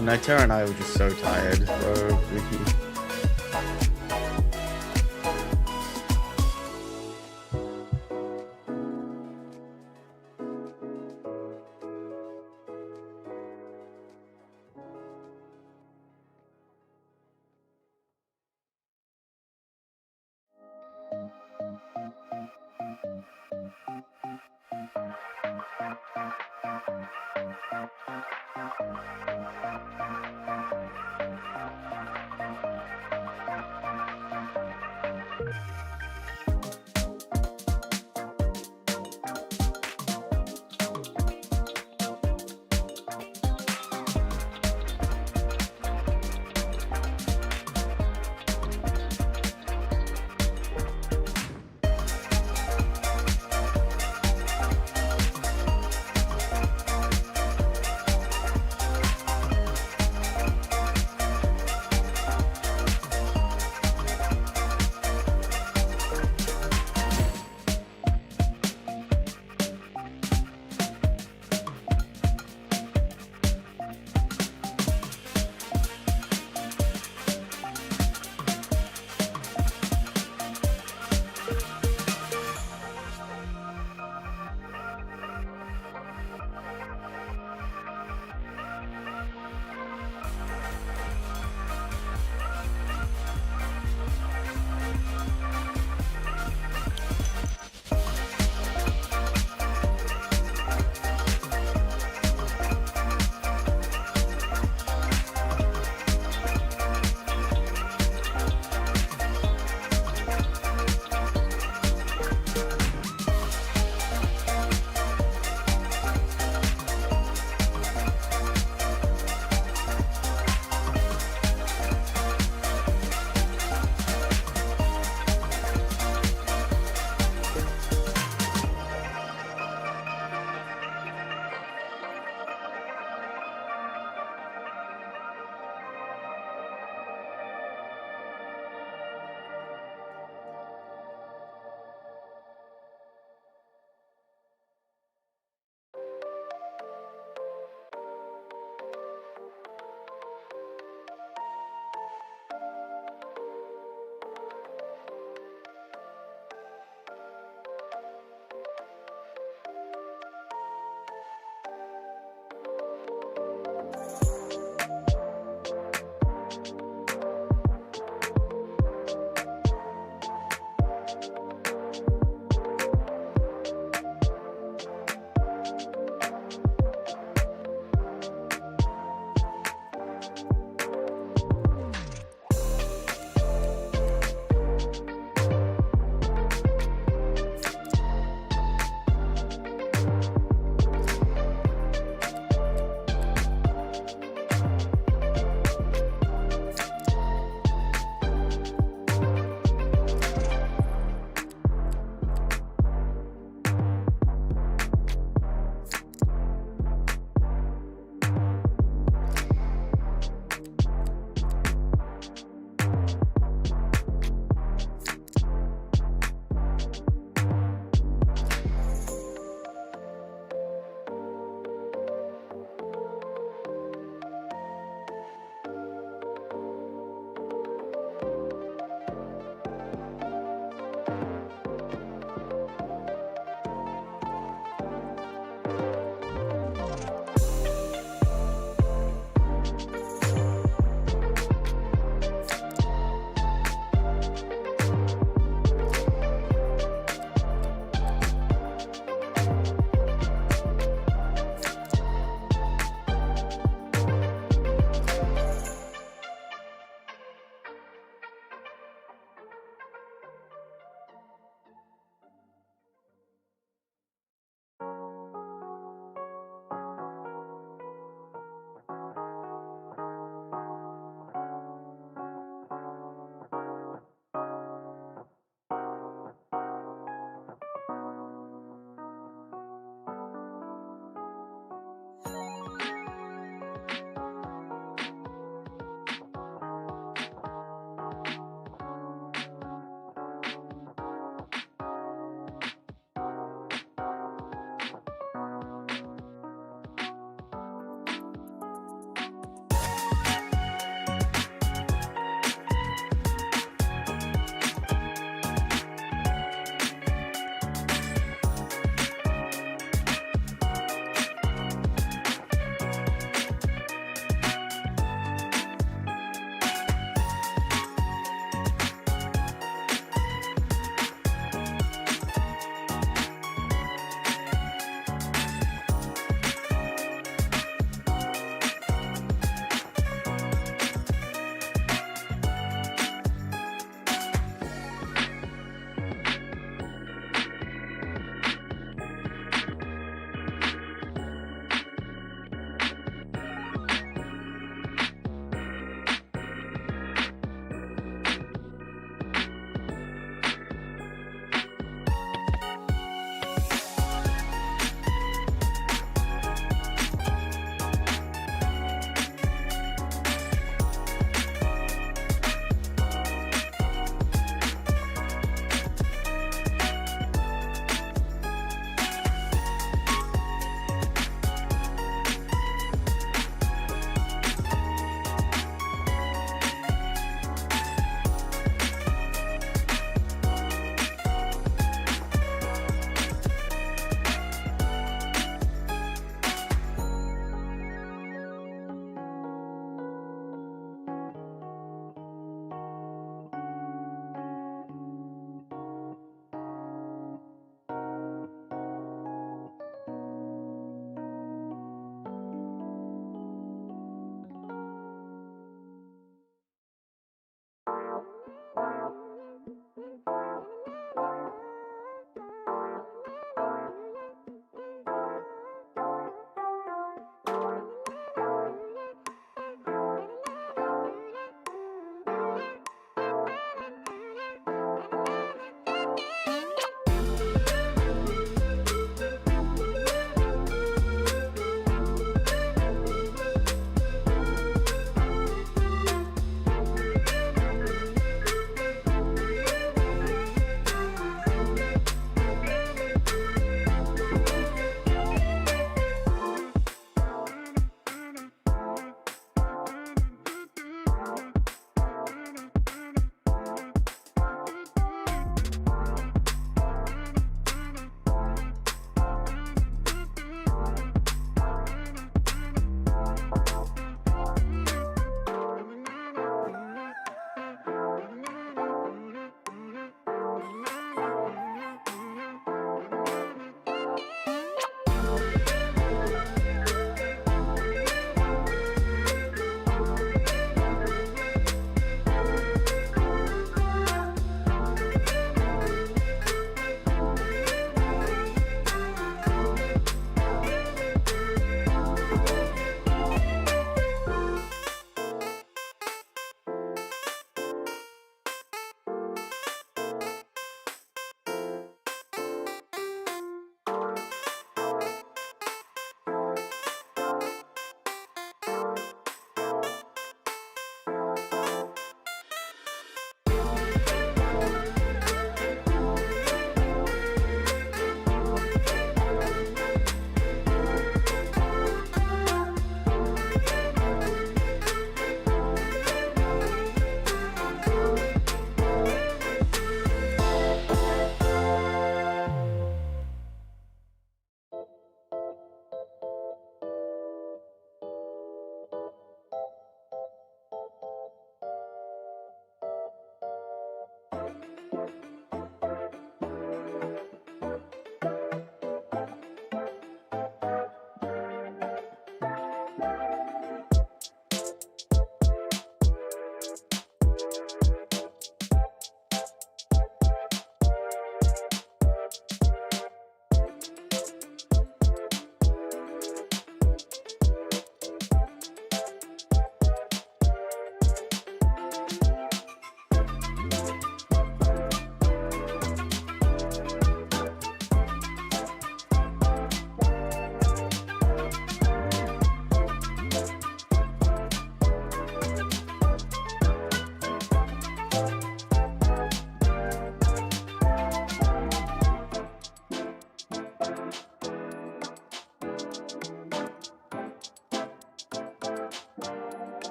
No, Tara and I were just so tired, so we...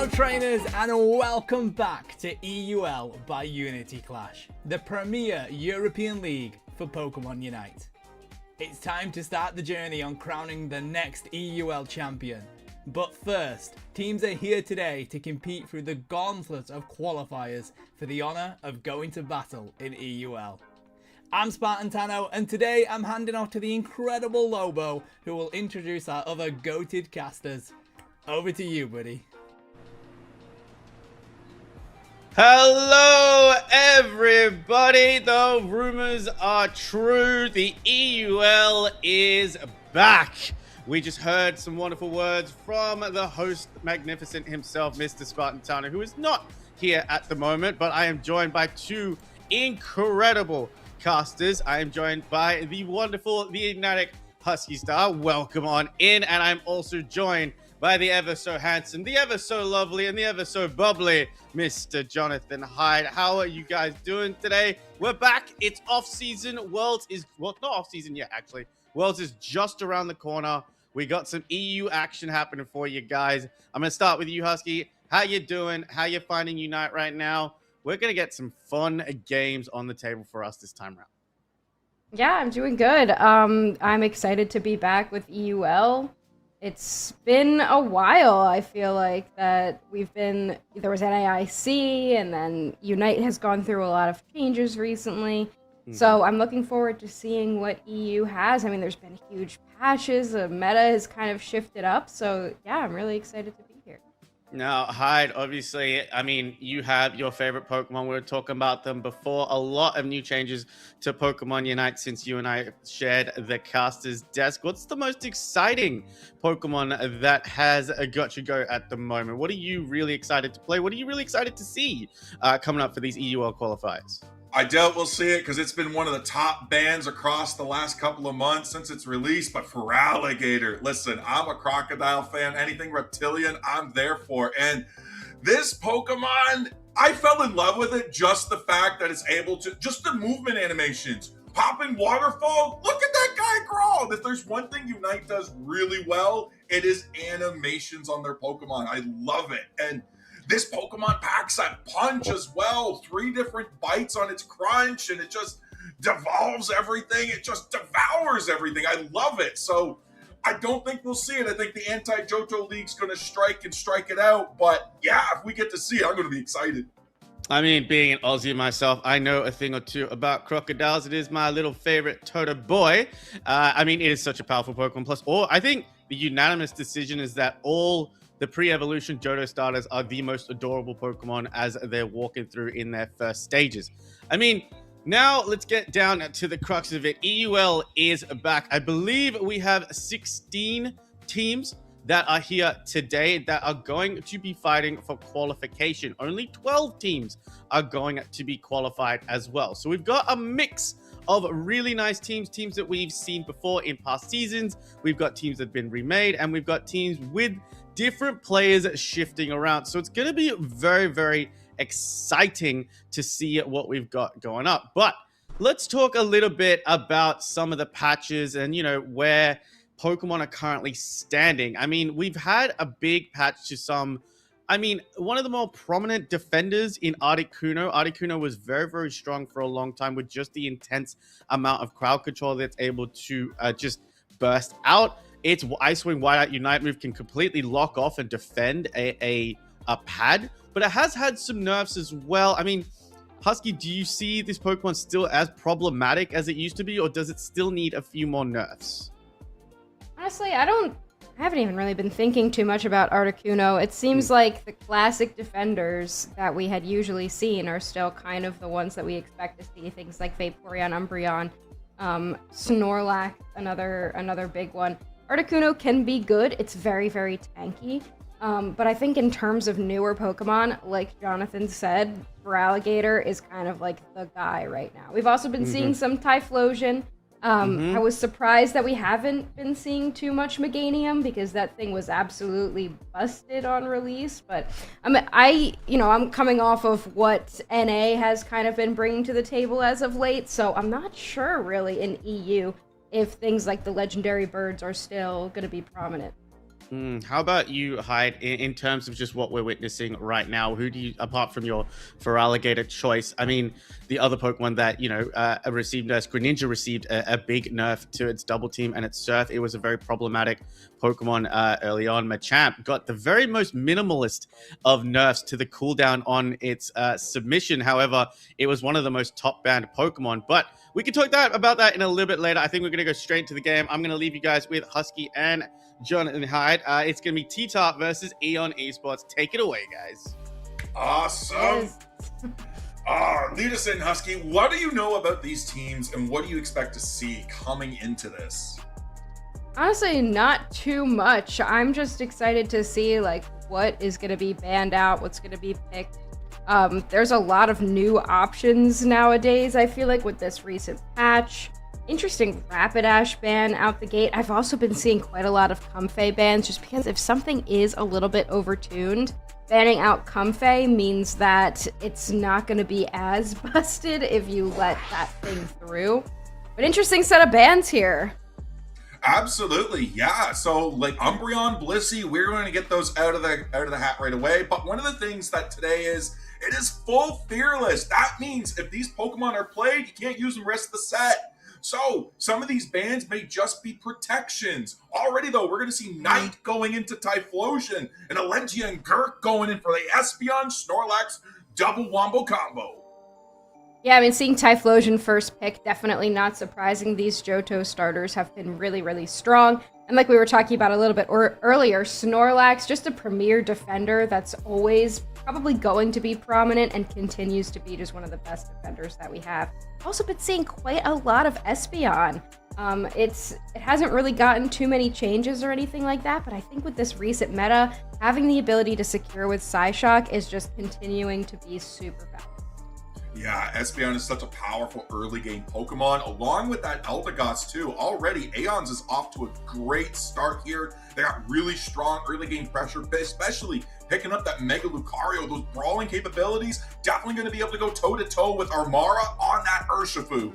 Hello trainers and welcome back to EUL by Unity Clash, the premier European league for Pokemon Unite. It's time to start the journey on crowning the next EUL champion. But first, teams are here today to compete through the gauntlet of qualifiers for the honour of going to battle in EUL. I'm Spartan Tano, and today I'm handing off to the incredible Lobo, who will introduce our other goated casters. Over to you, buddy. Hello, everybody. The rumors are true. The EUL is back. We just heard some wonderful words from the host magnificent himself, Mr. Spartan Tano, who is not here at the moment, but I am joined by two incredible casters. I am joined by the wonderful, the enigmatic Husky Star. Welcome on in. And I'm also joined by the ever so handsome, the ever so lovely, and the ever so bubbly Mr. Jonathan Hyde. How are you guys doing today? We're back. It's off season. Worlds is, well, not off season yet, actually. Worlds is just around the corner. We got some EU action happening for you guys. I'm going to start with you, Husky. How you doing? How you finding Unite right now? We're going to get some fun games on the table for us this time around. Yeah, I'm doing good. I'm excited to be back with EUL. It's been a while, I feel like, that there was NAIC, and then Unite has gone through a lot of changes recently. So I'm looking forward to seeing what EU has. I mean, there's been huge patches, the meta has kind of shifted up, so yeah, I'm really excited to be here. Now, Hyde, obviously, I mean, you have your favorite Pokemon. We were talking about them before. A lot of new changes to Pokemon Unite since you and I shared the caster's desk. What's the most exciting Pokemon that has got you go at the moment? What are you really excited to play? What are you really excited to see coming up for these EUL qualifiers? I doubt we'll see it because it's been one of the top bans across the last couple of months since it's released. But for Alligator, listen, I'm a crocodile fan. Anything reptilian, I'm there for. And this Pokemon, I fell in love with it. Just the fact that it's able to, just the movement animations, popping waterfall. Look at that guy crawl. If there's one thing Unite does really well, it is animations on their Pokemon. I love it. And this Pokemon packs that punch as well. 3 different bites on its crunch, and it just devolves everything. It just devours everything. I love it. So I don't think we'll see it. I think the anti-Johto League's going to strike it out. But yeah, if we get to see it, I'm going to be excited. I mean, being an Aussie myself, I know a thing or two about crocodiles. It is my little favorite Toto boy. I mean, it is such a powerful Pokemon. Plus, I think the unanimous decision is that all the pre-evolution Johto starters are the most adorable Pokemon as they're walking through in their first stages. I mean, now let's get down to the crux of it. EUL is back. I believe we have 16 teams that are here today that are going to be fighting for qualification. Only 12 teams are going to be qualified as well. So we've got a mix of really nice teams that we've seen before in past seasons. We've got teams that have been remade, and we've got teams with different players shifting around. So it's going to be very, very exciting to see what we've got going up. But let's talk a little bit about some of the patches and, you know, where Pokemon are currently standing. I mean, we've had a big patch to some, I mean, one of the more prominent defenders in Articuno. Articuno was very, very strong for a long time with just the intense amount of crowd control that's able to just burst out. Its Ice Wing Whiteout Unite move can completely lock off and defend a pad, but it has had some nerfs as well. I mean, Husky, do you see this Pokemon still as problematic as it used to be, or does it still need a few more nerfs? Honestly, I haven't even really been thinking too much about Articuno. It seems like the classic defenders that we had usually seen are still kind of the ones that we expect to see. Things like Vaporeon, Umbreon, Snorlax, another big one. Articuno can be good. It's very, very tanky. But I think in terms of newer Pokemon, like Jonathan said, Feraligatr is kind of like the guy right now. We've also been seeing some Typhlosion. I was surprised that we haven't been seeing too much Meganium because that thing was absolutely busted on release. But I'm coming off of what NA has kind of been bringing to the table as of late, so I'm not sure really in EU if things like the legendary birds are still going to be prominent. How about you, Hyde, in terms of just what we're witnessing right now? Who do you, apart from your Feraligatr choice, I mean, the other Pokemon that, received nerfs, Greninja received a big nerf to its Double Team and its Surf. It was a very problematic Pokemon early on. Machamp got the very most minimalist of nerfs to the cooldown on its submission. However, it was one of the most top-banned Pokemon. But we can talk about that in a little bit later. I think we're going to go straight to the game. I'm going to leave you guys with Husky and John and Hyde. It's going to be T-Top versus Eon Esports. Take it away, guys. Awesome. Lead us in, Husky. What do you know about these teams, and what do you expect to see coming into this? Honestly, not too much. I'm just excited to see what is going to be banned out, what's going to be picked. There's a lot of new options nowadays, I feel like, with this recent patch. Interesting Rapidash ban out the gate. I've also been seeing quite a lot of Comfey bans, just because if something is a little bit overtuned, banning out Comfey means that it's not going to be as busted if you let that thing through. But interesting set of bans here. Absolutely, yeah. So Umbreon, Blissey, we're going to get those out of the hat right away. But one of the things that today is, it is full Fearless. That means if these Pokemon are played, you can't use them the rest of the set. So some of these bans may just be protections. Already though, we're going to see Knight going into Typhlosion and Alentia and Gurk going in for the Espeon Snorlax double wombo combo. Yeah, I mean, seeing Typhlosion first pick, definitely not surprising. These Johto starters have been really, really strong. And like we were talking about a little bit earlier, Snorlax, just a premier defender that's always probably going to be prominent and continues to be just one of the best defenders that we have. Also been seeing quite a lot of Espeon. It hasn't really gotten too many changes or anything like that, but I think with this recent meta, having the ability to secure with Psyshock is just continuing to be super fast. Yeah, Espeon is such a powerful early game Pokemon, along with that Eldegoss too. Already, Aeons is off to a great start here. They got really strong early game pressure, especially picking up that Mega Lucario. Those brawling capabilities, definitely going to be able to go toe-to-toe with Armara on that Urshifu.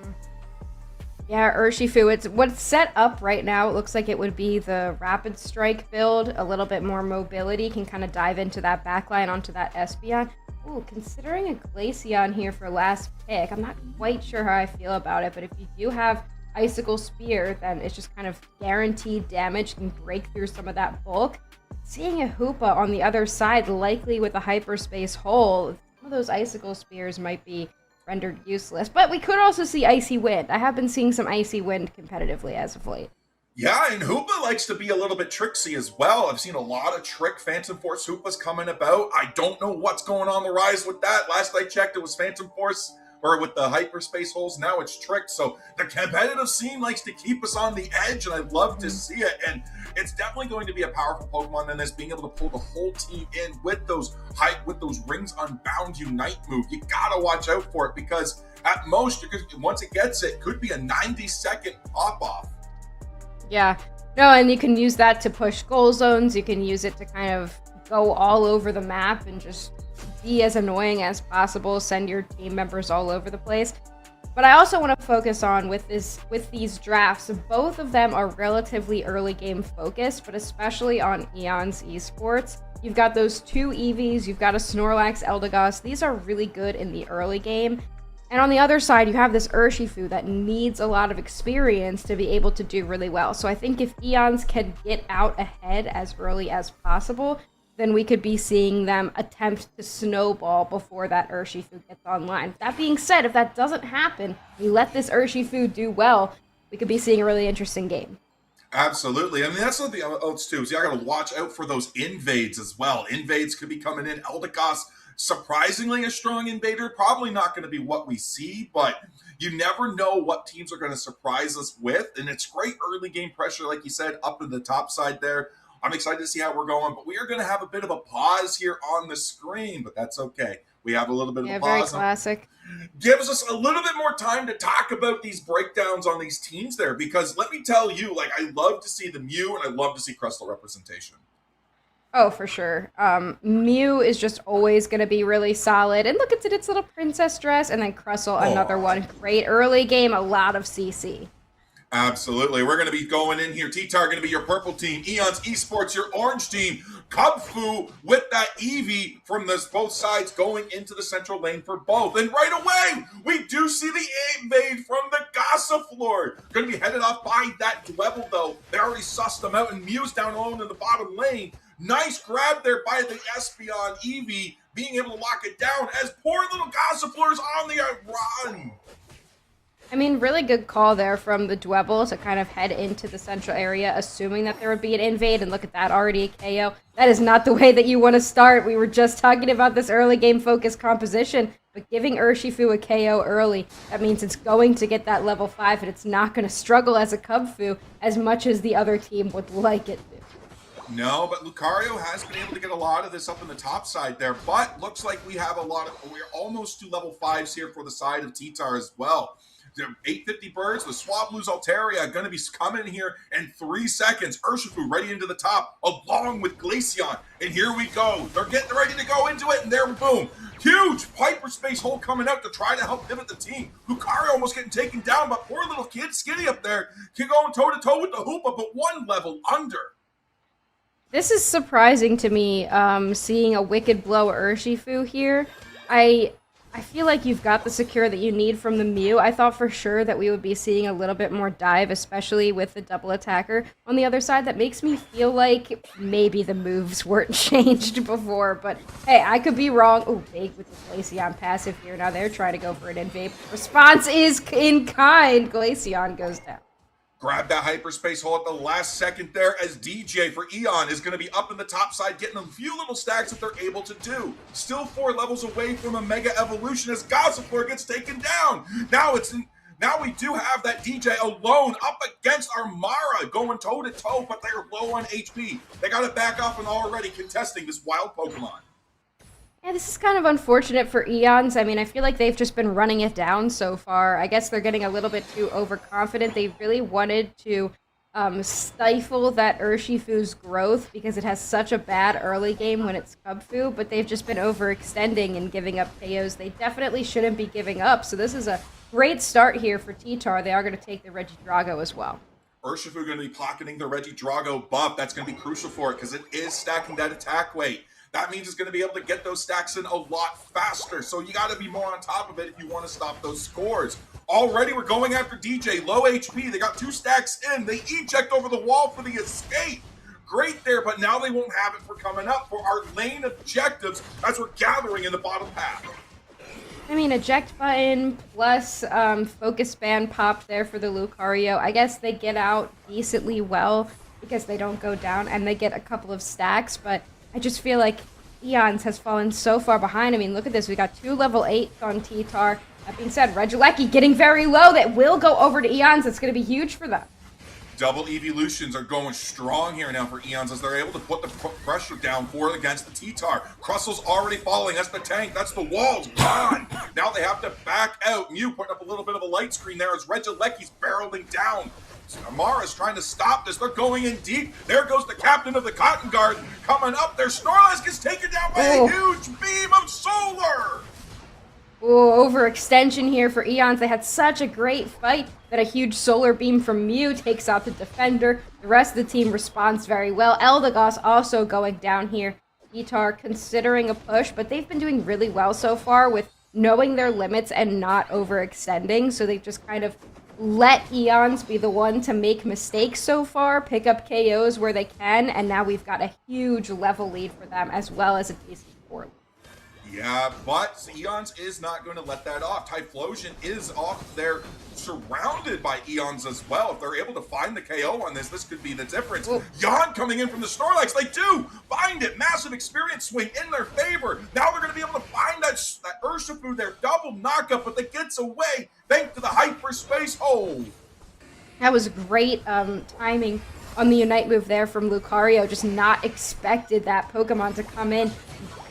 Yeah, Urshifu, it's what's set up right now. It looks like it would be the Rapid Strike build, a little bit more mobility, can kind of dive into that backline onto that Espeon. Ooh, considering a Glaceon here for last pick, I'm not quite sure how I feel about it, but if you do have Icicle Spear, then it's just kind of guaranteed damage, can break through some of that bulk. Seeing a Hoopa on the other side, likely with a Hyperspace Hole, some of those Icicle Spears might be rendered useless. But we could also see Icy Wind. I have been seeing some Icy Wind competitively as of late. Yeah, and Hoopa likes to be a little bit tricksy as well. I've seen a lot of trick Phantom Force Hoopas coming about. I don't know what's going on the rise with that. Last I checked, it was Phantom Force, or with the Hyperspace Holes. Now it's tricked. So the competitive scene likes to keep us on the edge, and I'd love to see it. And it's definitely going to be a powerful Pokemon in this, being able to pull the whole team in with those Rings Unbound Unite move. You gotta watch out for it, because at most, once it gets it, could be a 90-second pop-off. Yeah. No, and you can use that to push goal zones. You can use it to kind of go all over the map and just be as annoying as possible, send your team members all over the place. But I also want to focus on with these drafts, both of them are relatively early game focused, but especially on Eon's Esports. You've got those two EVs, you've got a Snorlax, Eldegoss. These are really good in the early game. And on the other side, you have this Urshifu that needs a lot of experience to be able to do really well. So I think if Eons can get out ahead as early as possible, then we could be seeing them attempt to snowball before that Urshifu gets online. That being said, if that doesn't happen, we let this Urshifu do well, we could be seeing a really interesting game. Absolutely. I mean, that's something else too. So I got to watch out for those invades as well. Invades could be coming in. Eldegoss, surprisingly a strong invader. Probably not going to be what we see, but you never know what teams are going to surprise us with. And it's great early game pressure, like you said, up in the top side there. I'm excited to see how we're going, but we are going to have a bit of a pause here on the screen, but that's okay. We have a little bit of a pause. Very classic. Gives us a little bit more time to talk about these breakdowns on these teams there, because let me tell you, I love to see the Mew and I love to see Crystal representation. Oh, for sure. Mew is just always going to be really solid. And look, it's in its little princess dress. And then Crustle, another one. Great early game, a lot of CC. Absolutely. We're going to be going in here. T-Tar going to be your purple team. Eons Esports, your orange team. Ghatlue with that Eevee from both sides going into the central lane for both. And right away, we do see the invade from the Ghatlue. Going to be headed off by that Dwebble, though. They already sussed them out, and Mew's down alone in the bottom lane. Nice grab there by the Espeon Eevee, being able to lock it down as poor little Ghatlue is on the run. I mean, really good call there from the Dwebble to kind of head into the central area, assuming that there would be an invade, and look at that, already a KO. That is not the way that you want to start. We were just talking about this early game focus composition, but giving Urshifu a KO early, that means it's going to get that level 5, and it's not going to struggle as a Cubfu as much as the other team would like it to. No, but Lucario has been able to get a lot of this up in the top side there, but looks like we're almost to level 5s here for the side of T-Tar as well. 850 birds, the Swablu's Altaria going to be coming here in 3 seconds. Urshifu ready into the top along with Glaceon. And here we go. They're getting ready to go into it, and there, boom. Huge hyperspace hole coming out to try to help pivot the team. Lucario almost getting taken down, but poor little kid Skinny up there can go toe-to-toe with the Hoopa, but one level under. This is surprising to me, seeing a Wicked Blow Urshifu here. I feel like you've got the secure that you need from the Mew. I thought for sure that we would be seeing a little bit more dive, especially with the double attacker on the other side. That makes me feel like maybe the moves weren't changed before, but hey, I could be wrong. Oh, big with the Glaceon passive here. Now they're trying to go for an invade. Response is in kind. Glaceon goes down. Grab that hyperspace hole at the last second there as DJ for Eon is going to be up in the top side, getting a few little stacks that they're able to do. Still 4 levels away from a Mega Evolution as Ghatlue gets taken down. Now we do have that DJ alone up against Armara going toe-to-toe, but they're low on HP. They got to back off and already contesting this wild Pokemon. Yeah, this is kind of unfortunate for Eons. I mean, I feel like they've just been running it down so far. I guess they're getting a little bit too overconfident. They really wanted to stifle that Urshifu's growth because it has such a bad early game when it's Cubfu, but they've just been overextending and giving up KOs they definitely shouldn't be giving up. So this is a great start here for T-Tar. They are going to take the Regidrago as well. Urshifu going to be pocketing the Regidrago buff. That's going to be crucial for it because it is stacking that attack weight. That means it's going to be able to get those stacks in a lot faster. So you got to be more on top of it if you want to stop those scores. Already we're going after DJ. Low HP. They got 2 stacks in. They eject over the wall for the escape. Great there, but now they won't have it for coming up for our lane objectives as we're gathering in the bottom path. I mean, eject button plus focus band pop there for the Lucario. I guess they get out decently well because they don't go down and they get a couple of stacks, but I just feel like Eons has fallen so far behind. I mean, look at this. We got 2 level 8s on T-Tar. That being said, Regilecki getting very low. That will go over to Eons. That's going to be huge for them. Double evolutions are going strong here now for Eons as they're able to put the pressure down for against the T-Tar. Crustl's already falling. That's the tank. That's the walls. Gone. Now they have to back out. Mew putting up a little bit of a light screen there as Regilecki's barreling down. Amara's trying to stop this. They're going in deep. There goes the captain of the Cotton Guard coming up there. Snorlax gets taken down by a huge beam of solar. Ooh, overextension here for Eons. They had such a great fight that a huge solar beam from Mew takes out the defender. The rest of the team responds very well. Eldegoss also going down here. T-Tar considering a push, but they've been doing really well so far with knowing their limits and not overextending. So they've just kind of let Eons be the one to make mistakes so far, pick up KOs where they can, and now we've got a huge level lead for them as well as a decent 4. Yeah, but Eons is not going to let that off. Typhlosion is off there, surrounded by Eons as well. If they're able to find the KO on this could be the difference. Yon coming in from the Snorlax. They do find it. Massive experience swing in their favor. Now they're going to be able to find that Urshifu, their double knockup, but that gets away thanks to the hyperspace hole. That was great timing on the Unite move there from Lucario. Just not expected that Pokemon to come in.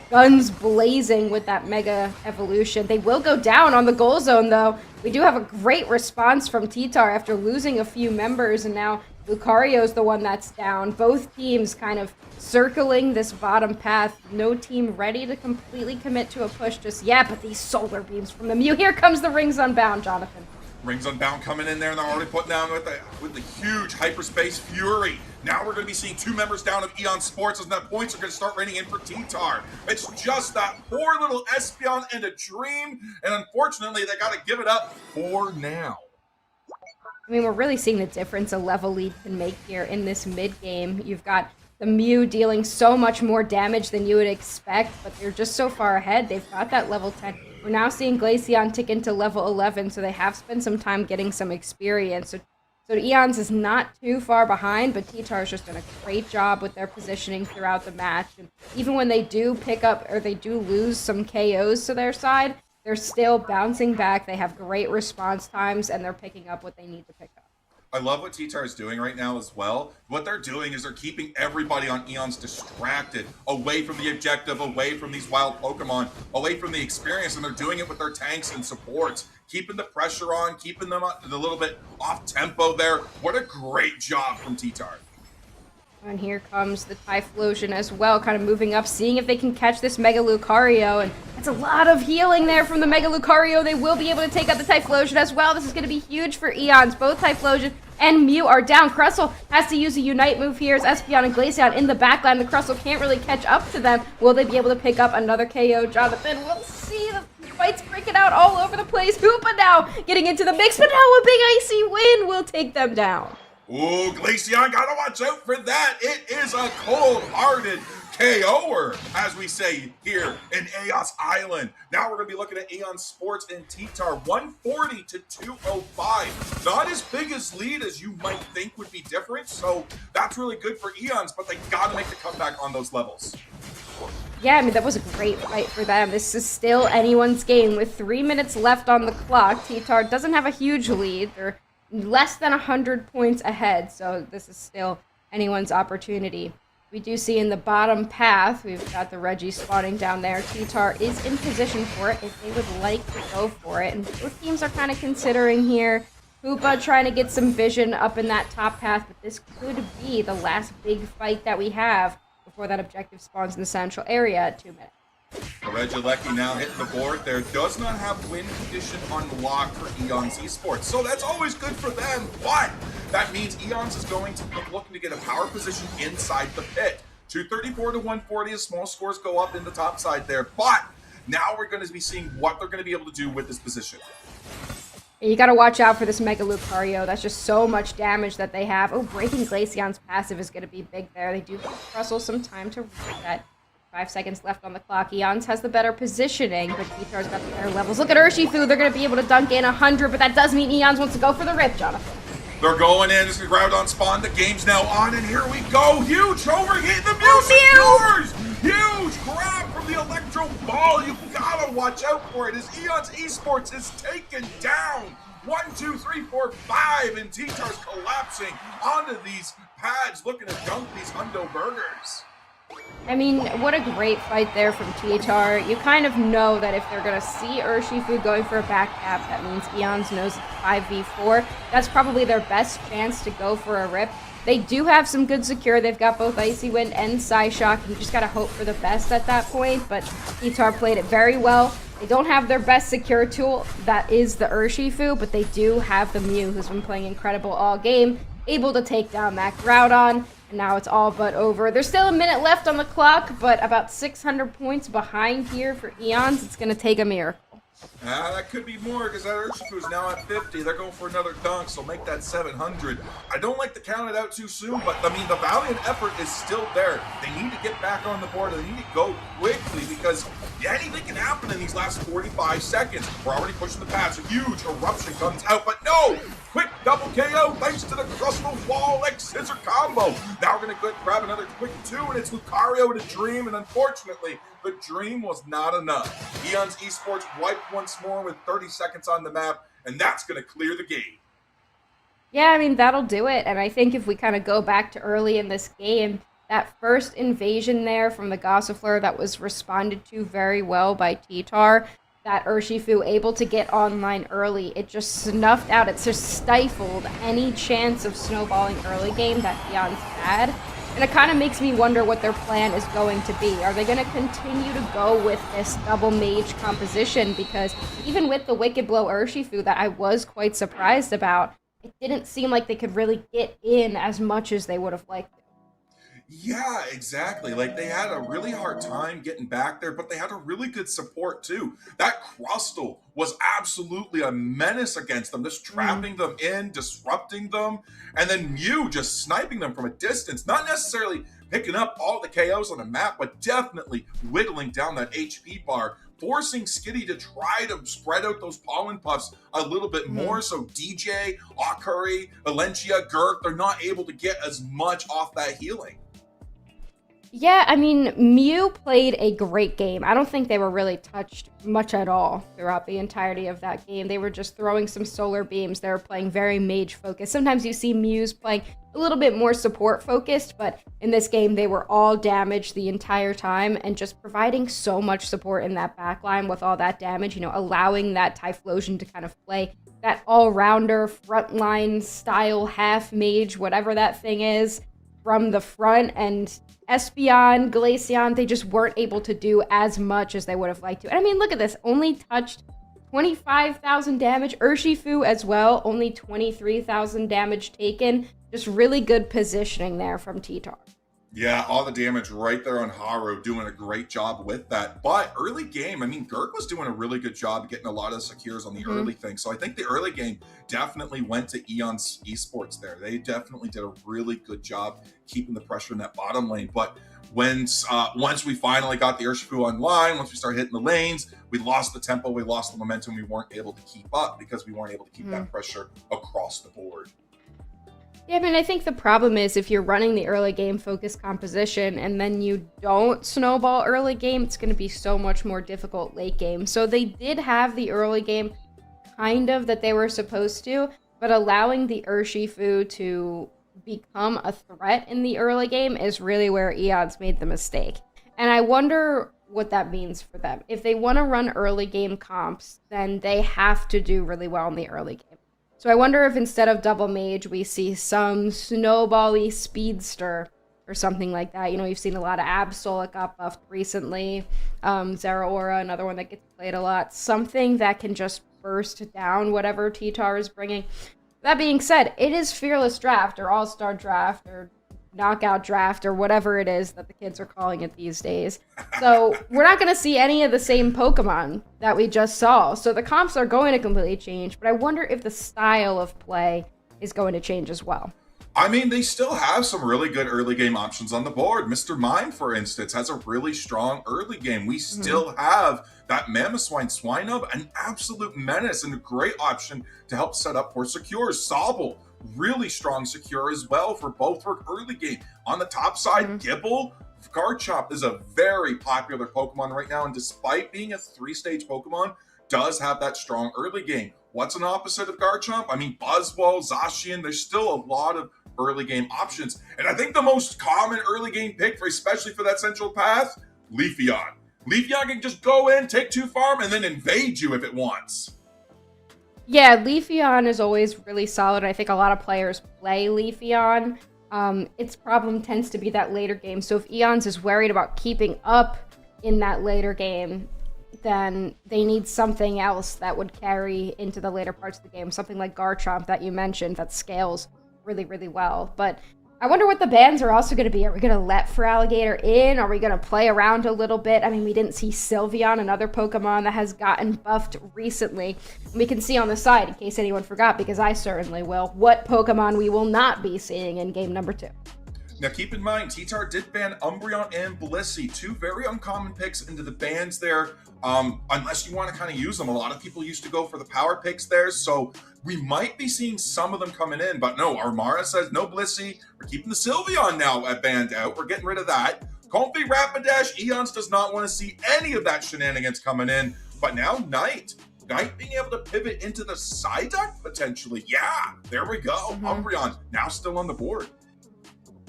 Guns blazing with that Mega Evolution. They will go down on the goal zone, though. We do have a great response from T-Tar after losing a few members, and now Lucario's the one that's down. Both teams kind of circling this bottom path. No team ready to completely commit to a push just yet, but these solar beams from the Mew. Here comes the Rings Unbound, Jonathan. Rings Unbound coming in there, and they're already putting down with the huge Hyperspace Fury. Now we're going to be seeing 2 members down of Eon Sports, as that points are going to start raining in for T-Tar. It's just that poor little Espeon and a Dream, and unfortunately, they got to give it up for now. I mean, we're really seeing the difference a level lead can make here in this mid-game. You've got the Mew dealing so much more damage than you would expect, but they're just so far ahead. They've got that level 10. We're now seeing Glaceon tick into level 11, so they have spent some time getting some experience. So Eons is not too far behind, but T-Tar's just done a great job with their positioning throughout the match. And even when they do pick up, or they do lose some KOs to their side, they're still bouncing back. They have great response times, and they're picking up what they need to pick up. I love what T-Tar is doing right now as well. What they're doing is they're keeping everybody on Eons distracted, away from the objective, away from these wild Pokemon, away from the experience, and they're doing it with their tanks and supports, keeping the pressure on, keeping them a little bit off tempo there. What a great job from T-Tar. And here comes the Typhlosion as well, kind of moving up, seeing if they can catch this Mega Lucario. And that's a lot of healing there from the Mega Lucario. They will be able to take out the Typhlosion as well. This is going to be huge for Eons. Both Typhlosion and Mew are down. Crustle has to use a Unite move here as Espeon and Glaceon in the backline. The Crustle can't really catch up to them. Will they be able to pick up another KO, Jonathan? We'll see. The fight's breaking out all over the place. Hoopa now getting into the mix, but now a big icy wind will take them down. Ooh, Glaceon, gotta watch out for that. It is a cold-hearted KO'er, as we say here in Eos Island. Now we're going to be looking at Eon Sports and T-Tar, 140 to 205. Not as big as lead as you might think would be different, so that's really good for Eons, but they gotta make the comeback on those levels. Yeah, I mean, that was a great fight for them. This is still anyone's game. With 3 minutes left on the clock, T-Tar doesn't have a huge lead. They're less than 100 points ahead, so this is still anyone's opportunity. We do see in the bottom path, we've got the Reggie spawning down there. T-Tar is in position for it if they would like to go for it, and both teams are kind of considering here. Hoopa trying to get some vision up in that top path, but this could be the last big fight that we have before that objective spawns in the central area at 2 minutes. Regieleki now hitting the board there. Does not have win condition unlocked for Eons Esports, so that's always good for them, but that means Eons is going to be looking to get a power position inside the pit. 234 to 140 as small scores go up in the top side there, but now we're going to be seeing what they're going to be able to do with this position. You gotta watch out for this Mega Lucario. That's just so much damage that they have. Oh, breaking Glaceon's passive is gonna be big there. They do give Crustle some time to reset. 5 seconds left on the clock. Eons has the better positioning, but T-Tar's got the better levels. Look at Urshifu. They're going to be able to dunk in 100, but that does mean Eons wants to go for the rip, Jonathan. They're going in. This is Groudon spawn. The game's now on, and here we go. Huge overheat. The Mew secures. Huge grab from the Electro Ball. You gotta watch out for it as Eons Esports is taken down. 1, 2, 3, 4, 5, and T-Tar's collapsing onto these pads, looking to dunk these Hundo Burgers. I mean, what a great fight there from T-Tar. You kind of know that if they're going to see Urshifu going for a back tap, that means Eons knows it's 5v4. That's probably their best chance to go for a rip. They do have some good secure. They've got both Icy Wind and Psyshock. You just got to hope for the best at that point, but T-Tar played it very well. They don't have their best secure tool. That is the Urshifu, but they do have the Mew, who's been playing incredible all game, able to take down that Groudon. And now it's all but over. There's still a minute left on the clock, but about 600 points behind here for Eons. It's going to take a miracle. That could be more because that Urshifu is now at 50. They're going for another dunk, so make that 700. I don't like to count it out too soon, but I mean, the valiant effort is still there. They need to get back on the board. They need to go quickly because anything can happen in these last 45 seconds. We're already pushing the pass. A huge eruption comes out, but no! Quick double KO thanks to the Crustal Wall X Scissor combo. Now we're going to grab another quick 2, and it's Lucario with a Dream, and unfortunately, the Dream was not enough. Eons Esports wiped once more with 30 seconds on the map, and that's going to clear the game. Yeah, I mean, that'll do it. And I think if we kind of go back to early in this game, that first invasion there from the Gossifleur that was responded to very well by T-Tar, that Urshifu able to get online early, it just snuffed out, it just stifled any chance of snowballing early game that Eons had. And it kind of makes me wonder what their plan is going to be. Are they going to continue to go with this double mage composition? Because even with the Wicked Blow Urshifu that I was quite surprised about, it didn't seem like they could really get in as much as they would have liked to. Yeah, exactly. Like they had a really hard time getting back there, but they had a really good support too. That Crustle was absolutely a menace against them, just trapping them in, disrupting them, and then Mew just sniping them from a distance, not necessarily picking up all the KOs on the map, but definitely whittling down that HP bar, forcing Skitty to try to spread out those pollen puffs a little bit more. So DJ, Akari, Valencia, Gurk, they're not able to get as much off that healing. Yeah, I mean, Mew played a great game. I don't think they were really touched much at all throughout the entirety of that game. They were just throwing some solar beams. They were playing very mage-focused. Sometimes you see Mews playing a little bit more support-focused, but in this game, they were all damaged the entire time and just providing so much support in that backline with all that damage, you know, allowing that Typhlosion to kind of play that all-rounder, frontline style, half-mage, whatever that thing is, from the front, and Espeon, Glaceon, they just weren't able to do as much as they would have liked to. And I mean, look at this. Only touched 25,000 damage. Urshifu as well, only 23,000 damage taken. Just really good positioning there from T-Tar. Yeah, all the damage right there on Haru, doing a great job with that. But early game, I mean, Gurk was doing a really good job getting a lot of secures on the early thing. So I think the early game definitely went to Eon's Esports there. They definitely did a really good job keeping the pressure in that bottom lane. But once we finally got the Urshifu online, once we started hitting the lanes, we lost the tempo, we lost the momentum. We weren't able to keep up because we weren't able to keep that pressure across the board. Yeah, I mean, I think the problem is if you're running the early game focused composition and then you don't snowball early game, it's going to be so much more difficult late game. So they did have the early game kind of that they were supposed to, but allowing the Urshifu to become a threat in the early game is really where Eon's made the mistake. And I wonder what that means for them. If they want to run early game comps, then they have to do really well in the early game. So I wonder if instead of double mage, we see some snowbally speedster or something like that. You know, you've seen a lot of Absol that got buffed recently. Zeraora, another one that gets played a lot. Something that can just burst down whatever T-Tar is bringing. That being said, it is Fearless Draft or All-Star Draft or Knockout Draft or whatever it is that the kids are calling it these days. So we're not going to see any of the same Pokemon that we just saw. So the comps are going to completely change, but I wonder if the style of play is going to change as well. I mean, they still have some really good early game options on the board. Mr. Mime, for instance, has a really strong early game. We still have that Mamoswine Swinub, an absolute menace and a great option to help set up for secure. Sobble, really strong secure as well for both for early game. On the top side, Gibble, Garchomp is a very popular Pokemon right now, and despite being a 3-stage Pokemon, does have that strong early game. What's an opposite of Garchomp? I mean, Buzzwole, Zacian, there's still a lot of early game options. And I think the most common early game pick, especially for that central path, Leafeon. Leafeon can just go in, take 2 farm, and then invade you if it wants. Yeah, Leafeon is always really solid. I think a lot of players play Leafeon. Its problem tends to be that later game. So if Eons is worried about keeping up in that later game, then they need something else that would carry into the later parts of the game. Something like Garchomp that you mentioned that scales really, really well. But I wonder what the bans are also going to be. Are we going to let Feraligatr in? Are we going to play around a little bit? I mean, we didn't see Sylveon, another Pokemon that has gotten buffed recently. We can see on the side, in case anyone forgot, because I certainly will, what Pokemon we will not be seeing in game number 2. Now, keep in mind, T-Tar did ban Umbreon and Blissey, 2 very uncommon picks into the bans there, unless you want to kind of use them. A lot of people used to go for the power picks there, so we might be seeing some of them coming in. But no, Armara says no Blissey. We're keeping the Sylveon now at banned out. We're getting rid of that. Comfey, Rapidash, Eons does not want to see any of that shenanigans coming in. But now Knight being able to pivot into the Psyduck potentially. Yeah, there we go. Umbreon now still on the board.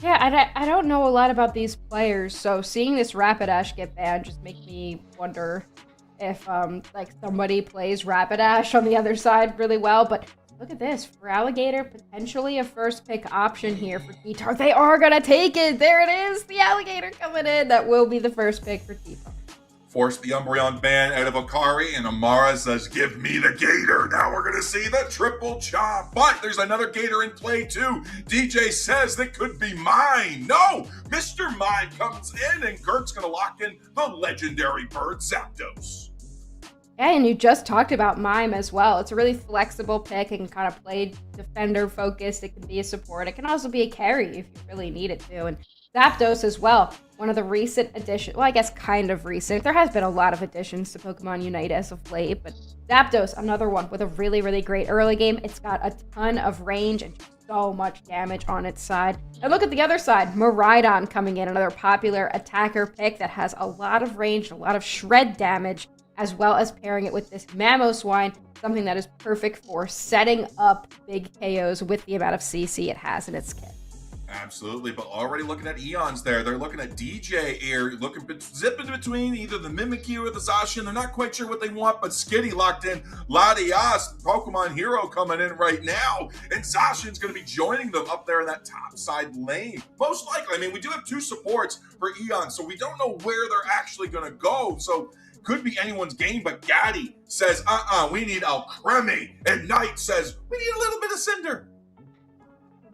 Yeah, I don't know a lot about these players, so seeing this Rapidash get banned just makes me wonder if like somebody plays Rapidash on the other side really well. But look at this. For Alligator, potentially a first pick option here for T-Tar. They are going to take it. There it is. The Alligator coming in. That will be the first pick for T-Tar. Force the Umbreon ban out of Akari, and Amara says, give me the Gator. Now we're going to see the triple chomp. But there's another Gator in play, too. DJ says that could be mine. No, Mr. Mime comes in, and Gert's going to lock in the legendary bird Zapdos. Yeah, and you just talked about Mime as well. It's a really flexible pick. It can kind of play defender focused. It can be a support. It can also be a carry if you really need it to. And Zapdos as well, one of the recent additions. Well, I guess kind of recent. There has been a lot of additions to Pokemon Unite as of late, but Zapdos, another one with a really, really great early game. It's got a ton of range and so much damage on its side. And look at the other side, Miraidon coming in, another popular attacker pick that has a lot of range, a lot of shred damage, as well as pairing it with this Mamoswine, something that is perfect for setting up big KOs with the amount of CC it has in its kit. Absolutely, but already looking at Eons there. They're looking at DJ here, zipping between either the Mimikyu or the Zacian. They're not quite sure what they want, but Skitty locked in. Latias, Pokemon Hero, coming in right now, and Zacian's going to be joining them up there in that top side lane. Most likely, I mean, we do have two supports for Eons, so we don't know where they're actually going to go, so could be anyone's game, but Gaddy says, we need Alcremie, and Knight says, we need a little bit of Cinder.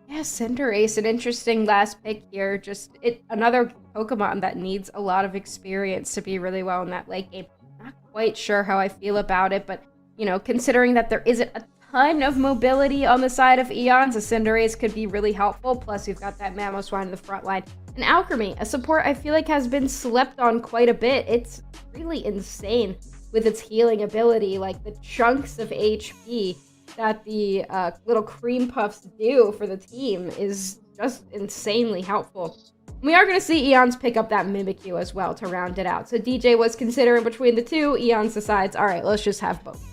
Yeah, Cinderace, an interesting last pick here. Another Pokemon that needs a lot of experience to be really well in that late game. Not quite sure how I feel about it, but, you know, considering that there isn't a ton of mobility on the side of Eons, a Cinderace could be really helpful. Plus, we've got that Mamoswine in the front line. And Alcremie, a support I feel like has been slept on quite a bit. It's really insane with its healing ability, like the chunks of HP that the little cream puffs do for the team is just insanely helpful. We are going to see Eons pick up that Mimikyu as well to round it out. So DJ was considering between the two. Eons decides, all right, let's just have both.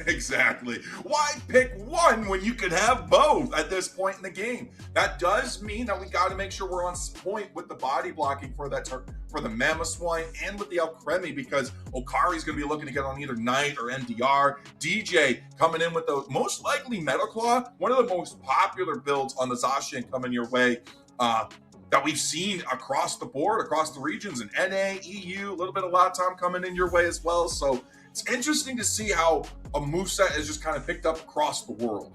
Exactly. Why pick one when you could have both at this point in the game? That does mean that we got to make sure we're on point with the body blocking for that for the Mamoswine and with the Alcremie, because Okari's going to be looking to get on either Knight or MDR. DJ coming in with the most likely Metal Claw, one of the most popular builds on the Zacian coming your way. That we've seen across the board, across the regions, in NA, EU, a little bit of Latam coming in your way as well. So it's interesting to see how a moveset is just kind of picked up across the world.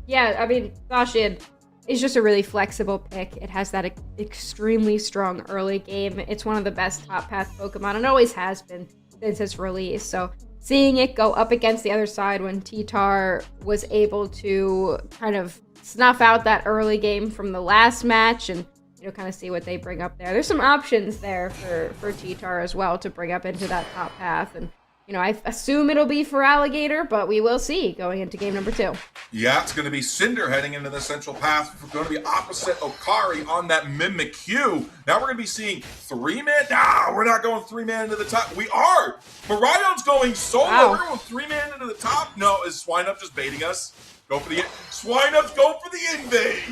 Yeah, I mean, Zacian is just a really flexible pick. It has that extremely strong early game. It's one of the best top path Pokemon, and always has been since its release. So seeing it go up against the other side when T-Tar was able to kind of snuff out that early game from the last match and, you know, kind of see what they bring up there. There's some options there for T-Tar as well to bring up into that top path. And, you know, I assume it'll be for Alligator, but we will see going into game number 2. Yeah, it's going to be Cinder heading into the central path. We're going to be opposite Okari on that Mimikyu. Now we're going to be seeing 3-man. No, we're not going 3-man into the top. We are. Miraidon's going solo. Wow. We're going 3-man into the top. No, is Swineup just baiting us? Go for the Swinup's go for the invade.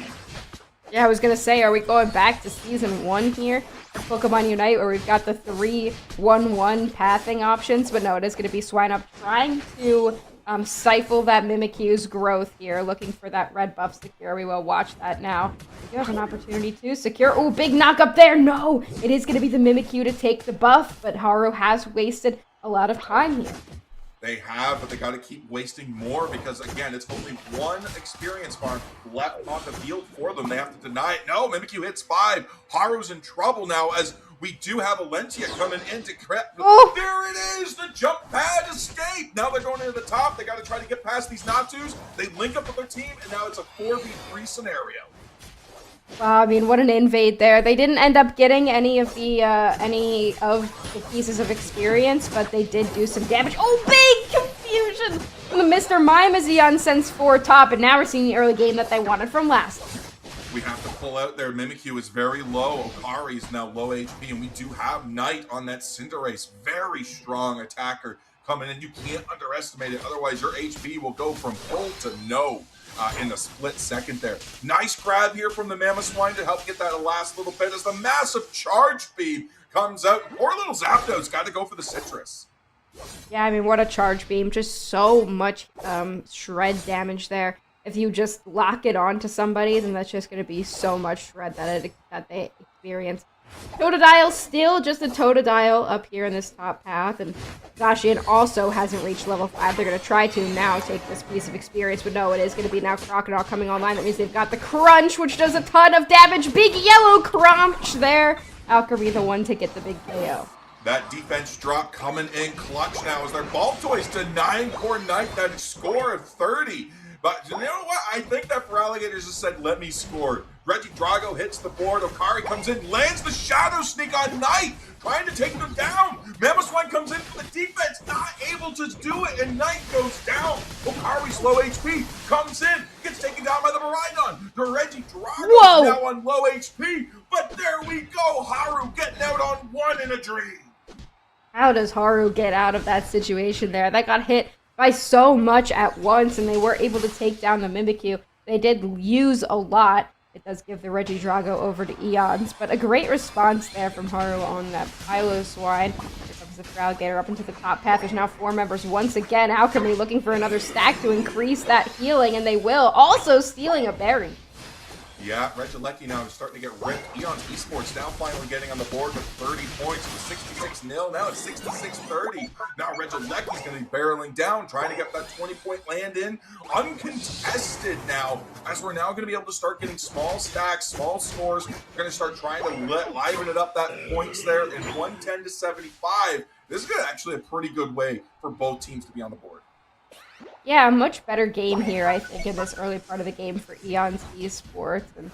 Yeah, I was going to say, are we going back to Season 1 here? Pokemon Unite, where we've got the 3-1-1 pathing options, but no, it is going to be Swineup trying to stifle that Mimikyu's growth here, looking for that red buff secure. We will watch that now. We do have an opportunity to secure. Oh, big knock up there. No, it is going to be the Mimikyu to take the buff, but Haru has wasted a lot of time here. They have, but they got to keep wasting more because, again, it's only one experience farm left on the field for them. They have to deny it. No, Mimikyu hits 5. Haru's in trouble now as we do have Alentia coming in to correct. Oh. There it is, the jump pad escape. Now they're going into the top. They got to try to get past these Natus. They link up with their team, and now it's a 4v3 scenario. Wow, I mean, what an invade there. They didn't end up getting any of the pieces of experience, but they did do some damage. Oh, big confusion from the Mr. Mime as he unsends 4 top, and now we're seeing the early game that they wanted from last. We have to pull out there. Mimikyu is very low. Okari's now low HP, and we do have Knight on that Cinderace. Very strong attacker coming in. You can't underestimate it. Otherwise, your HP will go from full to no. In the split second there. Nice grab here from the Mamoswine to help get that last little bit as the massive charge speed comes out. Poor little Zapdos got to go for the Citrus. Yeah, I mean, what a charge beam. Just so much shred damage there. If you just lock it onto somebody, then that's just going to be so much shred that they experience. Totodile still just a Totodile up here in this top path, and Zacian also hasn't reached level 5. They're going to try to now take this piece of experience, but no, it is going to be now Crocodile coming online. That means they've got the Crunch, which does a ton of damage. Big yellow Crunch there. Alchemy the one to get the big KO. That defense drop coming in clutch now as their ball toys to 9-core Knight, that score of 30. But you know what? I think that for Alligators just said, let me score. Reggie Drago hits the board. Okari comes in, lands the Shadow Sneak on Knight, trying to take him down. Mamoswine comes in for the defense, not able to do it, and Knight goes down. Okari's low HP, comes in, gets taken down by the Miraidon. The Reggie Drago is now on low HP, but there we go. Haru getting out on one in a dream. How does Haru get out of that situation there? That got hit by so much at once, and they were able to take down the Mimikyu. They did use a lot. It does give the Reggie Drago over to Eons, but a great response there from Haru on that Piloswine. Here comes the Alligator up into the top path. There's now 4 members once again. Alchemy looking for another stack to increase that healing, and they will. Also stealing a berry. Yeah, Regilecki now is starting to get ripped. Eons Esports now finally getting on the board with 30 points. It was 66-0, now it's 66-30. Now Regilecki's going to be barreling down, trying to get that 20-point land in. Uncontested now, as we're now going to be able to start getting small stacks, small scores. We're going to start trying to liven it up, that points there in 110-75. This is actually a pretty good way for both teams to be on the board. Yeah, a much better game here, I think, in this early part of the game for Eons Esports. And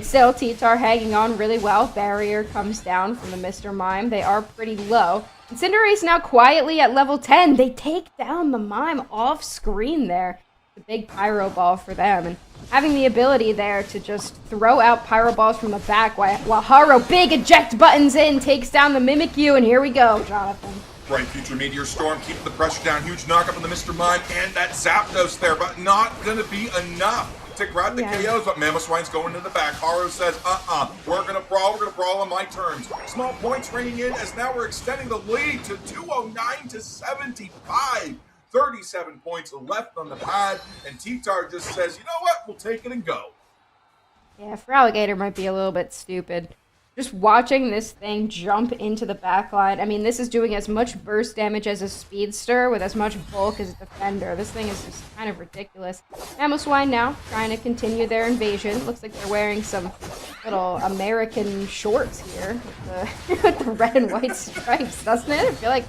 still, T-Tar hanging on really well. Barrier comes down from the Mr. Mime. They are pretty low. And Cinderace now quietly at level 10. They take down the Mime off screen there. The big Pyro Ball for them. And having the ability there to just throw out Pyro Balls from the back while Haru, big eject buttons in, takes down the Mimikyu. And here we go, Jonathan. Bright Future Meteor Storm keeping the pressure down. Huge knockup on the Mr. Mime and that Zapdos there, but not going to be enough to grab the KOs. But Mamoswine's going to the back. Haru says, we're going to brawl on my terms. Small points raining in as now we're extending the lead to 209-75. 37 points left on the pad, and T-Tar just says, you know what, we'll take it and go. Yeah, for Alligator might be a little bit stupid. Just watching this thing jump into the backline. I mean, this is doing as much burst damage as a Speedster with as much bulk as a Defender. This thing is just kind of ridiculous. Mamoswine now trying to continue their invasion. Looks like they're wearing some little American shorts here with the red and white stripes, doesn't it? I feel like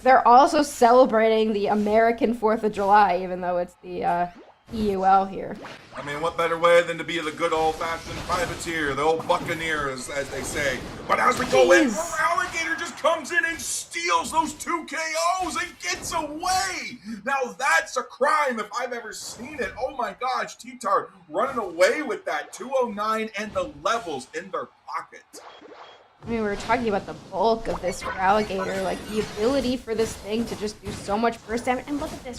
they're also celebrating the American 4th of July, even though it's the EUL here. I mean, what better way than to be the good old-fashioned privateer, the old buccaneer, as they say. But as we go in, Alligator just comes in and steals those 2 KOs and gets away. Now that's a crime if I've ever seen it. Oh my gosh, T-Tar running away with that 209 and the levels in their pocket. I mean, we were talking about the bulk of this for Alligator, like the ability for this thing to just do so much burst damage. And look at this,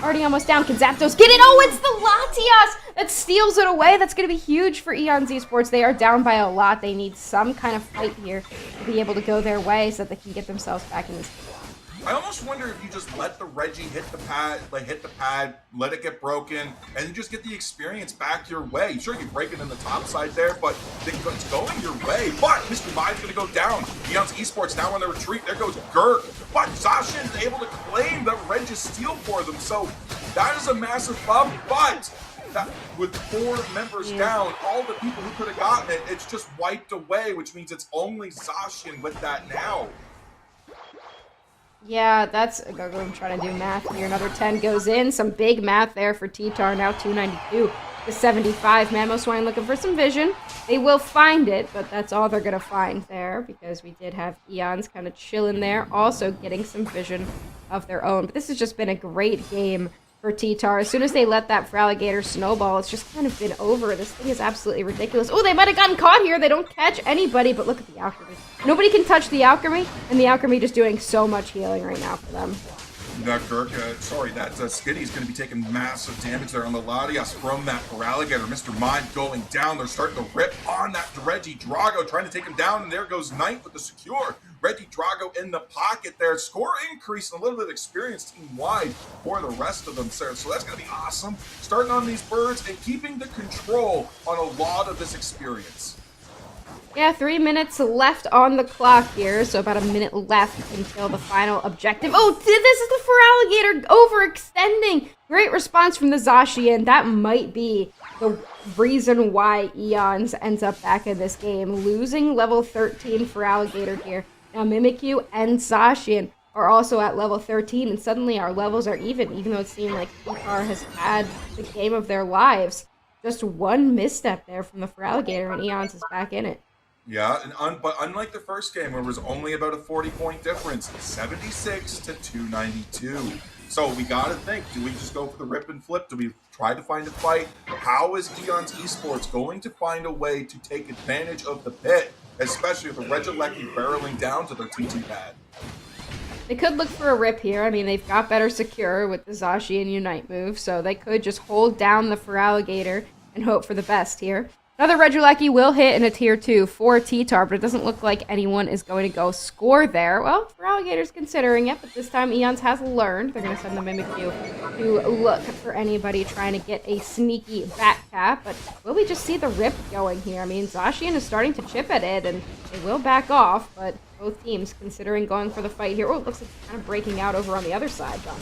already almost down. Can Zapdos get it? Oh, it's the Latias that steals it away. That's going to be huge for Eons Esports. They are down by a lot. They need some kind of fight here to be able to go their way so that they can get themselves back in this game. I almost wonder if you just let the Reggie hit the pad, let it get broken, and you just get the experience back your way. Sure, you break it in the top side there, but it's going your way. But Mr. Mime's going to go down. Eons Esports now on the retreat. There goes Gurk. But Zacian is able to claim the Reggie steal for them. So that is a massive buff, but with 4 members down, all the people who could have gotten it, it's just wiped away, which means it's only Zacian with that now. Yeah, I'm trying to do math here. Another 10 goes in. Some big math there for T-Tar. Now 292 to 75. Mamoswine looking for some vision. They will find it, but that's all they're going to find there because we did have Eons kind of chilling there, also getting some vision of their own. But this has just been a great game for T-Tar. As soon as they let that for Alligator snowball, it's just kind of been over. This thing is absolutely ridiculous. Oh, they might have gotten caught here. They don't catch anybody, but look at the Alchemy. Nobody can touch the Alchemy, and the Alchemy just doing so much healing right now for them. That Skitty's going to be taking massive damage there on the Latias from that Feraligatr. Mr. Mime going down. They're starting to rip on that Reggie Drago, trying to take him down, and there goes Knight with the secure. Reggie Drago in the pocket there. Score increase and a little bit of experience team-wide for the rest of them, sir. So that's going to be awesome. Starting on these birds and keeping the control on a lot of this experience. Yeah, 3 minutes left on the clock here, so about a minute left until the final objective. Oh, this is the Feraligatr overextending. Great response from the Zacian. That might be the reason why Eons ends up back in this game. Losing level 13 Feraligatr here. Now Mimikyu and Zacian are also at level 13, and suddenly our levels are even though it seemed like T-Tar has had the game of their lives. Just one misstep there from the Feraligatr, and Eons is back in it. Yeah, but unlike the first game where it was only about a 40-point difference, 76 to 292. So we got to think, do we just go for the rip and flip? Do we try to find a fight? How is Eons Esports going to find a way to take advantage of the pit, especially with the Regieleki barreling down to their TT pad? They could look for a rip here. I mean, they've got better secure with the Zacian Unite move, so they could just hold down the Feraligatr and hope for the best here. Another Regieleki will hit in a tier 2 for T-Tar, but it doesn't look like anyone is going to go score there. Well, Feraligatr's considering it, but this time Eons has learned. They're going to send the Mimikyu to look for anybody trying to get a sneaky back cap, but will we just see the rip going here? I mean, Zacian is starting to chip at it, and they will back off, but both teams considering going for the fight here. Oh, it looks like it's kind of breaking out over on the other side, John.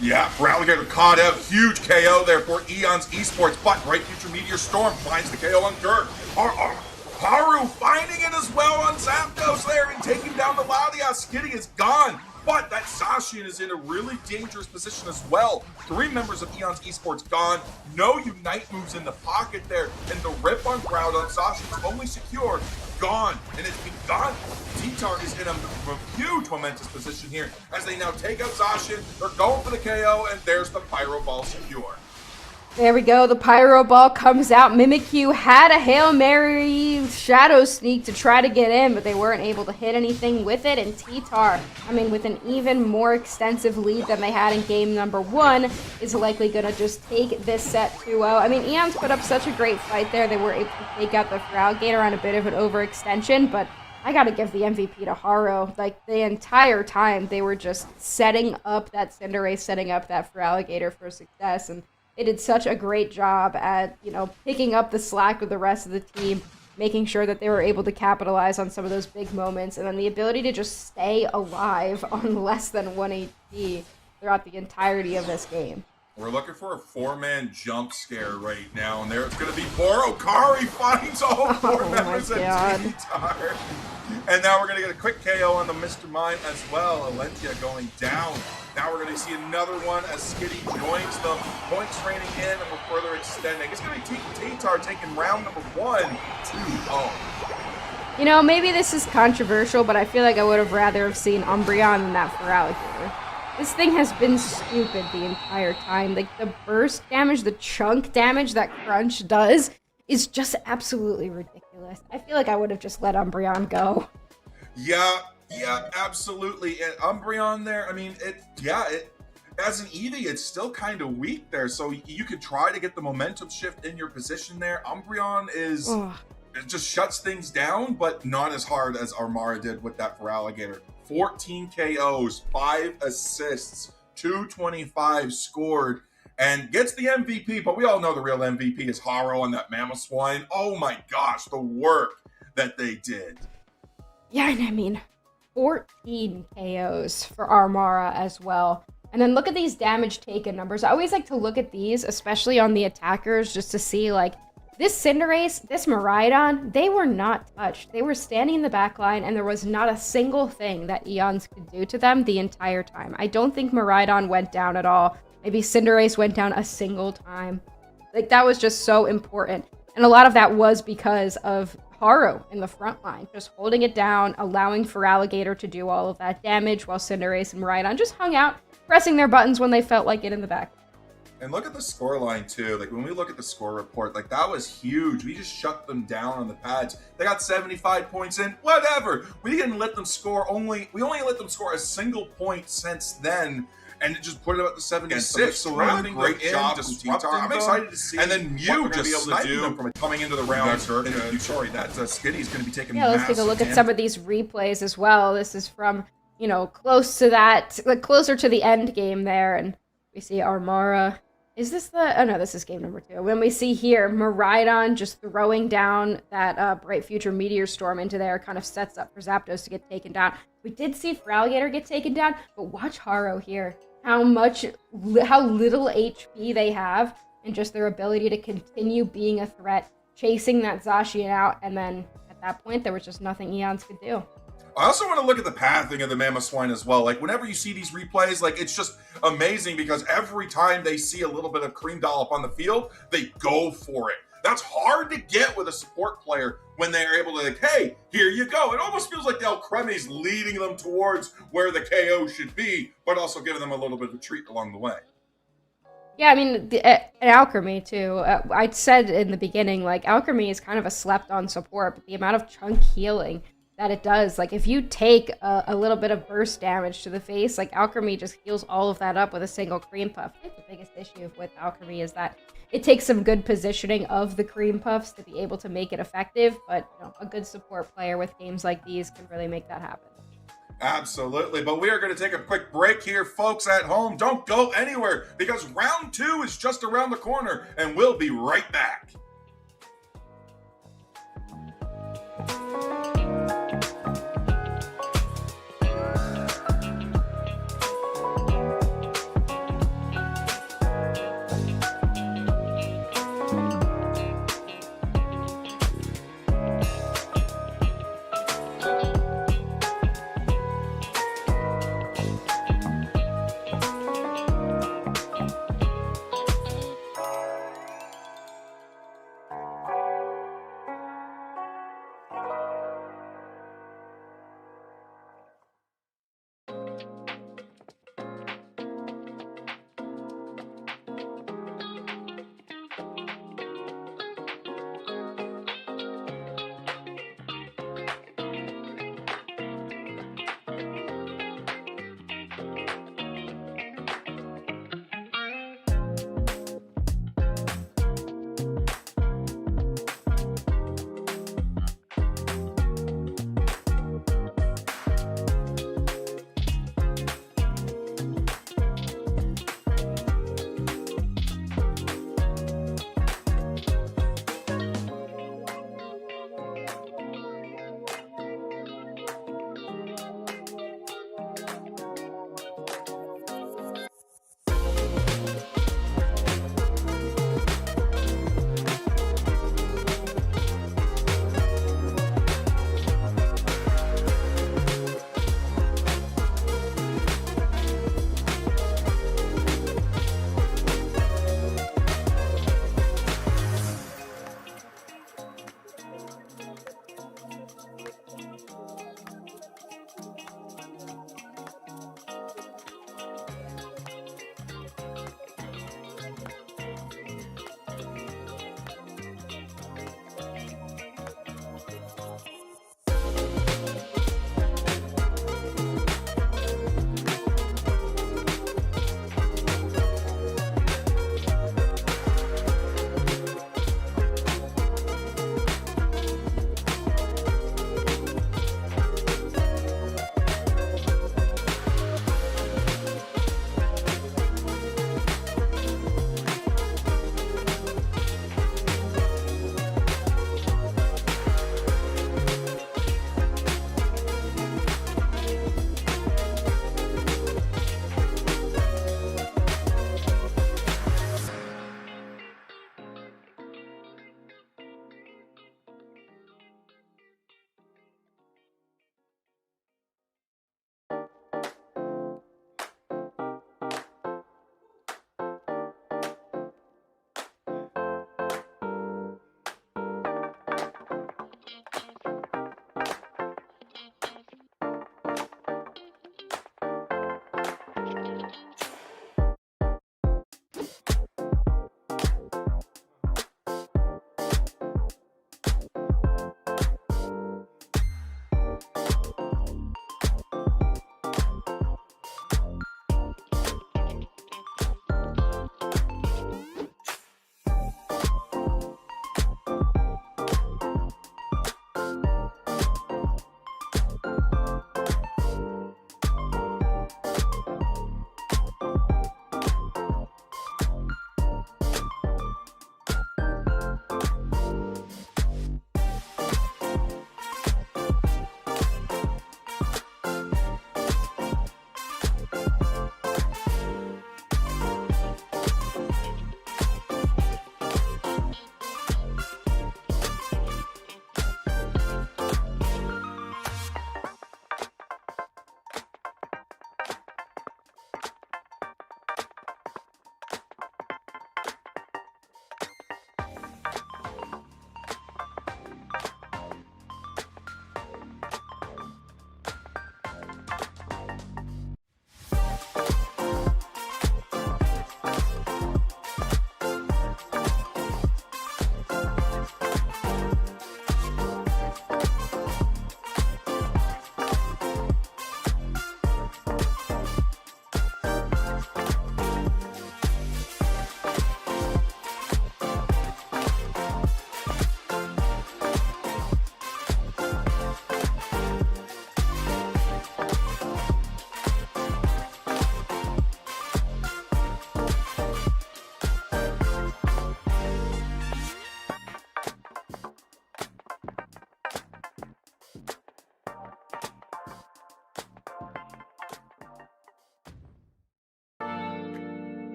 Yeah, Feraligatr caught out. Huge KO there for Eons Esports, but Bright Future Meteor Storm finds the KO on Dirk. Haru finding it as well on Zapdos there and taking down the Latias. Skitty is gone, but that Zacian is in a really dangerous position as well. 3 members of Eons Esports gone. No Unite moves in the pocket there, and the rip on crowd on Zacian's only secure. Gone, and it's been gone. T-Tar is in a huge momentous position here as they now take out Zacian. They're going for the KO, and there's the Pyro Ball secure. There we go. The Pyro Ball comes out. Mimikyu had a Hail Mary Shadow Sneak to try to get in, but they weren't able to hit anything with it. And T-Tar, I mean, with an even more extensive lead than they had in game number 1, is likely going to just take this set 2-0. I mean, Eons put up such a great fight there. They were able to take out the Feraligatr on a bit of an overextension, but I got to give the MVP to Haru. Like, the entire time, they were just setting up that Cinderace, setting up that Feraligatr for success, and they did such a great job at, picking up the slack with the rest of the team, making sure that they were able to capitalize on some of those big moments, and then the ability to just stay alive on less than 1 HP throughout the entirety of this game. We're looking for a 4-man jump scare right now, and there it's going to be Borokari finds all 4 members of T-Tar. And now we're going to get a quick KO on the Mr. Mime as well. Alentia going down. Now we're going to see another one as Skitty joins them. Points raining in, and we're further extending. It's going to be T-Tar taking round number 1, 2-0. Maybe this is controversial, but I feel like I would have rather have seen Umbreon than that Feraligatr. This thing has been stupid the entire time. Like, the burst damage, the chunk damage that Crunch does is just absolutely ridiculous. I feel like I would have just let Umbreon go. Yeah, absolutely. And Umbreon there, I mean, as an Eevee, it's still kind of weak there, so you could try to get the momentum shift in your position there. Umbreon it just shuts things down, but not as hard as Armara did with that Feraligatr. 14 KOs, 5 assists, 225 scored, and gets the MVP, but we all know the real MVP is Haru on that Mamoswine. Oh my gosh, the work that they did. Yeah, and I mean, 14 KOs for Armara as well. And then look at these damage taken numbers. I always like to look at these, especially on the attackers, just to see, like, this Cinderace, this Miraidon, they were not touched. They were standing in the back line, and there was not a single thing that Eons could do to them the entire time. I don't think Miraidon went down at all. Maybe Cinderace went down a single time. Like, that was just so important. And a lot of that was because of Haru in the front line, just holding it down, allowing Feraligatr to do all of that damage, while Cinderace and Miraidon just hung out, pressing their buttons when they felt like it in the back. And look at the score line too. Like, when we look at the score report, like, that was huge. We just shut them down on the pads. They got 75 points in. Whatever. We only let them score a single point since then. and just put it up to 76. So I really think great they're job in from Titar. I'm disrupting excited to see. and then what you we're gonna just be able to sniping do them from coming into the round. sorry, that Skitty's going to be taking. Yeah, let's take a look at massive some of these replays as well. This is from, close to that, like closer to the end game there, and we see Armara. Is this the... Oh, no, this is game number 2. When we see here, Miraidon just throwing down that Bright Future Meteor Storm into there kind of sets up for Zapdos to get taken down. We did see Feraligatr get taken down, but watch Haro here. How little HP they have, and just their ability to continue being a threat, chasing that Zacian out, and then at that point, there was just nothing Eons could do. I also want to look at the pathing of the Mamoswine as well. Like, whenever you see these replays, like, it's just amazing because every time they see a little bit of Cream Dollop on the field, they go for it. That's hard to get with a support player when they're able to, like, hey, here you go. It almost feels like the Alcremi's leading them towards where the KO should be, but also giving them a little bit of a treat along the way. Yeah, I mean, an Alchemy, too. I said in the beginning, like, Alchemy is kind of a slept-on support, but the amount of chunk healing that it does, like, if you take a little bit of burst damage to the face, like, Alchemy just heals all of that up with a single Cream Puff. I think the biggest issue with Alchemy is that it takes some good positioning of the Cream Puffs to be able to make it effective, but a good support player with games like these can really make that happen. Absolutely, but we are going to take a quick break here, folks at home. Don't go anywhere because round 2 is just around the corner, and we'll be right back.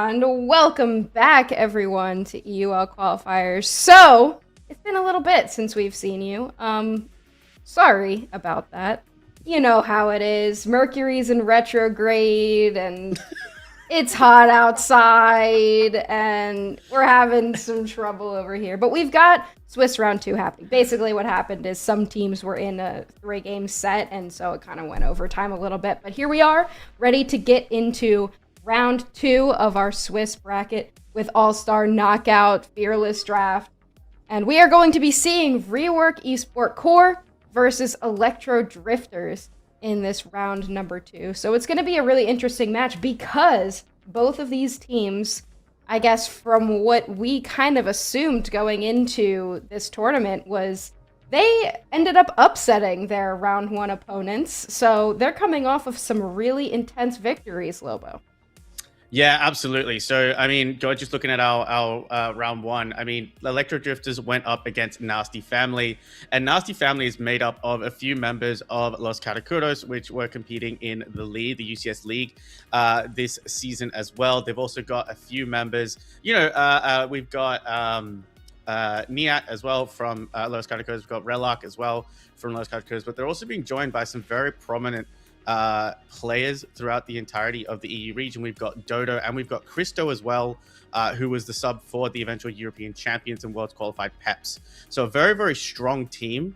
And welcome back, everyone, to EUL Qualifiers. So, it's been a little bit since we've seen you. Sorry about that. You know how it is. Mercury's in retrograde, and it's hot outside, and we're having some trouble over here. But we've got Swiss Round 2 happening. Basically, what happened is some teams were in a 3-game set, and so it kind of went over time a little bit. But here we are, ready to get into Round 2 of our Swiss bracket with All-Star Knockout Fearless Draft. And we are going to be seeing Rework Esport Core versus Electro Drifters in this round number 2. So it's going to be a really interesting match because both of these teams, I guess from what we kind of assumed going into this tournament, was they ended up upsetting their round 1 opponents. So they're coming off of some really intense victories, Lobo. Yeah, absolutely. So, I mean, just looking at our round 1, I mean, Electro Drifters went up against Nasty Family, and Nasty Family is made up of a few members of Los Caracuros, which were competing in the league, the UCS League, this season as well. They've also got a few members, we've got Niat as well from Los Caracuros, we've got Relark as well from Los Caracuros, but they're also being joined by some very prominent players throughout the entirety of the EU region. We've got Dodo and we've got Christo as well, who was the sub for the eventual European champions and world qualified Peps. So a very, very strong team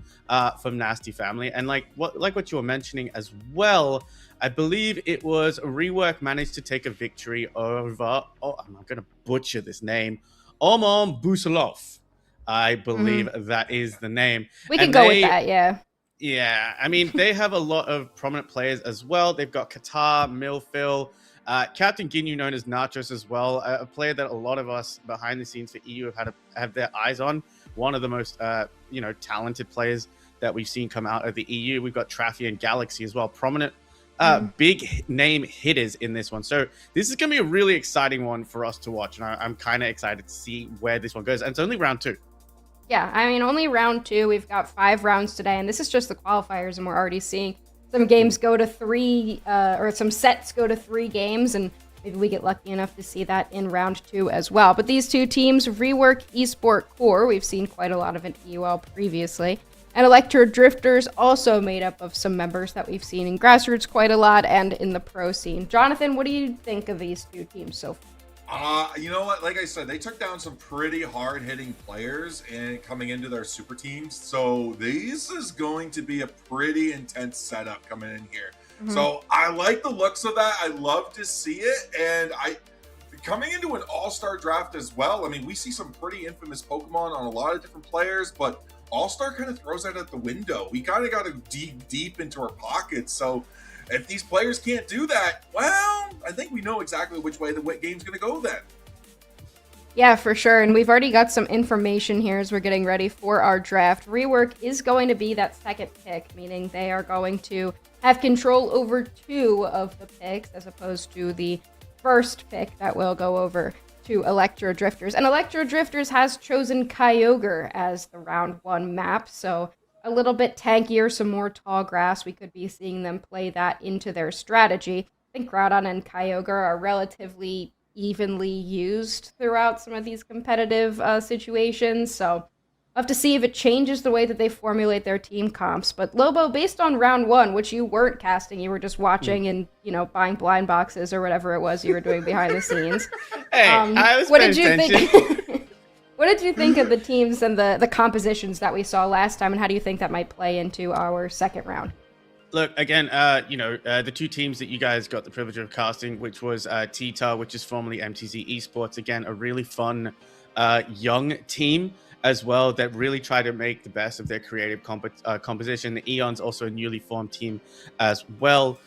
from Nasty Family. And like what you were mentioning as well, I believe it was Rework managed to take a victory over, I'm going to butcher this name, Omon Busalov. I believe that is the name. We can go with that, yeah. Yeah, I mean, they have a lot of prominent players as well. They've got Qatar, Milphil, Captain Ginyu, known as Nachos as well, a player that a lot of us behind the scenes for EU have their eyes on. One of the most, talented players that we've seen come out of the EU. We've got Traffy and Galaxy as well, prominent, big name hitters in this one. So this is going to be a really exciting one for us to watch, and I'm kind of excited to see where this one goes. And it's only round 2. Yeah, I mean, only round 2. We've got 5 rounds today, and this is just the qualifiers, and we're already seeing some games go to 3, or some sets go to 3 games, and maybe we get lucky enough to see that in round 2 as well. But these two teams, Rework Esport Core, we've seen quite a lot of in EUL previously, and Electro Drifters, also made up of some members that we've seen in Grassroots quite a lot and in the pro scene. Jonathan, what do you think of these two teams so far? You know what? Like I said, they took down some pretty hard-hitting players and coming into their super teams. So this is going to be a pretty intense setup coming in here. Mm-hmm. So I like the looks of that. I love to see it. And coming into an all-star draft as well. I mean, we see some pretty infamous Pokemon on a lot of different players, but all-star kind of throws that out the window. We kind of got to dig deep into our pockets. So if these players can't do that, well, I think we know exactly which way the game's going to go then. Yeah, for sure. And we've already got some information here as we're getting ready for our draft. Rework is going to be that second pick, meaning they are going to have control over 2 of the picks as opposed to the first pick that will go over to Electro Drifters. And Electro Drifters has chosen Kyogre as the round 1 map, so a little bit tankier, some more tall grass. We could be seeing them play that into their strategy. I think Groudon and Kyogre are relatively evenly used throughout some of these competitive situations, so we'll have to see if it changes the way that they formulate their team comps. But Lobo, based on round 1, which you weren't casting, you were just watching and, buying blind boxes or whatever it was you were doing behind the scenes. Hey, I was what paying did you attention. think? What did you think of the teams and the compositions that we saw last time, and how do you think that might play into our second round? Look, again, the 2 teams that you guys got the privilege of casting, which was Tita, which is formerly MTZ Esports. Again, a really fun, young team as well that really try to make the best of their creative composition. The Eon's also a newly formed team as well.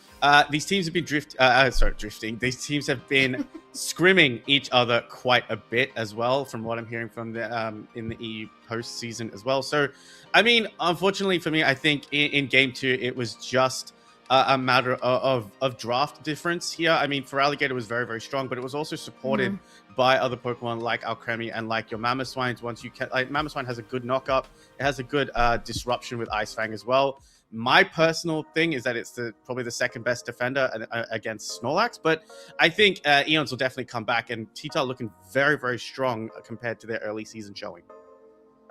These teams have been drifting. These teams have been scrimming each other quite a bit as well, from what I'm hearing from the in the EU postseason as well. So, I mean, unfortunately for me, I think in game 2 it was just a matter of draft difference here. I mean, Feraligatr was very, very strong, but it was also supported by other Pokemon like Alcremie and like your Mamoswines. Once you Mamoswine has a good knock-up, it has a good disruption with Ice Fang as well. My personal thing is that it's probably the second best defender against Snorlax, but I think Eons will definitely come back, and T-Tar looking very, very strong compared to their early season showing.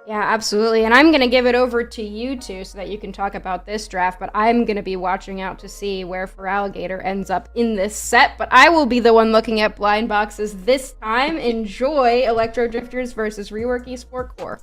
Yeah, absolutely. And I'm going to give it over to you two so that you can talk about this draft, but I'm going to be watching out to see where Feraligatr ends up in this set, but I will be the one looking at blind boxes this time. Enjoy Electro Drifters versus Rework Esport Core.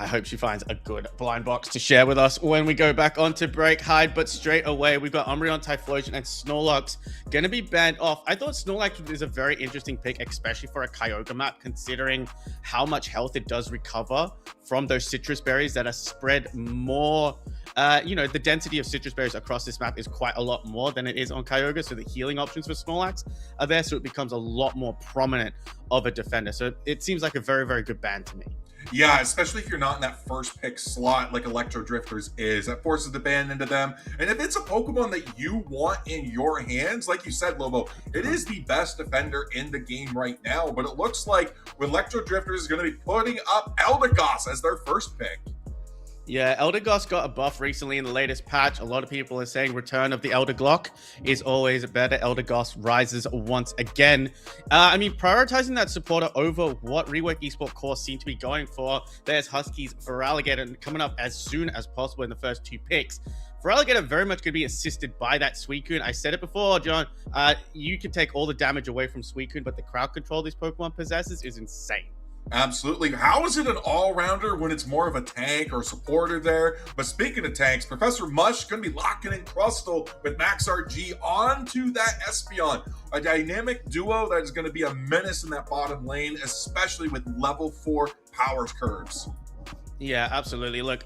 I hope she finds a good blind box to share with us when we go back onto break. Hide, but straight away, we've got Umbreon, Typhlosion, and Snorlax going to be banned off. I thought Snorlax is a very interesting pick, especially for a Kyogre map, considering how much health it does recover from those citrus berries that are spread more. The density of citrus berries across this map is quite a lot more than it is on Kyogre, so the healing options for Snorlax are there, so it becomes a lot more prominent of a defender. So it seems like a very, very good ban to me. Yeah, especially if you're not in that first pick slot like Electro Drifters is. That forces the ban into them. And if it's a Pokemon that you want in your hands, like you said, Lobo, it is the best defender in the game right now. But it looks like Electro Drifters is going to be putting up Eldegoss as their first pick. Yeah, Eldegoss got a buff recently in the latest patch. A lot of people are saying return of the Elder Glock is always better. Eldegoss rises once again. Prioritizing that supporter over what Rework Esport Core seem to be going for. There's Huskies Feraligatr coming up as soon as possible in the first two picks. Feraligatr very much going to be assisted by that Suicune. I said it before, John. You can take all the damage away from Suicune, but the crowd control this Pokemon possesses is insane. Absolutely. How is it an all-rounder when it's more of a tank or supporter there? But speaking of tanks, Professor Mush going to be locking in Crustle with Max RG onto that Espeon. A dynamic duo that is going to be a menace in that bottom lane, especially with level 4 powers curves. Yeah, absolutely. Look,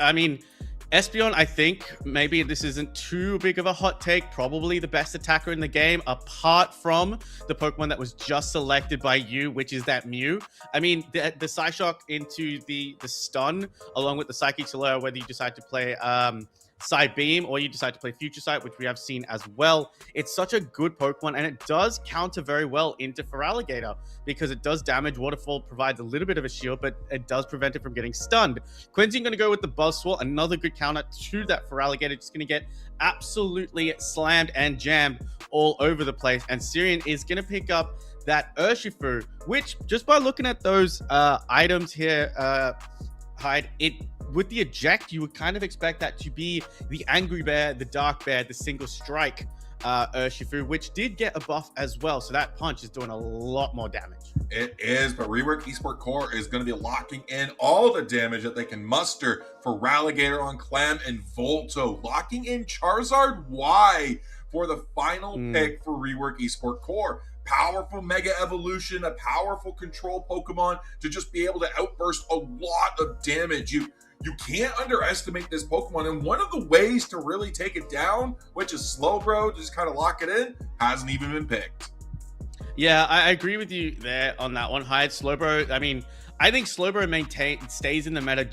Espeon, I think maybe this isn't too big of a hot take. Probably the best attacker in the game, apart from the Pokemon that was just selected by you, which is that Mew. The Psyshock into the stun, along with the Psychic Solera, whether you decide to play Psybeam or you decide to play Future Sight, which we have seen as well. It's such a good Pokemon, and it does counter very well into Feraligatr because it does damage. Waterfall provides a little bit of a shield, but it does prevent it from getting stunned. Quincy going to go with the Buzzsaw, another good counter to that Feraligatr. Just going to get absolutely slammed and jammed all over the place, and Syrian is going to pick up that Urshifu, which just by looking at those items here, Hyde, with the eject, you would kind of expect that to be the Angry Bear, the Dark Bear, the single strike Urshifu, which did get a buff as well. So that punch is doing a lot more damage. It is, but Rework Esport Core is going to be locking in all the damage that they can muster for Feraligatr on Clam and Volto. Locking in Charizard Y for the final pick for Rework Esport Core. Powerful Mega Evolution, a powerful control Pokemon to just be able to outburst a lot of damage. You can't underestimate this Pokemon, and one of the ways to really take it down, which is Slowbro, just kind of lock it in, hasn't even been picked. Yeah, I agree with you there on that one, Hyde. Slowbro, I think Slowbro stays in the meta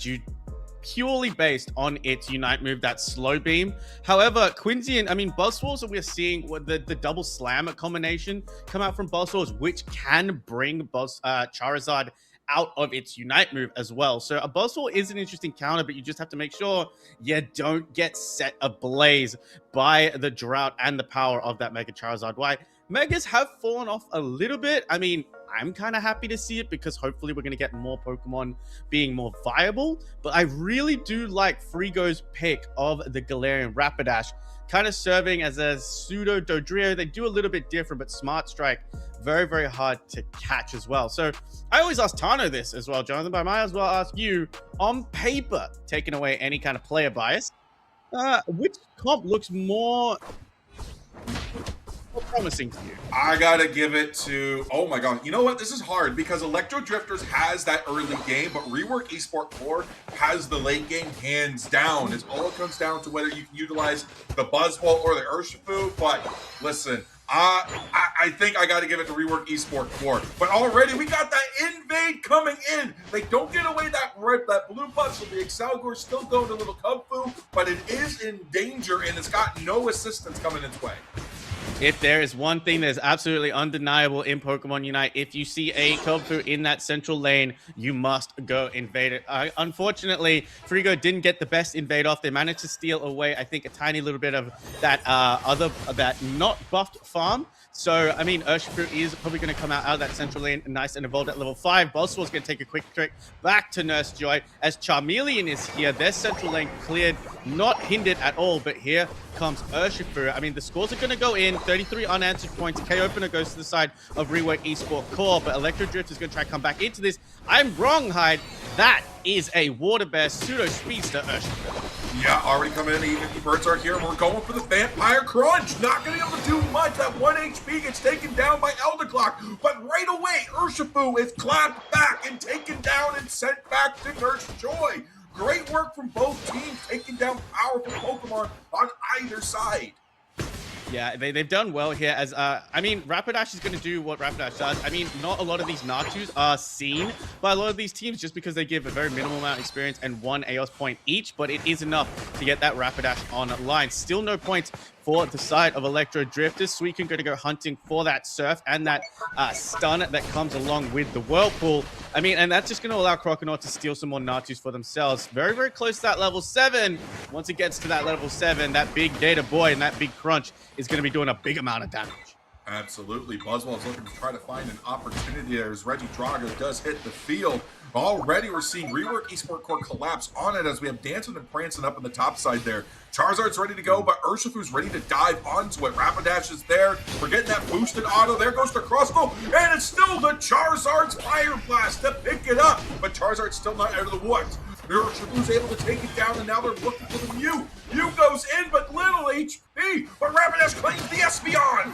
purely based on its Unite move, that Slow Beam. However, Quincy Buzzsaws that we're seeing with the double slammer combination come out from Buzzsaws, which can bring Charizard out of its Unite move as well. So a Buzzsaw is an interesting counter, but you just have to make sure you don't get set ablaze by the drought and the power of that Mega Charizard. Why? Megas have fallen off a little bit. I'm kind of happy to see it because hopefully we're going to get more Pokemon being more viable. But I really do like Frigo's pick of the Galarian Rapidash, kind of serving as a pseudo Dodrio. They do a little bit different, but Smart Strike, very, very hard to catch as well. So I always ask Tano this as well, Jonathan, but I might as well ask you, on paper, taking away any kind of player bias, which comp looks more promising to you? I gotta give it to, oh my god, you know what, this is hard because Electro Drifters has that early game, but Rework Esport Core has the late game hands down. It all comes down to whether you can utilize the Buzzwole or the Urshifu. But listen, I think I got to give it to Rework Esport Core. But already we got that invade coming in. They don't get away that blue punch. So the Excelgor still going to little Kung Fu, but it is in danger and it's got no assistance coming its way. If there is one thing that's absolutely undeniable in Pokemon Unite, if you see a Ghatlue in that central lane, you must go invade it. Unfortunately, Frigo didn't get the best invade off. They managed to steal away, I think, a tiny little bit of that that not buffed farm. So, I mean, Urshifu is probably going to come out of that central lane nice and evolved at level 5. Buzzwall's going to take a quick trick back to Nurse Joy as Charmeleon is here. Their central lane cleared, not hindered at all, but here comes Urshifu. I mean, the scores are going to go in. 33 unanswered points. K-Opener goes to the side of Rework Esport Core, but Electro Drift is going to try to come back into this. I'm wrong, Hyde. That is a Water Bear Pseudo Speedster Urshifu. Yeah, already coming in. Even the birds are here. We're going for the Vampire Crunch. Not going to be able to do much. That 1 HP gets taken down by Elder Clock. But right away, Urshifu is clapped back and taken down and sent back to Nurse Joy. Great work from both teams, taking down powerful Pokemon on either side. Yeah, they've done well here as, I mean, Rapidash is going to do what Rapidash does. I mean, not a lot of these Nachus are seen by a lot of these teams just because they give a very minimal amount of experience and 1 AOS point each, but it is enough to get that Rapidash online. Still no points for the side of Electro Drifters. Suicune going to go hunting for that Surf and that stun that comes along with the Whirlpool. I mean, and that's just going to allow Croconaut to steal some more Nachus for themselves. Very, very close to that level 7. Once it gets to that level 7, that big Data Boy and that big Crunch is going to be doing a big amount of damage. Absolutely. Buzzwell is looking to try to find an opportunity there as Reggie Drago does hit the field. Already we're seeing Rework Esport Core collapse on it as we have Dancing and Prancing up on the top side there. Charizard's ready to go, but Urshifu's ready to dive onto it. Rapidash is there. We're getting that boosted auto. There goes the crossbow, and it's still the Charizard's Fire Blast to pick it up. But Charizard's still not out of the woods. Urshifu's able to take it down, and now they're looking for the Mew. Mew goes in, but little HP. But Rapidash claims the Espeon.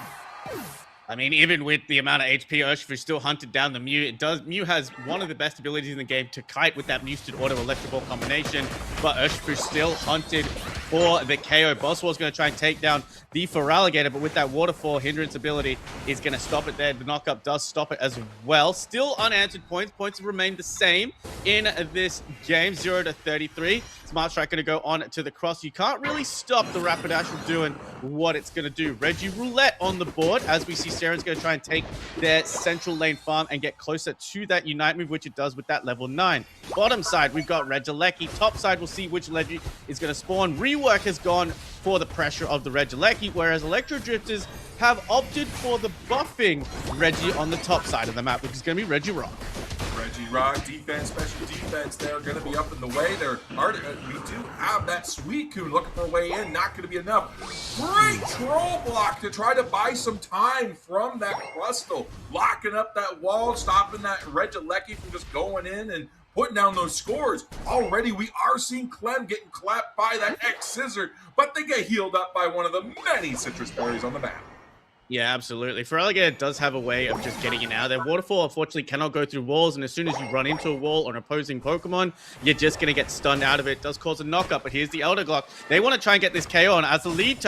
I mean, even with the amount of HP, Urshifu still hunted down the Mew. Mew has one of the best abilities in the game to kite with that Mewsted Auto Electro Ball combination, but Urshifu still hunted for the KO. Buzzwall's going to try and take down the Feraligatr, but with that Waterfall Hindrance ability, is going to stop it there. The knockup does stop it as well. Still unanswered points. Points have remained the same in this game, 0 to 33. Smart Strike going to go on to the cross. You can't really stop the Rapidash from doing what it's going to do. Reggie Roulette on the board as we see Seren's going to try and take their central lane farm and get closer to that Unite move, which it does with that level 9. Bottom side, we've got Regieleki. Top side, we'll see which Reggie is going to spawn. Rework has gone for the pressure of the Regieleki, whereas Electro Drifters have opted for the buffing Reggie on the top side of the map, which is going to be Regirock. Regirock, defense, special defense, they're going to be up in the way. We do have that Suicune looking for a way in, not going to be enough. Great troll block to try to buy some time from that Crustle, locking up that wall, stopping that Regieleki from just going in and putting down those scores. Already we are seeing Clem getting clapped by that X-Scissor, but they get healed up by one of the many citrus berries on the map. Yeah, absolutely. Feraligatr does have a way of just getting in out of there. Waterfall, unfortunately, cannot go through walls, and as soon as you run into a wall or an opposing Pokemon, you're just going to get stunned out of it. It does cause a knockup, but here's the Elder Glock. They want to try and get this KO on Azaleet.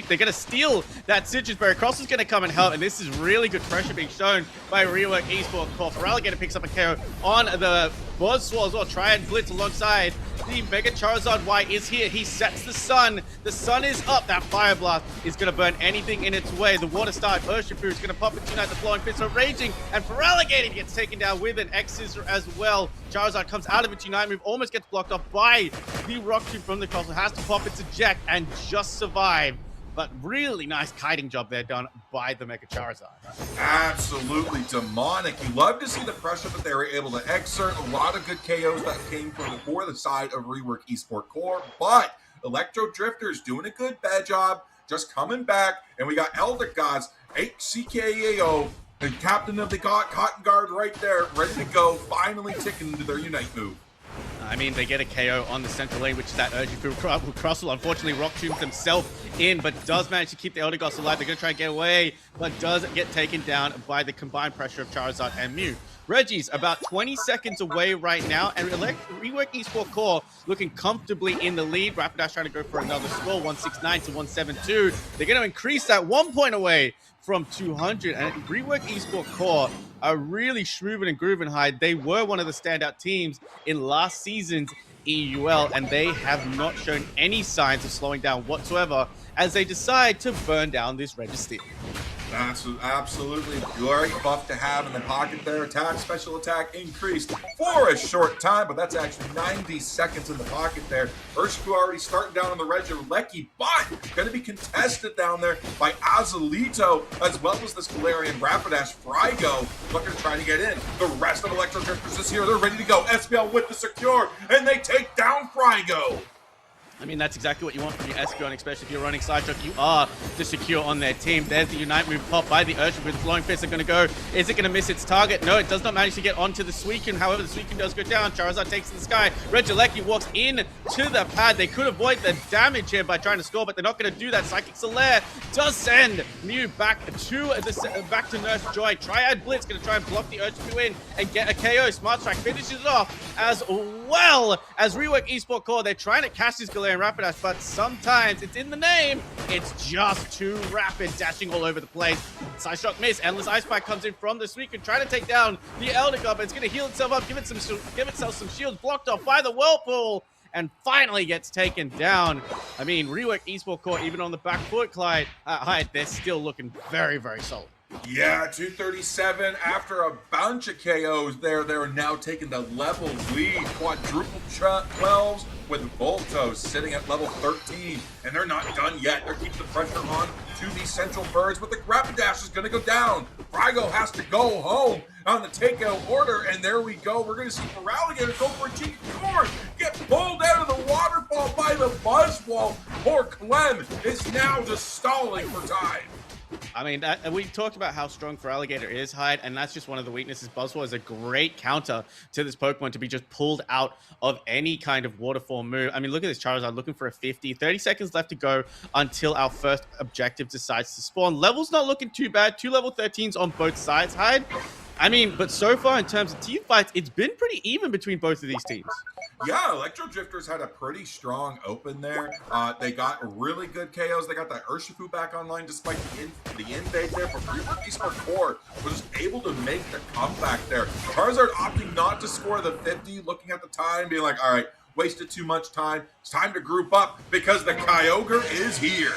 They're going to steal that Citrus Berry. Cross is going to come and help, and this is really good pressure being shown by Rework Esport Core. Feraligatr picks up a KO on the Buzzsaw as well. Try and blitz alongside. The Mega Charizard Y is here. He sets the sun. The sun is up. That Fire Blast is going to burn anything in its way. The Water Start Urshifu is going to pop into Unite. The Flowing Fist are raging, and Feraligatr gets taken down with an X-Scissor as well. Charizard comes out of its Unite move, almost gets blocked off by the Rock Tomb from the Castle. Has to pop its eject and just survive. But really nice kiting job there done by the Mega Charizard. Absolutely demonic. You love to see the pressure that they were able to exert. A lot of good KOs that came from for the side of Rework Esport Core. But Electro Drifters doing a good bad job, just coming back. And we got Elder Gods, CKAO, the captain of the Cotton Guard right there, ready to go, finally ticking into their Unite move. I mean, they get a KO on the central lane, which is that Urshifu Crustle. Unfortunately, Rock Tombs himself in, but does manage to keep the Elder Gods alive. They're going to try and get away, but does get taken down by the combined pressure of Charizard and Mew. Reggie's about 20 seconds away right now, and Rework Esport Core looking comfortably in the lead. Rapidash trying to go for another score, 169 to 172. They're going to increase that 1 point away from 200, and Rework Esport Core are really schmoovin' and groovin' high. They were one of the standout teams in last season's EUL, and they have not shown any signs of slowing down whatsoever as they decide to burn down this Registeel. That's absolutely great buff to have in the pocket there. Attack, special attack increased for a short time, but that's actually 90 seconds in the pocket there. Urshifu already starting down on the Regieleki, but going to be contested down there by Azalito, as well as this Galarian Rapidash Frygo looking to try to get in. The rest of Electro Drifters is here. They're ready to go. SPL with the secure, and they take down Frygo. I mean, that's exactly what you want from your Espeon, especially if you're running Sideshock. You are the secure on their team. There's the Unite move pop by the Urshifu with Flowing Fist. Are going to go. Is it going to miss its target? No, it does not manage to get onto the Suicune. However, the Suicune does go down. Charizard takes to the sky. Regieleki walks in to the pad. They could avoid the damage here by trying to score, but they're not going to do that. Psychic Solaire does send Mew back to Nurse Joy. Triad Blitz going to try and block the Urshifu in and get a KO. Smart Strike finishes it off, as well as Rework Esport Core. They're trying to catch this Galarian Rapidash, but sometimes it's in the name. It's just too rapid, dashing all over the place. Side Shock miss. Endless Ice Pack comes in from the Suicune, trying to take down the Elder God, but it's going to heal itself up, give itself some shields, blocked off by the Whirlpool, and finally gets taken down. I mean, Rework Esport Core, even on the back foot, Clyde, they're still looking very, very solid. Yeah, 237 after a bunch of KOs there. They're now taking the level lead. Quadruple 12s with Voltos sitting at level 13. And they're not done yet. They're keeping the pressure on to these Central Birds, but the Rapidash is going to go down. Frygo has to go home on the takeout order, and there we go. We're going to see Feraligatr go for a cheeky cord, get pulled out of the waterfall by the Buzzwole. Poor Clem is now just stalling for time. I mean, we talked about how strong Feraligatr is, Hyde, and that's just one of the weaknesses. Buzzwole is a great counter to this Pokemon to be just pulled out of any kind of waterfall move. I mean, look at this Charizard looking for a 50. 30 seconds left to go until our first objective decides to spawn. Level's not looking too bad. 2 level 13s on both sides, Hyde. I mean, but so far in terms of team fights, it's been pretty even between both of these teams. Yeah, Electro Drifters had a pretty strong open there. They got really good KOs. They got that Urshifu back online despite the invade there. But Esport Core was able to make the comeback there. Charizard opting not to score the 50, looking at the time, being like, all right, wasted too much time. It's time to group up because the Kyogre is here.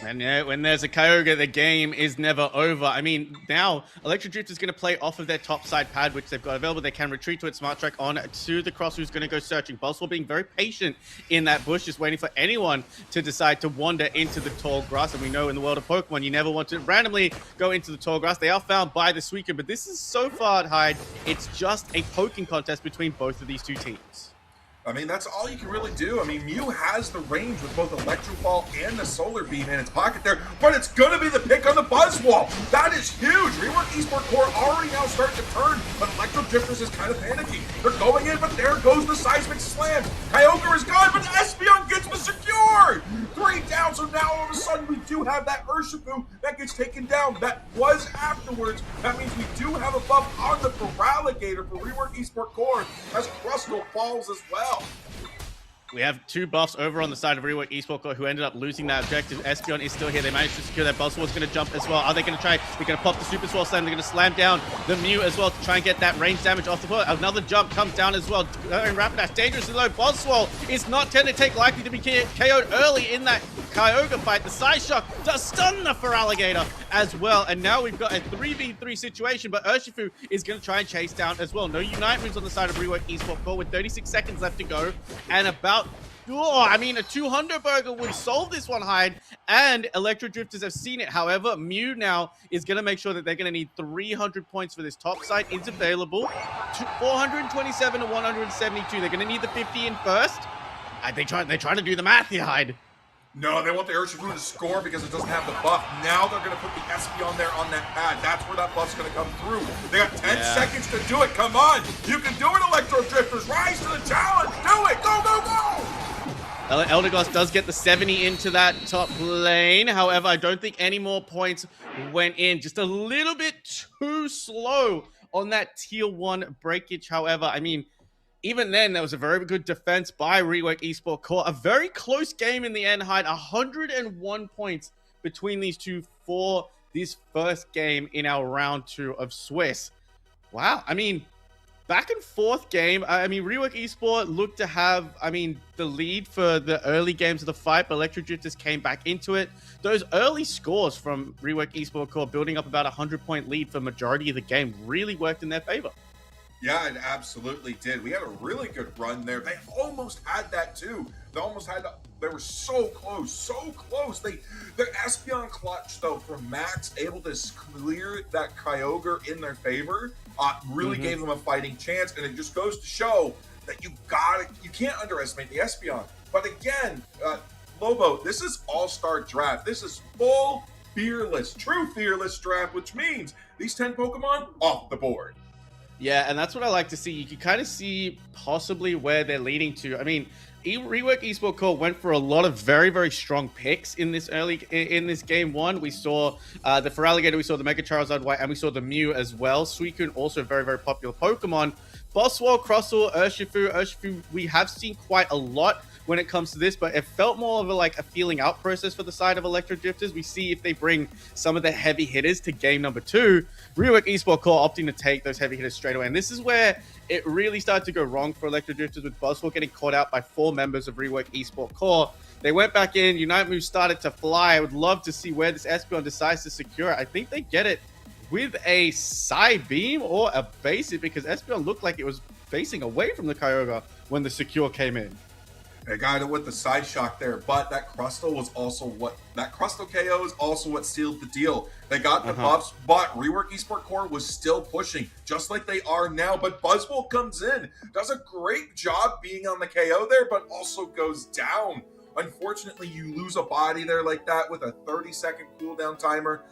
And when there's a Kyogre, the game is never over. I mean, now Electro Drift is going to play off of their top side pad, which they've got available. They can retreat to it. Smart Strike on to the Cross, who's going to go searching. Buzzwole being very patient in that bush, just waiting for anyone to decide to wander into the tall grass. And we know in the world of Pokemon, you never want to randomly go into the tall grass. They are found by the Suicune, but this is so far, Hyde, it's just a poking contest between both of these two teams. I mean, that's all you can really do. I mean, Mew has the range with both Electro Ball and the Solar Beam in its pocket there, but it's going to be the pick on the Buzzwole. That is huge. Rework Esport Core already now starting to turn, but Electro Drifters is kind of panicking. They're going in, but there goes the Seismic Slam. Kyogre is gone, but Espeon gets the secure. 3 down, so now all of a sudden we do have that Urshifu that gets taken down. That was afterwards. That means we do have a buff on the Feraligatr for Rework Esport Core as Crustle falls as well. We have 2 buffs over on the side of Rework Esport Core who ended up losing that objective. Espeon is still here. They managed to secure that. Buzzwole's going to jump as well. Are they going to try? They're going to pop the Super Swirl Slam. They're going to slam down the Mew as well to try and get that range damage off the board. Another jump comes down as well. And Rapidash dangerously low. Buzzwole is not tend to take likely to be KO'd early in that Kyogre fight. The Side Shock does stun the Feraligatr as well. And now we've got a 3v3 situation, but Urshifu is going to try and chase down as well. No Unite moves on the side of Rework Esport Core with 36 seconds left to go. And about a 200 burger would solve this one, Hyde, and Electro Drifters have seen it. However, Mew now is going to make sure that they're going to need 300 points for this top side. It's available. 427 to 172. They're going to need the 50 in first. They're trying to do the math here, Hyde. No, they want the Urshifu to score because it doesn't have the buff. Now they're going to put the Espeon there on that pad. That's where that buff's going to come through. They got 10 seconds to do it. Come on. You can do it, Electro Drifters. Rise to the challenge. Do it. Go, go, go. Eldegoss does get the 70 into that top lane. However, I don't think any more points went in. Just a little bit too slow on that tier 1 breakage. However, I mean, even then, there was a very good defense by Rework Esport Core. A very close game in the end, Hyde. 101 points between these two for this first game in our round 2 of Swiss. Wow. I mean, back and forth game. I mean, Rework Esport looked to have, the lead for the early games of the fight, but Electro Drifters came back into it. Those early scores from Rework Esport Core, building up about a 100-point lead for majority of the game, really worked in their favor. Yeah, it absolutely did. We had a really good run there. They almost had that too. They were so close. The Espeon clutch though from Max, able to clear that Kyogre in their favor, really gave them a fighting chance. And it just goes to show that you can't underestimate the Espeon. But again, Lobo, this is all-star draft. This is true fearless draft, which means these 10 Pokemon off the board. Yeah, and that's what I like to see. You can kind of see possibly where they're leading to. I mean, Rework Esport Core went for a lot of very, very strong picks in this game one. We saw the Feraligatr, we saw the Mega Charizard White, and we saw the Mew as well. Suicune, also a very, very popular Pokemon. Boswell, Crustle, Urshifu, we have seen quite a lot when it comes to this, but it felt more of a feeling out process for the side of Electro Drifters. We see if they bring some of the heavy hitters to game number 2. Rework Esport Core opting to take those heavy hitters straight away, and this is where it really started to go wrong for Electro Drifters, with Buzzwole getting caught out by 4 members of Rework Esport Core. They went back in, Unite Move started to fly. I would love to see where this Espeon decides to secure it. I think they get it with a side beam or a basic, because Espeon looked like it was facing away from the Kyogre when the secure came in. They got it with the side shock there, but that Crustle KO is also what sealed the deal. They got the buffs, but Rework Esport Core was still pushing, just like they are now. But Buzzwole comes in, does a great job being on the KO there, but also goes down. Unfortunately, you lose a body there like that with a 30-second cooldown timer.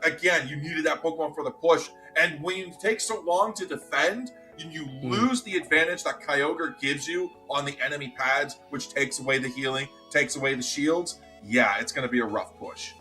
Again, you needed that Pokemon for the push, and when you take so long to defend, you lose the advantage that Kyogre gives you on the enemy pads, which takes away the healing, takes away the shields. Yeah, it's going to be a rough push.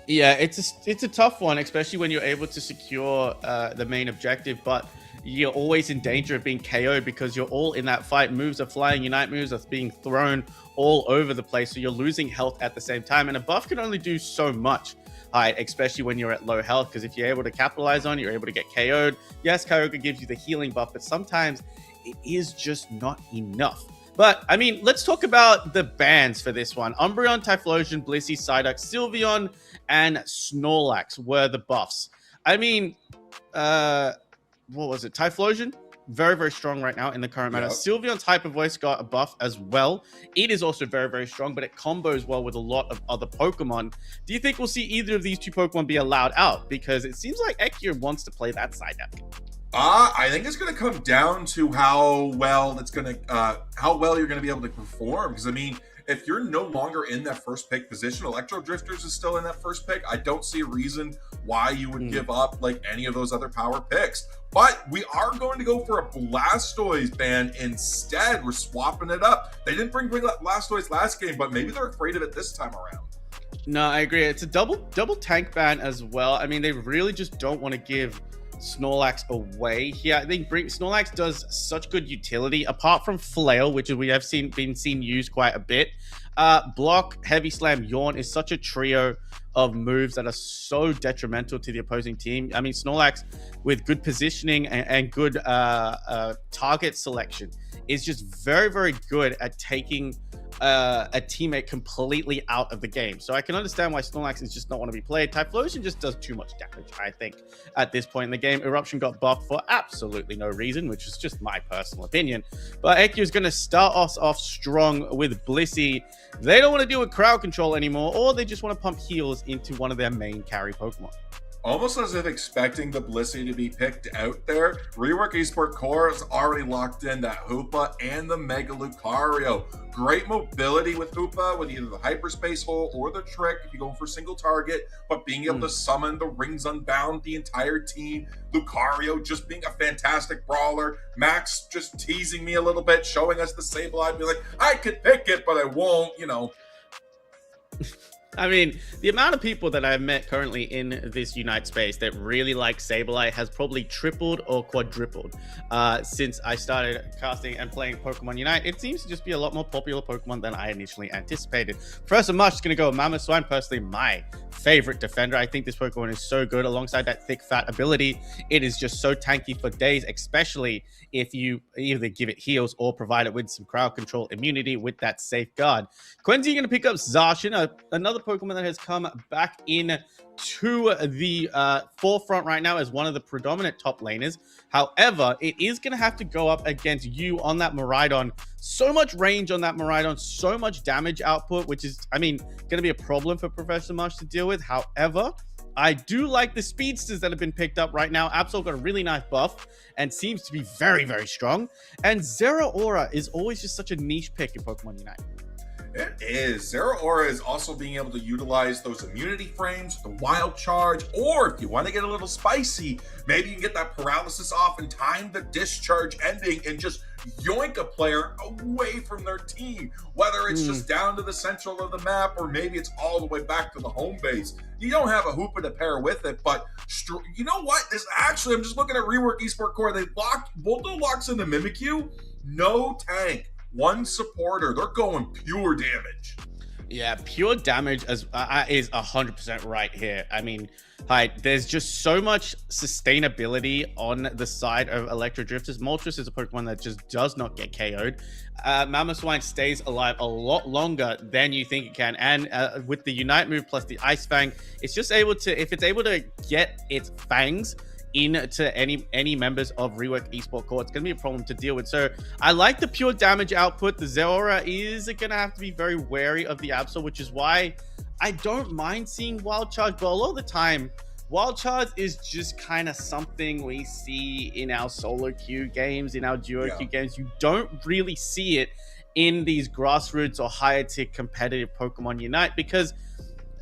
Yeah, it's a tough one, especially when you're able to secure the main objective, but you're always in danger of being KO'd because you're all in that fight. Moves are flying, Unite moves are being thrown all over the place, so you're losing health at the same time, and a buff can only do so much. Especially when you're at low health, because if you're able to capitalize on it, you're able to get KO'd. Yes, Kyogre gives you the healing buff, but sometimes it is just not enough. But, let's talk about the bans for this one. Umbreon, Typhlosion, Blissey, Psyduck, Sylveon, and Snorlax were the buffs. What was it? Typhlosion? Very, very strong right now in the current meta. Sylveon's Hyper Voice got a buff as well. It is also very, very strong, but it combos well with a lot of other Pokemon. Do you think we'll see either of these 2 Pokemon be allowed out? Because it seems like Ekir wants to play that side now. I think it's going to come down to how well you're going to be able to perform. Because if you're no longer in that first pick position, Electro Drifters is still in that first pick. I don't see a reason why you would give up like any of those other power picks. But we are going to go for a Blastoise ban instead. We're swapping it up. They didn't bring Blastoise last game, but maybe they're afraid of it this time around. No, I agree. It's a double tank ban as well. They really just don't want to give Snorlax away here. I think Snorlax does such good utility, apart from Flail, which we have been seen used quite a bit. Block, Heavy Slam, Yawn is such a trio of moves that are so detrimental to the opposing team. Snorlax, with good positioning and good target selection, is just very, very good at taking a teammate completely out of the game. So I can understand why Snorlax is just not want to be played. Typhlosion just does too much damage, I think, at this point in the game. Eruption got buffed for absolutely no reason, which is just my personal opinion. But Ekir is going to start us off strong with Blissey. They don't want to deal with crowd control anymore, or they just want to pump heals into one of their main carry Pokemon. Almost as if expecting the Blissey to be picked out there, Rework Esport Core has already locked in that Hoopa and the Mega Lucario. Great mobility with Hoopa, with either the Hyperspace Hole or the Trick if you go for single target, but being able to summon the Rings Unbound the entire team. Lucario just being a fantastic brawler. Max just teasing me a little bit, showing us the Sableye, be like, I could pick it, but I won't, I mean, the amount of people that I've met currently in this Unite space that really like Sableye has probably tripled or quadrupled since I started casting and playing Pokemon Unite. It seems to just be a lot more popular Pokemon than I initially anticipated. Professor Mush is going to go with Mamoswine, personally my favorite defender. I think this Pokemon is so good alongside that thick, fat ability. It is just so tanky for days, especially if you either give it heals or provide it with some crowd control immunity with that safeguard. Quincy, you're going to pick up Zacian, another Pokemon that has come back in to the forefront right now as one of the predominant top laners. However, it is going to have to go up against you on that Miraidon. So much range on that Miraidon, so much damage output, which is, I mean, going to be a problem for Professor Mush to deal with. However, I do like the speedsters that have been picked up right now. Absol got a really nice buff and seems to be very, very strong. And Zeraora is always just such a niche pick in Pokemon Unite. It is. Zeraora is also being able to utilize those immunity frames, the wild charge, or if you want to get a little spicy, maybe you can get that paralysis off and time the discharge ending and just yoink a player away from their team, whether it's just down to the central of the map or maybe it's all the way back to the home base. You don't have a Hoopa to pair with it, but you know what? This actually, I'm just looking at Rework Esport Core. They locked Volto locks into Mimikyu, no tank. One supporter, they're going pure damage. Yeah, pure damage is 100% right here. I mean, there's just so much sustainability on the side of Electro Drifters. Moltres is a Pokemon that just does not get KO'd. Mamoswine stays alive a lot longer than you think it can. And with the Unite move plus the Ice Fang, it's just able to, if it's able to get its fangs into any members of Rework Esport Core, it's going to be a problem to deal with. So I like the pure damage output. The Zeraora is going to have to be very wary of the Absol, which is why I don't mind seeing Wild Charge, but a lot of the time, Wild Charge is just kind of something we see in our solo queue games, in our duo queue games. You don't really see it in these grassroots or higher tier competitive Pokemon Unite because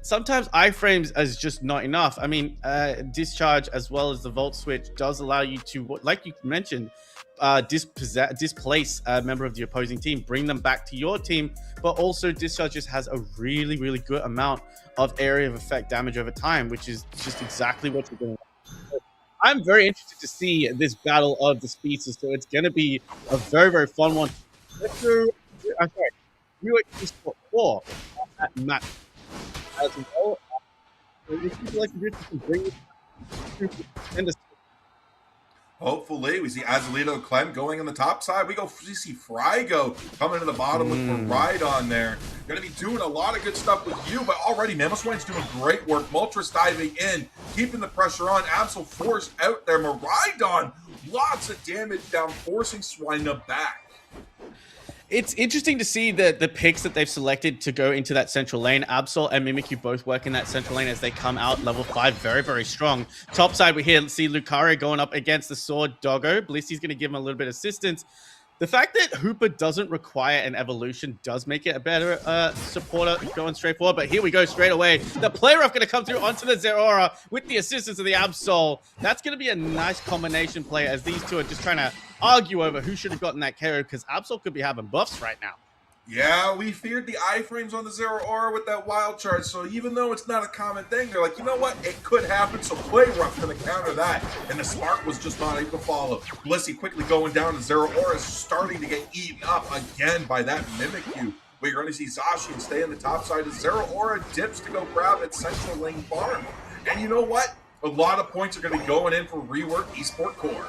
sometimes iframes is just not enough. I mean, Discharge as well as the Volt Switch does allow you to, like you mentioned, displace a member of the opposing team, bring them back to your team, but also Discharge just has a really, really good amount of area of effect damage over time, which is just exactly what you're doing. I'm very interested to see this battle of the species, so it's going to be a very, very fun one. Let's go, I'm sorry, Rework Esport 4 at match. As well, hopefully we see Azalito Clem going on the top side. We see Frygo coming to the bottom with Miraidon there. Going to be doing a lot of good stuff with you, but already Mamoswine's doing great work. Moltres diving in, keeping the pressure on. Absol forced out there. Miraidon, lots of damage down, forcing Swine back. It's interesting to see the picks that they've selected to go into that central lane. Absol and Mimikyu both work in that central lane as they come out level 5 very, very strong. Top side, we see Lucario going up against the Sword Doggo. Blissey's going to give him a little bit of assistance. The fact that Hoopa doesn't require an evolution does make it a better supporter going straight forward. But here we go straight away. The play rough going to come through onto the Zeraora with the assistance of the Absol. That's going to be a nice combination play as these two are just trying to argue over who should have gotten that KO because Absol could be having buffs right now. Yeah, we feared the iframes on the Zeraora with that wild charge, so even though it's not a common thing, they're like, you know what, it could happen, so play rough gonna counter that, and the Spark was just not able to follow. Blissey quickly going down, and Zeraora is starting to get eaten up again by that Mimikyu. We're going to see Zacian stay on the top side as Zeraora dips to go grab its central lane farm. And you know what? A lot of points are going to be going in for Rework Esport Core.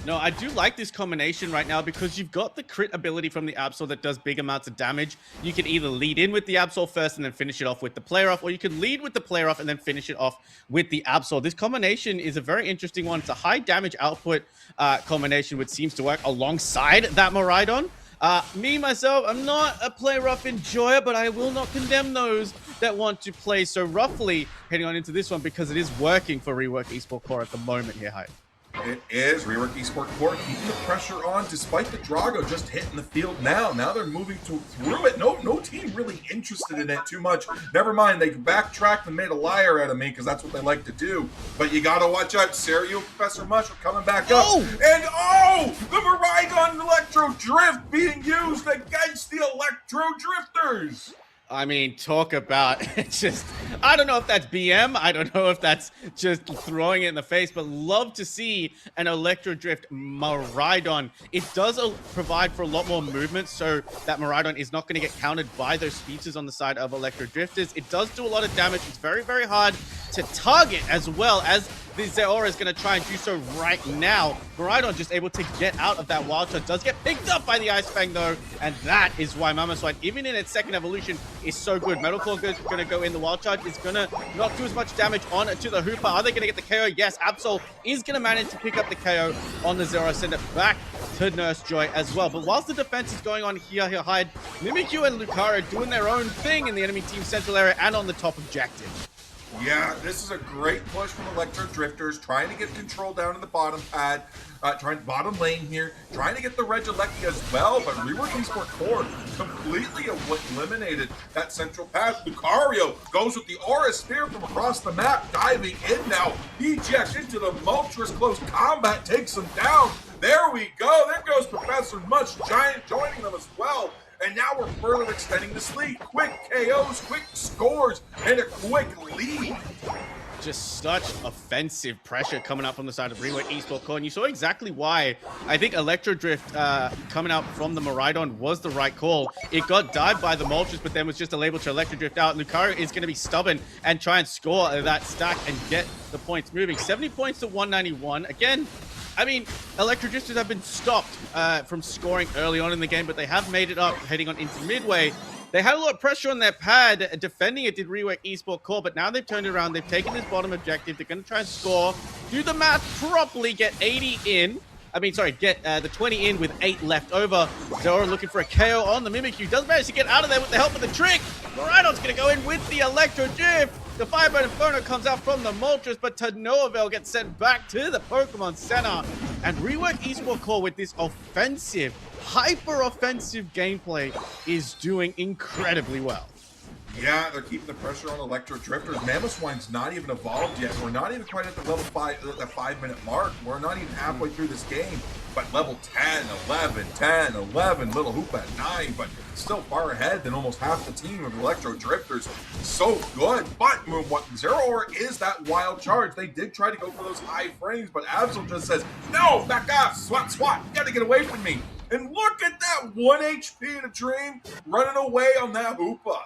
No, I do like this combination right now because you've got the crit ability from the Absol that does big amounts of damage. You can either lead in with the Absol first and then finish it off with the player off, or you can lead with the player off and then finish it off with the Absol. This combination is a very interesting one. It's a high damage output combination which seems to work alongside that Miraidon. Myself, I'm not a play rough enjoyer, but I will not condemn those that want to play so roughly heading on into this one because it is working for Rework Esport Core at the moment here, Hype. It is Rework Esport Core keeping the pressure on despite the Drago just hitting the field now. Now they're moving through it. No team really interested in it too much. Never mind, they backtracked and made a liar out of me because that's what they like to do. But you got to watch out. Serio, Professor Mush are coming back up. And the Miraidon Electro Drift being used against the Electro Drifters. I mean, talk about just, I don't know if that's BM. I don't know if that's just throwing it in the face, but love to see an Electro Drift Miraidon. It does provide for a lot more movement so that Miraidon is not going to get countered by those speeches on the side of Electro Drifters. It does do a lot of damage. It's very, very hard to target as well as the Zeora is going to try and do so right now. Miraidon just able to get out of that wild shot. Does get picked up by the Ice Fang though, and that is why Mamoswine, even in its second evolution, is so good. Metal Claw is going to go in. The wild charge is going to not do as much damage on to the Hooper. Are they going to get the KO? Yes, Absol is going to manage to pick up the KO on the Zero, send it back to Nurse Joy as well. But whilst the defense is going on here, Hide, Mimikyu and Lucario doing their own thing in the enemy team's central area and on the top objective. Yeah, this is a great push from Electro Drifters, trying to get control down in the bottom pad, bottom lane here, trying to get the Regieleki as well, but Rework Esport Core completely eliminated that central pad. Lucario goes with the Aura Sphere from across the map, diving in now, eject into the Moltres, close combat, takes him down. There we go, there goes Professor Much Giant joining them as well. And now we're further extending this lead. Quick KOs, quick scores, and a quick lead. Just such offensive pressure coming up from the side of Rework Esport Core. And you saw exactly why I think Electro Drift coming out from the Miraidon was the right call. It got dived by the Moltres, but then was just able to Electro Drift out. Lucario is going to be stubborn and try and score that stack and get the points moving. 70 points to 191. Again, I mean, Electro Drifters have been stopped from scoring early on in the game, but they have made it up heading on into midway. They had a lot of pressure on their pad. Defending it did Rework Esport Core, but now they've turned it around. They've taken this bottom objective. They're going to try and score, do the math properly, get 80 in. Get the 20 in with 8 left over. Zora looking for a KO on the Mimikyu. Does manage to get out of there with the help of the trick. Miraidon's going to go in with the Electro Drift. The Firebird Inferno comes out from the Moltres, but Tanoavel gets sent back to the Pokemon Center. And Rework Esport Core with this offensive, hyper-offensive gameplay is doing incredibly well. Yeah, they're keeping the pressure on Electro Drifters. Mamoswine's not even evolved yet. We're not even quite at the level 5, the 5-minute mark. We're not even halfway through this game. But level 10, 11, 10, 11, Little Hoop at 9, but still far ahead than almost half the team of Electro Drifters. So good, but what Zero Aura is that wild charge. They did try to go for those high frames, but Absol just says, no, back off, swat, you gotta get away from me. And look at that 1 HP in a dream running away on that Hoopa.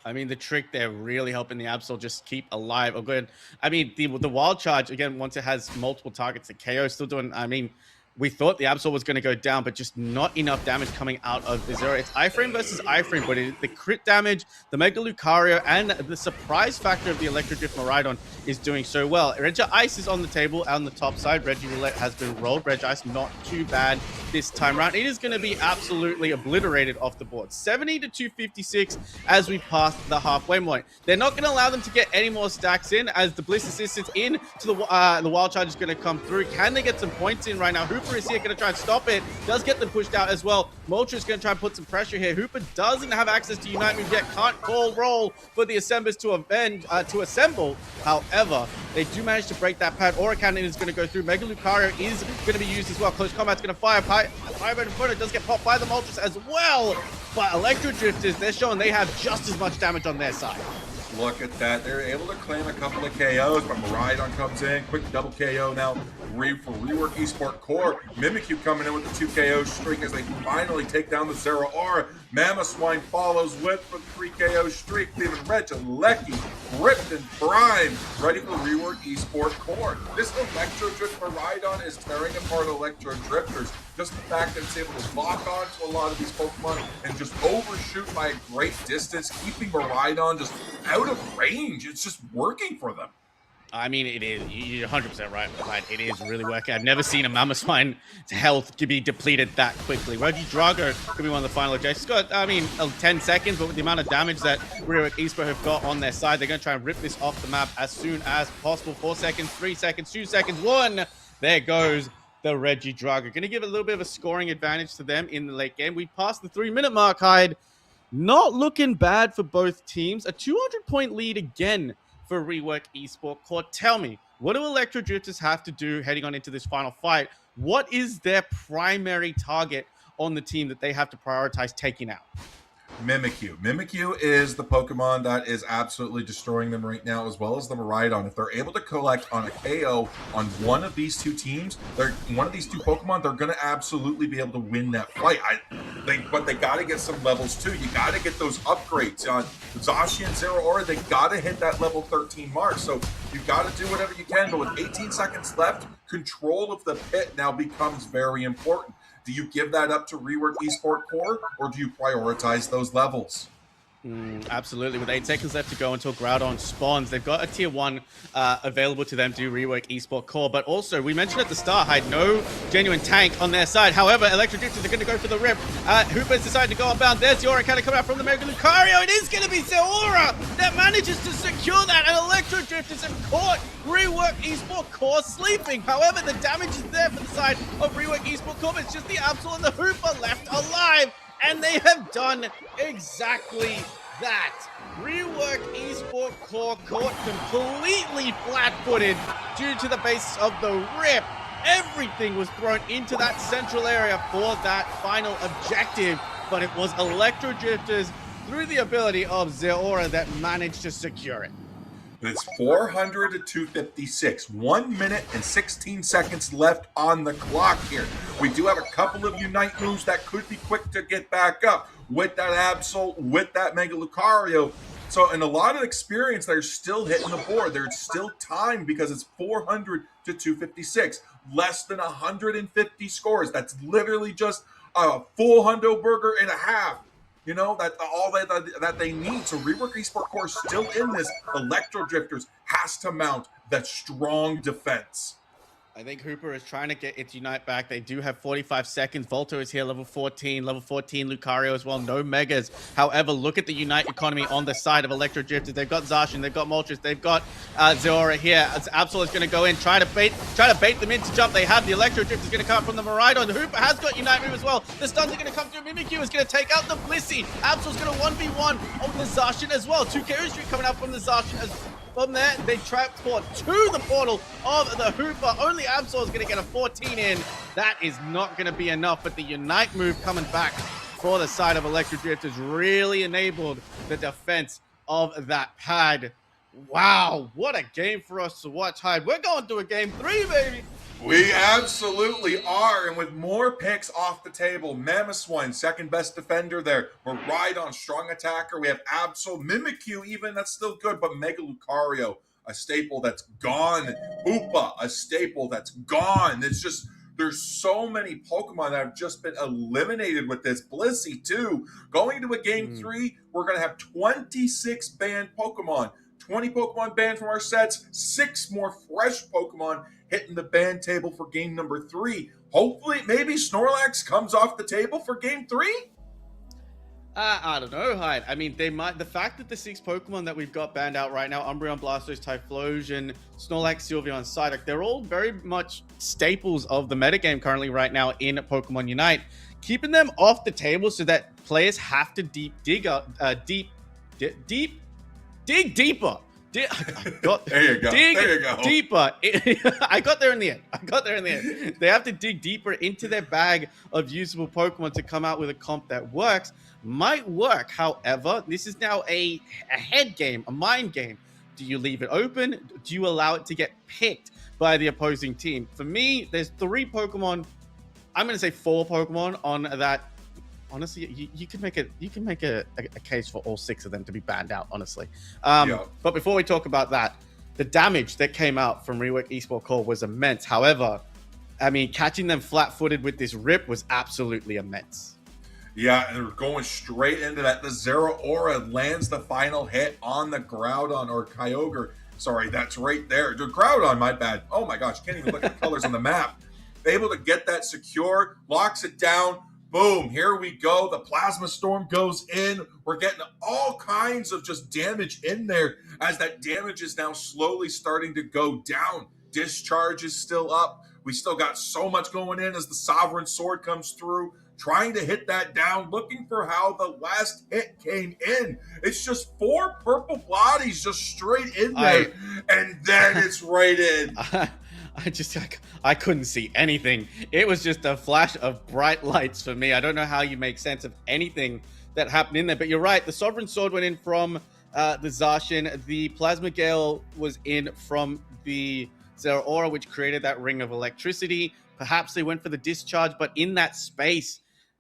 I mean, the trick there really helping the Absol just keep alive. Oh, good. I mean, the wild charge, again, once it has multiple targets, the KO is still doing, I mean, we thought the Absol was going to go down, but just not enough damage coming out of the Zero. It's iframe versus iframe, but the crit damage, the Mega Lucario, and the surprise factor of the Electro Drift Miraidon is doing so well. Regice is on the table on the top side. Regiroulette has been rolled. Regice not too bad this time around. It is going to be absolutely obliterated off the board. 70 to 256 as we pass the halfway point. They're not going to allow them to get any more stacks in as the Bliss Assistance in to the Wild Charge is going to come through. Can they get some points in right now? Hooper is here, going to try and stop it. Does get them pushed out as well. Moltres is going to try and put some pressure here. Hooper doesn't have access to Unite Move yet. Can't call roll for the Assemblers to assemble. However, they do manage to break that pad. Aura Cannon is going to go through. Mega Lucario is going to be used as well. Close Combat's going to fire. Firebird Inferno does get popped by the Moltres as well. But Electro Drifters, they're showing they have just as much damage on their side. Look at that. They're able to claim a couple of KOs, but Miraidon comes in. Quick double KO now for Rework Esport Core. Mimikyu coming in with the 2 KO streak as they finally take down the Zero Aura. Mamoswine follows with the 3 KO streak, leaving Regieleki ripped and primed, ready for Rework Esport Core. This Electro Drift Miraidon is tearing apart Electro Drifters. Just the fact that it's able to lock on to a lot of these Pokemon and just overshoot by a great distance, keeping Miraidon just out of range. It's just working for them. I mean, it is. You're 100% right. It is really working. I've never seen a Mamoswine's health to be depleted that quickly. Regidrago could be one of the final objectives. It's got, I mean, 10 seconds, but with the amount of damage that Rework Esport have got on their side, they're going to try and rip this off the map as soon as possible. 4 seconds, 3 seconds, 2 seconds, 1. There goes the Regidrago. Going to give a little bit of a scoring advantage to them in the late game. We passed the 3-minute mark, Hyde. Not looking bad for both teams. A 200-point lead again for Rework Esport Core. Tell me, what do Electro Drifters have to do heading on into this final fight? What is their primary target on the team that they have to prioritize taking out? Mimikyu. Mimikyu is the Pokemon that is absolutely destroying them right now, as well as the Miraidon. If they're able to collect on a KO on one of these two teams, one of these two Pokemon, they're going to absolutely be able to win that fight. But they got to get some levels too. You got to get those upgrades on Zacian and Zeraora. They got to hit that level 13 mark. So you've got to do whatever you can. But with 18 seconds left, control of the pit now becomes very important. Do you give that up to Rework Esport Core, or do you prioritize those levels? Absolutely. With 8 seconds left to go until Groudon spawns, they've got a tier 1 available to them to rework Esport Core. But also, we mentioned at the start, had no genuine tank on their side. However, Electro Drifters are going to go for the rip. Hooper's decided to go unbound. There's Zeraora kind of coming out from the Mega Lucario. It is going to be Zeraora that manages to secure that. And Electro Drifters have caught Rework Esport Core sleeping. However, the damage is there for the side of Rework Esport Core. But it's just the Absol and the Hooper left alive. And they have done exactly that. Rework Esport Core caught completely flat-footed due to the base of the rip. Everything was thrown into that central area for that final objective, but it was Electro Drifters through the ability of Zeraora that managed to secure it. It's 400 to 256. 1 minute and 16 seconds left on the clock here. We do have a couple of Unite moves that could be quick to get back up with that Absol, with that Mega Lucario. So, and a lot of experience, they're still hitting the board. There's still time because it's 400 to 256. Less than 150 scores. That's literally just a full hundo burger and a half. You know, that all that they need. So Rework Esport Core is still in this. Electro Drifters has to mount that strong defense. I think Hooper is trying to get its Unite back. They do have 45 seconds. Volto is here, level 14. Level 14, Lucario as well. No Megas. However, look at the Unite economy on the side of Electro Drifters. They've got Zacian, they've got Moltres, they've got Zeraora here. As Absol is going to go in, try to bait them into jump. They have the Electro Drifters going to come up from the Miraidon. The Hooper has got Unite move as well. The stuns are going to come through. Mimikyu is going to take out the Blissey. Absol's going to 1v1 on the Zacian as well. 2 carry streak coming out from the Zacian as well. From there, they transport to the portal of the Hooper. Only Absol is going to get a 14 in. That is not going to be enough, but the Unite move coming back for the side of Electro Drifters really enabled the defense of that pad. Wow, what a game for us to watch, Hyde. We're going to a game 3, baby. We absolutely are, and with more picks off the table, Mamoswine, second best defender there. Miraidon, strong attacker. We have Absol, Mimikyu even, that's still good, but Mega Lucario, a staple that's gone. Hoopa, a staple that's gone. It's just, there's so many Pokemon that have just been eliminated with this. Blissey, too. Going to a game 3, we're going to have 26 banned Pokemon. 20 Pokemon banned from our sets, 6 more fresh Pokemon hitting the ban table for game number 3. Hopefully, maybe Snorlax comes off the table for game 3? I don't know, Hyde. I mean, they might. The fact that the 6 Pokemon that we've got banned out right now, Umbreon, Blastoise, Typhlosion, Snorlax, Sylveon, Psyduck, they're all very much staples of the metagame currently right now in Pokemon Unite. Keeping them off the table so that players have to dig deeper. There you go. Deeper. I got there in the end. They have to dig deeper into their bag of usable Pokemon to come out with a comp that works. Might work. However, this is now a head game, a mind game. Do you leave it open? Do you allow it to get picked by the opposing team? For me, there's 3 Pokemon. I'm going to say 4 Pokemon on that. Honestly, you can make a case for all 6 of them to be banned out, honestly. But before we talk about that, the damage that came out from Rework Esport Core was immense. However, I mean, catching them flat-footed with this rip was absolutely immense. Yeah, and they're going straight into that. The Zeraora lands the final hit on the Groudon or Kyogre. Sorry, that's right there. The Groudon, my bad. Oh my gosh, can't even look at the colors on the map. Able to get that secure, locks it down. Boom, here we go. The Plasma Storm goes in. We're getting all kinds of just damage in there as that damage is now slowly starting to go down. Discharge is still up. We still got so much going in as the Sovereign Sword comes through, trying to hit that down, looking for how the last hit came in. It's just 4 purple bodies just straight in there, and then it's right in. I couldn't see anything. It was just a flash of bright lights for me. I don't know how you make sense of anything that happened in there. But you're right, the Sovereign Sword went in from the Zarshin. The Plasma Gale was in from the Zeraora, which created that ring of electricity. Perhaps they went for the discharge, but in that space,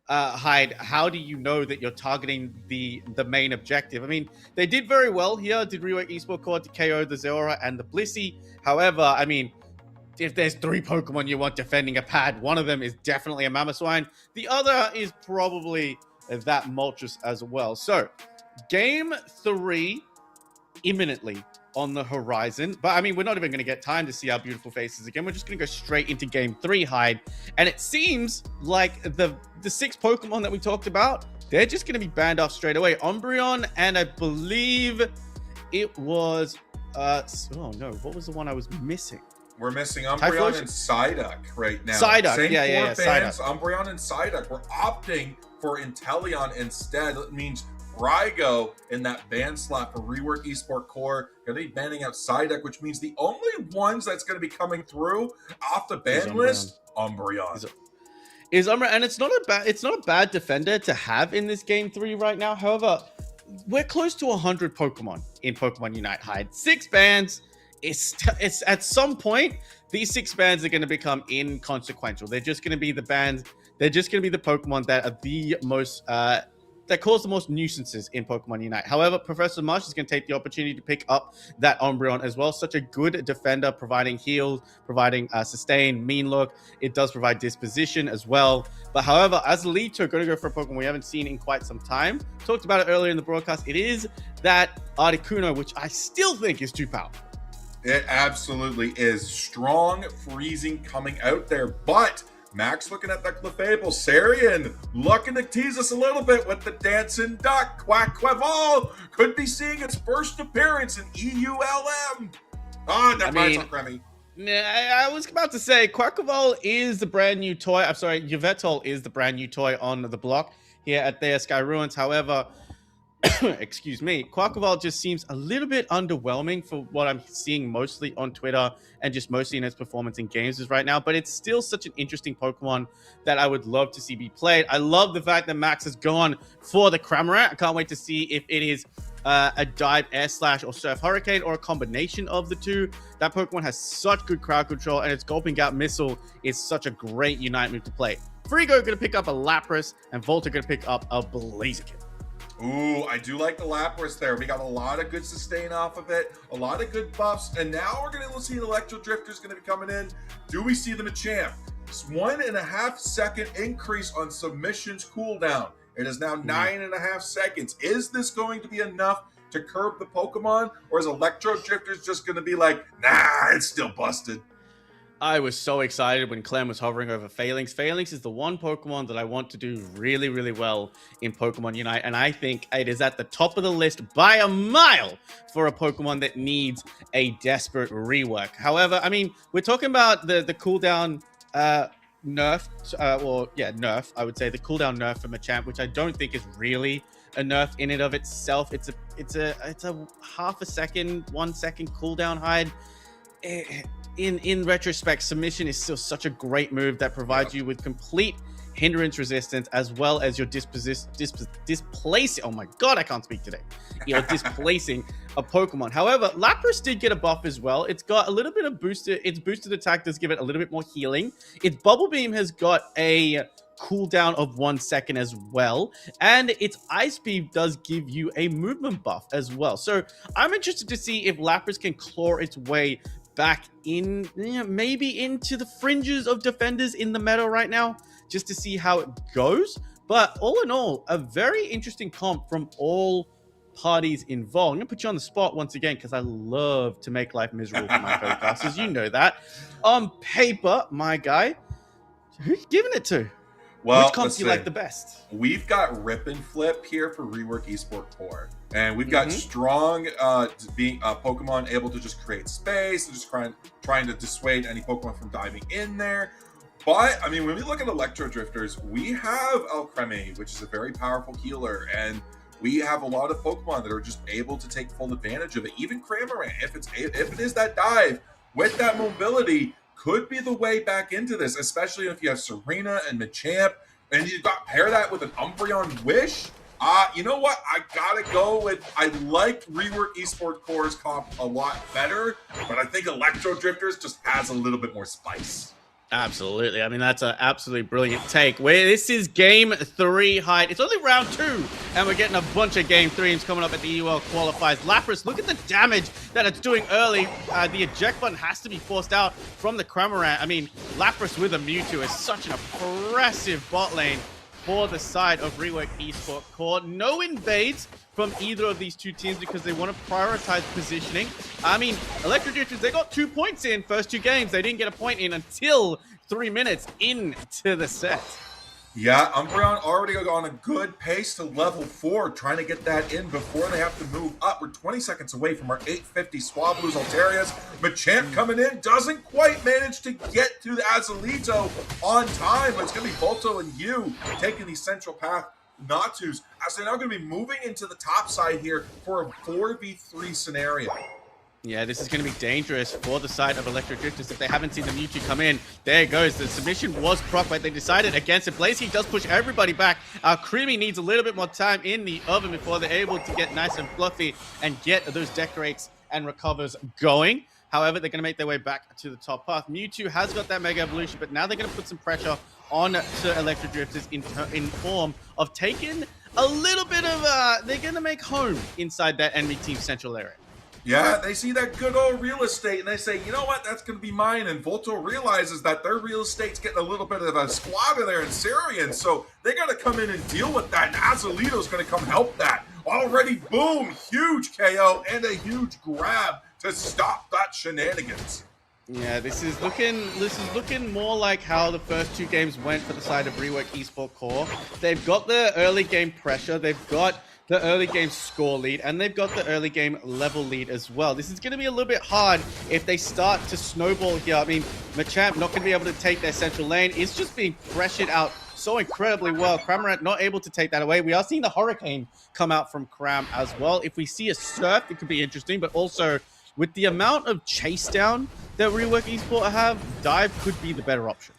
Hyde, how do you know that you're targeting the main objective? I mean, they did very well here. Did Rework Esport Core to KO the Zeraora and the Blissey. However, I mean, if there's 3 Pokemon you want defending a pad, one of them is definitely a Mamoswine. The other is probably that Moltres as well. So, game 3 imminently on the horizon. But I mean, we're not even going to get time to see our beautiful faces again. We're just going to go straight into game 3, Hyde. And it seems like the 6 Pokemon that we talked about, they're just going to be banned off straight away. Umbreon, and I believe it was... oh no, what was the one I was missing? We're missing Umbreon and Psyduck right now. Psyduck, Same yeah, four bands, Psyduck. Umbreon and Psyduck. We're opting for Inteleon instead. It means Rygo in that ban slot for Rework Esport Core. Going to be banning out Psyduck, which means the only ones that's going to be coming through off the ban list, Umbreon. Is Umbreon, and it's not a bad defender to have in this game 3 right now. However, we're close to 100 Pokemon in Pokemon Unite, Hyde. 6 bans. It's at some point, these 6 bans are going to become inconsequential. They're just going to be the bans. They're just going to be the Pokemon that are the most that cause the most nuisances in Pokemon Unite. However, Professor Marsh is going to take the opportunity to pick up that Umbreon as well. Such a good defender, providing heal, providing sustain, mean look. It does provide disposition as well. But however, as a lead to, going to go for a Pokemon we haven't seen in quite some time. Talked about it earlier in the broadcast. It is that Articuno, which I still think is too powerful. It absolutely is. Strong freezing coming out there, but Max looking at that Clefable. Sarian looking to tease us a little bit with the Dancing Duck. Quackquaval could be seeing its first appearance in EULM. Oh, that mind's on Remy. I was about to say, Quackquaval is the brand new toy. I'm sorry, Yveltal is the brand new toy on the block here at Theia Sky Ruins. However, excuse me, Quackquaval just seems a little bit underwhelming for what I'm seeing mostly on Twitter and just mostly in its performance in games right now. But it's still such an interesting Pokemon that I would love to see be played. I love the fact that Max has gone for the Cramorant. I can't wait to see if it is a Dive Air Slash or Surf Hurricane or a combination of the two. That Pokemon has such good crowd control, and its Gulping Gap Missile is such a great Unite move to play. Frigo going to pick up a Lapras, and Volta going to pick up a Blaziken. Ooh, I do like the Lapras there. We got a lot of good sustain off of it, a lot of good buffs, and now we're going to see an Electro Drifter's going to be coming in. Do we see the Machamp? It's 1.5 second increase on submissions cooldown. It is now 9.5 seconds. Is this going to be enough to curb the Pokemon, or is Electro Drifters just going to be like, nah, it's still busted? I was so excited when Clem was hovering over Phalanx. Phalanx is the one Pokemon that I want to do really, really well in Pokemon Unite, and I think it is at the top of the list by a mile for a Pokemon that needs a desperate rework. However, I mean, we're talking about the cooldown nerf, nerf, I would say, the cooldown nerf for Machamp, which I don't think is really a nerf in and of itself. It's a half a second, 1 second cooldown hide. In retrospect, submission is still such a great move that provides you with complete hindrance resistance, as well as your displacing. Oh my god, I can't speak today. You're displacing a Pokemon. However, Lapras did get a buff as well. It's got a little bit of booster. Its boosted attack does give it a little bit more healing. Its Bubble Beam has got a cooldown of 1 second as well, and its Ice Beam does give you a movement buff as well. So I'm interested to see if Lapras can claw its way back in, maybe into the fringes of defenders in the meta right now, just to see how it goes. But all in all, a very interesting comp from all parties involved. I'm gonna put you on the spot once again because I love to make life miserable for my podcasters. You know that. On paper, my guy, who you giving it to? Well, which comp do you like the best? We've got Rip and Flip here for Rework Esport Core. And we've got strong being Pokemon able to just create space and just trying to dissuade any Pokemon from diving in there. But, I mean, when we look at Electro Drifters, we have Alcremie, which is a very powerful healer. And we have a lot of Pokemon that are just able to take full advantage of it. Even Cramorant, if it is that dive with that mobility, could be the way back into this, especially if you have Serena and Machamp, and you've got pair that with an Umbreon Wish. You know what? I gotta go with, I like Rework Esports Core's comp a lot better, but I think Electro Drifters just has a little bit more spice. Absolutely. I mean, that's an absolutely brilliant take. This is game 3 height. It's only round 2, and we're getting a bunch of game 3s coming up at the EUL qualifiers. Lapras, look at the damage that it's doing early. The eject button has to be forced out from the Cramorant. I mean, Lapras with a Mewtwo is such an impressive bot lane for the side of Rework Esports Core. No invades from either of these two teams because they want to prioritize positioning. I mean, Electro Drifters, they got 2 points in first 2 games. They didn't get a point in until 3 minutes into the set. Yeah, Umbreon already on a good pace to level 4, trying to get that in before they have to move up. We're 20 seconds away from our 850 Swablu's Alterius. Machamp coming in, doesn't quite manage to get to the Azalito on time, but it's going to be Volto and Yu taking the central path. Natus, as they're now going to be moving into the top side here for a 4v3 scenario. Yeah, this is going to be dangerous for the side of Electro Drifters if they haven't seen the Mewtwo come in. There it goes. The submission was proc, but they decided against it. Blaziken does push everybody back. Creamy needs a little bit more time in the oven before they're able to get nice and fluffy and get those decorates and recovers going. However, they're going to make their way back to the top path. Mewtwo has got that Mega Evolution, but now they're going to put some pressure on to Electro Drifters in form of taking a little bit of... they're going to make home inside that enemy team's central area. Yeah, they see that good old real estate and they say, you know what, that's going to be mine. And Volto realizes that their real estate's getting a little bit of a squad in there in Syrian. So they got to come in and deal with that. And Azalito's going to come help that. Already, boom, huge KO and a huge grab to stop that shenanigans. Yeah, this is looking more like how the first 2 games went for the side of Rework Esports Core. They've got the early game pressure. They've got the early game score lead, and they've got the early game level lead as well. This is going to be a little bit hard if they start to snowball here. I mean, Machamp not going to be able to take their central lane. It's just being pressured out so incredibly well. Cramorant not able to take that away. We are seeing the Hurricane come out from Cram as well. If we see a Surf, it could be interesting, but also with the amount of chase down that Rework Esports have, Dive could be the better option.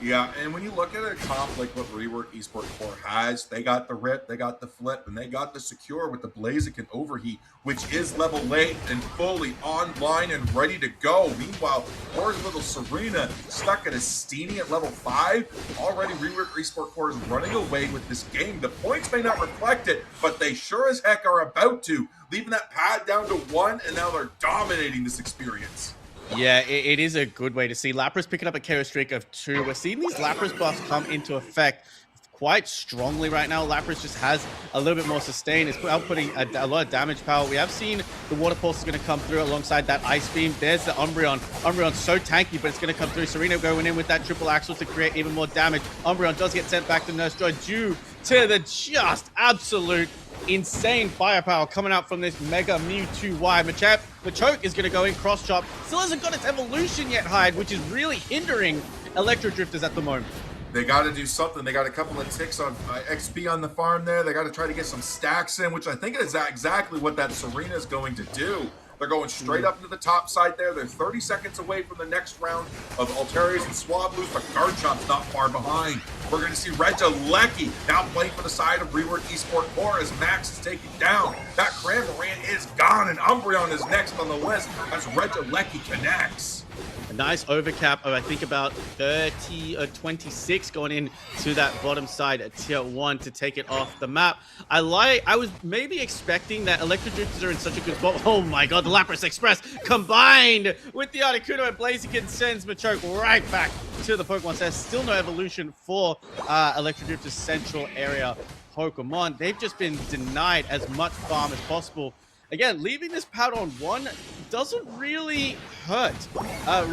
Yeah, and when you look at a comp like what Rework Esports Core has, they got the Rip, they got the Flip, and they got the Secure with the Blaziken Overheat, which is level 8 and fully online and ready to go. Meanwhile, Core's little Serena stuck at a Steenie at level 5. Already Rework Esports Core is running away with this game. The points may not reflect it, but they sure as heck are about to, leaving that pad down to 1, and now they're dominating this experience. Yeah, it is a good way to see Lapras picking up a KO streak of 2. We're seeing these Lapras buffs come into effect quite strongly right now. Lapras just has a little bit more sustain. It's outputting a lot of damage power. We have seen the Water Pulse is going to come through alongside that Ice Beam. There's the Umbreon. Umbreon's so tanky, but it's going to come through. Serena going in with that triple axle to create even more damage. Umbreon does get sent back to Nurse Joy due to the just absolute insane firepower coming out from this Mega Mewtwo Y. Machamp, the choke is going to go in cross chop. Still hasn't got its evolution yet, Hyde, which is really hindering Electro Drifters at the moment. They got to do something. They got a couple of ticks on XP on the farm there. They got to try to get some stacks in, which I think is exactly what that Serena is going to do. They're going straight up into the top side there. They're 30 seconds away from the next round of Alterius and Swablu's, but Garchomp's not far behind. We're going to see Regieleki now playing for the side of Rework Esports Core as Max is taken down. That Cramorant is gone, and Umbreon is next on the list as Regieleki connects. A nice overcap of, I think, about 30 or 26 going into that bottom side at tier 1 to take it off the map. I was maybe expecting that Electro Drifters are in such a good spot. Oh my god, the Lapras Express combined with the Articuno and Blaziken sends Machoke right back to the Pokemon. So there's still no evolution for Electro Drifters' central area Pokemon. They've just been denied as much farm as possible. Again, leaving this pad on 1 doesn't really hurt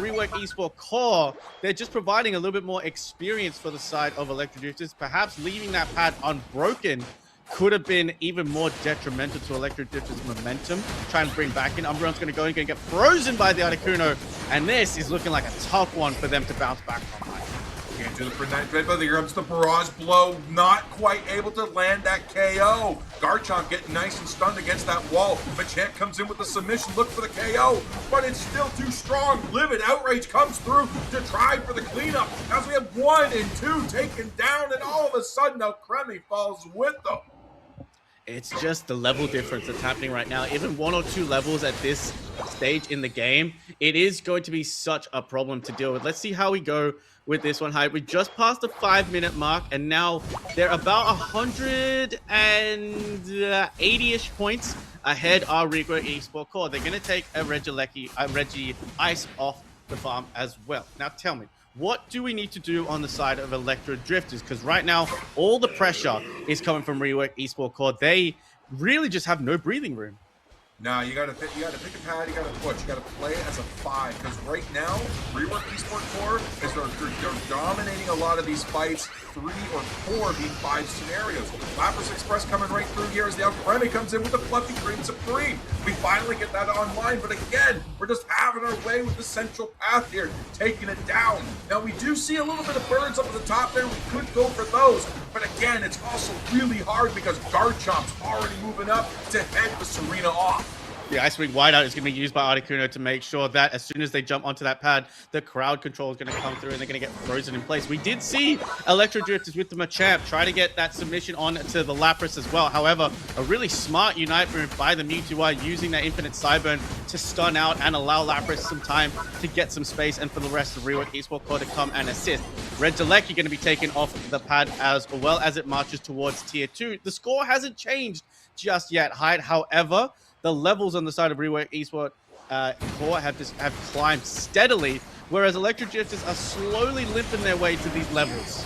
Rework Esports Core. They're just providing a little bit more experience for the side of Electro Drifters. Perhaps leaving that pad unbroken could have been even more detrimental to Electro Drifters' momentum. Try and bring back in. Umbreon's going to go in, going to get frozen by the Articuno. And this is looking like a tough one for them to bounce back from. Can't do the Midnight Dreadbug. Here comes the Barrage Blow. Not quite able to land that KO. Garchomp getting nice and stunned against that wall. Machamp comes in with the submission. Look for the KO, but it's still too strong. Livid Outrage comes through to try for the cleanup. As we have 1 and 2 taken down, and all of a sudden, now Cremy falls with them. It's just the level difference that's happening right now. Even 1 or 2 levels at this stage in the game, it is going to be such a problem to deal with. Let's see how we go with this one. We just passed the 5-minute mark, and now they're about 180-ish points ahead our Rework Esport core. They're going to take a Reggie Ice off the farm as well. Now tell me, what do we need to do on the side of Electro Drifters? Because right now, all the pressure is coming from Rework Esport Core. They really just have no breathing room. Now you gotta pick a pad, you gotta push, you gotta play as a 5, because right now, Rework Esport Core is they're dominating a lot of these fights, 3 or 4 being 5 scenarios. Lapras Express coming right through here as the Alcremie comes in with the Fluffy Cream Supreme. We finally get that online, but again, we're just having our way with the central path here, taking it down. Now we do see a little bit of birds up at the top there, we could go for those, but again, it's also really hard because Garchomp's already moving up to head the Serena off. The Ice Wing Whiteout is going to be used by Articuno to make sure that as soon as they jump onto that pad, the crowd control is going to come through and they're going to get frozen in place. We did see Electro Drifters with the Machamp try to get that submission on to the Lapras as well. However, a really smart Unite move by the Mewtwo using that Infinite Cyburn to stun out and allow Lapras some time to get some space and for the rest of Rework Esport Core to come and assist. Regieleki going to be taken off the pad as well as it marches towards Tier 2. The score hasn't changed just yet, Hyde. However, the levels on the side of Rework Esport Core have climbed steadily, whereas Electro Drifters are slowly limping their way to these levels.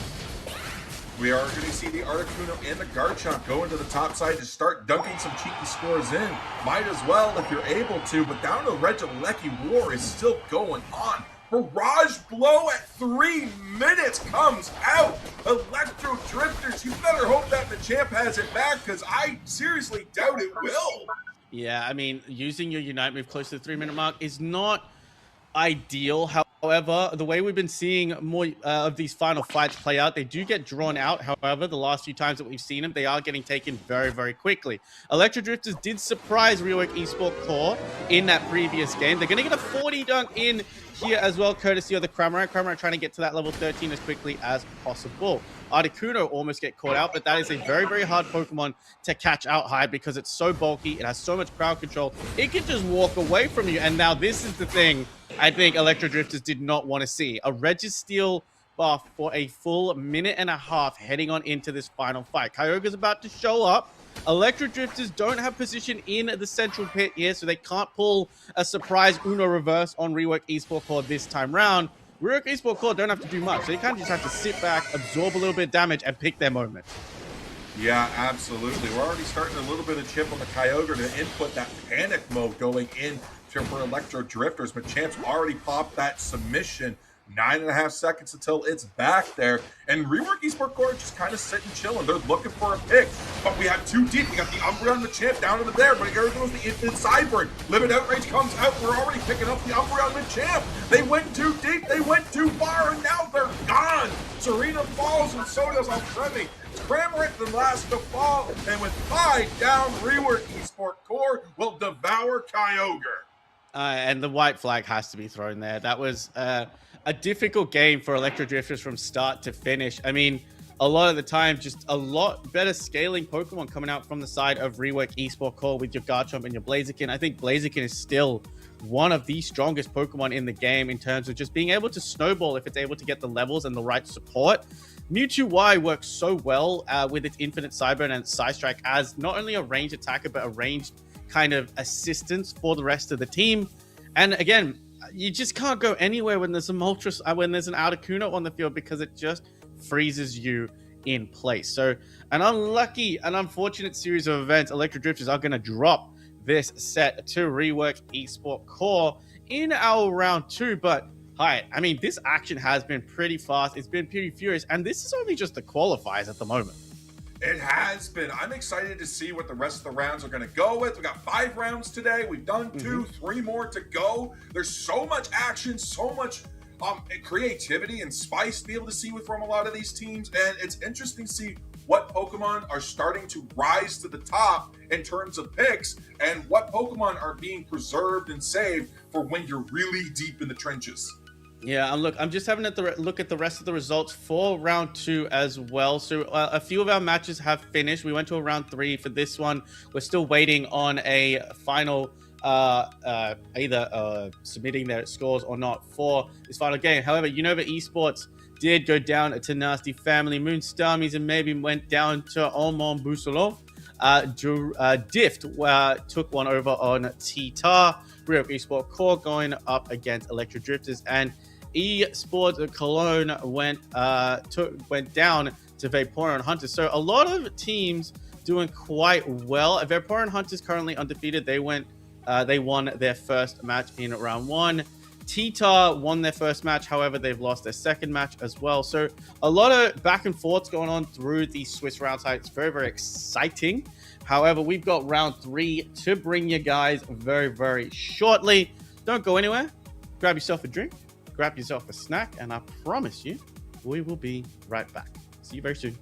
We are going to see the Articuno and the Garchomp go into the top side to start dunking some cheeky scores in. Might as well if you're able to, but down to Regieleki, war is still going on. Barrage Blow at 3 minutes comes out. Electro Drifters, you better hope that the champ has it back, because I seriously doubt it will. Yeah, I mean, using your Unite move close to the 3-minute mark is not ideal. However, the way we've been seeing more of these final fights play out, they do get drawn out. However, the last few times that we've seen them, they are getting taken very, very quickly. Electro Drifters did surprise Rework Esport Core in that previous game. They're going to get a 40 dunk in here as well, courtesy of the Cramorant. Cramorant trying to get to that level 13 as quickly as possible. Articuno almost get caught out, but that is a very, very hard Pokemon to catch out high because it's so bulky. It has so much crowd control. It can just walk away from you. And now this is the thing I think Electro Drifters did not want to see. A Registeel buff for a full minute and a half heading on into this final fight. Kyogre's about to show up. Electro Drifters don't have position in the central pit here, so they can't pull a surprise Uno reverse on Rework Esport Core this time round. Rework Esport Core don't have to do much. They kind of just have to sit back, absorb a little bit of damage, and pick their moment. Yeah, absolutely. We're already starting a little bit of chip on the Kyogre to input that panic mode going in for Electro Drifters. But Champ's already popped that submission. 9.5 seconds until it's back there. And Rework Esport Core just kind of sitting chilling. They're looking for a pick. But we have 2 deep. We got the Umbreon Machamp down into there. But here goes the Infinite Cyborg. Limit Outrage comes out. We're already picking up the Umbreon Machamp. They went too deep. They went too far. And now they're gone. Serena falls and so does Alcremie. Cramorant the last to fall. And with 5 down, Rework Esport Core will devour Kyogre. And the white flag has to be thrown there. That was a difficult game for Electro Drifters from start to finish. I mean, a lot of the time, just a lot better scaling Pokemon coming out from the side of Rework Esport Core with your Garchomp and your Blaziken. I think Blaziken is still one of the strongest Pokemon in the game in terms of just being able to snowball if it's able to get the levels and the right support. Mewtwo Y works so well with its Infinite Cyburn and its Psystrike as not only a ranged attacker, but a ranged kind of assistance for the rest of the team. And again, you just can't go anywhere when there's a when there's an Articuno on the field because it just freezes you in place. So an unlucky and unfortunate series of events. Electro Drifters are going to drop this set to Rework Esport Core in our round 2. But hi, I mean, this action has been pretty fast. It's been pretty furious. And this is only just the qualifiers at the moment. It has been. I'm excited to see what the rest of the rounds are going to go with. We got 5 rounds today. We've done 2, 3 more to go. There's so much action, so much creativity and spice to be able to see from a lot of these teams. And it's interesting to see what Pokemon are starting to rise to the top in terms of picks and what Pokemon are being preserved and saved for when you're really deep in the trenches. Yeah, I'm just having a look at the rest of the results for round 2 as well. So a few of our matches have finished. We went to a round 3 for this one. We're still waiting on a final, either submitting their scores or not for this final game. However, Unova Esports did go down to Nasty Family, Moon Starmies, and maybe went down to Almond Bousselon. Dift took one over on T-Tar. Rio Esport Core going up against Electro Drifters, and Esports Cologne went down to Vaporeon Hunters. So a lot of teams doing quite well. Vaporeon Hunters currently undefeated. They won their first match in round 1. T-Tar won their first match. However, they've lost their second match as well. So a lot of back and forths going on through the Swiss round side. It's very, very exciting. However, we've got round 3 to bring you guys very, very shortly. Don't go anywhere. Grab yourself a drink, grab yourself a snack, and I promise you, we will be right back. See you very soon.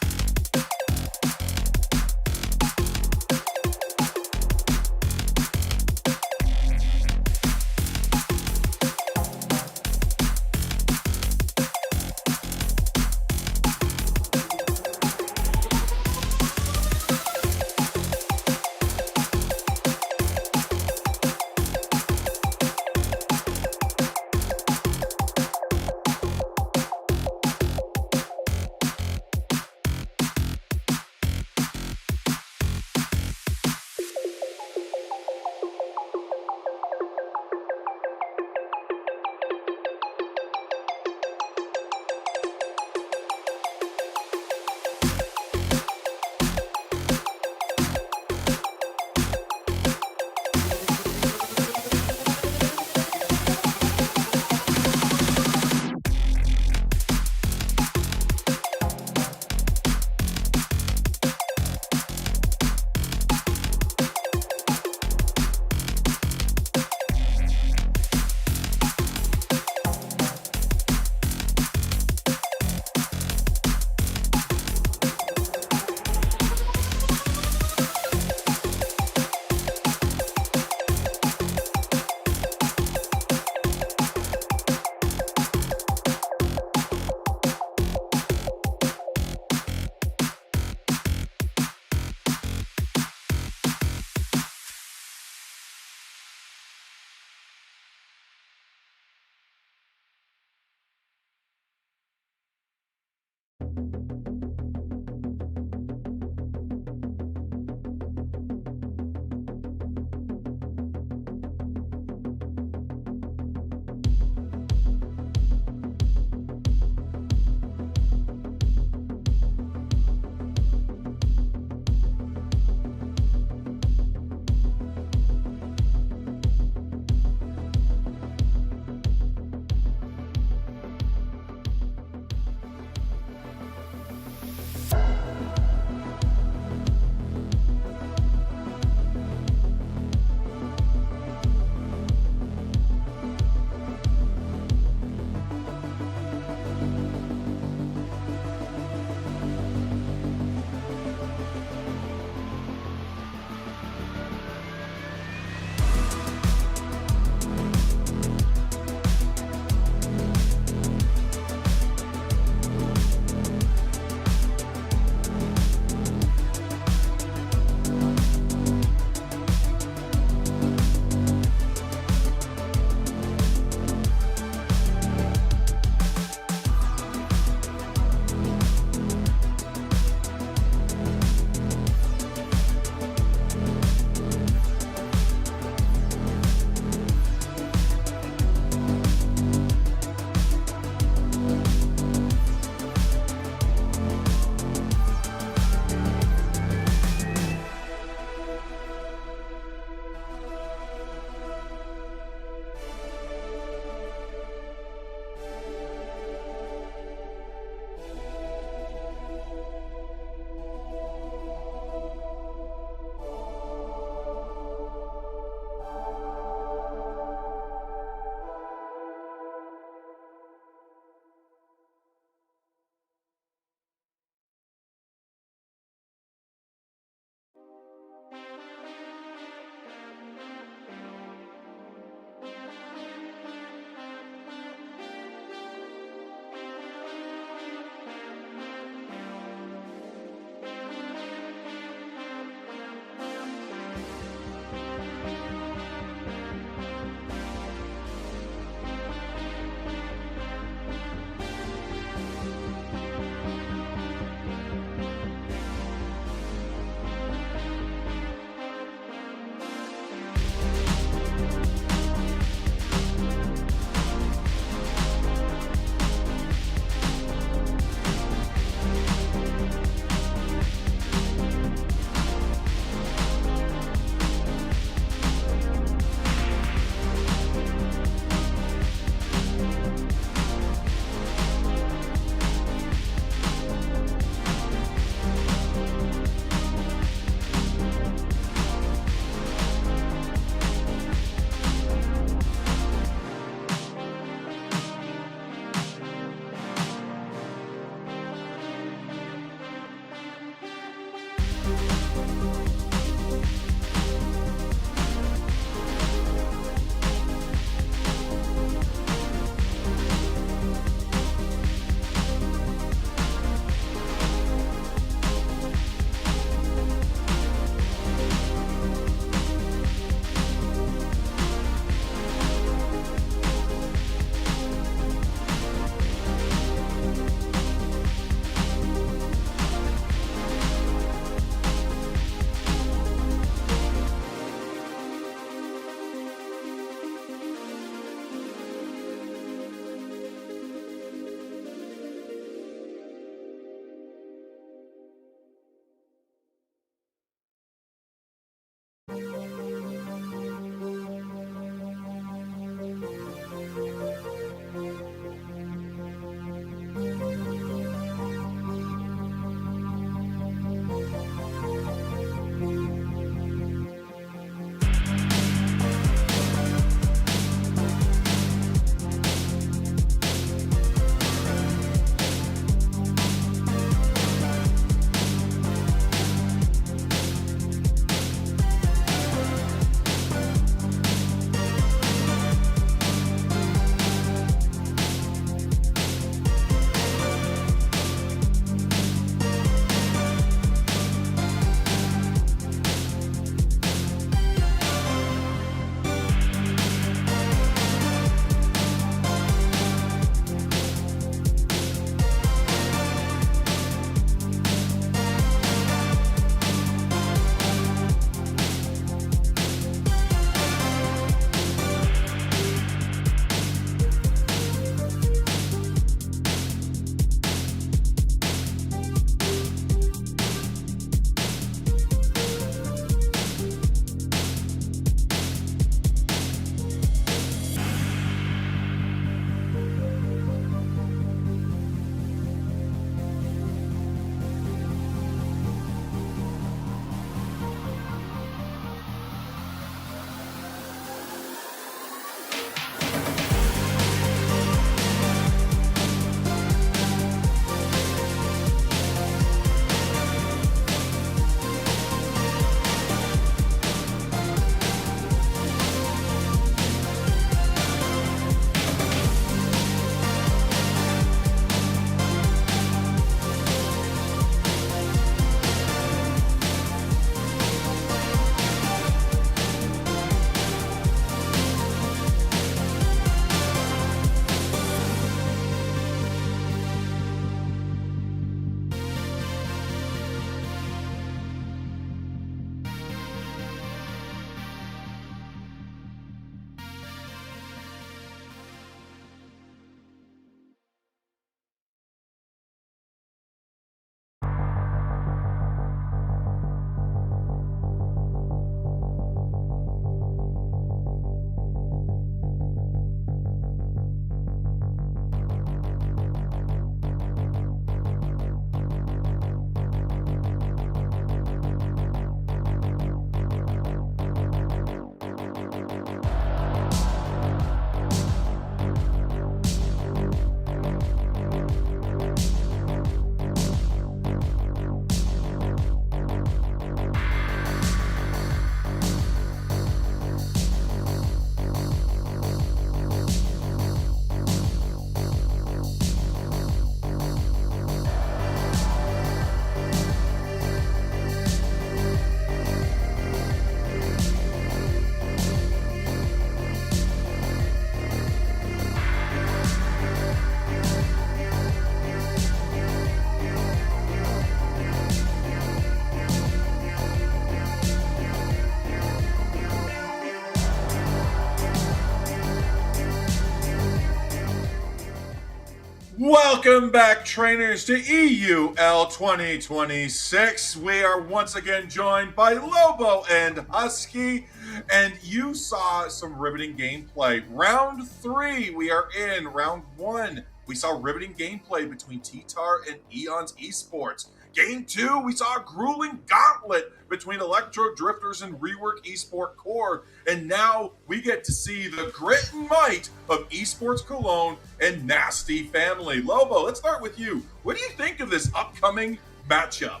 Welcome back, trainers, to EUL 2026. We are once again joined by Lobo and Husky, and you saw some riveting gameplay. Round 3, we are in. Round 1, we saw riveting gameplay between T-Tar and Eons Esports. Game 2, we saw a grueling gauntlet between Electro Drifters and Rework Esport Core. And now we get to see the grit and might of Esports Cologne and Nasty Family. Lobo, let's start with you. What do you think of this upcoming matchup?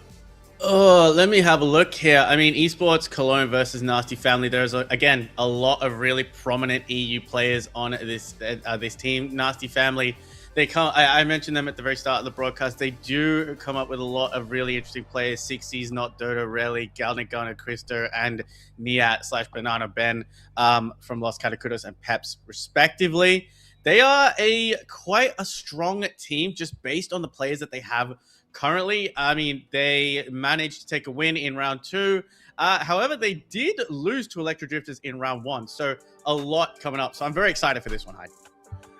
Oh, let me have a look here. I mean, Esports Cologne versus Nasty Family. There's again a lot of really prominent EU players on this team. Nasty Family. They come. I mentioned them at the very start of the broadcast. They do come up with a lot of really interesting players. Sixties, Not Dodo, Rally, Galnagana, Christo, and Niat/Banana Ben from Los Catacudos and Peps, respectively. They are quite a strong team just based on the players that they have currently. I mean, they managed to take a win in round 2. However, they did lose to Electro Drifters in round 1. So a lot coming up. So I'm very excited for this one, Heidi.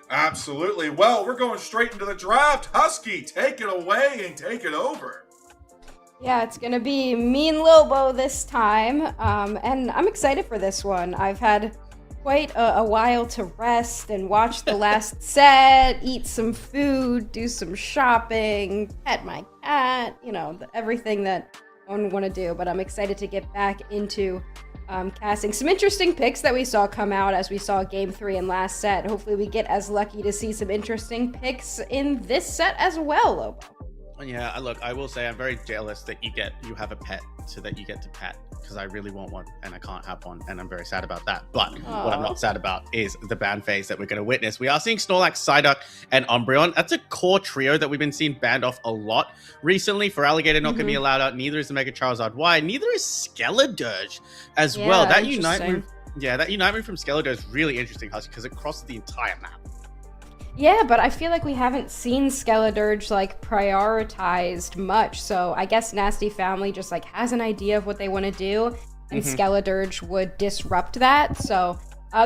Absolutely. Well, we're going straight into the draft. Husky, take it away and take it over. Yeah, it's going to be Mean Lobo this time. And I'm excited for this one. I've had quite a while to rest and watch the last set, eat some food, do some shopping, pet my cat, everything that one would want to do. But I'm excited to get back into casting. Some interesting picks that we saw come out as we saw game 3 and last set. Hopefully we get as lucky to see some interesting picks in this set as well, Lobo. Yeah, look, I will say I'm very jealous that you have a pet so that you get to pet, because I really want one and I can't have one, and I'm very sad about that. But what I'm not sad about is the ban phase that we're going to witness. We are seeing Snorlax, Psyduck, and Umbreon. That's a core trio that we've been seeing banned off a lot recently. For Alligator, not going to be allowed out. Neither is the Mega Charizard Y. Neither is Skeledirge as well. That Unite move, that Unite move from Skeledirge is really interesting, Husky, because it crosses the entire map. Yeah, but I feel like we haven't seen Skeledirge prioritized much, so I guess Nasty Family just has an idea of what they want to do, and Skeledirge would disrupt that. So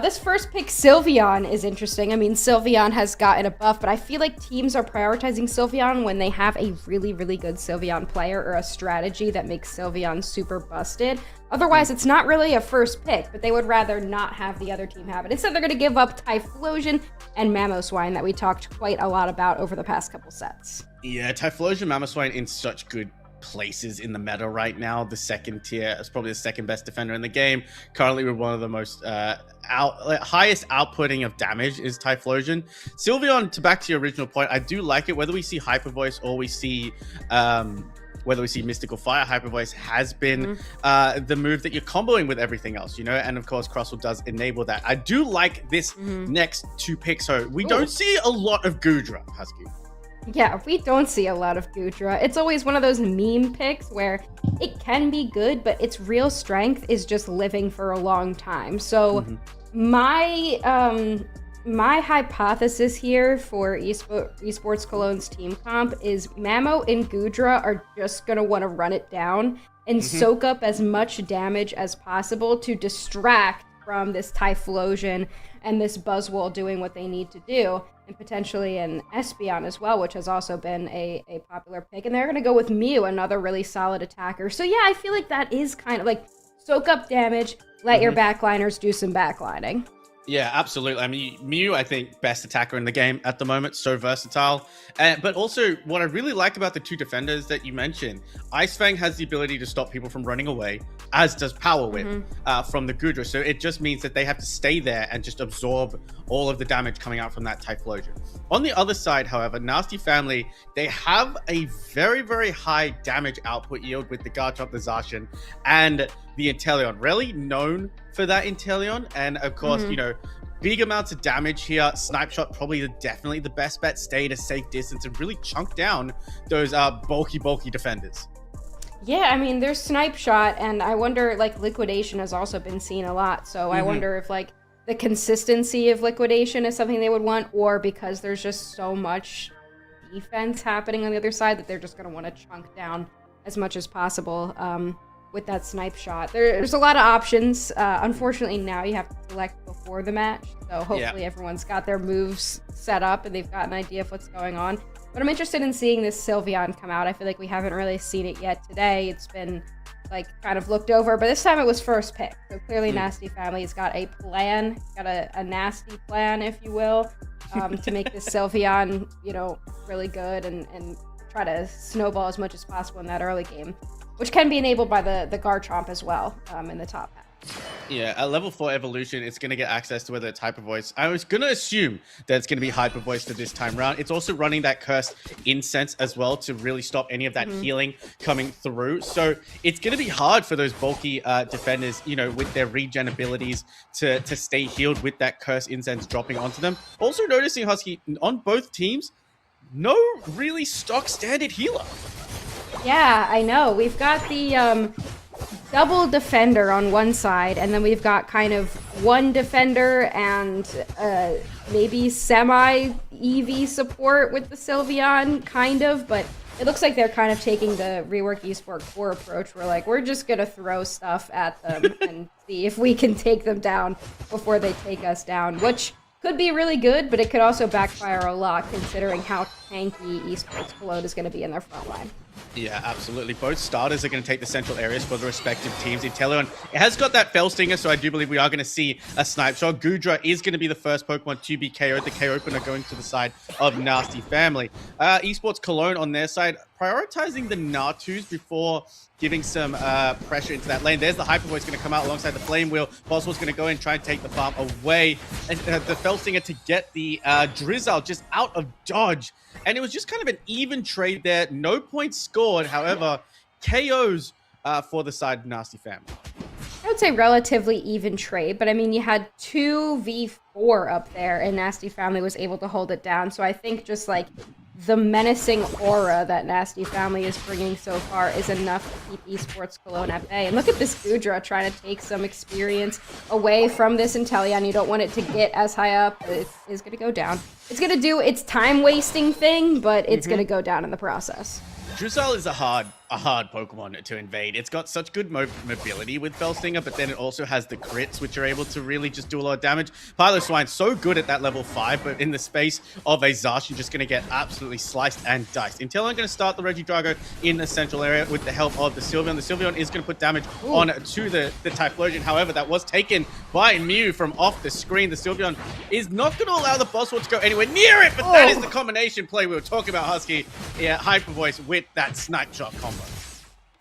this first pick, Sylveon, is interesting. I mean, Sylveon has gotten a buff, but I feel like teams are prioritizing Sylveon when they have a really, really good Sylveon player or a strategy that makes Sylveon super busted. Otherwise, it's not really a first pick, but they would rather not have the other team have it. Instead, they're going to give up Typhlosion and Mamoswine that we talked quite a lot about over the past couple sets. Yeah, Typhlosion, Mamoswine in such good places in the meta right now. The second tier is probably the second best defender in the game. Currently, with one of the most highest outputting of damage is Typhlosion. Sylveon, back to your original point, I do like it. Whether we see Hyper Voice or we see Mystical Fire, Hyper Voice has been the move that you're comboing with everything else, and of course Crosswell does enable that. I do like this next 2 picks. So we don't see a lot of Goodra, Husky. Yeah, we don't see a lot of Goodra. It's always one of those meme picks where it can be good, but its real strength is just living for a long time. So my hypothesis here for Esports Cologne's team comp is Mamo and Goodra are just going to want to run it down and soak up as much damage as possible to distract from this Typhlosion and this Buzzwole doing what they need to do, and potentially an Espeon as well, which has also been a popular pick. And they're going to go with Mew, another really solid attacker. So yeah, I feel like that is kind of soak up damage, let your backliners do some backlining. Yeah, absolutely. I mean, Mew, I think, best attacker in the game at the moment. So versatile. But also, what I really like about the 2 defenders that you mentioned, Ice Fang has the ability to stop people from running away, as does Power Whip from the Goodra. So it just means that they have to stay there and just absorb all of the damage coming out from that Typhlosion. On the other side, however, Nasty Family, they have a very, very high damage output yield with the Garchomp, the Zacian, and the Inteleon. Really known for that Inteleon. And of course, big amounts of damage here. Snipe Shot probably definitely the best bet. Stay at a safe distance and really chunk down those bulky defenders. Yeah, I mean, there's Snipe Shot, and I wonder, Liquidation has also been seen a lot. So I wonder if, the consistency of Liquidation is something they would want, or because there's just so much defense happening on the other side that they're just going to want to chunk down as much as possible with that Snipe Shot. There's a lot of options. Unfortunately, now you have to select before the match, so hopefully everyone's got their moves set up and they've got an idea of what's going on. But I'm interested in seeing this Sylveon come out. I feel like we haven't really seen it yet today. It's been kind of looked over, but this time it was first pick. So clearly Nasty Family's got a plan, got a nasty plan, if you will, to make this Sylveon, really good and try to snowball as much as possible in that early game, which can be enabled by the Garchomp as well in the top half. Yeah, at level 4 evolution, it's going to get access to whether it's Hyper Voice. I was going to assume that it's going to be Hyper Voice for this time round. It's also running that Cursed Incense as well to really stop any of that healing coming through. So it's going to be hard for those bulky defenders, you know, with their regen abilities to stay healed with that Cursed Incense dropping onto them. Also noticing, Husky, on both teams, no really stock standard healer. Yeah, I know. We've got the double defender on one side, and then we've got kind of one defender and maybe semi EV support with the Sylveon, kind of, but it looks like they're kind of taking the Rework Esport core approach. We're just gonna throw stuff at them and see if we can take them down before they take us down, which could be really good, but it could also backfire a lot considering how tanky Esports Cologne is going to be in their front line. Yeah, absolutely. Both starters are going to take the central areas for the respective teams. Inteleon has got that Fell Stinger, so I do believe we are going to see a snipe shot. Gudra is going to be the first Pokemon to be KO'd. The KO opener going to the side of Nasty Family. Esports Cologne on their side, prioritizing the Natus before giving some pressure into that lane. There's the Hyper Voice going to come out alongside the Flame Wheel. Boswell's going to go in and try and take the farm away. And, the Fell Stinger to get the Drizzle just out of dodge. And it was just kind of an even trade there. No points scored. However, KOs for the side of Nasty Family. I would say relatively even trade, but I mean, you had 2v4 up there, and Nasty Family was able to hold it down. So I think just like the menacing aura that Nasty Family is bringing so far is enough to keep Esports Cologne at bay. And look at this Gudra trying to take some experience away from this Inteleon. You don't want it to get as high up. It is going to go down. It's going to do its time-wasting thing, but it's going to go down in the process. Drizzle is a hard Pokemon to invade. It's got such good mobility with Fell Stinger, but then it also has the crits, which are able to really just do a lot of damage. Piloswine, so good at that level 5, but in the space of a Zacian, just going to get absolutely sliced and diced. Inteleon going to start the Regidrago in the central area with the help of the Sylveon. The Sylveon is going to put damage on to the Typhlosion. However, that was taken by Mew from off the screen. The Sylveon is not going to allow the Boswell to go anywhere near it, but that is the combination play we were talking about, Husky. Yeah, Hyper Voice with that Snipe Shot combo.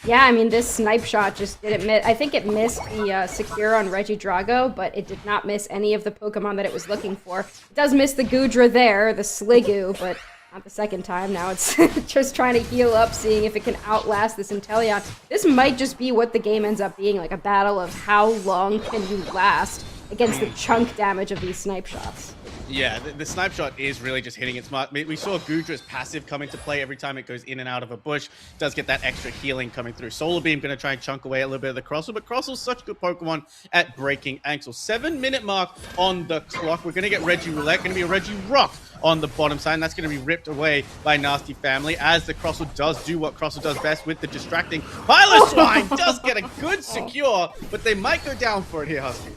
Yeah, I mean, this Snipe Shot just didn't miss. I think it missed the Secure on Regidrago, but it did not miss any of the Pokemon that it was looking for. It does miss the Gudra there, the Sliggoo, but not the second time. Now it's just trying to heal up, seeing if it can outlast this Inteleon. This might just be what the game ends up being, like a battle of how long can you last against the chunk damage of these Snipe Shots. Yeah, the Snipe Shot is really just hitting its mark. We saw Gudra's passive come into play every time it goes in and out of a bush. Does get that extra healing coming through. Solar Beam going to try and chunk away a little bit of the Crostle, but Crostle's such a good Pokemon at breaking ankles. 7-minute mark on the clock. We're going to get Regiroulette. Going to be a Regirock on the bottom side, and that's going to be ripped away by Nasty Family as the Crostle does do what Crostle does best with the distracting. Piloswine does get a good secure, but they might go down for it here, Husky.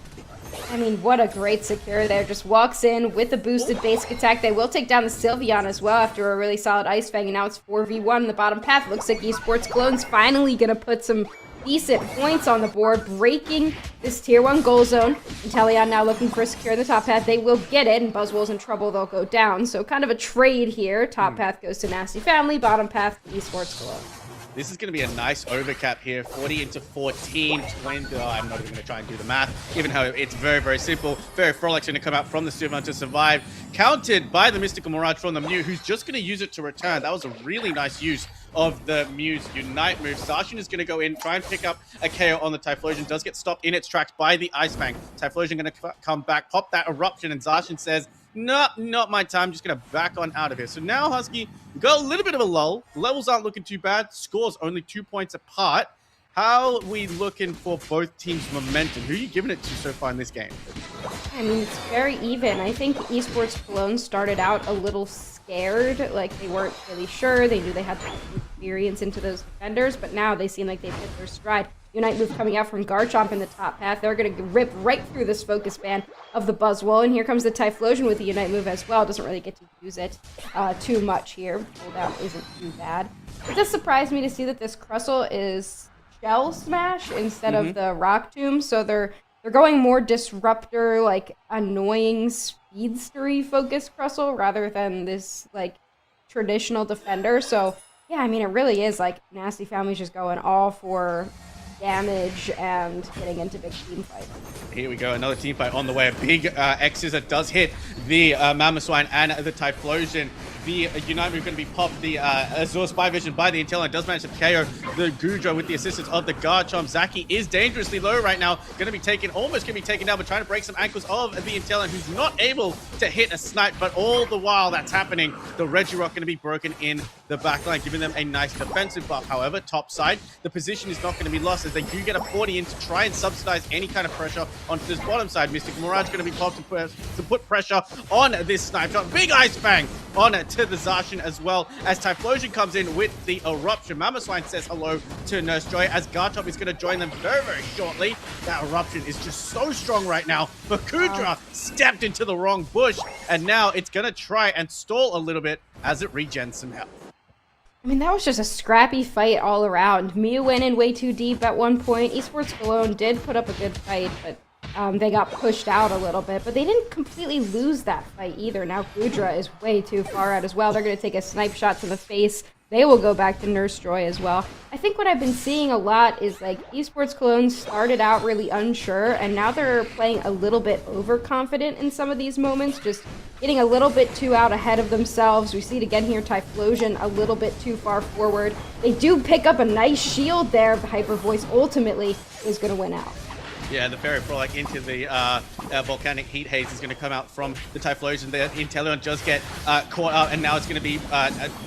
I mean, what a great secure there. Just walks in with a boosted basic attack. They will take down the Sylveon as well after a really solid Ice Fang, and now it's 4v1 in the bottom path. Looks like Esports Cologne's finally going to put some decent points on the board, breaking this Tier 1 goal zone. Inteleon now looking for a secure in the top path. They will get it, and Buzzwole's in trouble. They'll go down. So kind of a trade here. Top path goes to Nasty Family, bottom path to Esports Cologne. This is going to be a nice overcap here. 40 into 14. 20. I'm not even going to try and do the math, given how it's very, very simple. Very Frolics going to come out from the Sylveon to survive. Countered by the Mystical Mirage from the Mew, who's just going to use it to return. That was a really nice use of the Mew's Unite move. Zacian is going to go in, try and pick up a KO on the Typhlosion. Does get stopped in its tracks by the Ice Fang. Typhlosion going to come back, pop that Eruption, and Zacian says, no, not my time. Just going to back on out of here. So now, Husky, we've got a little bit of a lull. The levels aren't looking too bad. Scores only 2 points apart. How are we looking for both teams' momentum? Who are you giving it to so far in this game? I mean, it's very even. I think Esports Cologne started out a little scared. Like, they weren't really sure. They knew they had experience into those defenders, but now they seem like they've hit their stride. Unite move coming out from Garchomp in the top path. They're going to rip right through this focus band of the Buzzwole, and here comes the Typhlosion with the Unite move as well. Doesn't really get to use it too much here. Cooldown isn't too bad. It does surprise me to see that this Crustle is Shell Smash instead of the Rock Tomb, so they're going more Disruptor, like annoying speedstery focused Crustle rather than this like traditional defender. So yeah, I mean, it really is like Nasty Family's just going all for damage and getting into big team fights. Here we go, another team fight on the way. A big X-Scissor does hit the Mamoswine and the Typhlosion. The Unite move going to be popped. The Azure Spy Vision by the Intel does manage to KO the Gudra with the assistance of the Garchomp. Zaki is dangerously low right now. Going to be taken, almost going to be taken down, but trying to break some ankles of the Intel, who's not able to hit a snipe. But all the while that's happening, the Regirock going to be broken in the backline, giving them a nice defensive buff. However, top side, the position is not going to be lost as they do get a 40 in to try and subsidize any kind of pressure onto this bottom side. Mystic Mirage going to be popped to put pressure on this snipe shot. Big Ice Fang on it to the Zacian as well as Typhlosion comes in with the Eruption. Mamoswine says hello to Nurse Joy as Garchomp is going to join them very, very shortly. That Eruption is just so strong right now, but Kudra stepped into the wrong bush, and now it's going to try and stall a little bit as it regens some health. I mean, that was just a scrappy fight all around. Mia went in way too deep at one point. Esports Cologne did put up a good fight, but they got pushed out a little bit. But they didn't completely lose that fight either. Now Gudra is way too far out as well. They're going to take a snipe shot to the face. They will go back to Nurse Joy as well. I think what I've been seeing a lot is like Esports Cologne started out really unsure, and now they're playing a little bit overconfident in some of these moments, just getting a little bit too out ahead of themselves. We see it again here, Typhlosion a little bit too far forward. They do pick up a nice shield there, but Hyper Voice ultimately is going to win out. Yeah, the Fairy Frolic into the Volcanic Heat Haze is going to come out from the Typhlosion. The Inteleon does get caught up, and now it's going to be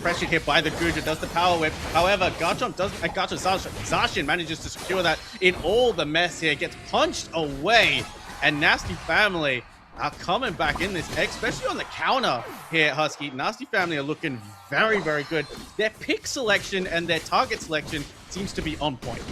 pressured here by the Gudra. Does the Power Whip. However, Zacian manages to secure that in all the mess here. Gets punched away, and Nasty Family are coming back in this, especially on the counter here, Husky. Nasty Family are looking very, very good. Their pick selection and their target selection seems to be on point.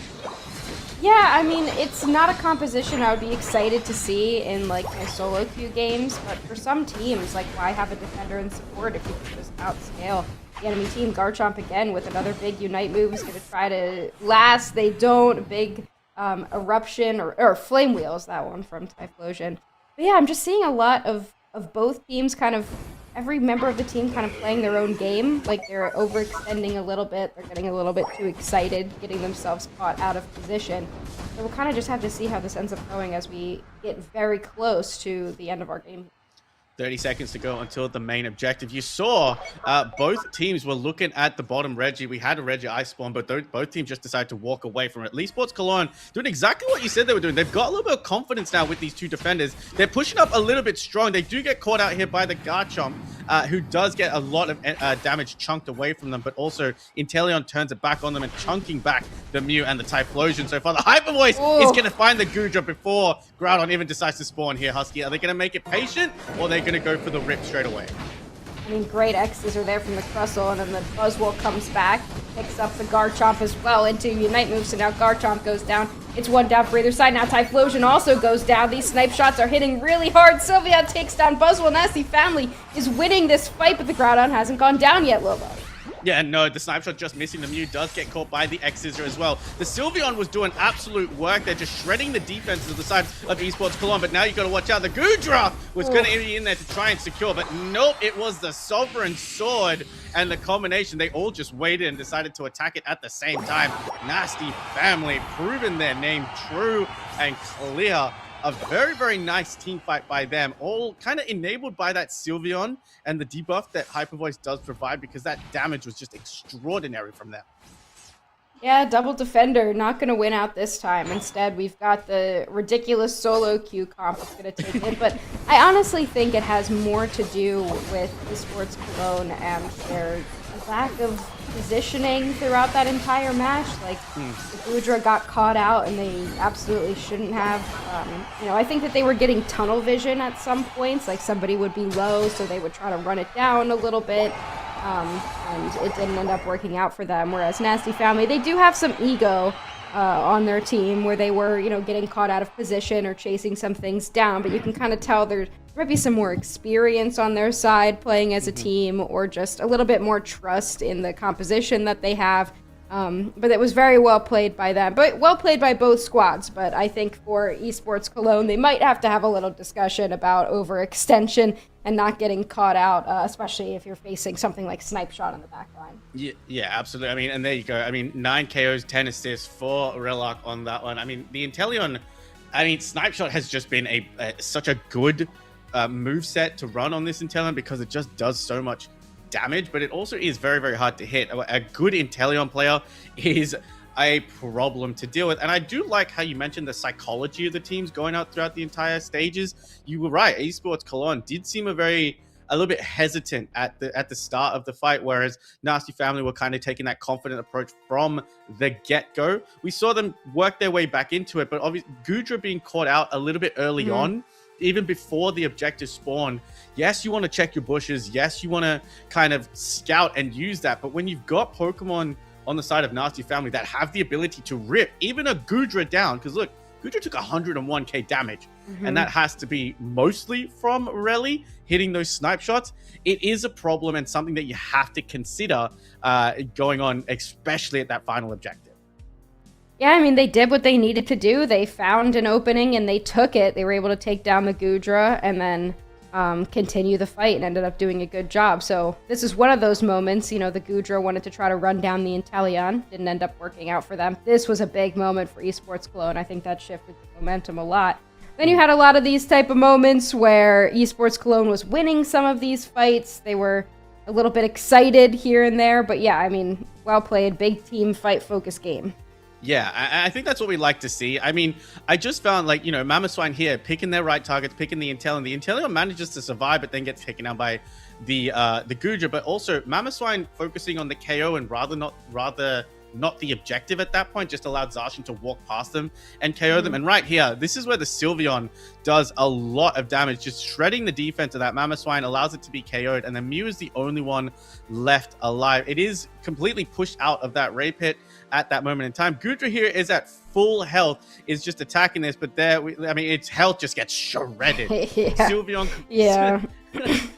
Yeah, I mean, it's not a composition I would be excited to see in, like, my solo queue games, but for some teams, like, why have a defender in support if you can just outscale the enemy team? Garchomp again with another big Unite move is going to try to last. They don't. Big Eruption or Flame Wheels, that one from Typhlosion. But yeah, I'm just seeing a lot of both teams kind of, every member of the team kind of playing their own game. Like they're overextending a little bit. They're getting a little bit too excited, getting themselves caught out of position. So we'll kind of just have to see how this ends up going as we get very close to the end of our game. 30 seconds to go until the main objective. You saw both teams were looking at the bottom Reggie. We had a Reggie Ice Spawn, but both teams just decided to walk away from it. Esports Cologne doing exactly what you said they were doing. They've got a little bit of confidence now with these two defenders. They're pushing up a little bit strong. They do get caught out here by the Garchomp, who does get a lot of damage chunked away from them, but also Inteleon turns it back on them and chunking back the Mew and the Typhlosion. So far, the Hyper Voice is going to find the Gudra before Groudon even decides to spawn here, Husky. Are they going to make it patient, or are they going to go for the rip straight away? I mean, great X's are there from the Crustle, and then the Buzzwole comes back, picks up the Garchomp as well into Unite move, so now Garchomp goes down. It's one down for either side. Now Typhlosion also goes down. These snipe shots are hitting really hard. Sylvia takes down Buzzwole. Nasty Family is winning this fight, but the Groudon hasn't gone down yet, Lobo. Yeah, no, the snipe shot just missing. The Mew does get caught by the X-Scissor as well. The Sylveon was doing absolute work. They're just shredding the defenses of the side of Esports Cologne, but now you got to watch out. The Gudra was going to be in there to try and secure, but nope, it was the Sovereign Sword and the combination. They all just waited and decided to attack it at the same time. Nasty Family proving their name true and clear. A very, very nice team fight by them, all kind of enabled by that Sylveon and the debuff that Hyper Voice does provide, because that damage was just extraordinary from them. Yeah, double defender, not going to win out this time. Instead, we've got the ridiculous solo queue comp that's going to take it. But I honestly think it has more to do with Esports Cologne and their lack of positioning throughout that entire match. Like, the Gudra got caught out, and they absolutely shouldn't have. I think that they were getting tunnel vision at some points. Like, somebody would be low, so they would try to run it down a little bit. And it didn't end up working out for them. Whereas Nasty Family, they do have some ego on their team where they were, getting caught out of position or chasing some things down. But you can kind of tell there might be some more experience on their side playing as a team, or just a little bit more trust in the composition that they have. But it was very well played by them, but well played by both squads. But I think for Esports Cologne, they might have to have a little discussion about overextension and not getting caught out, especially if you're facing something like Snipe Shot on the back line. Yeah, absolutely. I mean, and there you go. I mean, 9 KOs, 10 assists for Relock on that one. I mean, the Inteleon, Snipe Shot has just been such a good move set to run on this Inteleon because it just does so much damage, but it also is very, very hard to hit. A good Inteleon player is a problem to deal with. And I do like how you mentioned the psychology of the teams going out throughout the entire stages. You were right. Esports Cologne did seem a little bit hesitant at the start of the fight, whereas Nasty Family were kind of taking that confident approach from the get-go. We saw them work their way back into it, but obviously Gudra being caught out a little bit early on, even before the objective spawn. Yes, you want to check your bushes. Yes, you want to kind of scout and use that. But when you've got Pokemon on the side of Nasty Family that have the ability to rip even a Gudra down, because look, Gudra took 101k damage, and that has to be mostly from Rally hitting those snipe shots. It is a problem and something that you have to consider going on, especially at that final objective. Yeah, I mean, they did what they needed to do. They found an opening and they took it. They were able to take down the Gudra and then continue the fight and ended up doing a good job. So this is one of those moments, the Gudra wanted to try to run down the Inteleon. Didn't end up working out for them. This was a big moment for Esports Cologne. I think that shifted the momentum a lot. Then you had a lot of these type of moments where Esports Cologne was winning some of these fights. They were a little bit excited here and there. But yeah, I mean, well played. Big team fight focus game. Yeah, I think that's what we like to see. I mean, I just found Mamoswine here picking their right targets, picking the Inteleon. The Inteleon manages to survive, but then gets taken down by the Gudra. But also Mamoswine focusing on the KO and rather not the objective at that point, just allowed Zacian to walk past them and KO them. And right here, this is where the Sylveon does a lot of damage, just shredding the defense of that. Mamoswine allows it to be KO'd, and then Mew is the only one left alive. It is completely pushed out of that Ray Pit at that moment in time. Gudra here is at full health, is just attacking this, but its health just gets shredded. Sylveon,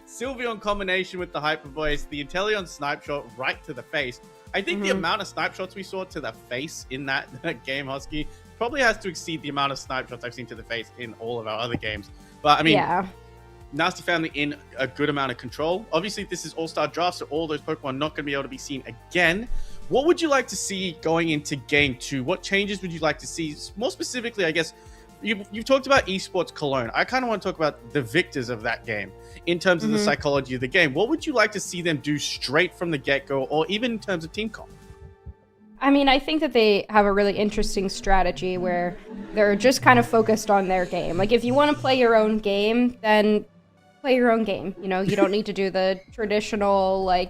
Sylveon combination with the Hyper Voice, the Inteleon snipe shot right to the face. I think the amount of snipe shots we saw to the face in that game, Husky, probably has to exceed the amount of snipe shots I've seen to the face in all of our other games. But I mean, Nasty Family in a good amount of control. Obviously, this is All-Star Draft, so all those Pokemon are not going to be able to be seen again. What would you like to see going into Game 2? What changes would you like to see? More specifically, I guess, you've talked about Esports Cologne. I kind of want to talk about the victors of that game in terms of the psychology of the game. What would you like to see them do straight from the get-go, or even in terms of team comp? I mean, I think that they have a really interesting strategy where they're just kind of focused on their game. Like, if you want to play your own game, then play your own game. You don't need to do the traditional,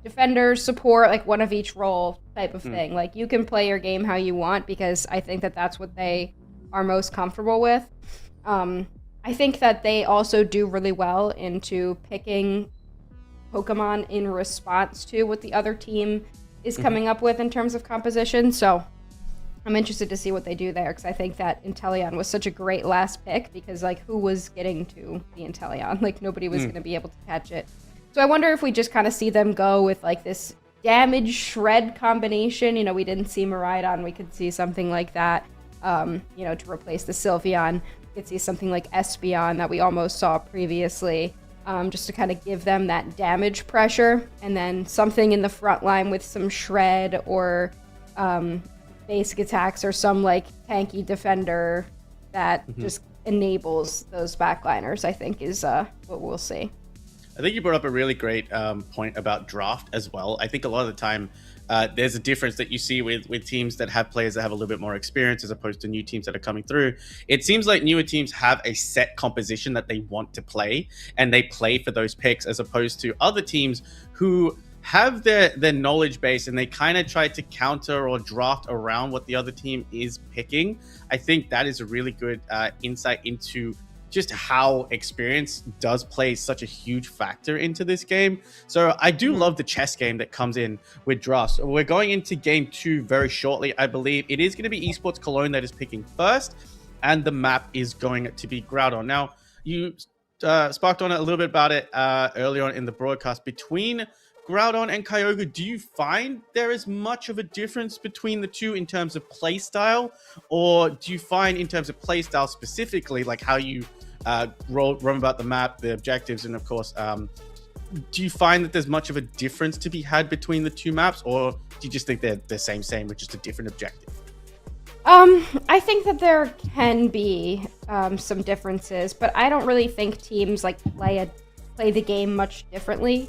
defender, support, one of each role type of thing. Like, you can play your game how you want, because I think that that's what they are most comfortable with. I think that they also do really well into picking Pokemon in response to what the other team is coming up with in terms of composition. So I'm interested to see what they do there, because I think that Inteleon was such a great last pick, because who was getting to the Inteleon? Nobody was going to be able to catch it. So I wonder if we just kind of see them go with this damage shred combination. We didn't see Miraidon. We could see something like that, to replace the Sylveon. We could see something like Espeon that we almost saw previously, just to kind of give them that damage pressure. And then something in the front line with some shred or basic attacks, or some tanky defender that just enables those backliners, I think is what we'll see. I think you brought up a really great point about draft as well. I think a lot of the time there's a difference that you see with teams that have players that have a little bit more experience as opposed to new teams that are coming through. It seems like newer teams have a set composition that they want to play, and they play for those picks, as opposed to other teams who have their knowledge base and they kind of try to counter or draft around what the other team is picking. I think that is a really good insight into just how experience does play such a huge factor into this game. So I do love the chess game that comes in with drafts. We're going into Game 2 very shortly, I believe. It is going to be Esports Cologne that is picking first, and the map is going to be Groudon. Now, you sparked on it a little bit about it earlier on in the broadcast. Between Groudon and Kyogre, do you find there is much of a difference between the two in terms of play style? Or do you find in terms of play style specifically, how you roam about the map, the objectives, and of course, do you find that there's much of a difference to be had between the two maps, or do you just think they're the same, with just a different objective? I think that there can be some differences, but I don't really think teams like play the game much differently.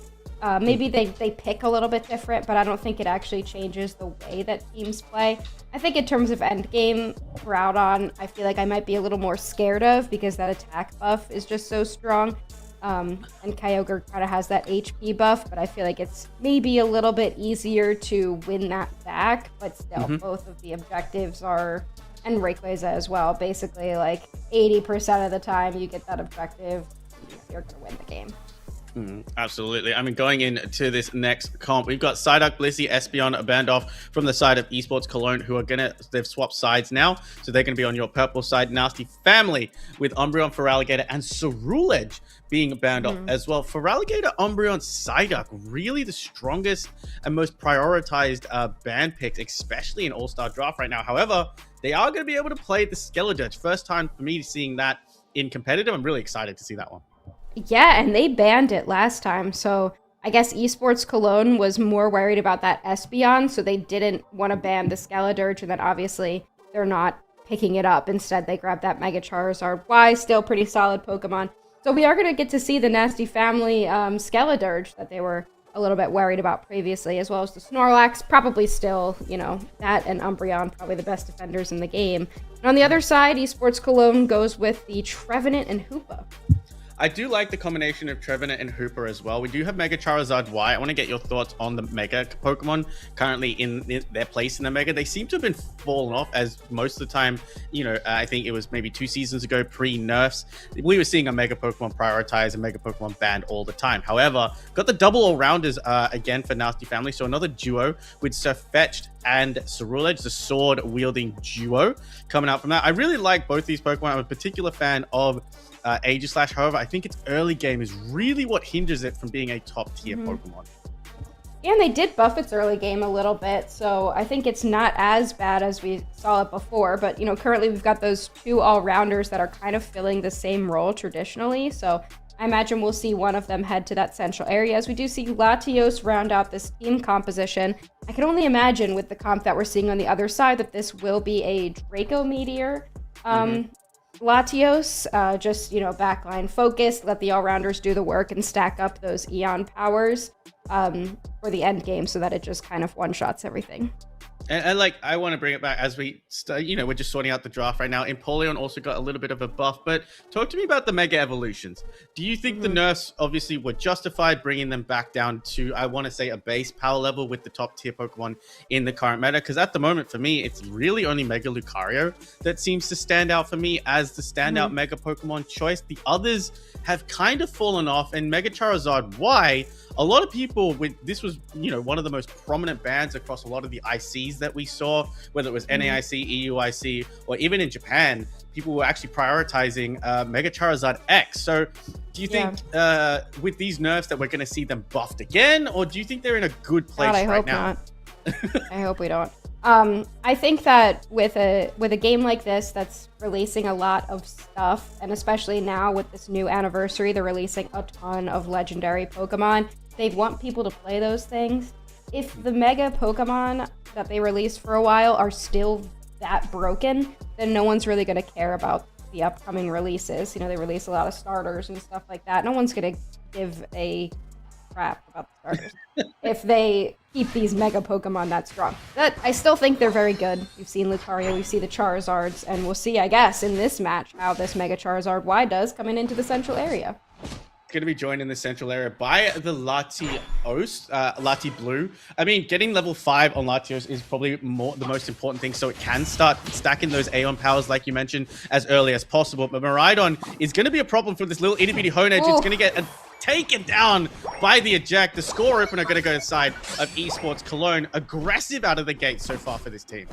Maybe they pick a little bit different, but I don't think it actually changes the way that teams play. I think in terms of endgame, Groudon, I feel like I might be a little more scared of because that attack buff is just so strong. And Kyogre kind of has that HP buff, but I feel like it's maybe a little bit easier to win that back, but still, both of the objectives are, and Rayquaza as well, basically like 80% of the time you get that objective, you're going to win the game. Absolutely. I mean, going into this next comp, we've got Psyduck, Blissey, Espeon, a band off from the side of Esports Cologne, who are they've swapped sides now, so they're going to be on your purple side. Nasty Family with Umbreon, Feraligatr, and Ceruledge being banned off as well. Feraligatr, Umbreon, Psyduck, really the strongest and most prioritized ban picks, especially in All-Star Draft right now. However, they are going to be able to play the Skeledirge. First time for me seeing that in competitive. I'm really excited to see that one. Yeah, and they banned it last time, so I guess Esports Cologne was more worried about that Espeon, so they didn't want to ban the Skeledirge, and then obviously they're not picking it up. Instead, they grabbed that Mega Charizard Y, still pretty solid Pokemon. So we are going to get to see the Nasty Family Skeledirge that they were a little bit worried about previously, as well as the Snorlax, probably still, that and Umbreon, probably the best defenders in the game. And on the other side, Esports Cologne goes with the Trevenant and Hoopa. I do like the combination of Trevenant and Hooper as well. We do have Mega Charizard Y. I want to get your thoughts on the Mega Pokemon currently in their place in the Mega. They seem to have been fallen off, as most of the time, I think it was maybe 2 seasons ago, pre-nerfs, we were seeing a Mega Pokemon prioritized and Mega Pokemon banned all the time. However, got the double all-rounders again for Nasty Family. So another duo with Sirfetch'd and Ceruledge, the sword-wielding duo coming out from that. I really like both these Pokemon. I'm a particular fan of Aegislash. However, I think its early game is really what hinders it from being a top tier Pokemon. And they did buff its early game a little bit, so I think it's not as bad as we saw it before. But, currently we've got those 2 all-rounders that are kind of filling the same role traditionally. So I imagine we'll see one of them head to that central area. As we do see Latios round out this team composition, I can only imagine with the comp that we're seeing on the other side that this will be a Draco Meteor. Latios, just, backline focused, let the all-rounders do the work and stack up those Eon powers for the end game so that it just kind of one-shots everything. And I want to bring it back as we're just sorting out the draft right now. Empoleon also got a little bit of a buff, but talk to me about the Mega Evolutions. Do you think the nerfs obviously were justified, bringing them back down to, I want to say, a base power level with the top tier Pokemon in the current meta? Because at the moment, for me, it's really only Mega Lucario that seems to stand out for me as the standout Mega Pokemon choice. The others have kind of fallen off, and Mega Charizard Y, a lot of people this was one of the most prominent bans across a lot of the ICs that we saw, whether it was NAIC, EUIC, or even in Japan, people were actually prioritizing Mega Charizard X. So do you think with these nerfs that we're going to see them buffed again, or do you think they're in a good place right now? I hope we don't. I think that with a game like this that's releasing a lot of stuff, and especially now with this new anniversary, they're releasing a ton of legendary Pokemon. They want people to play those things. If the Mega Pokemon that they released for a while are still that broken, then no one's really going to care about the upcoming releases. They release a lot of starters and stuff like that. No one's going to give a crap about the starters if they keep these Mega Pokemon that strong. I still think they're very good. We've seen Lucario, we see the Charizards, and we'll see, I guess, in this match how this Mega Charizard Y does coming into the central area. Going to be joined in the central area by the Lati Blue. I mean, getting level 5 on Latios is probably the most important thing, so it can start stacking those Aeon powers, like you mentioned, as early as possible. But Miraidon is going to be a problem for this little itty-bitty Honedge. It's going to get taken down by the eject. The score opener going to go inside of Esports Cologne. Aggressive out of the gate so far for this team.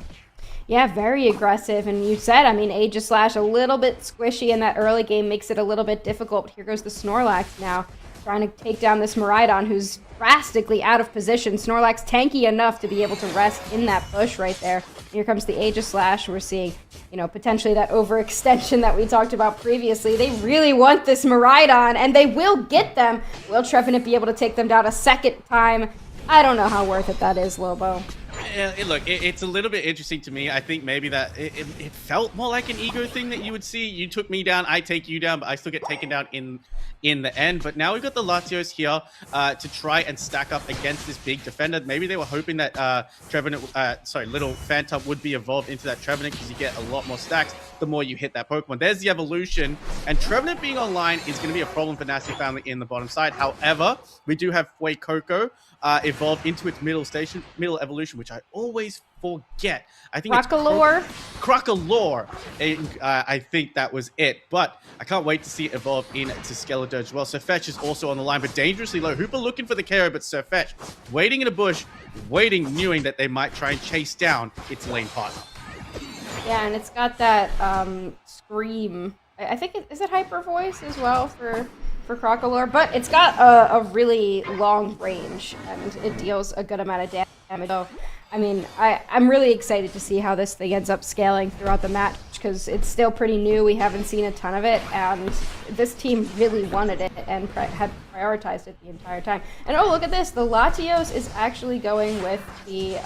Yeah, very aggressive. And you said, Aegislash a little bit squishy in that early game makes it a little bit difficult. But here goes the Snorlax now, trying to take down this Miraidon, who's drastically out of position. Snorlax tanky enough to be able to rest in that push right there. Here comes the Aegis Slash. We're seeing, you know, potentially that overextension that we talked about previously. They really want this Miraidon, and they will get them. Will Trevenant be able to take them down a second time? I don't know how worth it that is, Lobo. Yeah, look, it's a little bit interesting to me. I think maybe that it felt more like an ego thing that you would see. You took me down, I take you down, but I still get taken down in the end. But now we've got the Latios here to try and stack up against this big defender. Maybe they were hoping that Trevenant, little Phantom would be evolved into that Trevenant because you get a lot more stacks the more you hit that Pokemon. There's the evolution, and Trevenant being online is going to be a problem for Nasty Family in the bottom side. However, we do have Fuecoco evolved into its middle evolution, which I always forget. I think Crocalore. Crocalore. I think that was it, but I can't wait to see it evolve into Skeledirge as well. Sirfetch'd is also on the line, but dangerously low. Hooper looking for the KO, but Sirfetch'd waiting in a bush, knowing that they might try and chase down its lane partner. Yeah, and it's got that scream. I think is it Hyper Voice as well for Crocalore, but it's got a really long range and it deals a good amount of damage. So, I mean, I'm really excited to see how this thing ends up scaling throughout the match because it's still pretty new. We haven't seen a ton of it, and this team really wanted it and had prioritized it the entire time. And oh, look at this! The Latios is actually going with the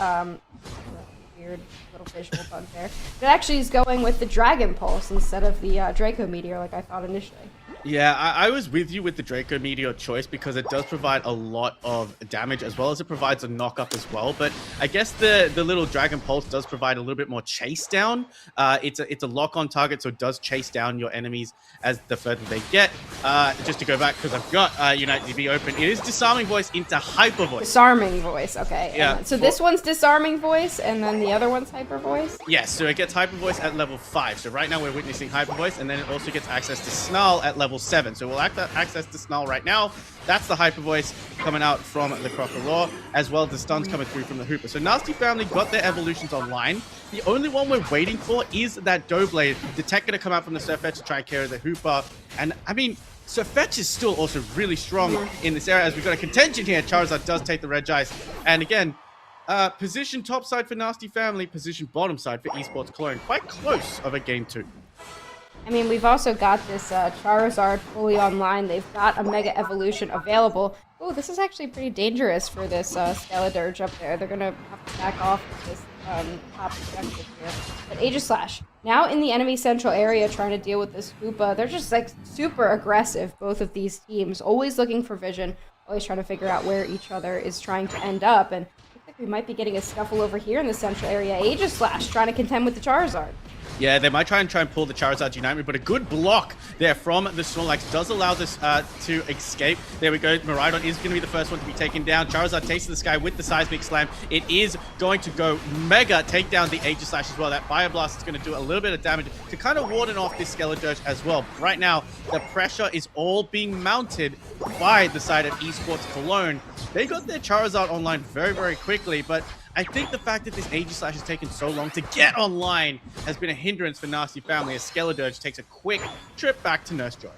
weird little visual bug there. It actually is going with the Dragon Pulse instead of the Draco Meteor like I thought initially. Yeah, I was with you with the Draco Meteor choice because it does provide a lot of damage as well as it provides a knock-up as well. But I guess the little Dragon Pulse does provide a little bit more chase down. It's a lock-on target, so it does chase down your enemies as the further they get. Just to go back, because I've got Unite DB open, it is Disarming Voice into Hyper Voice. Disarming Voice, okay. Yeah. So this one's Disarming Voice, and then the other one's Hyper Voice? Yes, so it gets Hyper Voice at level 5. So right now we're witnessing Hyper Voice, and then it also gets access to Snarl at level 7. So we'll access to Snarl right now. That's the Hyper Voice coming out from the Crocalore, as well as the stuns coming through from the Hooper. So Nasty Family got their evolutions online. The only one we're waiting for is that Doughblade. The tech gonna come out from the Sirfetch'd to try and carry the Hooper. And I mean, Sirfetch'd is still also really strong in this area as we've got a contention here. Charizard does take the Regice. And again, position top side for Nasty Family, position bottom side for Esports Cologne. Quite close of a game 2. I mean, we've also got this Charizard fully online. They've got a Mega Evolution available. Oh, this is actually pretty dangerous for this Skeledirge up there. They're going to have to back off with this top objective here. But Aegis Slash, now in the enemy central area trying to deal with this Hoopa. They're just like super aggressive, both of these teams. Always looking for vision, always trying to figure out where each other is trying to end up. And looks like we might be getting a scuffle over here in the central area. Aegis Slash trying to contend with the Charizard. Yeah, they might try and pull the Charizard Unite Move, but a good block there from the Snorlax does allow this to escape. There we go. Miraidon is going to be the first one to be taken down. Charizard takes to the sky with the Seismic Slam. It is going to go mega take down the Aegis Slash as well. That Fire Blast is going to do a little bit of damage to kind of warden off this Skeledirge as well. Right now, the pressure is all being mounted by the side of Esports Cologne. They got their Charizard online very, very quickly, but I think the fact that this Aegis Slash has taken so long to get online has been a hindrance for Nasty Family as Skeledirge takes a quick trip back to Nurse Joy.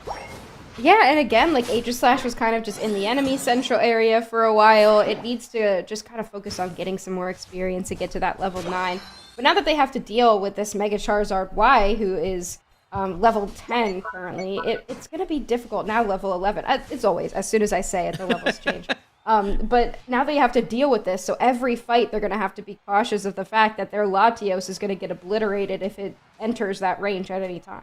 Yeah, and again, like Aegis Slash was kind of just in the enemy central area for a while. It needs to just kind of focus on getting some more experience to get to that level 9. But now that they have to deal with this Mega Charizard Y, who is level 10 currently, it's going to be difficult now, level 11. It's always, as soon as I say it, the levels change. But now they have to deal with this, so every fight they're going to have to be cautious of the fact that their Latios is going to get obliterated if it enters that range at any time.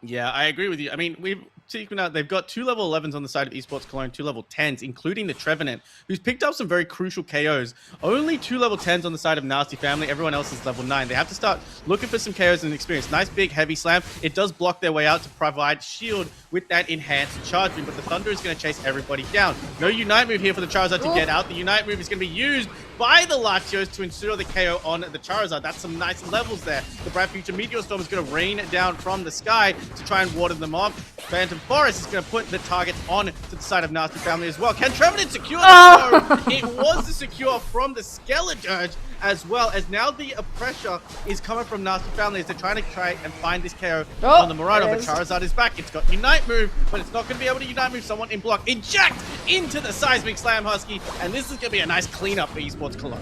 Yeah, I agree with you. I mean, we've taken out, they've got 2 level 11s on the side of Esports Cologne, 2 level 10s, including the Trevenant, who's picked up some very crucial KOs. Only 2 level 10s on the side of Nasty Family. Everyone else is level 9. They have to start looking for some KOs and experience. Nice big heavy slam. It does block their way out to provide shield with that enhanced charge beam, but the Thunder is going to chase everybody down. No Unite move here for the Charizard to get out. The Unite move is going to be used by the Latios to ensure the KO on the Charizard. That's some nice levels there. The Bright Future Meteor Storm is going to rain down from the sky to try and water them off. Phantom Forest is going to put the target on to the side of Nasty Family as well. Can Trevenant secure the It was the secure from the Skeledirge as well, as now the pressure is coming from Nasty Family as they're trying and find this KO on the Miraidon, but Charizard is back. It's got Unite move, but it's not going to be able to Unite move someone in block. Inject into the Seismic Slam Husky, and this is going to be a nice cleanup for Esports Cologne.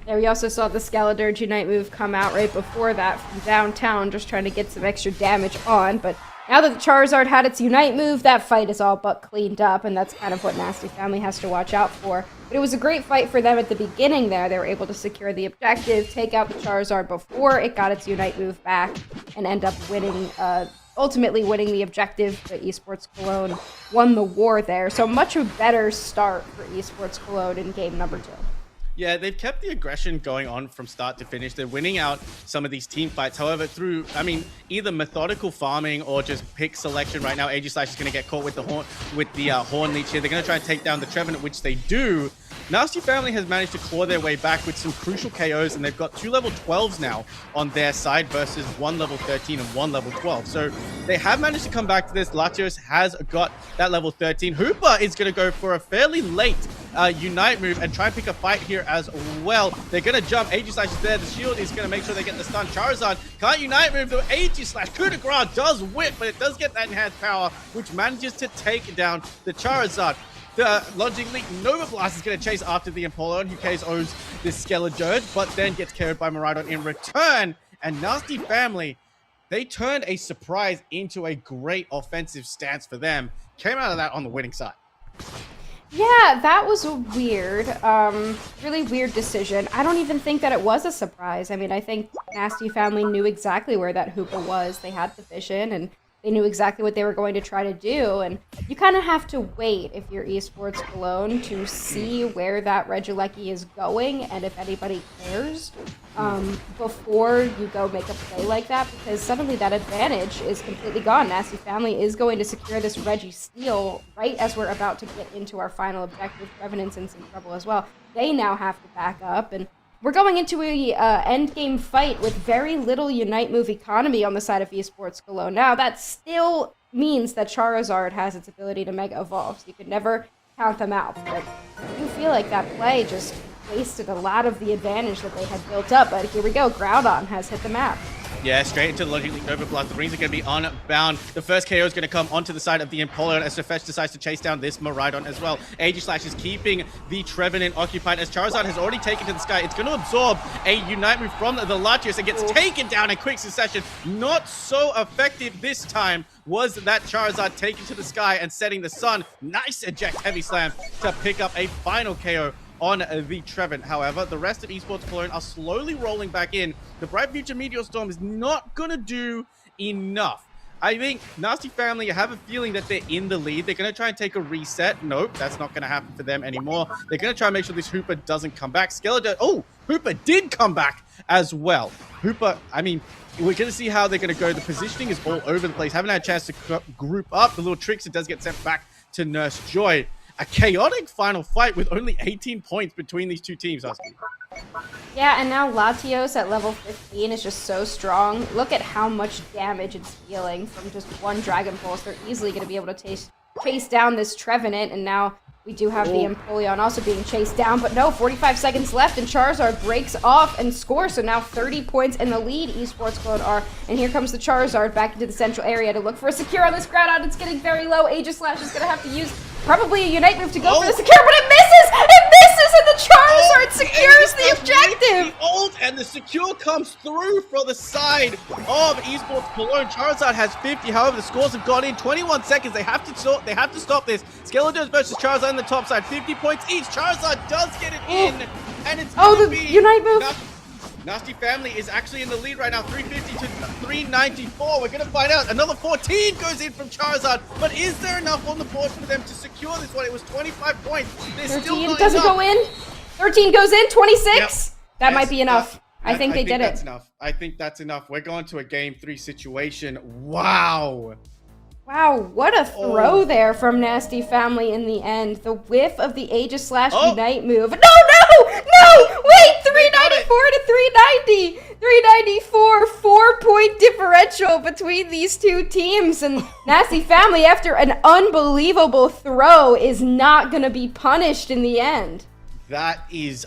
Yeah, we also saw the Skeledirge Unite move come out right before that from downtown, just trying to get some extra damage on. But now that the Charizard had its Unite move, that fight is all but cleaned up, and that's kind of what Nasty Family has to watch out for. But it was a great fight for them at the beginning there. They were able to secure the objective, take out the Charizard before it got its Unite move back, and end up winning, ultimately winning the objective. The Esports Cologne won the war there. So much a better start for Esports Cologne in game number 2. Yeah, they've kept the aggression going on from start to finish. They're winning out some of these team fights. However, through, either methodical farming or just pick selection right now, Aegislash is going to get caught with the Horn Leech here. They're going to try and take down the Trevenant, which they do. Nasty Family has managed to claw their way back with some crucial KOs, and they've got 2 level 12s now on their side versus 1 level 13 and 1 level 12. So they have managed to come back to this. Latios has got that level 13. Hooper is going to go for a fairly late Unite move and try and pick a fight here as well. They're going to jump. Aegislash is there. The shield is going to make sure they get the stun. Charizard can't Unite move. The Aegislash coup de grace does whip, but it does get that enhanced power, which manages to take down the Charizard. The logically, Nova Blast is going to chase after the Empoleon, who KOs this Skeledirge, but then gets KO'd by Miraidon in return. And Nasty Family, they turned a surprise into a great offensive stance for them. Came out of that on the winning side. Yeah, that was a weird, really weird decision. I don't even think that it was a surprise. I mean, I think Nasty Family knew exactly where that Hoopa was. They had the vision, and they knew exactly what they were going to try to do, and you kind of have to wait if you're Esports Cologne to see where that Regieleki is going and if anybody cares before you go make a play like that, because suddenly that advantage is completely gone. Nasty Family is going to secure this Reggie steal right as we're about to get into our final objective. Revenant's in some trouble as well. They now have to back up, and we're going into a endgame fight with very little Unite move economy on the side of Esports Cologne. Now, that still means that Charizard has its ability to Mega Evolve, so you could never count them out. But I do feel like that play just wasted a lot of the advantage that they had built up. But here we go, Groudon has hit the map. Yeah, straight into the Logically Nova Blast. The rings are going to be unbound. The first KO is going to come onto the side of the Empoleon as Sefetch decides to chase down this Miraidon as well. Aegislash is keeping the Trevenant occupied as Charizard has already taken to the sky. It's going to absorb a Unite move from the Latios and gets taken down in quick succession. Not so effective this time was that Charizard taken to the sky and setting the sun. Nice eject heavy slam to pick up a final KO on the Trevenant. However, the rest of Esports Cologne are slowly rolling back in. The Bright Future Meteor Storm is not going to do enough. I think Nasty Family have a feeling that they're in the lead. They're going to try and take a reset. Nope, that's not going to happen for them anymore. They're going to try and make sure this Hooper doesn't come back. Skeledirge, oh, Hooper did come back as well. Hooper, we're going to see how they're going to go. The positioning is all over the place. Haven't had a chance to group up. The little tricks, it does get sent back to Nurse Joy. A chaotic final fight with only 18 points between these two teams, Husky. Yeah, and now Latios at level 15 is just so strong. Look at how much damage it's dealing from just one Dragon Pulse. They're easily going to be able to chase down this Trevenant, and now we do have the Empoleon also being chased down, but no, 45 seconds left, and Charizard breaks off and scores, so now 30 points in the lead, Esports Cologne are, and here comes the Charizard back into the central area to look for a secure on this Groudon. It's getting very low. Aegislash is going to have to use probably a Unite move to go for the secure, but it misses! It misses, and the Charizard secures the objective! And the secure comes through for the side of Esports Cologne. Charizard has 50, however, the scores have gone in 21 seconds. They have to stop this. Skeledirge versus Charizard on the top side, 50 points each. Charizard does get it in, and it's the Unite move! Nasty Family is actually in the lead right now, 350 to 394. We're going to find out. Another 14 goes in from Charizard, but is there enough on the board for them to secure this one? It was 25 points. There's 13 still not doesn't enough. go in. 13 goes in. 26. Yep. That might be enough. I think they did that's it. Enough. I think that's enough. We're going to a game 3 situation. Wow. Wow, what a throw there from Nasty Family in the end. The whiff of the Aegislash Unite move. No! Wait! 394 to 390! 394, 4-point differential between these two teams. And Nasty Family, after an unbelievable throw, is not going to be punished in the end. That is,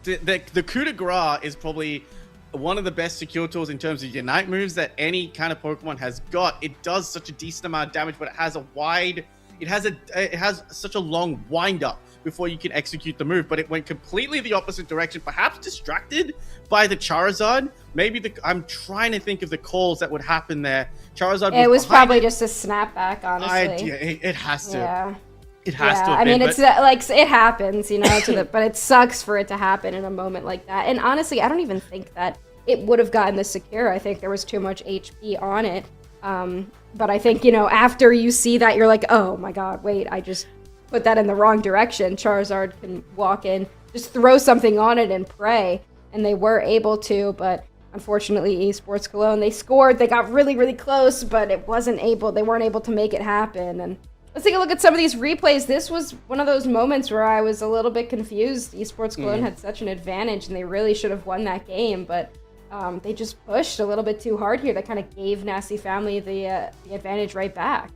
the coup de grace is probably one of the best secure tools in terms of Unite moves that any kind of Pokemon has got. It does such a decent amount of damage, but it has such a long wind up before you can execute the move. But it went completely the opposite direction, perhaps distracted by the Charizard. Maybe I'm trying to think of the calls that would happen there. Charizard It was probably it. just a snapback, honestly. It has to. Yeah. It has to. I mean, it's like it happens, you know, but it sucks for it to happen in a moment like that. And honestly, I don't even think that it would have gotten the secure. I think there was too much HP on it. But I think, you know, after you see that, you're like, oh my god, wait, I just put that in the wrong direction. Charizard can walk in, just throw something on it and pray. And they were able to, but unfortunately, Esports Cologne, they scored. They got really, really close, but they weren't able to make it happen. And let's take a look at some of these replays. This was one of those moments where I was a little bit confused. Esports Cologne had such an advantage, and they really should have won that game, but they just pushed a little bit too hard here. That kind of gave Nasty Family the advantage right back.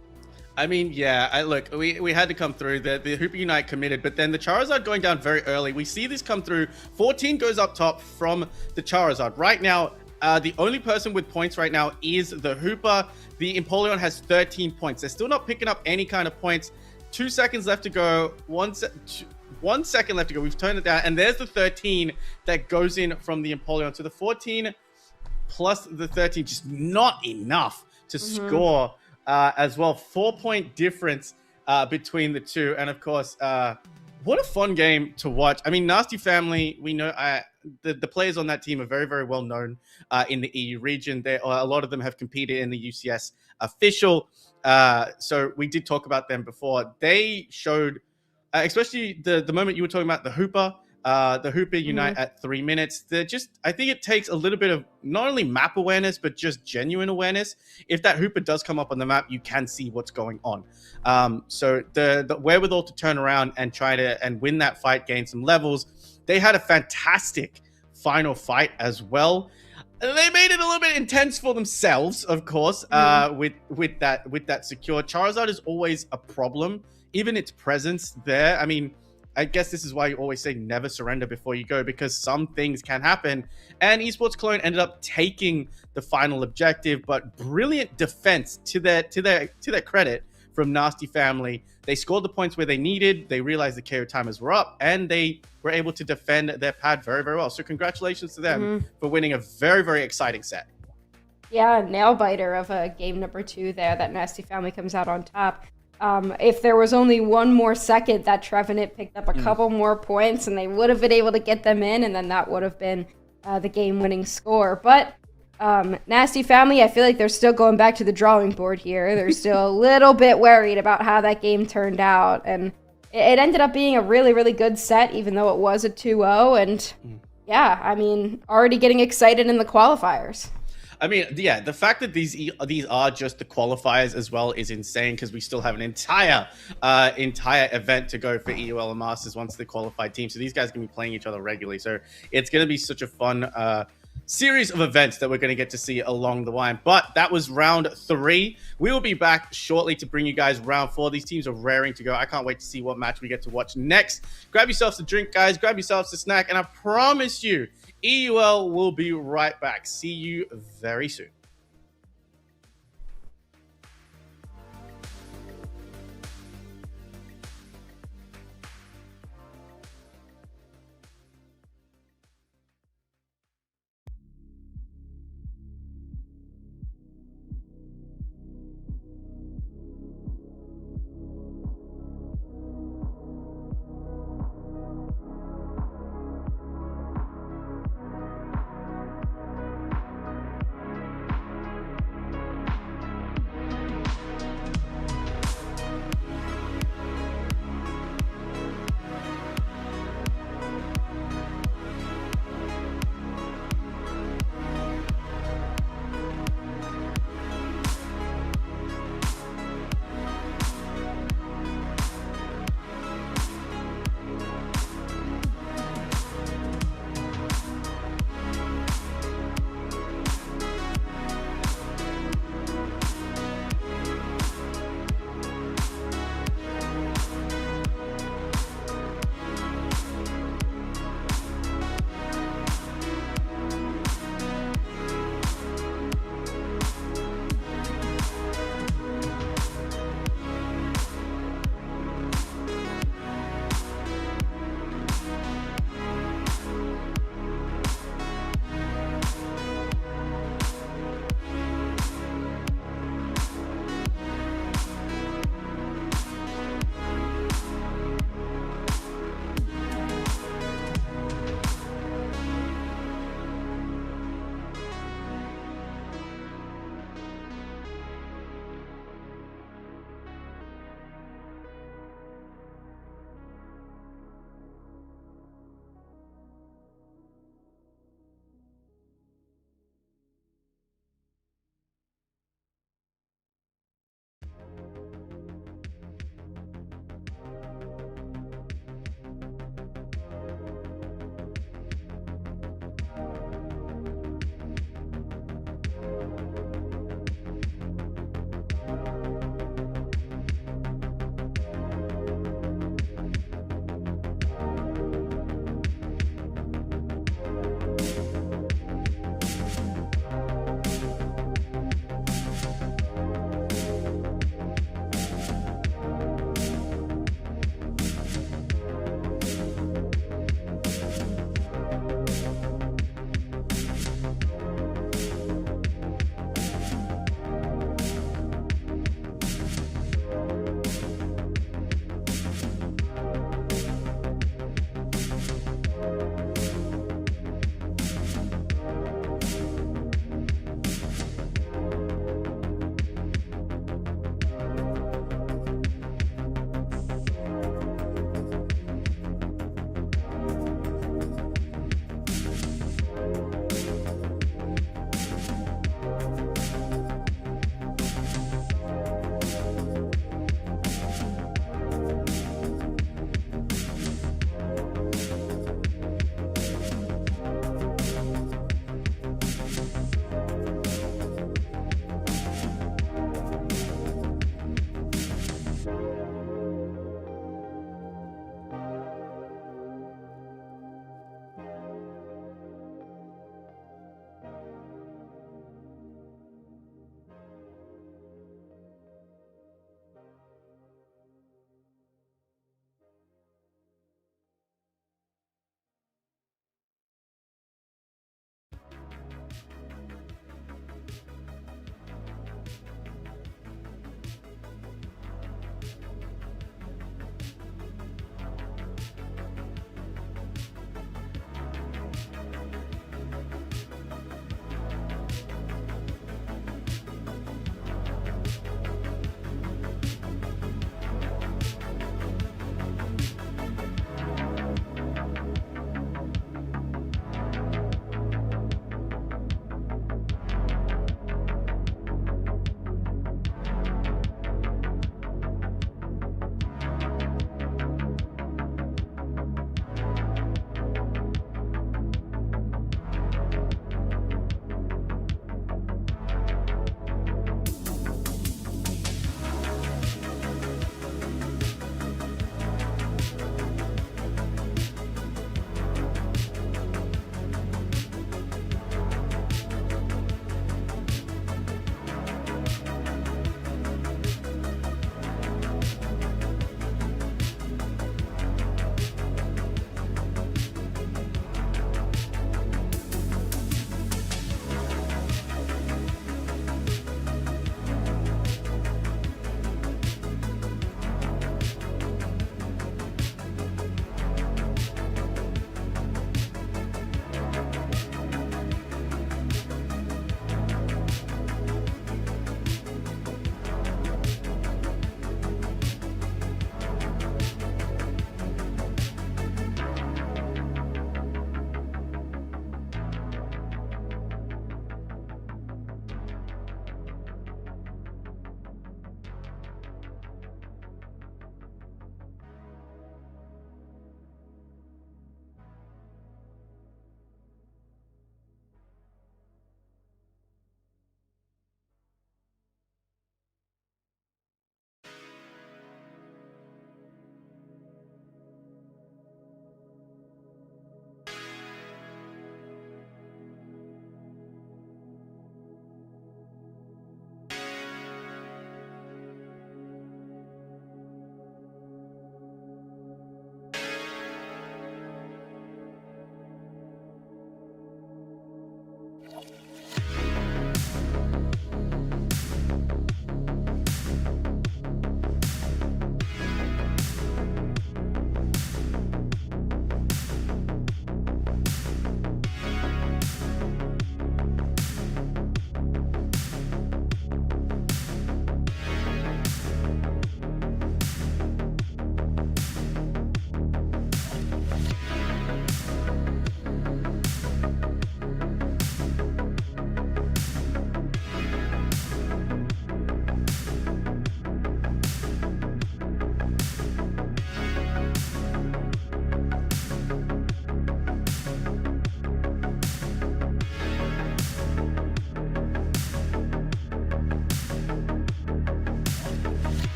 I mean, yeah, look, we had to come through. The Hooper Unite committed, but then the Charizard going down very early. We see this come through. 14 goes up top from the Charizard. Right now, the only person with points right now is the Hooper. The Empoleon has 13 points. They're still not picking up any kind of points. 2 seconds left to go. 1 second left to go. We've turned it down, and there's the 13 that goes in from the Empoleon. So the 14 plus the 13, just not enough to score as well. 4-point difference between the two. And of course, what a fun game to watch. I mean, Nasty Family, we know the players on that team are very, very well known in the EU region. A lot of them have competed in the UCS official. So we did talk about them before. They showed, especially the moment you were talking about the Hooper Unite at 3 minutes. I think it takes a little bit of not only map awareness, but just genuine awareness. If that Hooper does come up on the map, you can see what's going on. So the wherewithal to turn around and try to win that fight, gain some levels. They had a fantastic final fight as well. They made it a little bit intense for themselves, of course, with that secure. Charizard is always a problem, even its presence there. I mean, I guess this is why you always say never surrender before you go, because some things can happen. And Esports Cologne ended up taking the final objective, but brilliant defense to their credit from Nasty Family. They scored the points where they needed. They realized the KO timers were up, and they were able to defend their pad very, very well. So congratulations to them for winning a very, very exciting set. Yeah, nail biter of a game number 2 there. That Nasty Family comes out on top. If there was only one more second, that Trevenant picked up a couple more points, and they would have been able to get them in, and then that would have been the game-winning score. But Nasty Family, I feel like they're still going back to the drawing board here. They're still a little bit worried about how that game turned out, and it ended up being a really, really good set, even though it was a 2-0. And yeah, I mean, already getting excited in the qualifiers. I mean, yeah, the fact that these are just the qualifiers as well is insane, because we still have an entire event to go for EUL and Masters once the qualified team. So these guys are going to be playing each other regularly. So it's going to be such a fun series of events that we're going to get to see along the line. But that was round 3. We will be back shortly to bring you guys round 4. These teams are raring to go. I can't wait to see what match we get to watch next. Grab yourselves a drink, guys. Grab yourselves a snack. And I promise you, EUL will be right back. See you very soon.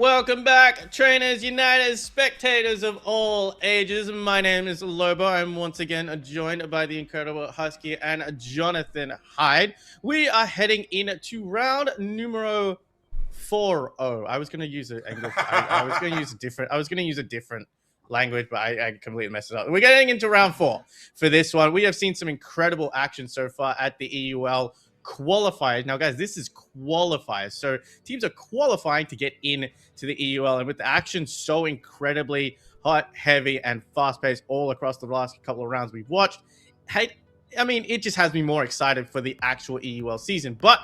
Welcome back, trainers, united, spectators of all ages. My name is Lobo. I'm once again joined by the incredible Husky and Jonathan Hyde. We are heading into round numero 4. I was going to use I was going to use a different language, but I completely messed it up. We're getting into round 4 for this one. We have seen some incredible action so far at the EUL qualifiers. Now, guys, this is qualifiers. So teams are qualifying to get in to the EUL. And with the action so incredibly hot, heavy, and fast-paced all across the last couple of rounds we've watched, I mean, it just has me more excited for the actual EUL season. But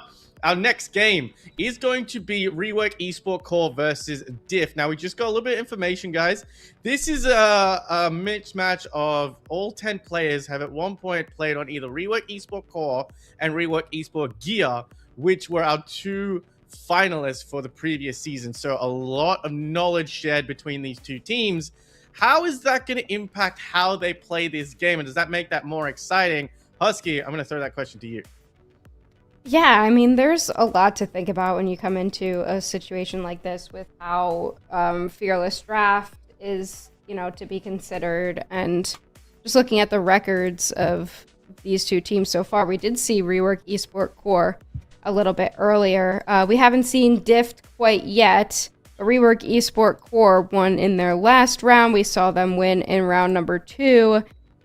our next game is going to be Rework Esport Core versus Diff. Now, we just got a little bit of information, guys. This is a mismatch of all 10 players have at one point played on either Rework Esport Core and Rework Esport Gear, which were our 2 finalists for the previous season. So a lot of knowledge shared between these 2 teams. How is that going to impact how they play this game? And does that make that more exciting? Husky, I'm going to throw that question to you. Yeah, I mean, there's a lot to think about when you come into a situation like this with how Fearless Draft is, to be considered. And just looking at the records of these 2 teams so far, we did see Rework Esport Core a little bit earlier. We haven't seen Diff quite yet. But Rework Esport Core won in their last round. We saw them win in round number 2.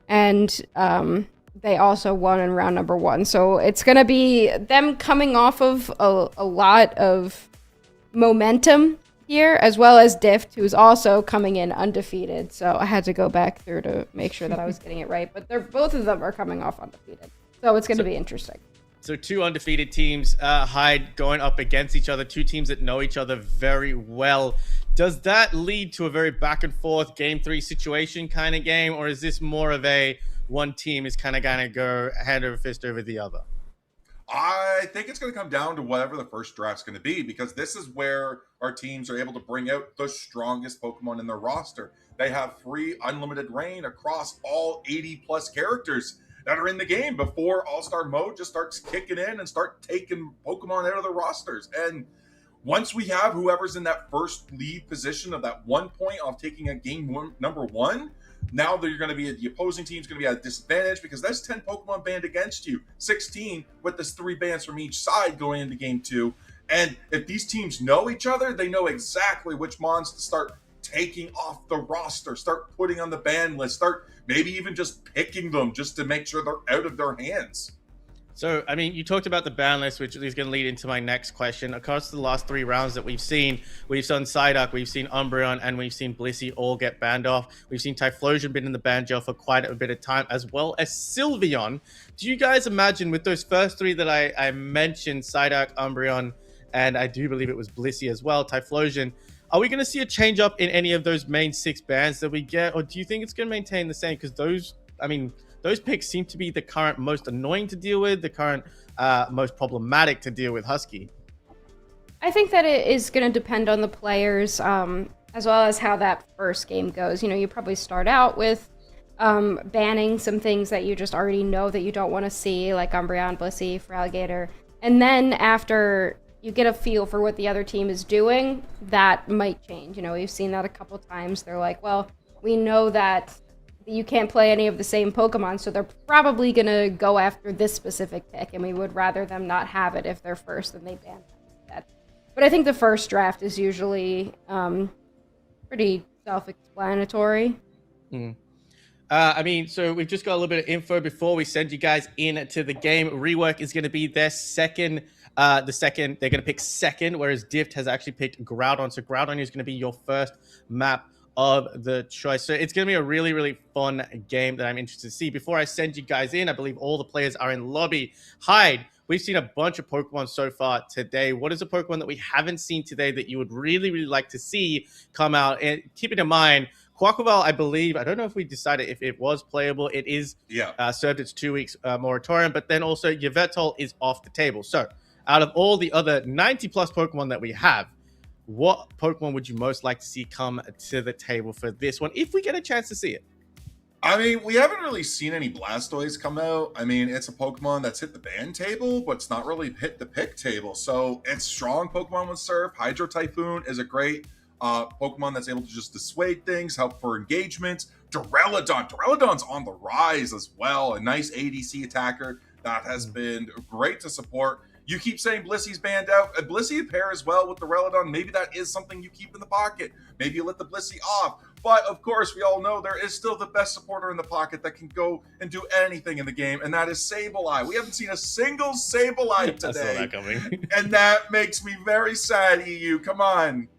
And they also won in round number 1. So it's going to be them coming off of a lot of momentum here, as well as Diff, who's also coming in undefeated. So I had to go back through to make sure that I was getting it right. But both of them are coming off undefeated. So it's going to be interesting. So 2 undefeated teams, Hyde, going up against each other, 2 teams that know each other very well. Does that lead to a very back and forth game 3 situation kind of game, or is this more of a one team is kind of going to go hand over fist over the other? I think it's going to come down to whatever the first draft's going to be, because this is where our teams are able to bring out the strongest Pokemon in their roster. They have free unlimited reign across all 80 plus characters that are in the game before All-Star mode just starts kicking in and start taking Pokemon out of the rosters. And once we have whoever's in that first lead position of that 1 point of taking a game number 1, now they're going to be the opposing team's going to be at a disadvantage because there's 10 Pokemon banned against you, 16 with this 3 bans from each side going into game 2. And if these teams know each other, they know exactly which mons to start taking off the roster, start putting on the ban list, start maybe even just picking them just to make sure they're out of their hands. So, I mean, you talked about the ban list, which is going to lead into my next question. Across the last 3 rounds that we've seen Psyduck, we've seen Umbreon, and we've seen Blissey all get banned off. We've seen Typhlosion been in the ban jail for quite a bit of time, as well as Sylveon. Do you guys imagine with those first 3 that I mentioned, Psyduck, Umbreon, and I do believe it was Blissey as well, Typhlosion, are we going to see a change up in any of those main 6 bans that we get, or do you think it's going to maintain the same? Because those picks seem to be the current most annoying to deal with, the current most problematic to deal with, Husky. I think that it is going to depend on the players, as well as how that first game goes. You probably start out with banning some things that you just already know that you don't want to see, like Umbreon, Blissey, Feraligatr. And then after you get a feel for what the other team is doing, that might change. We've seen that a couple times. They're like, well, we know that you can't play any of the same Pokemon, so they're probably going to go after this specific pick, and we would rather them not have it if they're first and they ban that. But I think the first draft is usually pretty self-explanatory. So we've just got a little bit of info before we send you guys into the game. Rework is going to be their second. They're going to pick second, whereas Diff has actually picked Groudon. So Groudon is going to be your first map of the choice. So it's going to be a really, really fun game that I'm interested to see. Before I send you guys in, I believe all the players are in lobby. Hyde, we've seen a bunch of Pokemon so far today. What is a Pokemon that we haven't seen today that you would really, really like to see come out? And keeping in mind, Quaquaval, I believe, I don't know if we decided if it was playable. It is served its 2 weeks moratorium, but then also Yveltal is off the table. So out of all the other 90 plus Pokemon that we have, what Pokemon would you most like to see come to the table for this one, if we get a chance to see it? I mean, we haven't really seen any Blastoise come out. I mean, it's a Pokemon that's hit the ban table, but it's not really hit the pick table. So it's strong Pokemon with Surf. Hydro Typhoon is a great Pokemon that's able to just dissuade things, help for engagements. Duraludon's on the rise as well. A nice ADC attacker that has been great to support. You keep saying Blissey's banned out. Blissey pairs well with Duraludon. Maybe that is something you keep in the pocket. Maybe you let the Blissey off. But, of course, we all know there is still the best supporter in the pocket that can go and do anything in the game, and that is Sableye. We haven't seen a single Sableye today. I saw that coming. And that makes me very sad, EU. Come on.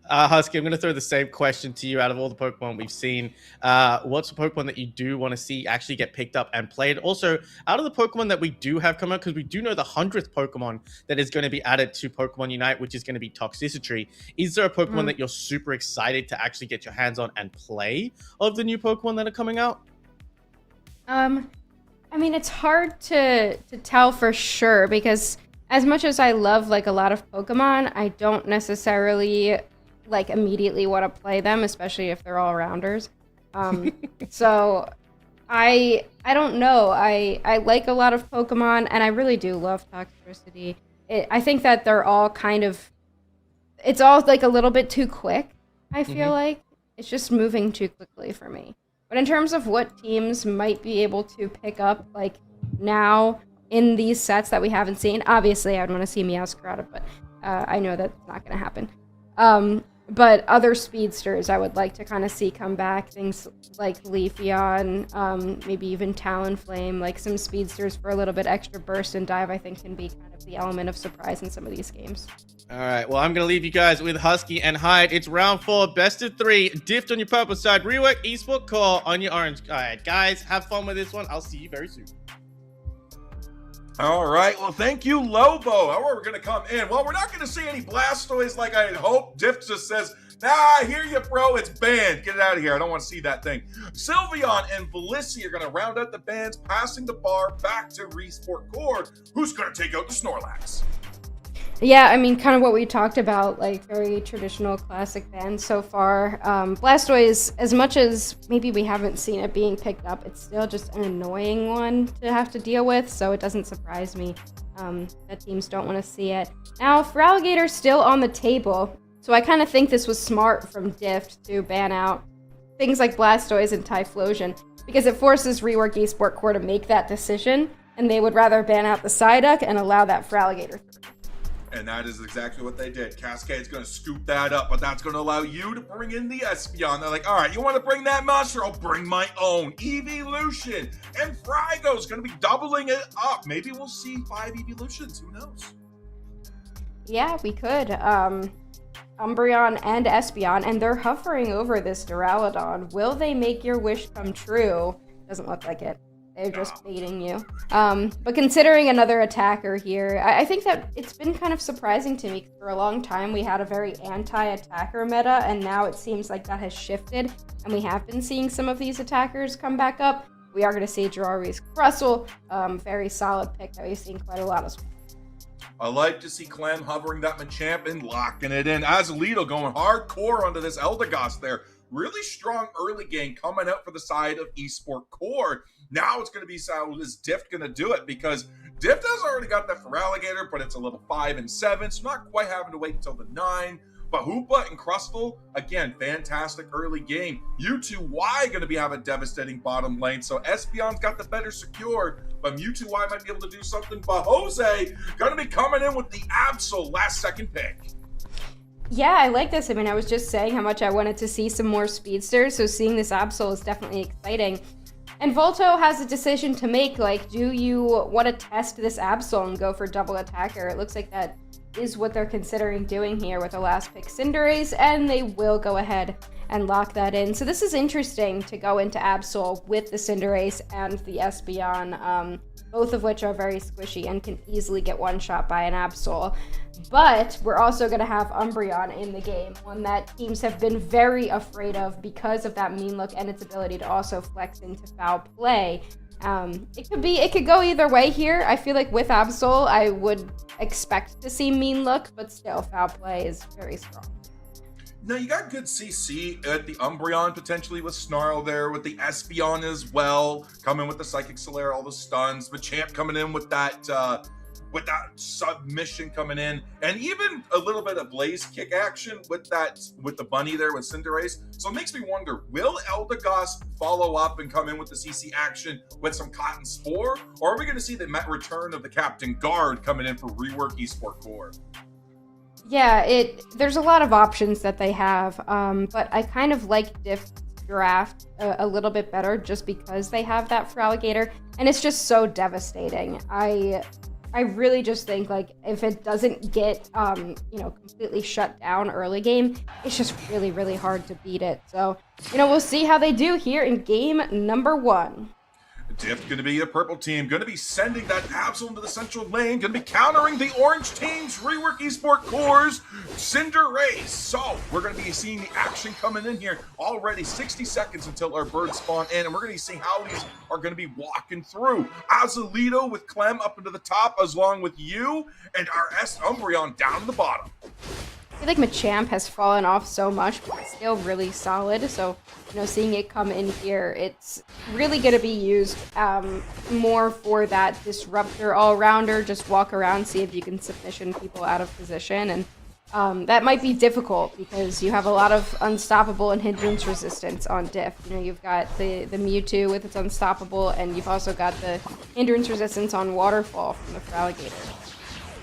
Husky, I'm going to throw the same question to you. Out of all the Pokemon we've seen, what's a Pokemon that you do want to see actually get picked up and played? Also, out of the Pokemon that we do have come out, because we do know the 100th Pokemon that is going to be added to Pokemon Unite, which is going to be Toxicity. Is there a Pokemon that you're super excited to actually get your hands on and play of the new Pokemon that are coming out? I mean, it's hard to tell for sure, because as much as I love like a lot of Pokemon, I don't necessarily like immediately want to play them, especially if they're all rounders. So I don't know. I like a lot of Pokemon, and I really do love Toxicity. I think that they're all it's all like a little bit too quick. I feel like it's just moving too quickly for me. But in terms of what teams might be able to pick up like now in these sets that we haven't seen, obviously I would want to see Meowscarada, but I know that's not going to happen. But other speedsters I would like to kind of see come back, things like Leafeon, maybe even Talonflame, like some speedsters for a little bit extra burst and dive, I think can be kind of the element of surprise in some of these games. All right, well, I'm going to leave you guys with Husky and Hyde. It's round 4, best of 3. Dift on your purple side, Rework Esport Core on your orange side. Guys, have fun with this one. I'll see you very soon. All right. Well, thank you, Lobo. How are we going to come in? Well, we're not going to see any Blastoise like I had hoped. Diff just says, nah, I hear you, bro. It's banned. Get it out of here. I don't want to see that thing. Sylveon and Blissey are going to round out the bans, passing the bar back to Resport Cord, who's going to take out the Snorlax. Yeah, I mean, kind of what we talked about, like very traditional classic bands so far. Blastoise, as much as maybe we haven't seen it being picked up, it's still just an annoying one to have to deal with, so it doesn't surprise me that teams don't want to see it. Now, Feraligator's still on the table, so I kind of think this was smart from Dift to ban out things like Blastoise and Typhlosion, because it forces Rework Esport Core to make that decision, and they would rather ban out the Psyduck and allow that Feraligator through. And that is exactly what they did. Cascade's going to scoop that up, but that's going to allow you to bring in the Espeon. They're like, all right, you want to bring that monster? I'll bring my own. Evolution. And Frygo's going to be doubling it up. Maybe we'll see 5 Evolutions. Who knows? Yeah, we could. Umbreon and Espeon, and they're hovering over this Duraludon. Will they make your wish come true? Doesn't look like it. They're just baiting you. But considering another attacker here, I think that it's been kind of surprising to me. For a long time, we had a very anti-attacker meta, and now it seems like that has shifted, and we have been seeing some of these attackers come back up. We are going to see Jirauri's Russell, very solid pick that we've seen quite a lot as well. I like to see Clem hovering that Machamp and locking it in. Azalito going hardcore onto this Eldegoss there. Really strong early game coming out for the side of Esport Core. Now it's going to be, how is Dift going to do it? Because Dift has already got that Feraligator, but it's a level 5 and 7, so not quite having to wait until the 9. But Hoopa and Crustle, again, fantastic early game. Mewtwo-Y going to be having a devastating bottom lane, so Espeon's got the better secured, but Mewtwo-Y might be able to do something. But Jose going to be coming in with the Absol last second pick. Yeah, I like this. I mean, I was just saying how much I wanted to see some more speedsters, so seeing this Absol is definitely exciting. And Volto has a decision to make, like, do you want to test this Absol and go for double attacker? It looks like that is what they're considering doing here with the last pick Cinderace, and they will go ahead and lock that in. So this is interesting to go into Absol with the Cinderace and the Espeon, both of which are very squishy and can easily get one-shot by an Absol. But we're also going to have Umbreon in the game, one that teams have been very afraid of because of that mean look and its ability to also flex into foul play. It could go either way here. I feel like with Absol, I would expect to see mean look, but still foul play is very strong. Now, you got good CC at the Umbreon, potentially with Snarl there, with the Espeon as well, coming with the Psychic Solaire, all the stuns. Machamp coming in with that with that submission coming in, and even a little bit of blaze kick action with the bunny there with Cinderace. So it makes me wonder, will Eldegoss follow up and come in with the CC action with some Cotton Spore, or are we going to see the return of the Captain Guard coming in for rework Esport Core? Yeah, there's a lot of options that they have, but I kind of like Diff draft a little bit better just because they have that for Alligator, and it's just so devastating. I really just think, like, if it doesn't get completely shut down early game, it's just really, really hard to beat it. So, we'll see how they do here in game number 1. Diff going to be the purple team, going to be sending that Absol into the central lane, going to be countering the orange team's rework Esport Core's Cinderace. So we're going to be seeing the action coming in here. Already 60 seconds until our birds spawn in, and we're going to see how these are going to be walking through. Azalito with Clem up into the top, as long with you, and our S Umbreon down to the bottom. I feel like Machamp has fallen off so much, but it's still really solid. So, seeing it come in here, it's really going to be used more for that disruptor all-rounder. Just walk around, see if you can submission people out of position. And that might be difficult because you have a lot of unstoppable and hindrance resistance on Diff. You've got the Mewtwo with its unstoppable, and you've also got the hindrance resistance on Waterfall from the Feraligatr.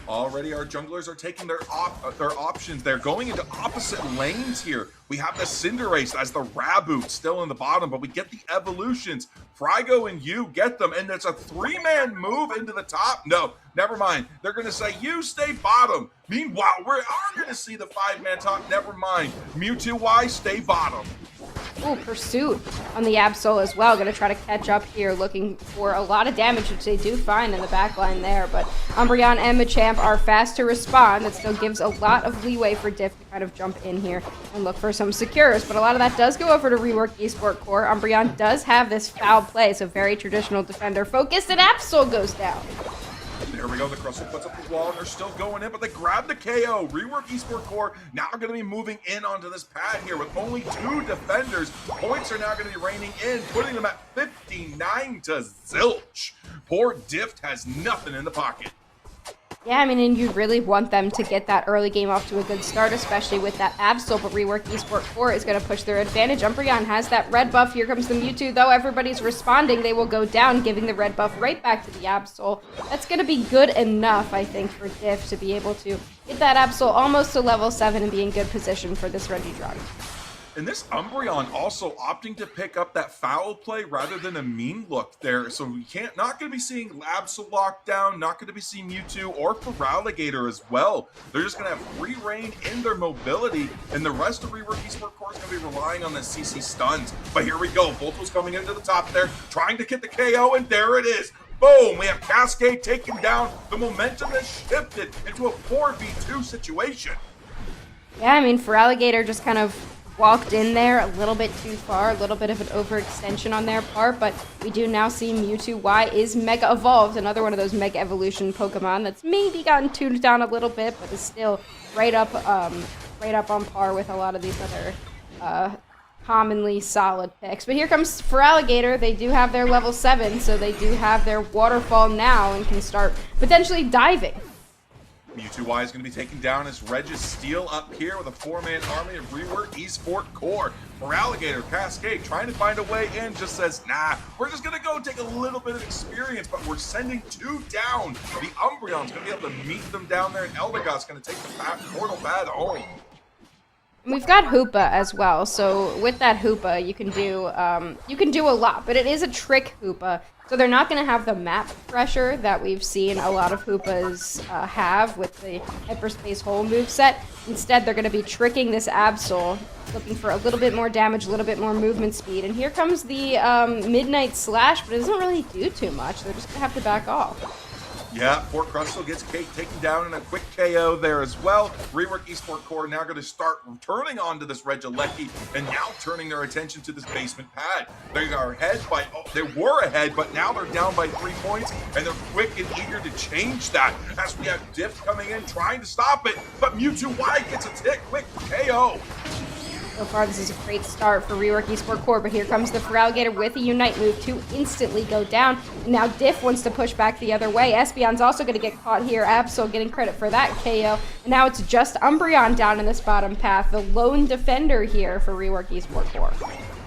Already our junglers are taking their options. They're going into opposite lanes here. We have the Cinderace as the Raboot still in the bottom, but we get the evolutions. Frygo and you get them, and it's a 3-man move into the top. No, never mind. They're going to say, you stay bottom. Meanwhile, we are going to see the 5-man top. Never mind. Mewtwo Y, stay bottom. Ooh, Pursuit on the Absol as well. Going to try to catch up here, looking for a lot of damage, which they do find in the back line there. But Umbreon and Machamp are fast to respond. That still gives a lot of leeway for Diff to kind of jump in here and look for some secures. But a lot of that does go over to rework Esport Core. Umbreon does have this foul play, so very traditional defender focused, and Absol goes down. There we go. The Crustle puts up the wall, and they're still going in, but they grab the KO. Rework Esport Core now going to be moving in onto this pad here with only 2 defenders. Points are now going to be raining in, putting them at 59 to zilch. Poor Diff has nothing in the pocket. Yeah, I mean, and you really want them to get that early game off to a good start, especially with that Absol, but rework Esport Core is going to push their advantage. Umbreon has that red buff. Here comes the Mewtwo, though. Everybody's responding. They will go down, giving the red buff right back to the Absol. That's going to be good enough, I think, for Diff to be able to get that Absol almost to level 7 and be in good position for this Regidrug. And this Umbreon also opting to pick up that foul play rather than a mean look there. So we not going to be seeing Absol lockdown, not going to be seeing Mewtwo or Feraligatr as well. They're just going to have free reign in their mobility, and the rest of Rework Esport Core is going to be relying on the CC stuns. But here we go. Volto's coming into the top there, trying to get the KO, and there it is. Boom! We have Cascade taken down. The momentum has shifted into a 4v2 situation. Yeah, I mean, Feraligatr just kind of walked in there a little bit too far, a little bit of an overextension on their part, but we do now see Mewtwo Y is Mega Evolved, another one of those Mega Evolution Pokemon that's maybe gotten tuned down a little bit, but is still right up on par with a lot of these other commonly solid picks. But here comes Feraligatr. They do have their level 7, so they do have their Waterfall now and can start potentially diving. Mewtwo Y is going to be taken down as Registeel up here with a 4-man army of Rework Esport Core. Feraligatr, Cascade, trying to find a way in, just says, nah, we're just going to go take a little bit of experience, but we're sending 2 down. The Umbreon's going to be able to meet them down there, and Eldegoss going to take the portal pad home. We've got Hoopa as well, so with that Hoopa, you can do a lot, but it is a trick Hoopa, so they're not going to have the map pressure that we've seen a lot of Hoopas have with the Hyperspace Hole moveset. Instead, they're going to be tricking this Absol, looking for a little bit more damage, a little bit more movement speed, and here comes the Midnight Slash, but it doesn't really do too much. They're just going to have to back off. Yeah, poor Crustle gets Kate taken down in a quick KO there as well. Rework Esport Core now going to start turning onto this Regieleki and now turning their attention to this basement pad. They are ahead by, they were ahead, but now they're down by 3 points, and they're quick and eager to change that as we have Diff coming in trying to stop it, but Mewtwo Y gets a quick KO. So far, this is a great start for Rework Esport Core, but here comes the Feraligatr with a Unite move to instantly go down. And now Diff wants to push back the other way. Espeon's also going to get caught here. Absol getting credit for that KO. And now it's just Umbreon down in this bottom path, the lone defender here for Rework Esport Core.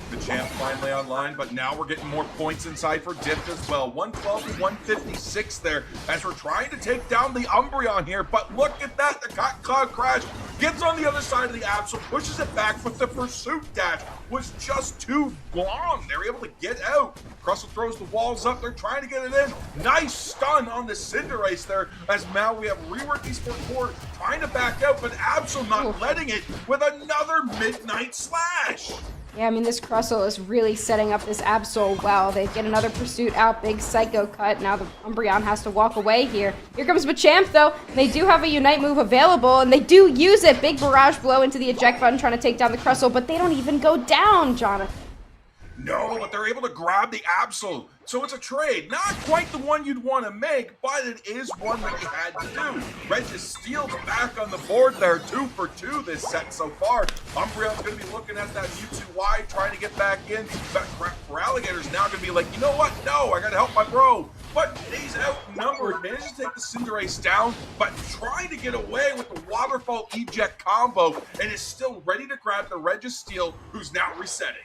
The champ finally online, but now we're getting more points inside for Diff as well. 112 to 156 there as we're trying to take down the Umbreon here. But look at that, the Cloud Crash gets on the other side of the Absol, pushes it back, but the pursuit dash was just too long. They're able to get out. Crustle throws the walls up, they're trying to get it in. Nice stun on the Cinderace there, as now we have Rework Esport Core trying to back out, but Absol not letting it with another Midnight Slash. Yeah, I mean, this Crustle is really setting up this Absol well. They get another pursuit out, big Psycho Cut. Now the Umbreon has to walk away here. Here comes Machamp, though. They do have a Unite move available, and they do use it. Big Barrage Blow into the eject button, trying to take down the Crustle, but they don't even go down, Jonathan. No, but they're able to grab the Absol. So it's a trade. Not quite the one you'd want to make, but it is one that you had to do. Registeel's back on the board there, 2 for 2 this set so far. Umbreon's going to be looking at that Mewtwo Y, trying to get back in. But Feraligator's now going to be like, you know what? No, I got to help my bro. But he's outnumbered, manages to take the Cinderace down, but trying to get away with the Waterfall Eject combo, and is still ready to grab the Registeel, who's now resetting.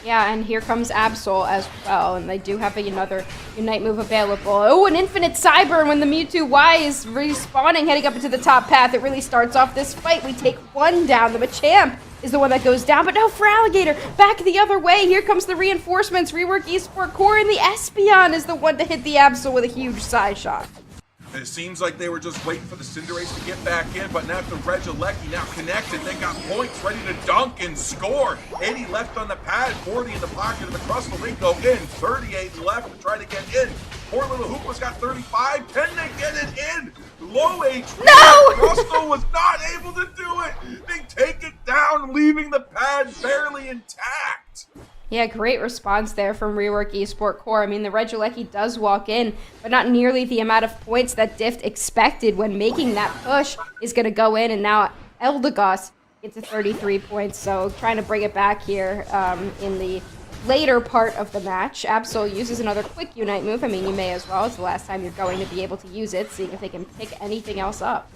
Yeah, and here comes Absol as well, and they do have another Unite move available. Oh, an Infinite Cyber when the Mewtwo Y is respawning, heading up into the top path. It really starts off this fight. We take one down. The Machamp is the one that goes down, but no, Feraligatr back the other way. Here comes the reinforcements. Rework Esport Core, and the Espeon is the one to hit the Absol with a huge side shot. It seems like they were just waiting for the Cinderace to get back in, but now the Regieleki now connected. They got points ready to dunk and score. 80 left on the pad, 40 in the pocket of the Crustle. They go in, 38 left to try to get in. Poor little Hoopa's got 35. Can they get it in? Low HP. No! Crustle was not able to do it. They take it down, leaving the pad barely intact. Yeah, great response there from Rework Esport Core. I mean, the Regieleki does walk in, but not nearly the amount of points that Diff expected when making that push is going to go in, and now Eldegoss gets to 33 points, so trying to bring it back here in the later part of the match. Absol uses another quick Unite move. I mean, you may as well. It's the last time you're going to be able to use it, seeing if they can pick anything else up.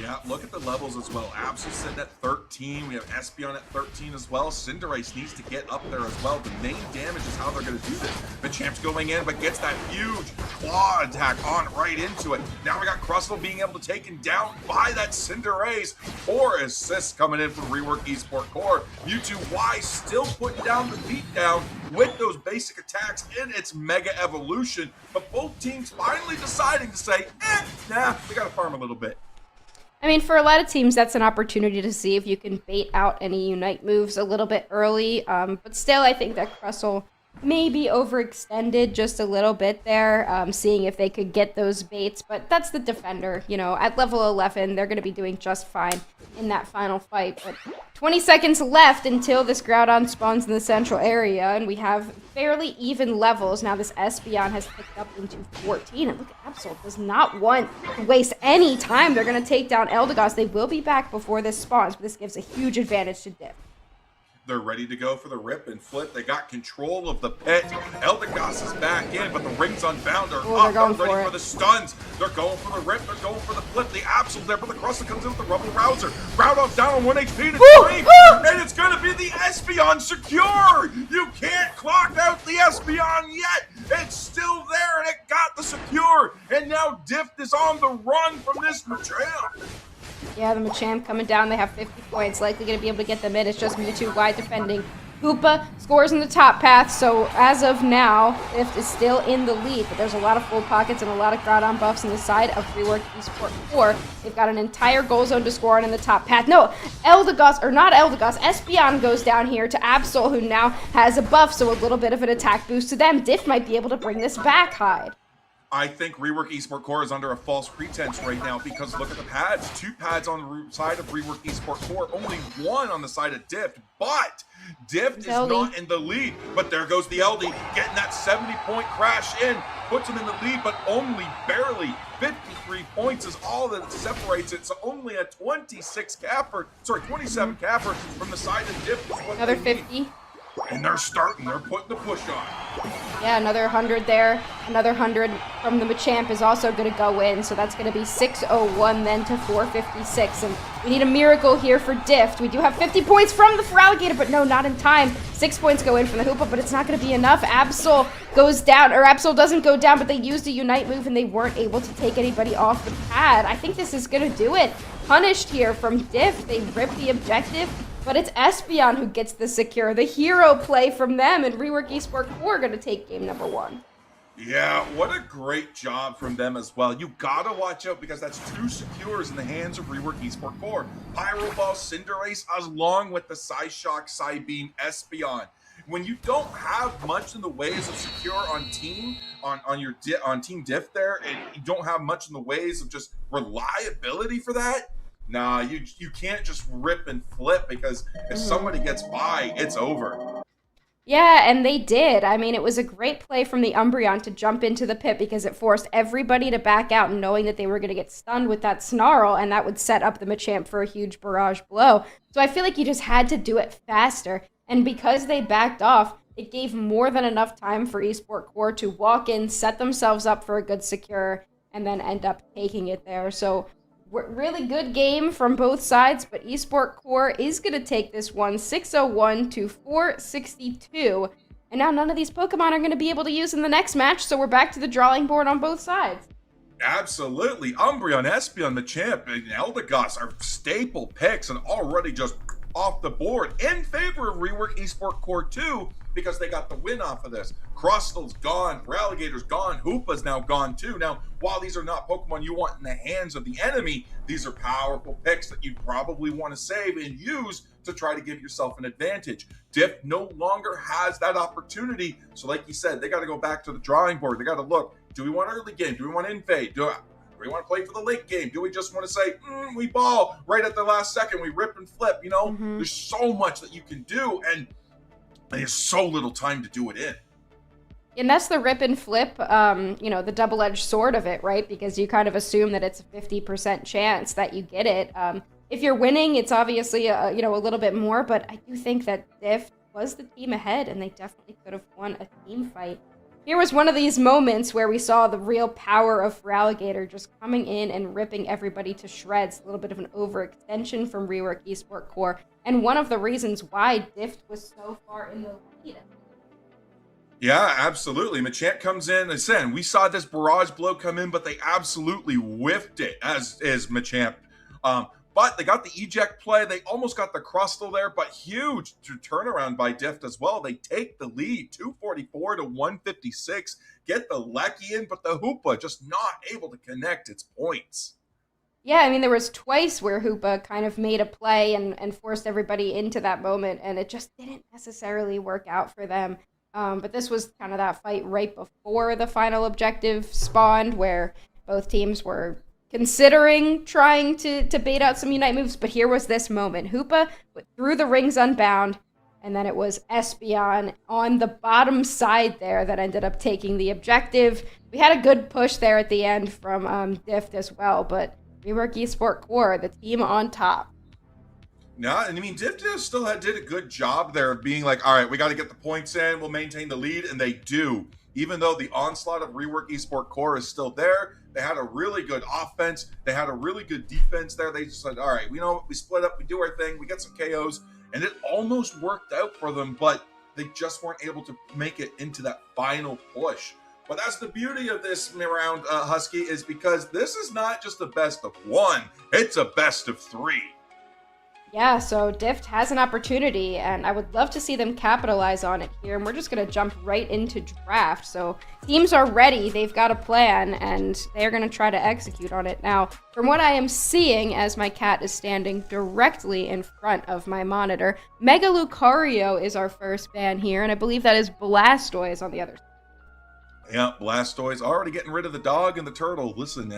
Yeah, look at the levels as well. Absol's sitting at 13. We have Espeon at 13 as well. Cinderace needs to get up there as well. The main damage is how they're going to do this. Machamp's going in, but gets that huge claw attack on right into it. Now we got Crustle being able to take him down by that Cinderace. 4 assists coming in from Rework Esport Core. Mewtwo Y still putting down the beatdown with those basic attacks in its Mega Evolution. But both teams finally deciding to say, nah, we got to farm a little bit. I mean, for a lot of teams, that's an opportunity to see if you can bait out any Unite moves a little bit early. But still, I think that Crustle may be overextended just a little bit there, seeing if they could get those baits. But that's the defender. You know, at level 11, they're going to be doing just fine in that final fight. But 20 seconds left until this Groudon spawns in the central area, and we have fairly even levels. Now this Espeon has picked up into 14, and look at Absol does not want to waste any time. They're going to take down Eldegoss. They will be back before this spawns, but this gives a huge advantage to Diff. They're ready to go for the rip and flip. They got control of the pit. Eldegoss is back in, but the rings unbound are up. They're ready for the stuns. They're going for the rip. They're going for the flip. The Absol's there, but the Crustle comes in with the Rubble Rouser. Groudon down on 1 HP to Dream, and it's going to be the Espeon secure. You can't clock out the Espeon yet. It's still there, and it got the secure. And now Diff is on the run from this Machamp. Yeah, the Machamp coming down. They have 50 points. Likely going to be able to get them in. It's just Mewtwo Y defending. Hoopa scores in the top path. So as of now, Diff is still in the lead. But there's a lot of full pockets and a lot of Groudon buffs on the side of Rework Esport Core. They've got an entire goal zone to score on in the top path. No, Eldegoss, or not Eldegoss, Espeon goes down here to Absol, who now has a buff. So a little bit of an attack boost to them. Diff might be able to bring this back, Hyde. I think Rework Esport Core is under a false pretense right now because look at the pads. 2 pads on the side of Rework Esport Core, only 1 on the side of Diff. But Diff is not in the lead, but there goes the LD getting that 70-point crash in, puts him in the lead, but only barely. 53 points is all that separates it. So only a 27 capper from the side of Diff. Another 50. And they're putting the push on. Yeah, another 100 there. Another 100 from the Machamp is also going to go in. So that's going to be 601 then to 456. And we need a miracle here for Diff. We do have 50 points from the Feraligatr, but no, not in time. 6 points go in from the Hoopa, but it's not going to be enough. Absol goes down, or Absol doesn't go down, but they used a Unite move and they weren't able to take anybody off the pad. I think this is going to do it. Punished here from Diff. They rip the objective. But it's Espeon who gets the secure. The hero play from them, and Rework Esports 4 are going to take game number 1. Yeah, what a great job from them as well. You gotta watch out because that's 2 secures in the hands of Rework Esports 4. Pyro Ball, Cinderace, along with the Psyshock, Psybeam, Espeon. When you don't have much in the ways of secure on team, on Team Diff there, and you don't have much in the ways of just reliability for that, nah, you can't just rip and flip because if somebody gets by, it's over. Yeah, and they did. I mean, it was a great play from the Umbreon to jump into the pit because it forced everybody to back out, knowing that they were going to get stunned with that Snarl, and that would set up the Machamp for a huge barrage blow. So I feel like you just had to do it faster, and because they backed off, it gave more than enough time for Esports Core to walk in, set themselves up for a good secure, and then end up taking it there. So really good game from both sides, but Esports Core is going to take this one 601 to 462. And now none of these Pokemon are going to be able to use in the next match, so we're back to the drawing board on both sides. Absolutely. Umbreon, Espeon, Machamp, and Eldegoss are staple picks and already just off the board in favor of Rework Esports Core 2 because they got the win off of this. Crustal's gone, Feraligatr's gone, Hoopa's now gone too. Now, while these are not Pokemon you want in the hands of the enemy, these are powerful picks that you probably want to save and use to try to give yourself an advantage. Diff no longer has that opportunity, so like you said, they got to go back to the drawing board. They got to look, do we want early game? Do we want invade? Do we want to play for the late game? Do we just want to say, we ball right at the last second, we rip and flip? You know, there's so much that you can do, and there's so little time to do it in. And that's the rip and flip, the double-edged sword of it, right? Because you kind of assume that it's a 50% chance that you get it. If you're winning, it's obviously, a little bit more, but I do think that Diff was the team ahead, and they definitely could have won a team fight. Here was one of these moments where we saw the real power of Feraligatr just coming in and ripping everybody to shreds. A little bit of an overextension from Rework Esports Core, and one of the reasons why Diff was so far in the lead. Yeah, absolutely. Machamp comes in. Listen, we saw this barrage blow come in, but they absolutely whiffed it, as is Machamp. But they got the eject play. They almost got the Crustal there, but huge turnaround by Diff as well. They take the lead, 244 to 156. Get the Lecky in, but the Hoopa just not able to connect its points. Yeah, I mean, there was twice where Hoopa kind of made a play and forced everybody into that moment, and it just didn't necessarily work out for them. But this was kind of that fight right before the final objective spawned, where both teams were considering trying to bait out some Unite moves, but here was this moment. Hoopa threw the rings unbound, and then it was Espeon on the bottom side there that ended up taking the objective. We had a good push there at the end from Diff as well, but Rework Esports Core, the team on top. Yeah, and I mean, Diff still did a good job there of being like, all right, we got to get the points in, we'll maintain the lead, and they do. Even though the onslaught of Rework Esports Core is still there, they had a really good offense, they had a really good defense there. They just said, all right, we know we split up, we do our thing, we get some KOs, and it almost worked out for them, but they just weren't able to make it into that final push. But that's the beauty of this round, Husky, is because this is not just a best of one, it's a best of three. Yeah, so Diff has an opportunity, and I would love to see them capitalize on it here. And we're just going to jump right into draft. So teams are ready. They've got a plan, and they're going to try to execute on it. Now, from what I am seeing, as my cat is standing directly in front of my monitor, Mega Lucario is our first ban here, and I believe that is Blastoise on the other side. Yeah, Blastoise already getting rid of the dog and the turtle. Listen,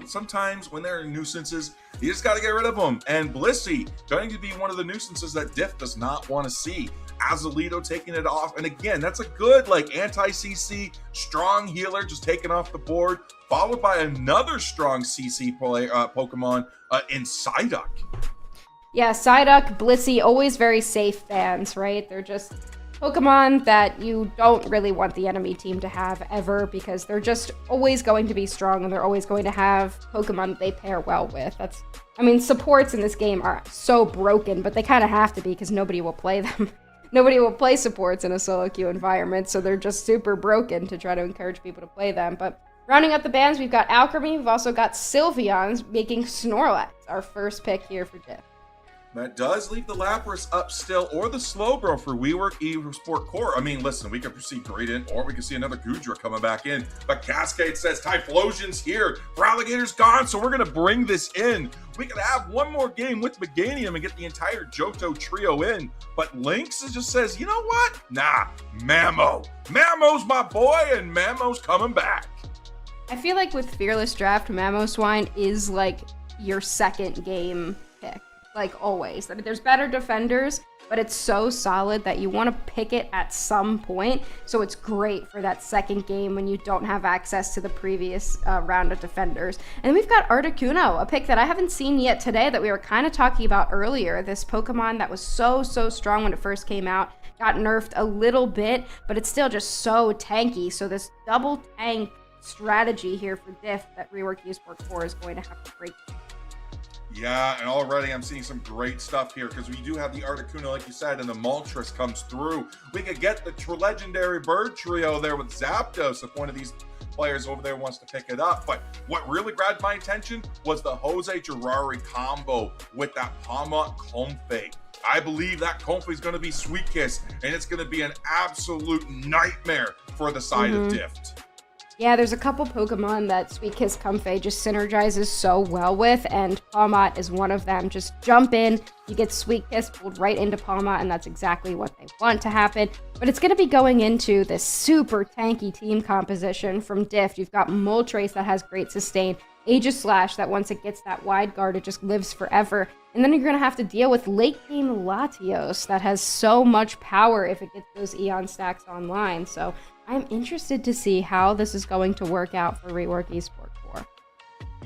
sometimes when they're nuisances, you just got to get rid of them. And Blissey, trying to be one of the nuisances that Diff does not want to see. Azalito taking it off. And again, that's a good like anti-CC, strong healer just taking off the board, followed by another strong CC Pokemon in Psyduck. Yeah, Psyduck, Blissey, always very safe bans, right? They're just Pokemon that you don't really want the enemy team to have ever because they're just always going to be strong and they're always going to have Pokemon that they pair well with. Supports in this game are so broken, but they kind of have to be because nobody will play them. Nobody will play supports in a solo queue environment, so they're just super broken to try to encourage people to play them. But rounding up the bans, we've got Alchemy, we've also got Sylveon, making Snorlax our first pick here for Diff. That does leave the Lapras up still, or the Slowbro for WeWork eSport Core. I mean, listen, we could proceed Gradient, or we could see another Goodra coming back in. But Cascade says Typhlosion's here. Feraligator's gone, so we're going to bring this in. We could have one more game with Meganium and get the entire Johto trio in. But Lynx just says, you know what? Nah, Mamo. Mamo's my boy, and Mamo's coming back. I feel like with Fearless Draft, Mamoswine is like your second game pick. Like always. I mean, there's better defenders, but it's so solid that you want to pick it at some point. So it's great for that second game when you don't have access to the previous round of defenders. And then we've got Articuno, a pick that I haven't seen yet today that we were kind of talking about earlier. This Pokemon that was so strong when it first came out, got nerfed a little bit, but it's still just so tanky. So this double tank strategy here for Diff that Rework eSport 4 is going to have to break. Yeah, and already I'm seeing some great stuff here because we do have the Articuno, like you said, and the Moltres comes through. We could get the legendary bird trio there with Zapdos if one of these players over there wants to pick it up. But what really grabbed my attention was the Jose Girari combo with that Palmont Comfey. I believe that Comfey is going to be Sweet Kiss, and it's going to be an absolute nightmare for the side of Dift. Yeah, there's a couple Pokemon that Sweet Kiss Comfey just synergizes so well with, and Palmont is one of them. Just jump in, you get Sweet Kiss pulled right into Palmont, and that's exactly what they want to happen. But it's going to be going into this super tanky team composition from Diff. You've got Moltres that has great sustain, Aegislash that once it gets that wide guard, it just lives forever. And then you're going to have to deal with late game Latios that has so much power if it gets those Eon stacks online. So I'm interested to see how this is going to work out for Rework eSport 4.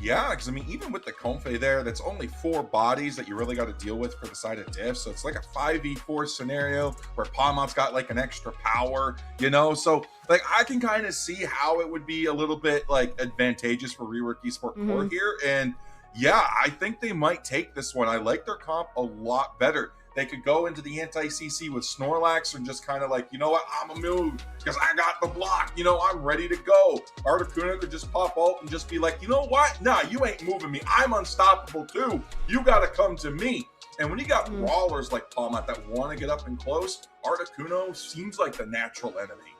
Yeah, because I mean, even with the Comfey there, that's only 4 bodies that you really got to deal with for the side of Diff. So it's like a 5v4 scenario where Palmont's got like an extra power, you know? So like I can kind of see how it would be a little bit like advantageous for Rework eSport 4 here. And yeah, I think they might take this one. I like their comp a lot better. They could go into the anti-CC with Snorlax and just kind of like, you know what, I'm a move because I got the block. You know, I'm ready to go. Articuno could just pop out and just be like, you know what? Nah, you ain't moving me. I'm unstoppable too. You got to come to me. And when you got brawlers like Palmont that want to get up and close, Articuno seems like the natural enemy.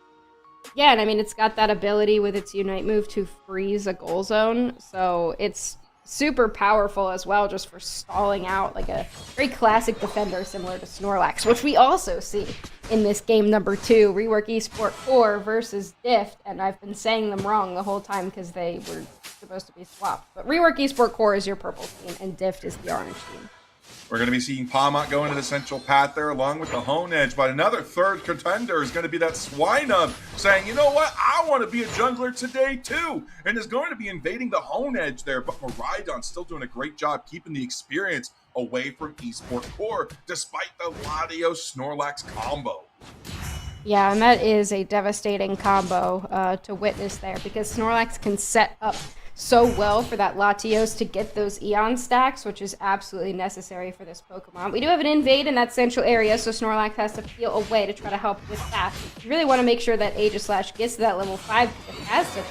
Yeah, and I mean, it's got that ability with its Unite move to freeze a goal zone. So it's super powerful as well, just for stalling out, like a very classic defender similar to Snorlax, which we also see in this game number 2, Rework eSport 4 versus Dift, and I've been saying them wrong the whole time because they were supposed to be swapped. But Rework eSport Core is your purple team, and Dift is the orange team. We're going to be seeing Palmont go into the central path there along with the Hone Edge, but another third contender is going to be that Swinub saying, you know what, I want to be a jungler today too, and is going to be invading the Hone Edge there, but Miraidon's still doing a great job keeping the experience away from eSport Core, despite the Latios Snorlax combo. Yeah, and that is a devastating combo to witness there, because Snorlax can set up so well for that Latios to get those Eon stacks, which is absolutely necessary for this Pokemon. We do have an invade in that central area, so Snorlax has to peel away to try to help with that. You really want to make sure that Aegislash gets to that level 5 because it has such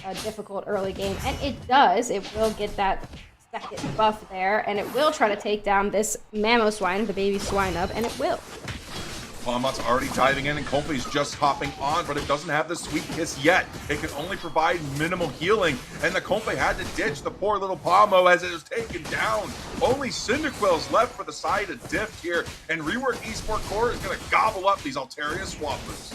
a difficult early game, and it does. It will get that second buff there, and it will try to take down this Mamoswine, the baby Swinub, and it will. Palmont's already diving in, and Comfey's just hopping on, but it doesn't have the Sweet Kiss yet. It can only provide minimal healing, and the Comfey had to ditch the poor little Palmo as it was taken down. Only Cyndaquil's left for the side of Dift here, and Rework eSport Core is going to gobble up these Altaria Swampers.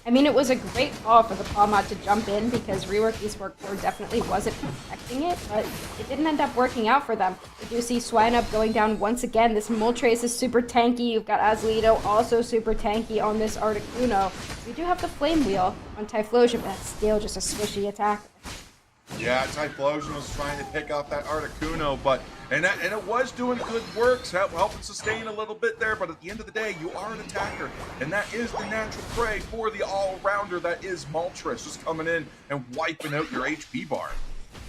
I mean, it was a great call for the Palmot to jump in because Rework Esport Core definitely wasn't protecting it, but it didn't end up working out for them. We do see Swineup going down once again. This Moltres is super tanky. You've got Azalito also super tanky on this Articuno. We do have the Flame Wheel on Typhlosion, but that's still just a squishy attack. Yeah, Typhlosion was trying to pick off that Articuno, but and it was doing good work, helping sustain a little bit there. But at the end of the day, you are an attacker, and that is the natural prey for the all-rounder that is Moltres, just coming in and wiping out your HP bar.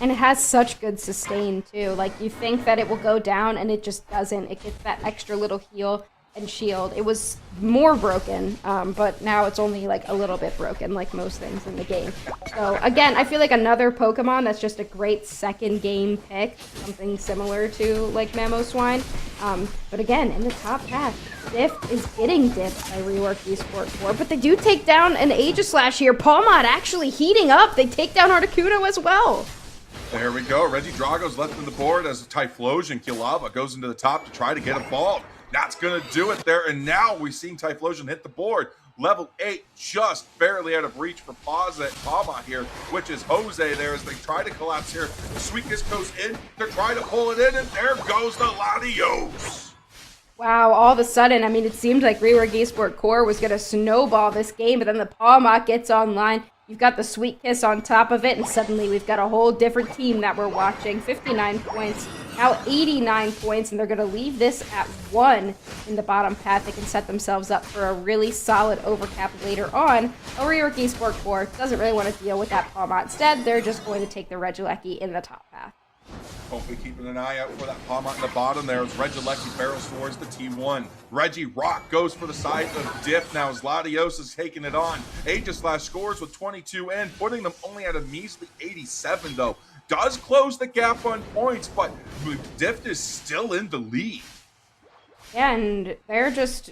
And it has such good sustain too. Like, you think that it will go down, and it just doesn't. It gets that extra little heal and shield. It was more broken, but now it's only like a little bit broken, like most things in the game. So again, I feel like another Pokemon that's just a great second game pick, something similar to like Mamoswine. But again, in the top path, Diff is getting dipped by Rework Esport Core, but they do take down an Aegislash here. Palmot actually heating up. They take down Articuno as well. There we go. Regidrago's left on the board as Typhlosion Kilava goes into the top to try to get involved. That's going to do it there, and now we've seen Typhlosion hit the board. Level 8 just barely out of reach for Palmot here, which is Jose there as they try to collapse here. The Sweetness goes in, they're trying to pull it in, and there goes the Latios. Wow, all of a sudden, I mean, it seemed like Rework Esport Core was going to snowball this game, but then the Palmot gets online. You've got the Sweet Kiss on top of it, and suddenly we've got a whole different team that we're watching. 59 points, now 89 points, and they're going to leave this at 1 in the bottom path. They can set themselves up for a really solid overcap later on. Rework Esport Core doesn't really want to deal with that Palmot. Instead, they're just going to take the Regieleki in the top path. Hopefully keeping an eye out for that Palmot in the bottom there as Regieleki barrels towards the T1. Regirock goes for the side of Diff now as Latios is taking it on. Aegislash scores with 22 in, putting them only at a measly 87 though. Does close the gap on points, but Diff is still in the lead. Yeah, and they're just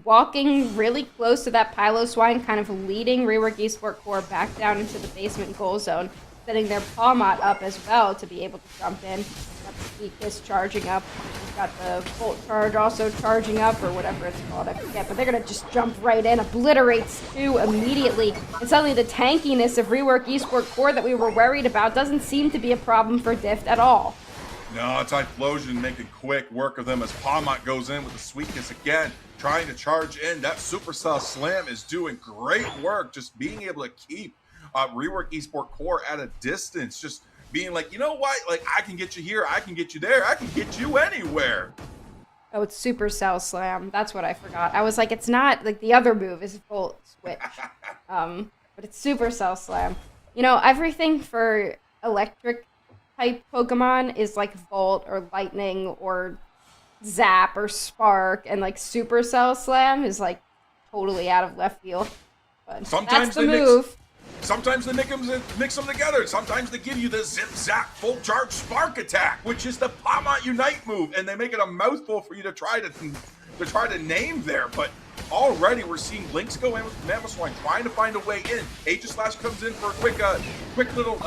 walking really close to that Piloswine, kind of leading Rework Esport Core back down into the basement goal zone, setting their Palmot up as well to be able to jump in. Got the Sweet Kiss charging up. We've got the Volt Charge also charging up, or whatever it's called, I forget. But they're going to just jump right in, obliterates 2 immediately. And suddenly the tankiness of Rework Esport Core that we were worried about doesn't seem to be a problem for Diff at all. No, Typhlosion making quick work of them as Palmot goes in with the Sweet Kiss again, trying to charge in. That Supercell Slam is doing great work, just being able to keep Rework Esport Core at a distance, just being like, you know what, like, I can get you here, I can get you there, I can get you anywhere. Oh, it's Supercell Slam. That's what I forgot. I was like, it's not, like, the other move is Volt Switch. But it's Supercell Slam. You know, everything for electric type Pokemon is like Volt or Lightning or Zap or Spark, and like Supercell Slam is like totally out of left field. But Sometimes that's the move. Sometimes they mix them together. Sometimes they give you the Zip Zap Full Charge Spark Attack, which is the Palmot Unite move, and they make it a mouthful for you to try to name there. But already we're seeing Lynx go in with Mamoswine, trying to find a way in. Aegislash comes in for a quick little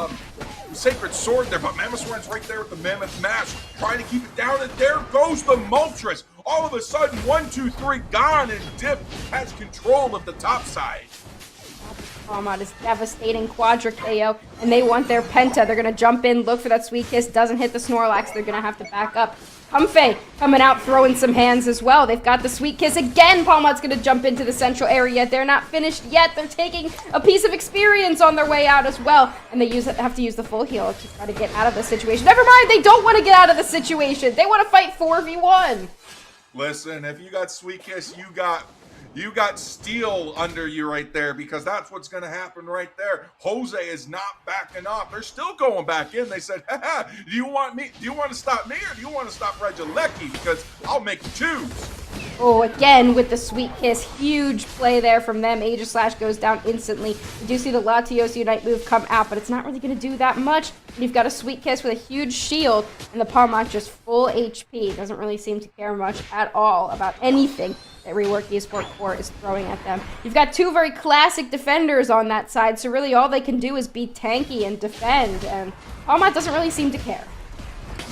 Sacred Sword there, but Mamoswine's right there with the Mammoth Mash, trying to keep it down, and there goes the Moltres. All of a sudden, 1, 2, 3 gone, and Dip has control of the top side. Palmot is devastating, Quadra KO, and they want their Penta. They're going to jump in, look for that Sweet Kiss, doesn't hit the Snorlax, they're going to have to back up. Comfey coming out, throwing some hands as well. They've got the Sweet Kiss again. Palmot's going to jump into the central area. They're not finished yet. They're taking a piece of experience on their way out as well, and they have to use the full heal to try to get out of the situation. Never mind, they don't want to get out of the situation. They want to fight 4v1. Listen, if you got Sweet Kiss, you got steel under you right there, because that's what's going to happen right there. Jose is not backing off. They're still going back in. They said, haha, do you want to stop me, or do you want to stop Regieleki? Because I'll make you choose. Oh, again with the Sweet Kiss. Huge play there from them. Aegislash goes down instantly. You do see the Latios Unite move come out, but it's not really going to do that much. You've got a Sweet Kiss with a huge shield, and the Palmot just full HP. Doesn't really seem to care much at all about anything that Rework Esport Core is throwing at them. You've got 2 very classic defenders on that side, so really all they can do is be tanky and defend, and Palmot doesn't really seem to care.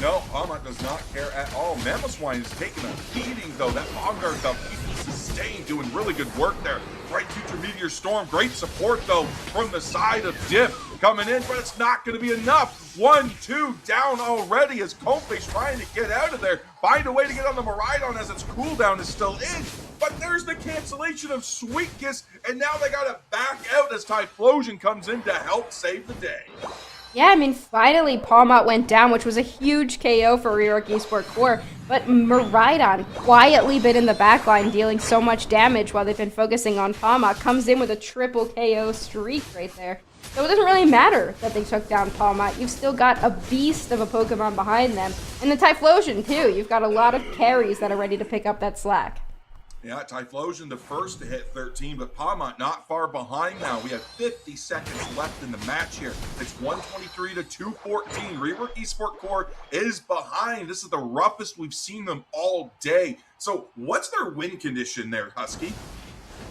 No, Palmot does not care at all. Mamoswine is taking a beating, though. That Vanguard, the Sustain doing really good work there. Bright Future Meteor Storm, great support though from the side of Diff coming in, but it's not going to be enough. 1-2 down already as Comfey's trying to get out of there. Find a way to get on the Miraidon as its cooldown is still in. But there's the cancellation of Sweet Kiss, and now they got to back out as Typhlosion comes in to help save the day. Yeah, I mean, finally Palmot went down, which was a huge KO for Rework Esport Core, but Miraidon, quietly been in the backline dealing so much damage while they've been focusing on Palmot, comes in with a triple KO streak right there. So it doesn't really matter that they took down Palmot. You've still got a beast of a Pokemon behind them. And the Typhlosion, too. You've got a lot of carries that are ready to pick up that slack. Yeah, Typhlosion the first to hit 13, but Palmot not far behind now. We have 50 seconds left in the match here. It's 123 to 214. Rework Esport Core is behind. This is the roughest we've seen them all day. So what's their win condition there, Husky?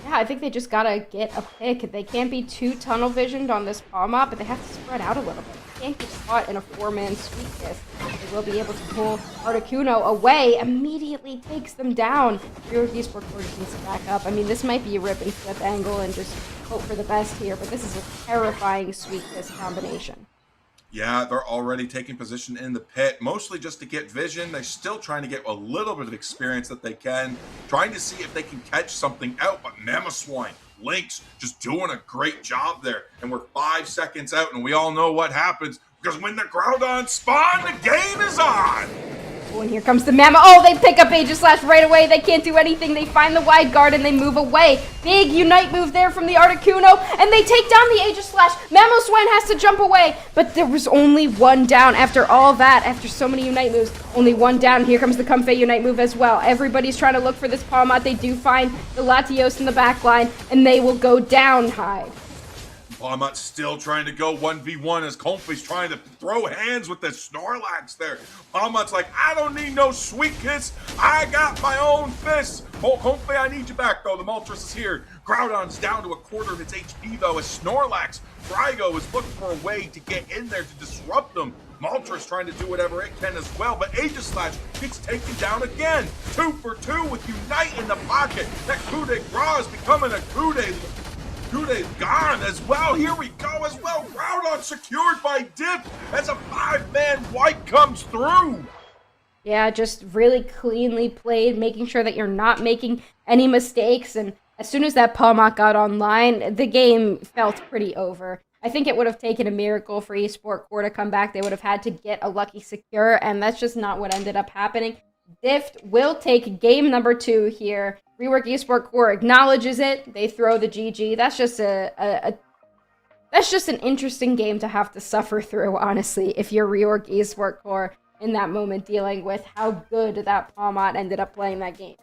Yeah, I think they just gotta get a pick. They can't be too tunnel visioned on this Palmot, but they have to spread out a little bit. They can't get caught in a 4-man Sweet Kiss. They will be able to pull Articuno away, immediately takes them down. Rework Esport Core just needs to back up. I mean, this might be a rip and flip angle and just hope for the best here, but this is a terrifying Sweet Kiss combination. Yeah, they're already taking position in the pit, mostly just to get vision. They're still trying to get a little bit of experience that they can, trying to see if they can catch something out. But Mamoswine, Lynx, just doing a great job there. And we're 5 seconds out, and we all know what happens, because when the Groudon spawn, the game is on! Oh, and here comes the Mammoth. Oh, they pick up Aegislash right away. They can't do anything. They find the wide guard and they move away. Big Unite move there from the Articuno, and they take down the Aegislash. Mamoswine has to jump away, but there was only one down after all that. After so many Unite moves, only one down. Here comes the Comfey Unite move as well. Everybody's trying to look for this Palmot. They do find the Latios in the back line, and they will go down high. Palmot's still trying to go 1v1 as Comfey's trying to throw hands with the Snorlax there. Palmot's like, I don't need no Sweet Kiss. I got my own fists. Oh, Comfey, I need you back, though. The Moltres is here. Groudon's down to a quarter of its HP, though, as Snorlax, Frygo is looking for a way to get in there to disrupt them. Moltres trying to do whatever it can as well, but Aegislash gets taken down again. 2 for 2 with Unite in the pocket. That coup de grace is becoming a coup de gone as well. Here we go as well. Groudon secured by Diff as a 5-man wipe comes through. Yeah, just really cleanly played, making sure that you're not making any mistakes. And as soon as that Palmot got online, the game felt pretty over. I think it would have taken a miracle for Esport Core to come back. They would have had to get a lucky secure, and that's just not what ended up happening. Diff will take game number 2 here. Rework Esport Core acknowledges it. They throw the GG. That's just that's just an interesting game to have to suffer through, honestly, if you're Rework Esport Core in that moment, dealing with how good that Palmot ended up playing that game.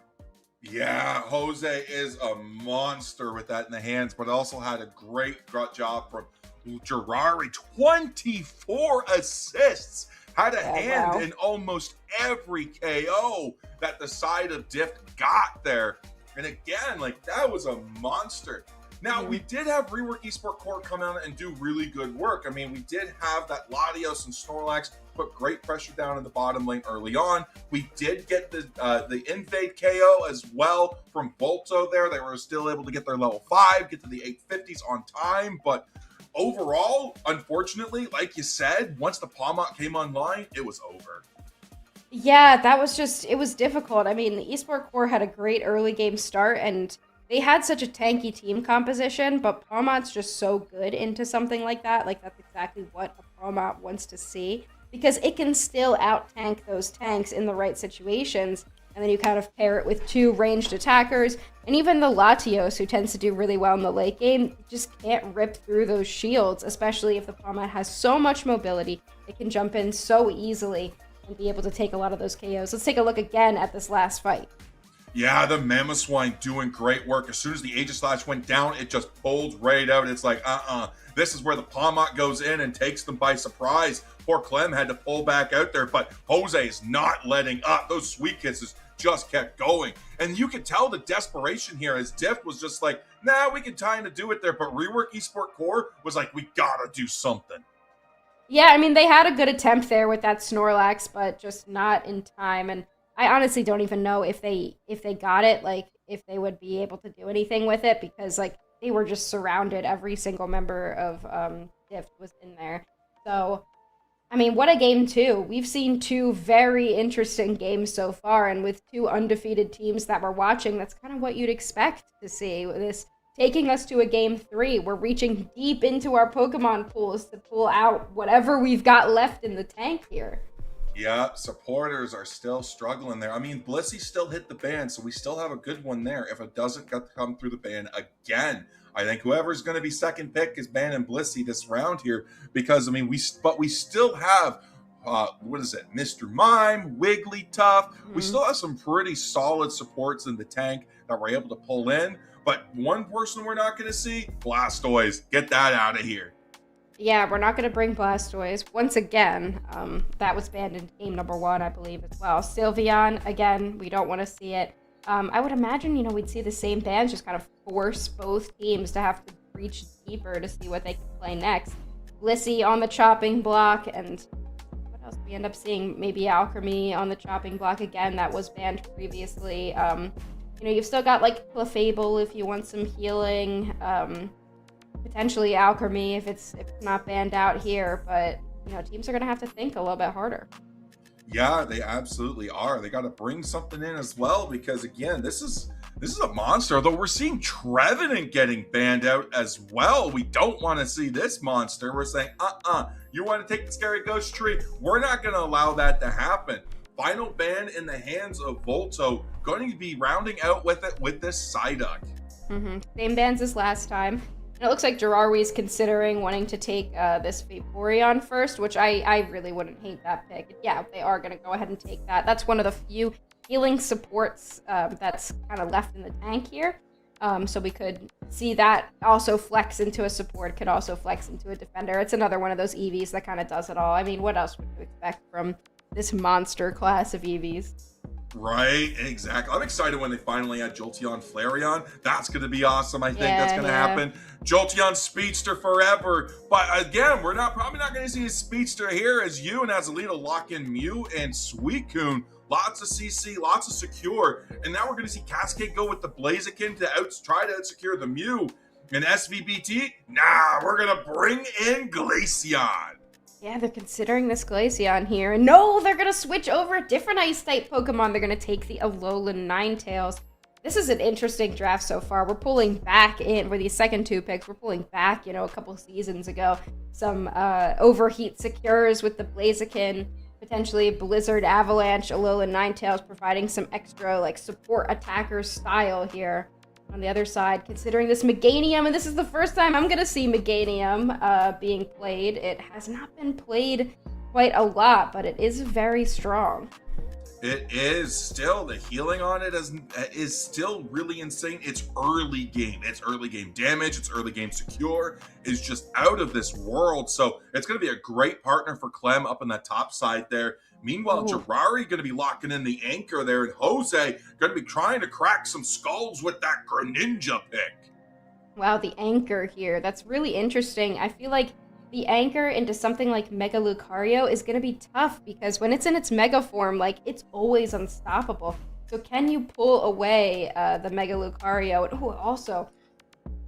Yeah, Jose is a monster with that in the hands, but also had a great job from Girari. 24 assists. Had a hand in almost every KO that the side of Diff got there. And again, like, that was a monster. Now, we did have Rework Esport Core come out and do really good work. I mean, we did have that Latios and Snorlax put great pressure down in the bottom lane early on. We did get the Invade KO as well from Volto there. They were still able to get their level 5, get to the 850s on time, but overall, unfortunately, like you said, once the Palmot came online, it was over. Yeah, that was just, it was difficult. I mean, the Esport Core had a great early game start, and they had such a tanky team composition, but Palmot's just so good into something like that. Like, that's exactly what a Palmot wants to see, because it can still out-tank those tanks in the right situations. And then you kind of pair it with 2 ranged attackers. And even the Latios, who tends to do really well in the late game, just can't rip through those shields, especially if the Palmot has so much mobility. It can jump in so easily and be able to take a lot of those KOs. Let's take a look again at this last fight. Yeah, the Mamoswine doing great work. As soon as the Aegislash went down, it just pulled right out. It's like, this is where the Palmot goes in and takes them by surprise. Poor Clem had to pull back out there, but Jose is not letting up. Those Sweet Kisses just kept going. And you could tell the desperation here as Diff was just like, nah, we can kind of do it there. But Rework Esport Core was like, we gotta do something. Yeah, I mean, they had a good attempt there with that Snorlax, but just not in time. And I honestly don't even know if they got it. Like, if they would be able to do anything with it, because like they were just surrounded. Every single member of Dift was in there. So I mean, what a game, too. We've seen 2 very interesting games so far, and with 2 undefeated teams that we're watching, that's kind of what you'd expect to see. With this taking us to a game 3, we're reaching deep into our Pokemon pools to pull out whatever we've got left in the tank here. Yeah, supporters are still struggling there. I mean, Blissey still hit the ban, so we still have a good one there. If it doesn't come through the ban again, I think whoever's going to be second pick is banning Blissey this round here, because I mean, we still have what is it, Mr. Mime, Wigglytuff. We still have some pretty solid supports in the tank that we're able to pull in. But one person we're not going to see, Blastoise. Get that out of here. Yeah, we're not going to bring Blastoise. Once again, that was banned in game number 1, I believe, as well. Sylveon, again, we don't want to see it. I would imagine, we'd see the same bans just kind of force both teams to have to reach deeper to see what they can play next. Blissey on the chopping block, and what else? We end up seeing maybe Alchemy on the chopping block again. That was banned previously. You've still got like Clefable if you want some healing. Potentially Alchemy if it's not banned out here, but teams are gonna have to think a little bit harder. Yeah, they absolutely are. They got to bring something in as well, because again, this is a monster. Though we're seeing Trevenant getting banned out as well. We don't want to see this monster. We're saying, you want to take the Scary Ghost Tree? We're not going to allow that to happen. Final ban in the hands of Volto. Going to be rounding out with it with this Psyduck. Same bans as last time. And it looks like Jirawe's considering wanting to take this Vaporeon first, which I really wouldn't hate that pick. Yeah, they are going to go ahead and take that. That's one of the few healing supports that's kind of left in the tank here. So we could see that also flex into a support, could also flex into a defender. It's another one of those EVs that kind of does it all. I mean, what else would you expect from this monster class of EVs? Right, exactly. I'm excited when they finally add Jolteon Flareon. That's going to be awesome. I think that's going to happen. Jolteon Speedster forever. But again, we're probably not going to see a Speedster here, as you and Azalita lock in Mew and Suicune. Lots of CC, lots of secure. And now we're going to see Cascade go with the Blaziken to try to out-secure the Mew. And SVBT, we're going to bring in Glaceon. Yeah, they're considering this Glaceon here. And no, they're going to switch over a different Ice-type Pokemon. They're going to take the Alolan Ninetales. This is an interesting draft so far. We're pulling back in, for these second 2 picks, we're pulling back, a couple seasons ago. Some Overheat Secures with the Blaziken, potentially Blizzard Avalanche, Alolan Ninetales, providing some extra, support attacker style here. On the other side, considering this Meganium, and this is the first time I'm going to see Meganium being played. It has not been played quite a lot, but it is very strong. It is still. The healing on it is still really insane. It's early game. It's early game damage. It's early game secure. It's just out of this world. So it's going to be a great partner for Clem up on that top side there. Meanwhile, Jirari going to be locking in the anchor there, and Jose going to be trying to crack some skulls with that Greninja pick. Wow, the anchor here. That's really interesting. I feel like the anchor into something like Mega Lucario is going to be tough, because when it's in its Mega form, it's always unstoppable. So can you pull away the Mega Lucario? And also,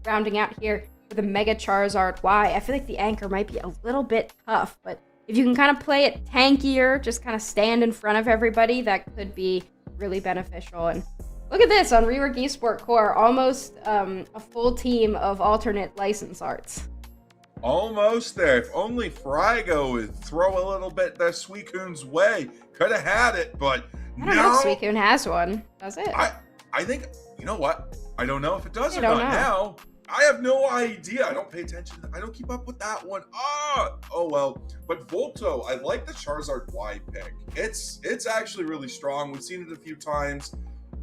rounding out here with a Mega Charizard Y, I feel like the anchor might be a little bit tough, but if you can kind of play it tankier, just kind of stand in front of everybody, that could be really beneficial. And look at this on Rework Esport Core, almost a full team of alternate license arts. Almost there. If only Frygo would throw a little bit that Suicune's way. Could have had it, but I don't know if Suicune has one. Does it? I think, you know what? I don't know if it does or not now. I have no idea. I don't pay attention. I don't keep up with that one. Oh well. But Volto, I like the Charizard Y pick. It's actually really strong. We've seen it a few times.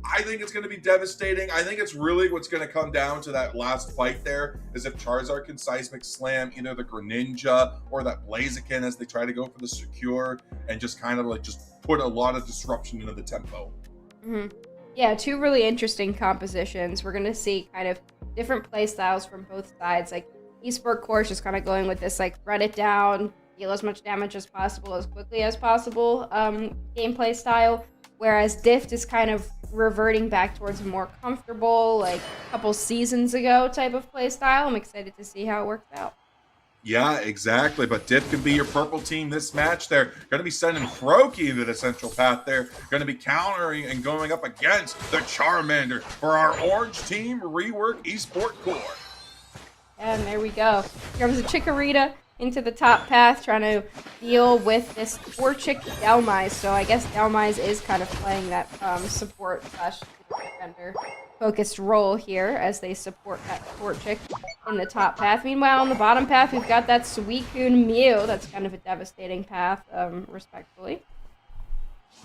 I think it's going to be devastating. I think it's really what's going to come down to that last fight there is if Charizard can Seismic Slam either the Greninja or that Blaziken as they try to go for the secure and just kind of just put a lot of disruption into the tempo. Yeah, 2 really interesting compositions. We're going to see kind of different play styles from both sides. Esport Core is just kind of going with this run it down, deal as much damage as possible as quickly as possible gameplay style. whereas Dift is kind of reverting back towards a more comfortable, like a couple seasons ago type of play style. I'm excited to see how it works out. Yeah, exactly. But Diff can be your purple team this match. They're going to be sending Froakie into the central path. They're going to be countering and going up against the Charmander for our orange team, Rework Esport Core. And there we go. Here comes the Chikorita into the top path, trying to deal with this Torchic Dhelmise. So I guess Dhelmise is kind of playing that support slash defender focused role here as they support that Torchic in the top path. Meanwhile, on the bottom path, we've got that Suicune Mew. That's kind of a devastating path, respectfully.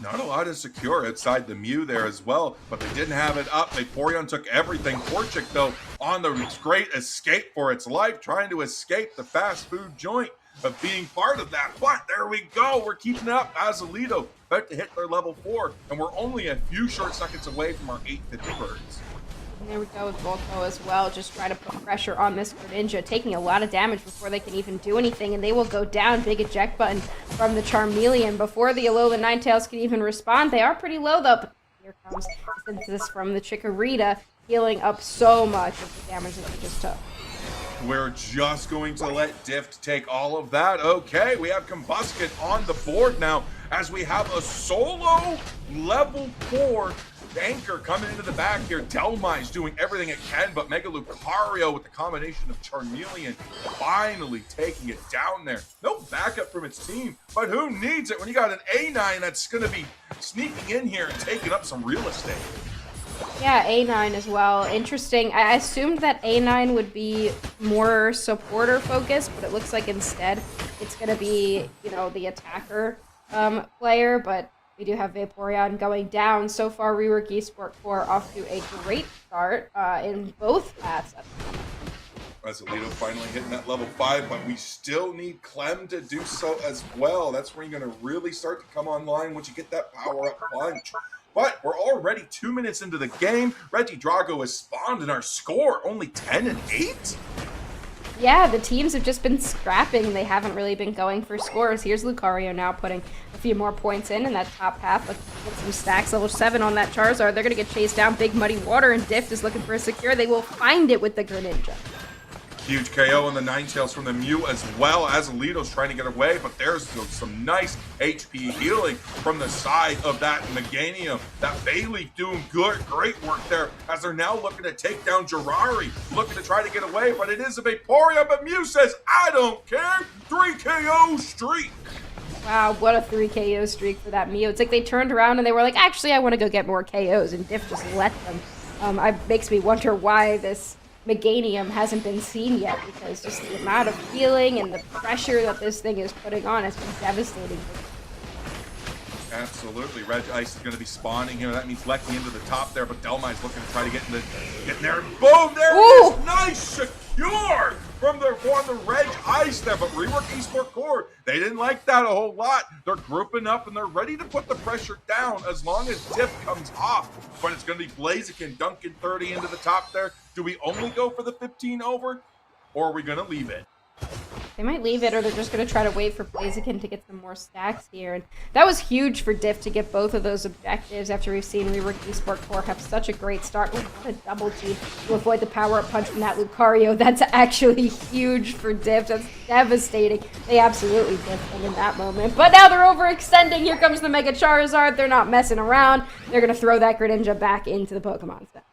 Not a lot is secure outside the Mew there as well, but they didn't have it up. Vaporeon took everything. Torchic, though, on the great escape for its life, trying to escape the fast food joint of being part of that. But there we go. We're keeping it up. Azalito about to hit their level 4, and we're only a few short seconds away from our 850 birds. And there we go with Volko as well, just trying to put pressure on this Greninja, taking a lot of damage before they can even do anything, and they will go down. Big eject button from the Charmeleon before the Alola Ninetales can even respond. They are pretty low though, but here comes the synthesis from the Chikorita, healing up so much of the damage that they just took. We're just going to let Dift take all of that. Okay, we have Combusken on the board now as we have a solo level 4 Anchor coming into the back here. Dhelmise doing everything it can, but Mega Lucario with the combination of Charmeleon finally taking it down there. No backup from its team, but who needs it when you got an A9 that's going to be sneaking in here and taking up some real estate? Yeah, A9 as well. Interesting. I assumed that A9 would be more supporter focused, but it looks like instead it's going to be, you know, the attacker player, but we do have Vaporeon going down. So far, Rework Esport Core off to a great start in both paths. Azalito finally hitting that level 5, but we still need Clem to do so as well. That's where you're going to really start to come online once you get that power-up punch. But we're already 2 minutes into the game. Reggie Drago has spawned, and our score only 10 and 8. Yeah, the teams have just been scrapping. They haven't really been going for scores. Here's Lucario now putting a few more points in that top half. Let's get some stacks. Level 7 on that Charizard. They're going to get chased down. Big Muddy Water, and Dift is looking for a secure. They will find it with the Greninja. Huge KO on the Ninetales from the Mew as well. Azalito's trying to get away, but there's some nice HP healing from the side of that Meganium. That Bayleaf doing great work there as they're now looking to take down Jirari, looking to try to get away, but it is a Vaporeon, but Mew says, I don't care. 3 KO streak. Wow, what a 3 KO streak for that Mew. It's like they turned around and they were like, actually, I want to go get more KOs, and Diff just let them. It makes me wonder why this Meganium hasn't been seen yet, because just the amount of healing and the pressure that this thing is putting on has been devastating. Absolutely. Reg Ice is going to be spawning here. That means Lecky into the top there, but Dhelmise looking to try to get in there. And boom! There it is! Nice secure from the Reg Ice there, but Rework Esport Core, they didn't like that a whole lot. They're grouping up and they're ready to put the pressure down as long as Diff comes off. But it's going to be Blaziken dunking 30 into the top there. Do we only go for the 15 over, or are we going to leave it? They might leave it, or they're just going to try to wait for Blaziken to get some more stacks here. And that was huge for Diff to get both of those objectives after we've seen Rework Esport Core have such a great start. Ooh, what a double team to avoid the power-up punch from that Lucario. That's actually huge for Diff. That's devastating. They absolutely Diff them in that moment. But now they're overextending. Here comes the Mega Charizard. They're not messing around. They're going to throw that Greninja back into the Pokemon set.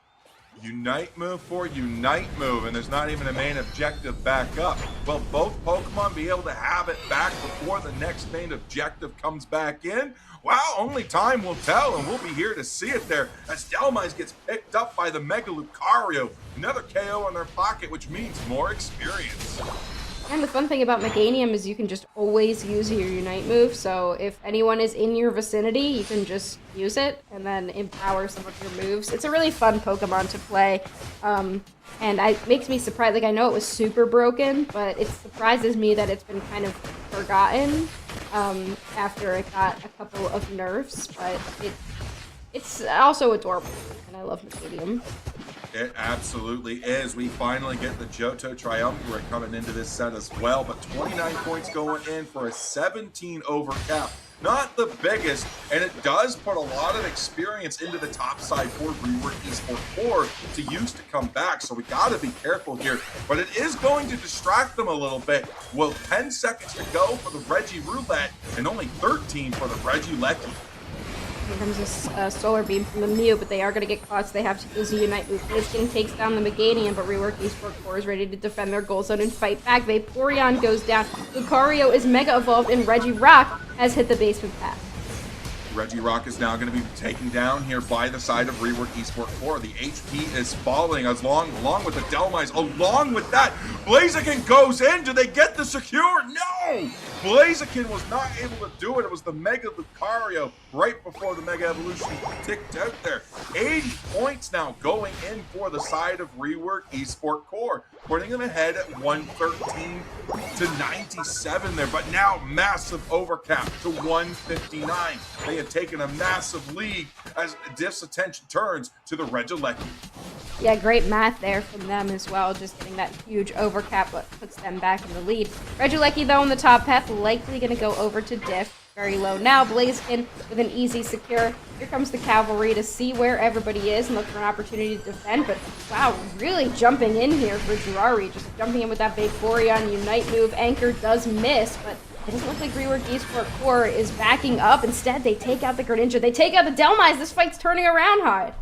Unite move for Unite move, and there's not even a main objective back up. Will both Pokemon be able to have it back before the next main objective comes back in? Well, only time will tell, and we'll be here to see it there as Dhelmise gets picked up by the Mega Lucario. Another KO in their pocket, which means more experience. And the fun thing about Meganium is you can just always use your Unite move, so if anyone is in your vicinity, you can just use it and then empower some of your moves. It's a really fun Pokemon to play, and it makes me surprised. Like, I know it was super broken, but it surprises me that it's been kind of forgotten after it got a couple of nerfs, but it's also adorable, and I love Meganium. It absolutely is. We finally get the Johto Triumvirate coming into this set as well, but 29 points going in for a 17 over cap not the biggest, and it does put a lot of experience into the top side for Rework Esport Core to use to come back, so we got to be careful here. But it is going to distract them a little bit. Well, 10 seconds to go for the Reggie Roulette, and only 13 for the Reggie Lecky. Here comes a solar beam from the Mew, but they are going to get caught, so they have to use a Unite move. Bliskin takes down the Meganium, but Rework Esport Core is ready to defend their goal zone and fight back. Vaporeon goes down. Lucario is Mega Evolved, and Reggie Rock has hit the basement path. Reggie Rock is now going to be taken down here by the side of Rework Esport Core. The HP is falling along with the Delmise. Along with that, Blaziken goes in. Do they get the secure? No! Blaziken was not able to do it. It was the Mega Lucario right before the Mega Evolution ticked out there. 80 points now going in for the side of Rework Esport Core, putting them ahead at 113 to 97 there. But now massive overcap to 159. They have taken a massive lead as Diff's attention turns to the Regieleki. Yeah, great math there from them as well, just getting that huge overcap that puts them back in the lead. Regieleki, though, on the top path, likely going to go over to Diff. Very low now. Blaziken with an easy secure. Here comes the Cavalry to see where everybody is and look for an opportunity to defend. But, wow, really jumping in here for Jirari. Just jumping in with that Vaporeon Unite move. Anchor does miss, but it doesn't look like Rework Esport Core is backing up. Instead, they take out the Greninja. They take out the Delmise. This fight's turning around, Hyde.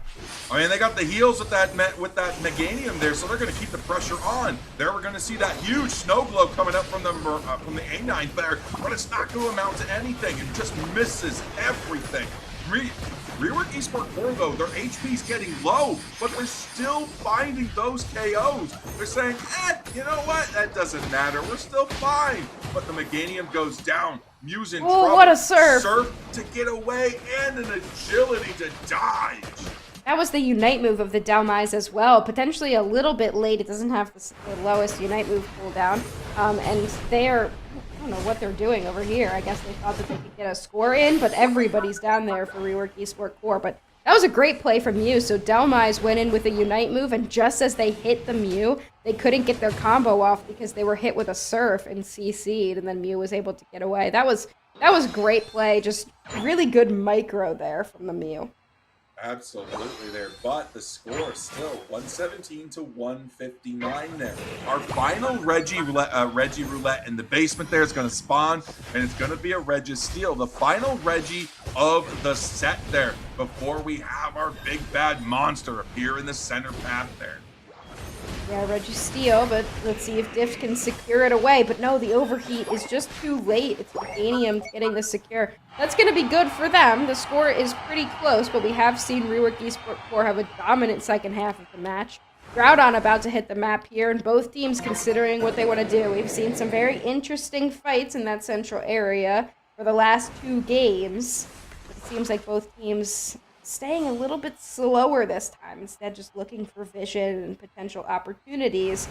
I mean, they got the heals with that Meganium there, so they're going to keep the pressure on. There we're going to see that huge snow glow coming up from the A9 there, but it's not going to amount to anything. It just misses everything. Rework Esport Core, though, their HP's getting low, but they're still finding those KOs. They're saying, you know what? That doesn't matter. We're still fine. But the Meganium goes down. Mew's in trouble. What a surf. Surf to get away and an agility to dodge. That was the Unite move of the Delmise as well. Potentially a little bit late. It doesn't have the lowest Unite move cooldown. And they're, I don't know what they're doing over here. I guess they thought that they could get a score in, but everybody's down there for Rework Esport Core. But that was a great play from Mew. So Delmise went in with a Unite move, and just as they hit the Mew, they couldn't get their combo off because they were hit with a Surf and CC'd, and then Mew was able to get away. That was great play. Just really good micro there from the Mew. Absolutely there, but the score is still 117 to 159 there. Our final Reggie Roulette in the basement there is going to spawn, and it's going to be a Registeel, the final Reggie of the set there, before we have our big bad monster appear in the center path there. Yeah, Registeel, but let's see if Diff can secure it away. But no, the overheat is just too late. It's Meganium getting the secure. That's going to be good for them. The score is pretty close, but we have seen Rework Esport Core have a dominant second half of the match. Groudon about to hit the map here, and both teams considering what they want to do. We've seen some very interesting fights in that central area for the last 2 games. It seems like both teams staying a little bit slower this time, instead just looking for vision and potential opportunities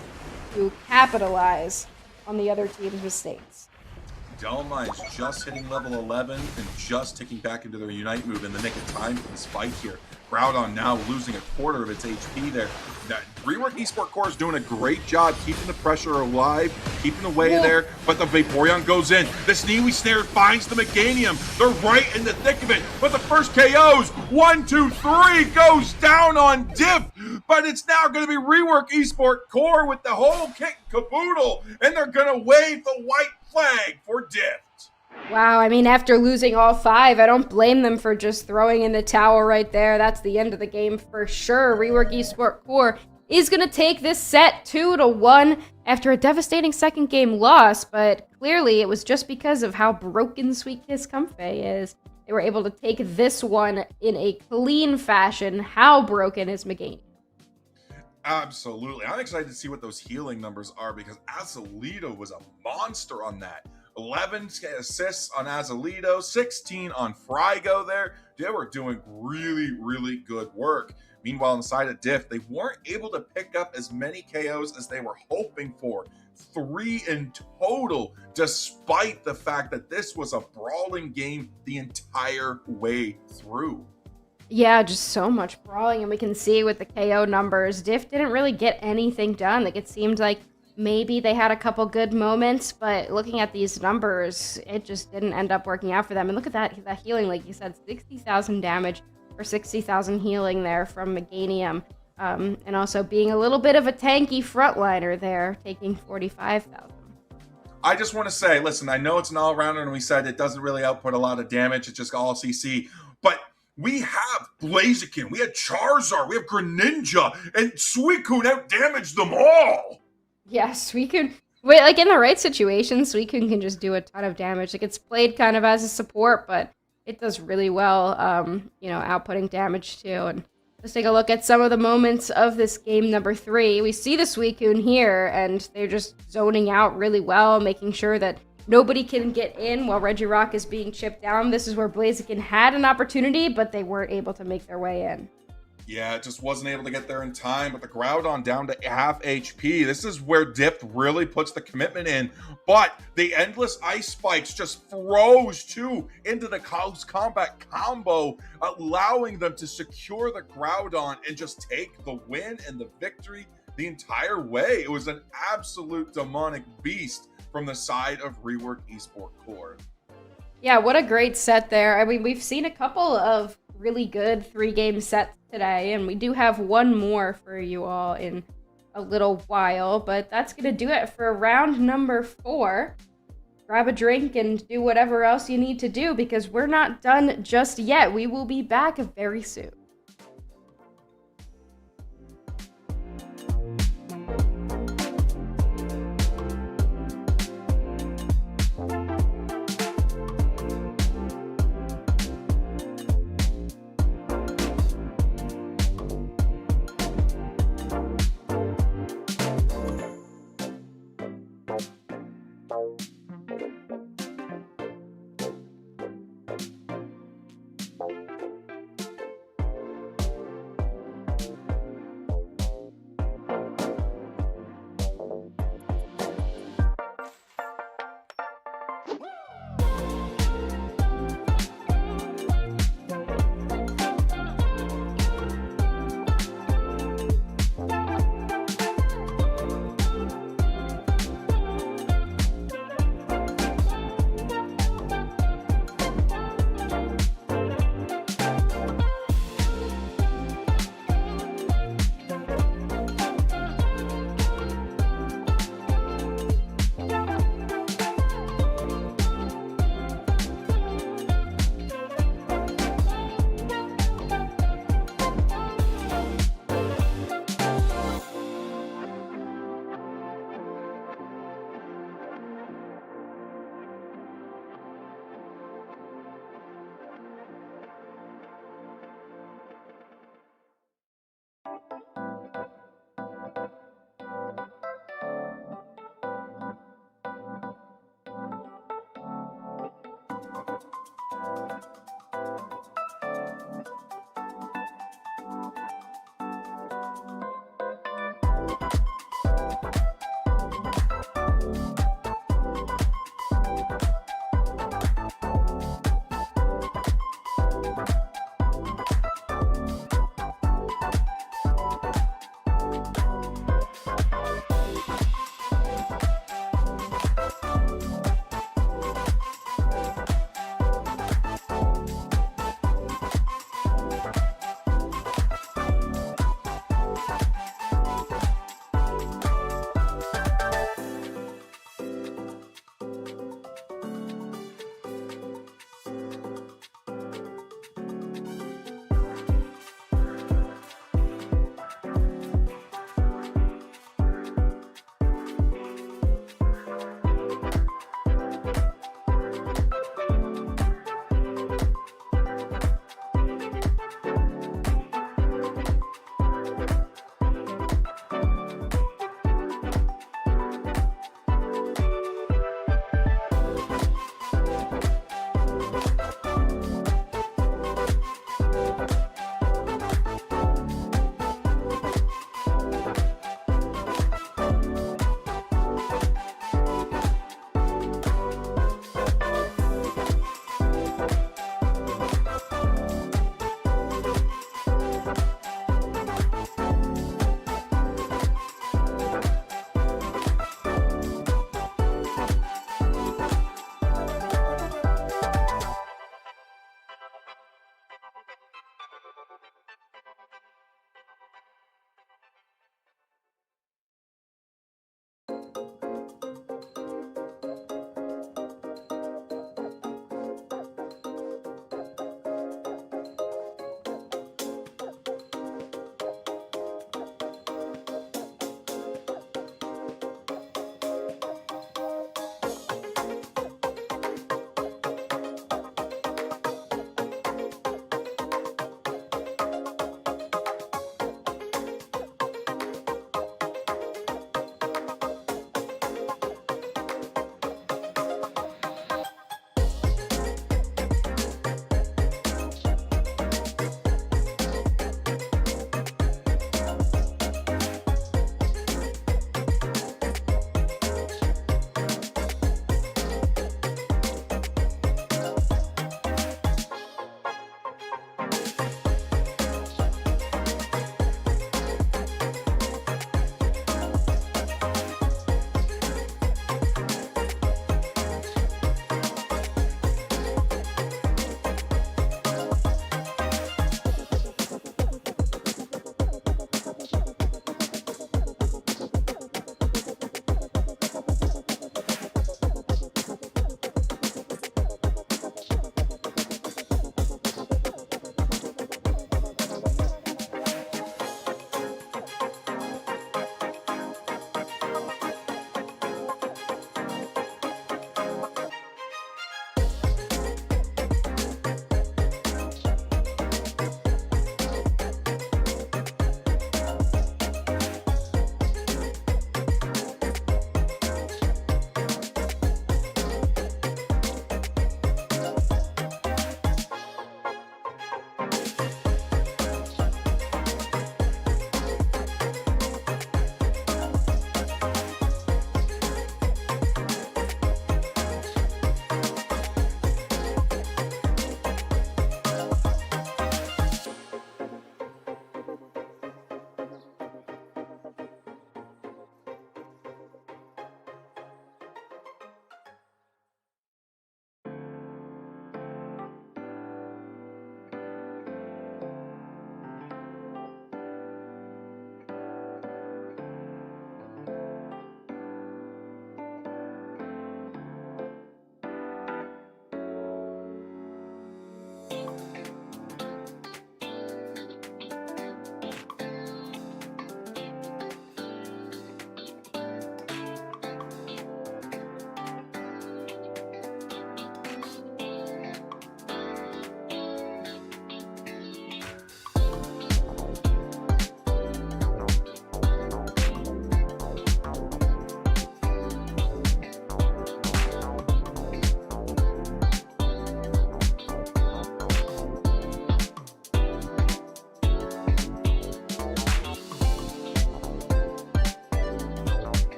to capitalize on the other team's mistakes. Delmise just hitting level 11 and just ticking back into their Unite move in the nick of time for this fight here. Groudon now losing a quarter of its HP there. Rework Esport Core is doing a great job keeping the pressure alive, keeping away there, but the Vaporeon goes in. The Sneezy Snare finds the Meganium. They're right in the thick of it, but the first KOs, 1, 2, 3, goes down on Diff, but it's now going to be Rework Esport Core with the whole kit caboodle, and they're going to wave the white flag for Diff. Wow, I mean, after losing all 5, I don't blame them for just throwing in the towel right there. That's the end of the game for sure. Rework Esport Core is going to take this set 2-1 after a devastating second game loss, but clearly it was just because of how broken Sweet Kiss Comfey is. They were able to take this one in a clean fashion. How broken is Meganium? Absolutely. I'm excited to see what those healing numbers are, because Azalito was a monster on that. 11 assists on Azalito, 16 on Frygo there. They were doing really, really good work. Meanwhile, on the side of Diff, they weren't able to pick up as many KOs as they were hoping for. 3 in total, despite the fact that this was a brawling game the entire way through. Yeah, just so much brawling, and we can see with the KO numbers, Diff didn't really get anything done. Like, it seemed like maybe they had a couple good moments, but looking at these numbers, it just didn't end up working out for them. And look at that healing, like you said, 60,000 damage or 60,000 healing there from Meganium. And also being a little bit of a tanky frontliner there, taking 45,000. I just want to say, listen, I know it's an all-rounder, and we said it doesn't really output a lot of damage. It's just all CC. But we have Blaziken, we had Charizard, we have Greninja, and Suicune out-damaged them all. Yeah, Suicune, wait, like in the right situation, Suicune can just do a ton of damage. Like it's played kind of as a support, but it does really well, outputting damage too. And let's take a look at some of the moments of this game number 3. We see the Suicune here, and they're just zoning out really well, making sure that nobody can get in while Regirock is being chipped down. This is where Blaziken had an opportunity, but they weren't able to make their way in. Yeah, it just wasn't able to get there in time, but the Groudon down to half HP. This is where Dipped really puts the commitment in, but the endless ice spikes just froze too into the close combat combo, allowing them to secure the Groudon and just take the win and the victory the entire way. It was an absolute demonic beast from the side of Rework Esport Core. Yeah, what a great set there. I mean, we've seen a couple of really good 3-game sets today, and we do have one more for you all in a little while, but that's going to do it for round number 4. Grab a drink and do whatever else you need to do, because we're not done just yet. We will be back very soon.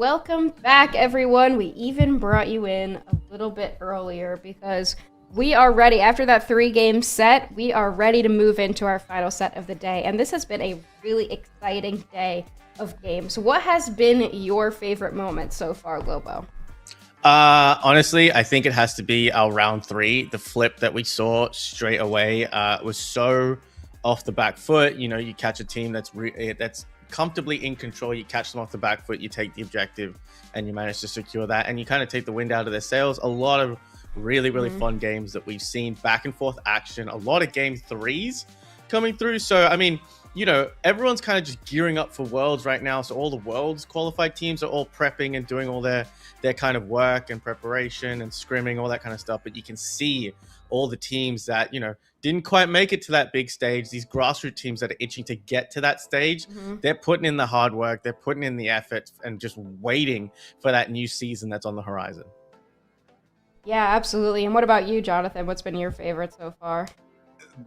Welcome back, everyone. We even brought you in a little bit earlier because we are ready. After that 3-game set, we are ready to move into our final set of the day. And this has been a really exciting day of games. What has been your favorite moment so far, Globo? Honestly, I think it has to be our round 3. The flip that we saw straight away was so off the back foot. You know, you catch a team that's comfortably in control, you catch them off the back foot, you take the objective, and you manage to secure that, and you kind of take the wind out of their sails. A lot of really fun games that we've seen, back and forth action, a lot of game 3s coming through. So, I mean, you know, everyone's kind of just gearing up for Worlds right now. So all the Worlds qualified teams are all prepping and doing all their kind of work and preparation and scrimming, all that kind of stuff. But you can see all the teams that, you know, didn't quite make it to that big stage. These grassroots teams that are itching to get to that stage, they're putting in the hard work, they're putting in the effort, and just waiting for that new season that's on the horizon. Yeah, absolutely. And what about you, Jonathan? What's been your favorite so far?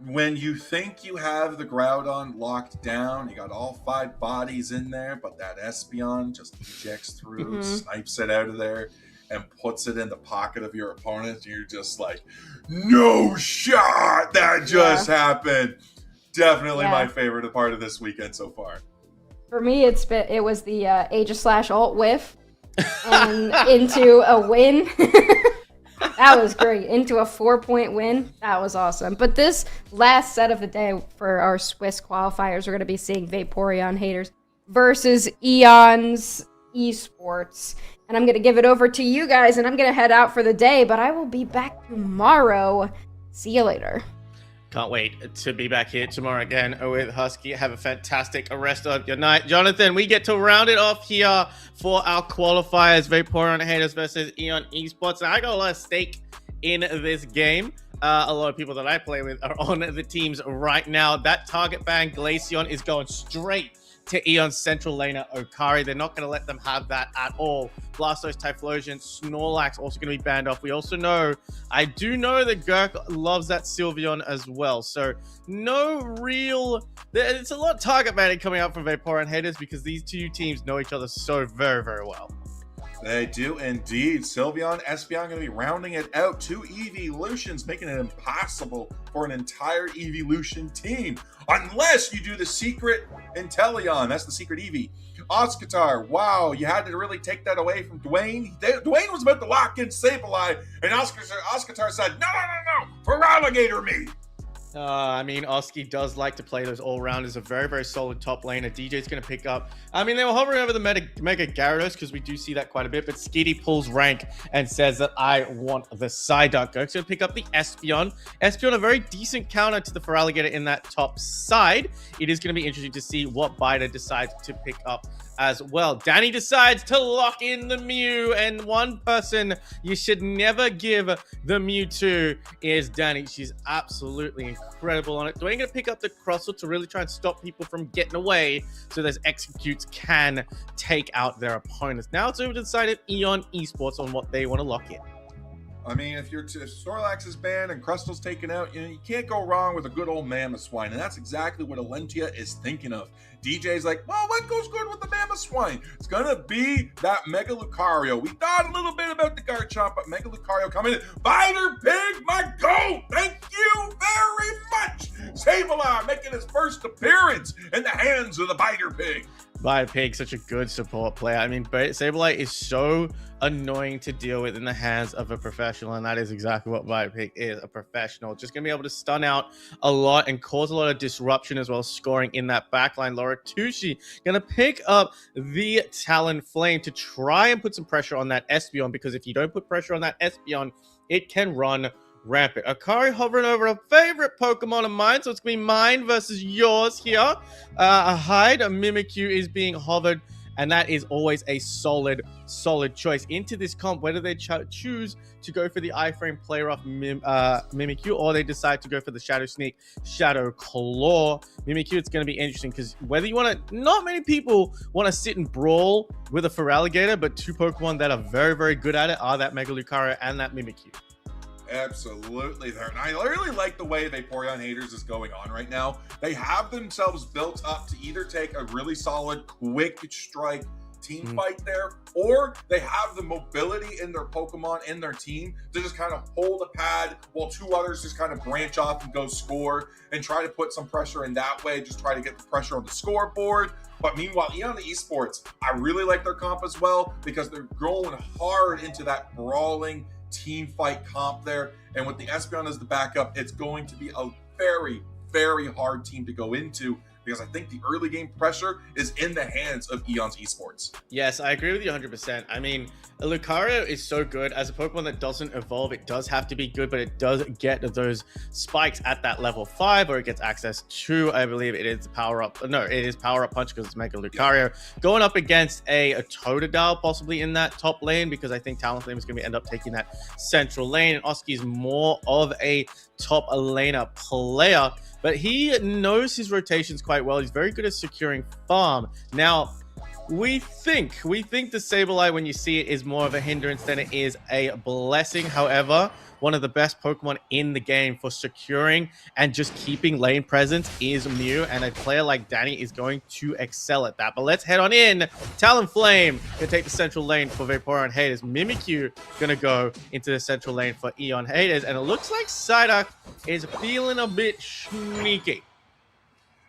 When you think you have the Groudon locked down, you got all 5 bodies in there, but that Espeon just ejects through, snipes it out of there, and puts it in the pocket of your opponent. You're just like, no shot! That just happened. Definitely my favorite part of this weekend so far. For me, it was the Aegis/Alt whiff and into a win. That was great. Into a 4-point win. That was awesome. But this last set of the day for our Swiss qualifiers, we're going to be seeing Vaporeon haters versus Eon's Esports. And I'm going to give it over to you guys, and I'm going to head out for the day, but I will be back tomorrow. See you later. Can't wait to be back here tomorrow again with Husky. Have a fantastic rest of your night. Jonathan, we get to round it off here for our qualifiers. Vaporeon haters versus Eon Esports. Now, I got a lot of stake in this game. A lot of people that I play with are on the teams right now. That target ban Glaceon is going straight to Eon's central laner, Okari. They're not going to let them have that at all. Blastoise, Typhlosion, Snorlax also going to be banned off. We also know, I do know that Gurk loves that Sylveon as well. So no real, it's a lot of target banning coming up from Vaporeon haters because these two teams know each other so very well. They do indeed. Sylveon, Espeon going to be rounding it out. 2 evolutions, making it impossible for an entire evolution team. Unless you do the secret Inteleon. That's the secret Eevee. Oscatar, wow, you had to really take that away from Dwayne. Dwayne was about to lock in Sableye, and Oscatar said, no, for Alligator me. I mean, Oski does like to play those all-rounders. A very solid top laner. DJ's going to pick up. I mean, they were hovering over the Mega Gyarados because we do see that quite a bit. But Skitty pulls rank and says that I want the Psyduck. Gurk's going to pick up the Espeon. Espeon, a very decent counter to the Feraligatr in that top side. It is going to be interesting to see what Biter decides to pick up as well. Danny decides to lock in the Mew, and one person you should never give the Mew to is Danny. She's absolutely incredible on it. Dwayne going to pick up the Crustle to really try and stop people from getting away so those executes can take out their opponents. Now it's over to the side of Eon Esports on what they want to lock in. I mean, if Snorlax is banned and Crustal's taken out, you can't go wrong with a good old Mamoswine, and that's exactly what Alentia is thinking of. DJ's like, well, what goes good with the Mamoswine? It's gonna be that Mega Lucario. We thought a little bit about the Garchomp, but Mega Lucario coming in. Biter Pig, my goat! Thank you very much! Sableye making his first appearance in the hands of the Biter Pig. Biter Pig, such a good support player. I mean, Sableye is so annoying to deal with in the hands of a professional, and that is exactly what Biter Pig is, a professional. Just going to be able to stun out a lot and cause a lot of disruption as well, scoring in that backline. Laura Tucci going to pick up the Talonflame to try and put some pressure on that Espeon, because if you don't put pressure on that Espeon, it can run rampant. Akari hovering over a favorite Pokemon of mine, so it's going to be mine versus yours here. A Mimikyu is being hovered, and that is always a solid choice into this comp. Whether they choose to go for the iframe player off Mimikyu, or they decide to go for the Shadow Sneak, Shadow Claw Mimikyu, it's going to be interesting because whether you want to, not many people want to sit and brawl with a Feraligatr, but 2 Pokemon that are very good at it are that Mega Lucario and that Mimikyu. Absolutely there. And I really like the way Vaporeon haters is going on right now. They have themselves built up to either take a really solid quick strike team fight there, or they have the mobility in their Pokemon, in their team, to just kind of hold a pad while two others just kind of branch off and go score and try to put some pressure in that way, just try to get the pressure on the scoreboard. But meanwhile, Eon Esports, I really like their comp as well because they're going hard into that brawling team fight comp there. And with the Espeon as the backup, it's going to be a very, very hard team to go into, because I think the early game pressure is in the hands of Eon's Esports. Yes, I agree with you 100%. I mean, Lucario is so good. As a Pokemon that doesn't evolve, it does have to be good, but it does get those spikes at that level 5, or it gets access to, I believe it is Power Up. No, it is Power Up Punch because it's Mega Lucario. Going up against a Totodile possibly in that top lane, because I think Talonflame is going to end up taking that central lane. And Oski's more of a top laner player, but he knows his rotations quite well. He's very good at securing farm. Now, we think the Sableye, when you see it, is more of a hindrance than it is a blessing. However, one of the best Pokemon in the game for securing and just keeping lane presence is Mew, and a player like Danny is going to excel at that. But let's head on in. Talonflame can take the central lane for Vaporeon Haters. Mimikyu gonna go into the central lane for Eon Haters, and it looks like Psyduck is feeling a bit sneaky.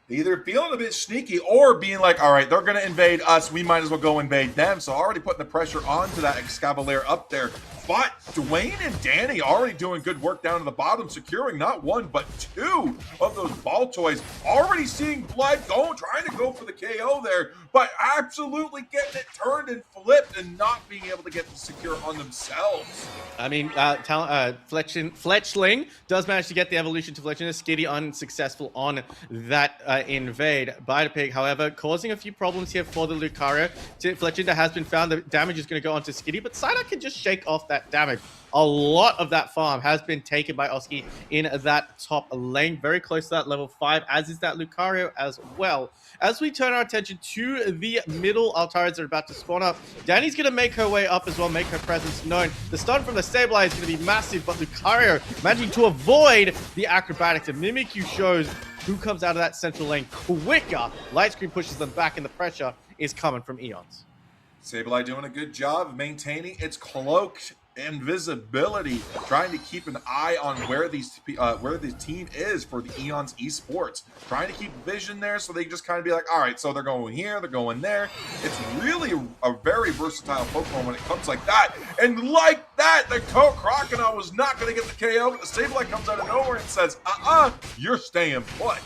Either feeling a bit sneaky or being like, all right, they're going to invade us, we might as well go invade them. So already putting the pressure onto that Excavalier up there. But Dwayne and Danny already doing good work down to the bottom, securing not one, but two of those ball toys. Already seeing blood trying to go for the KO there, but absolutely getting it turned and flipped and not being able to get the secure on themselves. I mean, Fletchling does manage to get the evolution to Fletchling. Skitty unsuccessful on that invade. Bite-a-Pig, however, causing a few problems here for the Lucario. Fletchling has been found. The damage is going to go onto Skitty, but Psyduck can just shake off that damage. A lot of that farm has been taken by Oski in that top lane, very close to that level 5, as is that Lucario as well. As we turn our attention to the middle, Altarians are about to spawn up. Danny's going to make her way up as well, make her presence known. The stun from the Sableye is going to be massive, but Lucario managing to avoid the acrobatics, and Mimikyu shows who comes out of that central lane quicker. Light Screen pushes them back, and the pressure is coming from Eons. Sableye doing a good job of maintaining its cloak invisibility, trying to keep an eye on where the team is for the Eons Esports, trying to keep vision there so they can just kind of be like, all right, so they're going here, they're going there. It's really a very versatile Pokemon when it comes like that. And like that, the Crocodile was not going to get the KO, but the Sableye comes out of nowhere and says, you're staying put.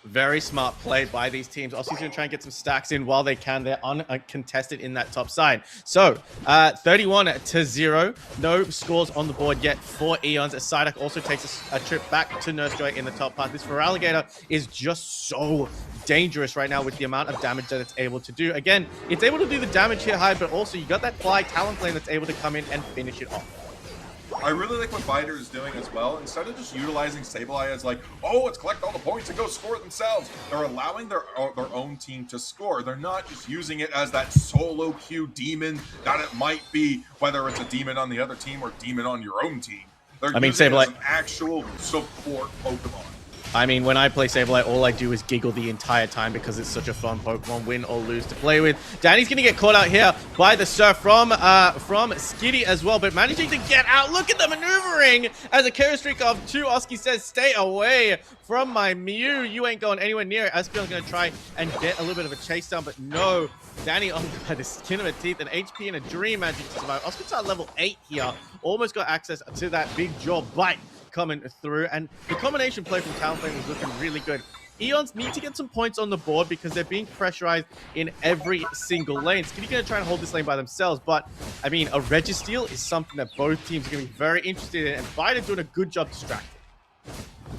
Very smart play by these teams. Oski's going to try and get some stacks in while they can. They're uncontested in that top side. So, 31-0. No scores on the board yet for Eons. Psyduck also takes a trip back to Nurse Joy in the top part. This Feraligatr is just so dangerous right now with the amount of damage that it's able to do. Again, it's able to do the damage here high, but also you got that fly Talonflame that's able to come in and finish it off. I really like what Biter is doing as well. Instead of just utilizing Sableye as like, oh, let's collect all the points and go score themselves, they're allowing their own team to score. They're not just using it as that solo queue demon that it might be, whether it's a demon on the other team or demon on your own team. They're using it as an actual support Pokemon. I mean, when I play Sableye, all I do is giggle the entire time because it's such a fun Pokemon, win or lose, to play with. Danny's going to get caught out here by the Surf from Skitty as well, but managing to get out. Look at the maneuvering as a KO streak of 2. Oski says, stay away from my Mew. You ain't going anywhere near it. Espeon's going to try and get a little bit of a chase down, but no. Danny on by the skin of her teeth, an HP and a dream managing to survive. Oski's at level 8 here. Almost got access to that big jaw bite coming through, and the combination play from Talonflame is looking really good. Eons need to get some points on the board because they're being pressurized in every single lane. Skitty going to try and hold this lane by themselves, but I mean, a Registeel is something that both teams are going to be very interested in, and Biter doing a good job distracting.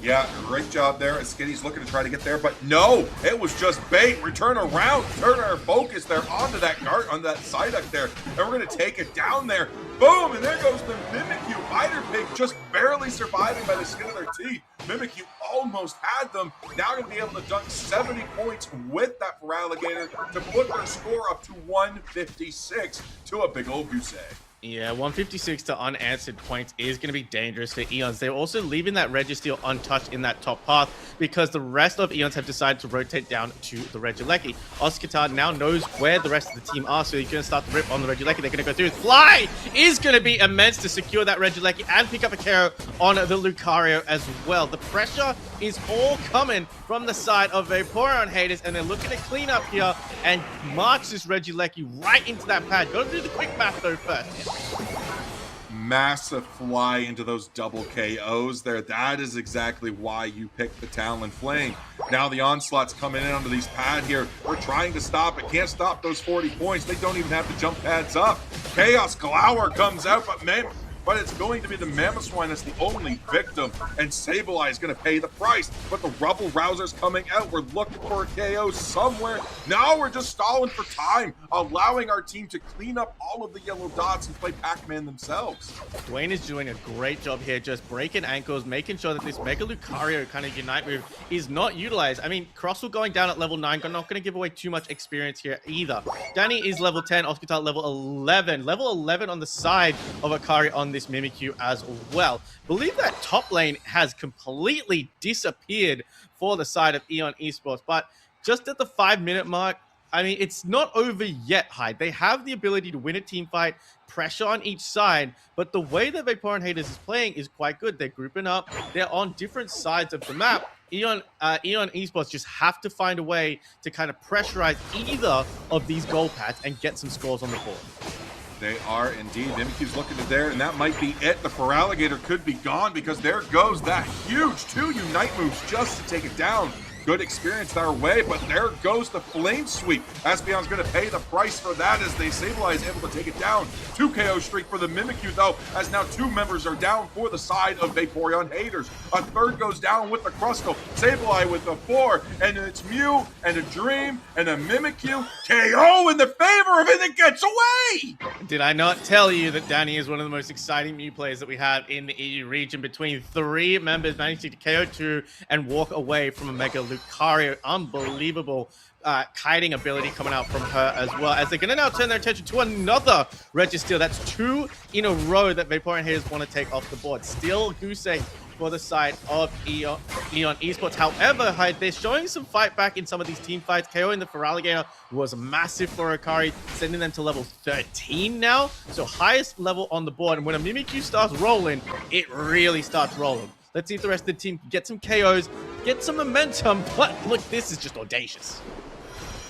Yeah, great job there. Skitty's looking to try to get there, but no, it was just bait. Return around, turn our focus there onto that Psyduck there, and we're going to take it down there. Boom, and there goes the Mimikyu. Biter-Pig just barely surviving by the skin of their teeth. Mimikyu almost had them. Now going to be able to dunk 70 points with that Feraligatr to put their score up to 156 to a big old goose egg. Yeah, 156 to unanswered points is going to be dangerous for Eons. They're also leaving that Registeel untouched in that top path because the rest of Eons have decided to rotate down to the Regieleki. Oscitar now knows where the rest of the team are, so he's going to start the rip on the Regieleki. They're going to go through. Fly is going to be immense to secure that Regieleki and pick up a KO on the Lucario as well. The pressure is all coming from the side of Vaporeon haters, and they're looking to clean up here and march this Regieleki right into that pad. Got to do the quick math though first. Massive fly into those double KOs there. That is exactly why you picked the Talonflame. Now the onslaught's coming in onto these pad here. We're trying to stop it. Can't stop those 40 points. They don't even have the jump pads up. Chaos Glower comes out, but it's going to be the Mamoswine that's the only victim, and Sableye is going to pay the price. But the Rubble Rouser's coming out. We're looking for a KO somewhere. Now we're just stalling for time, allowing our team to clean up all of the yellow dots and play Pac-Man themselves. Dwayne is doing a great job here, just breaking ankles, making sure that this Mega Lucario kind of Unite move is not utilized. I mean, Crosswell going down at level 9, not going to give away too much experience here either. Danny is level 10, Oscar level 11. Level 11 on the side of Akari on this Mimikyu as well. Believe that top lane has completely disappeared for the side of Eon Esports, but just at the 5-minute mark, I mean, it's not over yet, Hyde. They have the ability to win a team fight, pressure on each side, but the way that Vaporeon Haters is playing is quite good. They're grouping up. They're on different sides of the map. Eon Esports just have to find a way to kind of pressurize either of these goal pads and get some scores on the board. They are indeed. Mimikyu's looking to there, and that might be it. The Feraligatr could be gone because there goes that huge 2 Unite moves just to take it down. Good experience their way, but there goes the Flame Sweep. Espeon's going to pay the price for that as they Sableye is able to take it down. 2 KO streak for the Mimikyu, though, as now 2 members are down for the side of Vaporeon haters. A third goes down with the Crustle. Sableye with the 4, and it's Mew, and a Dream, and a Mimikyu. KO in the favor of it, and it gets away! Did I not tell you that Danny is one of the most exciting Mew players that we have in the EU region? Between 3 members managing to KO 2 and walk away from a Mega Lucario. Unbelievable kiting ability coming out from her as well, as they're going to now turn their attention to another Registeel. That's 2 in a row that Vaporeon haters want to take off the board. Still Goose Egg for the side of Eon Esports. However, they're showing some fight back in some of these team fights. KOing the Feraligatr was massive for Akari, sending them to level 13 now. So highest level on the board. And when a Mimikyu starts rolling, it really starts rolling. Let's see if the rest of the team can get some KOs, get some momentum. But look, this is just audacious.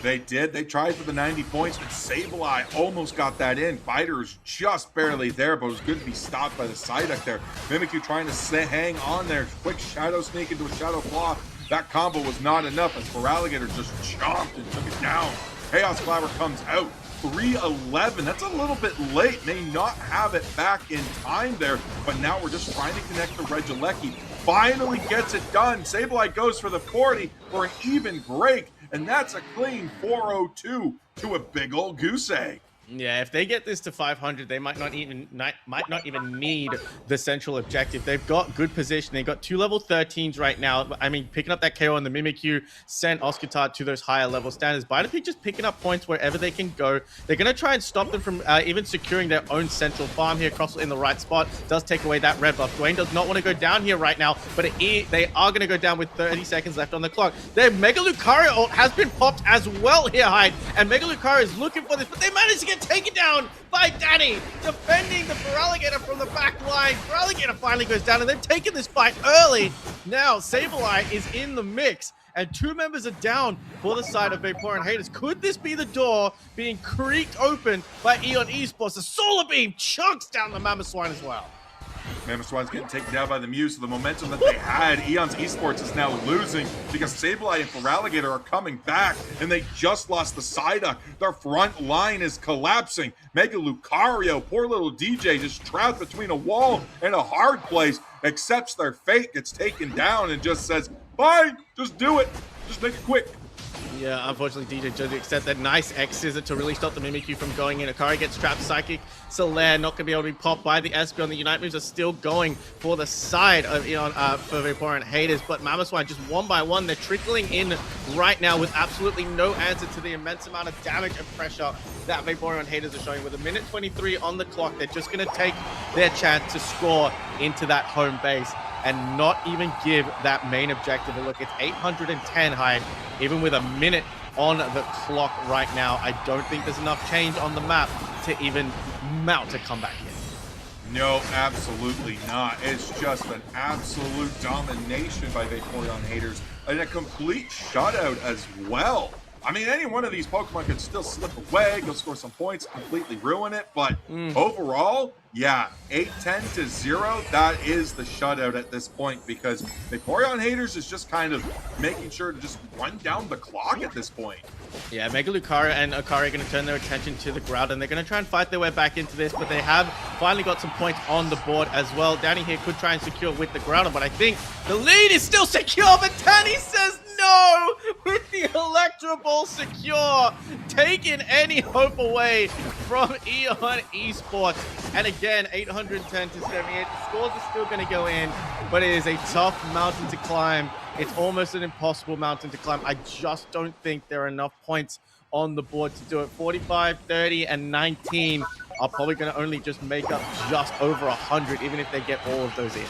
They did. They tried for the 90 points, but Sableye almost got that in. Fighter's just barely there, but it was good to be stopped by the Psyduck there. Mimikyu trying to hang on there. Quick Shadow Sneak into a Shadow Claw. That combo was not enough as Feraligatr just chomped and took it down. Chaos Flower comes out. 311. That's a little bit late. May not have it back in time there, but now we're just trying to connect the Regieleki. Finally gets it done. Sableye goes for the 40 for an even break, and that's a clean 402 to a big old goose egg. Yeah, if they get this to 500, they might not even need the central objective. They've got good position. They've got 2 level 13s right now. I mean, picking up that KO on the Mimikyu sent Oscitar to those higher level standards. Bidopig just picking up points wherever they can go. They're going to try and stop them from even securing their own central farm here. Crosswell in the right spot does take away that red buff. Dwayne does not want to go down here right now, but they are going to go down with 30 seconds left on the clock. Their Mega Lucario ult has been popped as well here, Hyde, and Mega Lucario is looking for this, but they managed to get taken down by Danny, defending the Feraligatr from the back line. Feraligatr finally goes down, and they've taken this fight early. Now, Sableye is in the mix, and 2 members are down for the side of Vaporeon haters. Could this be the door being creaked open by Eon Esports? The Solar Beam chunks down the Mamoswine as well. Mamoswine's getting taken down by the Mew, so the momentum that they had, Eon's Esports is now losing because Sableye and Feraligatr are coming back, and they just lost the Psyduck. Their front line is collapsing. Mega Lucario, poor little DJ, just trapped between a wall and a hard place, accepts their fate, gets taken down, and just says, fine, just do it. Just make it quick. Yeah, unfortunately, DJ does accept that nice X scissor to really stop the Mimikyu from going in. Akari gets trapped. Psychic Solaire not going to be able to be popped by the Espeon. The Unite moves are still going for the side of Eon for Vaporeon haters, but Mamoswine just one by one. They're trickling in right now with absolutely no answer to the immense amount of damage and pressure that Vaporeon haters are showing. With a minute 23 on the clock, they're just going to take their chance to score into that home base and not even give that main objective a look. It's 810 high, even with a minute on the clock right now. I don't think there's enough change on the map to even mount a comeback here. No, absolutely not. It's just an absolute domination by Vaporeon haters and a complete shutout as well. I mean, any one of these Pokemon could still slip away, go score some points, completely ruin it. But overall, yeah, 8-10 to 0, that is the shutout at this point, because Vaporeon haters is just kind of making sure to just run down the clock at this point. Yeah, Mega Lucario and Akari are going to turn their attention to the ground, and they're going to try and fight their way back into this, but they have finally got some points on the board as well. Danny here could try and secure with the grounder, but I think the lead is still secure, but Danny says no with the Electro Ball secure, taking any hope away from Eon Esports. And again, 810 to 78. The scores are still going to go in, but it is a tough mountain to climb. It's almost an impossible mountain to climb. I just don't think there are enough points on the board to do it. 45, 30, and 19 are probably going to only just make up just over 100, even if they get all of those in.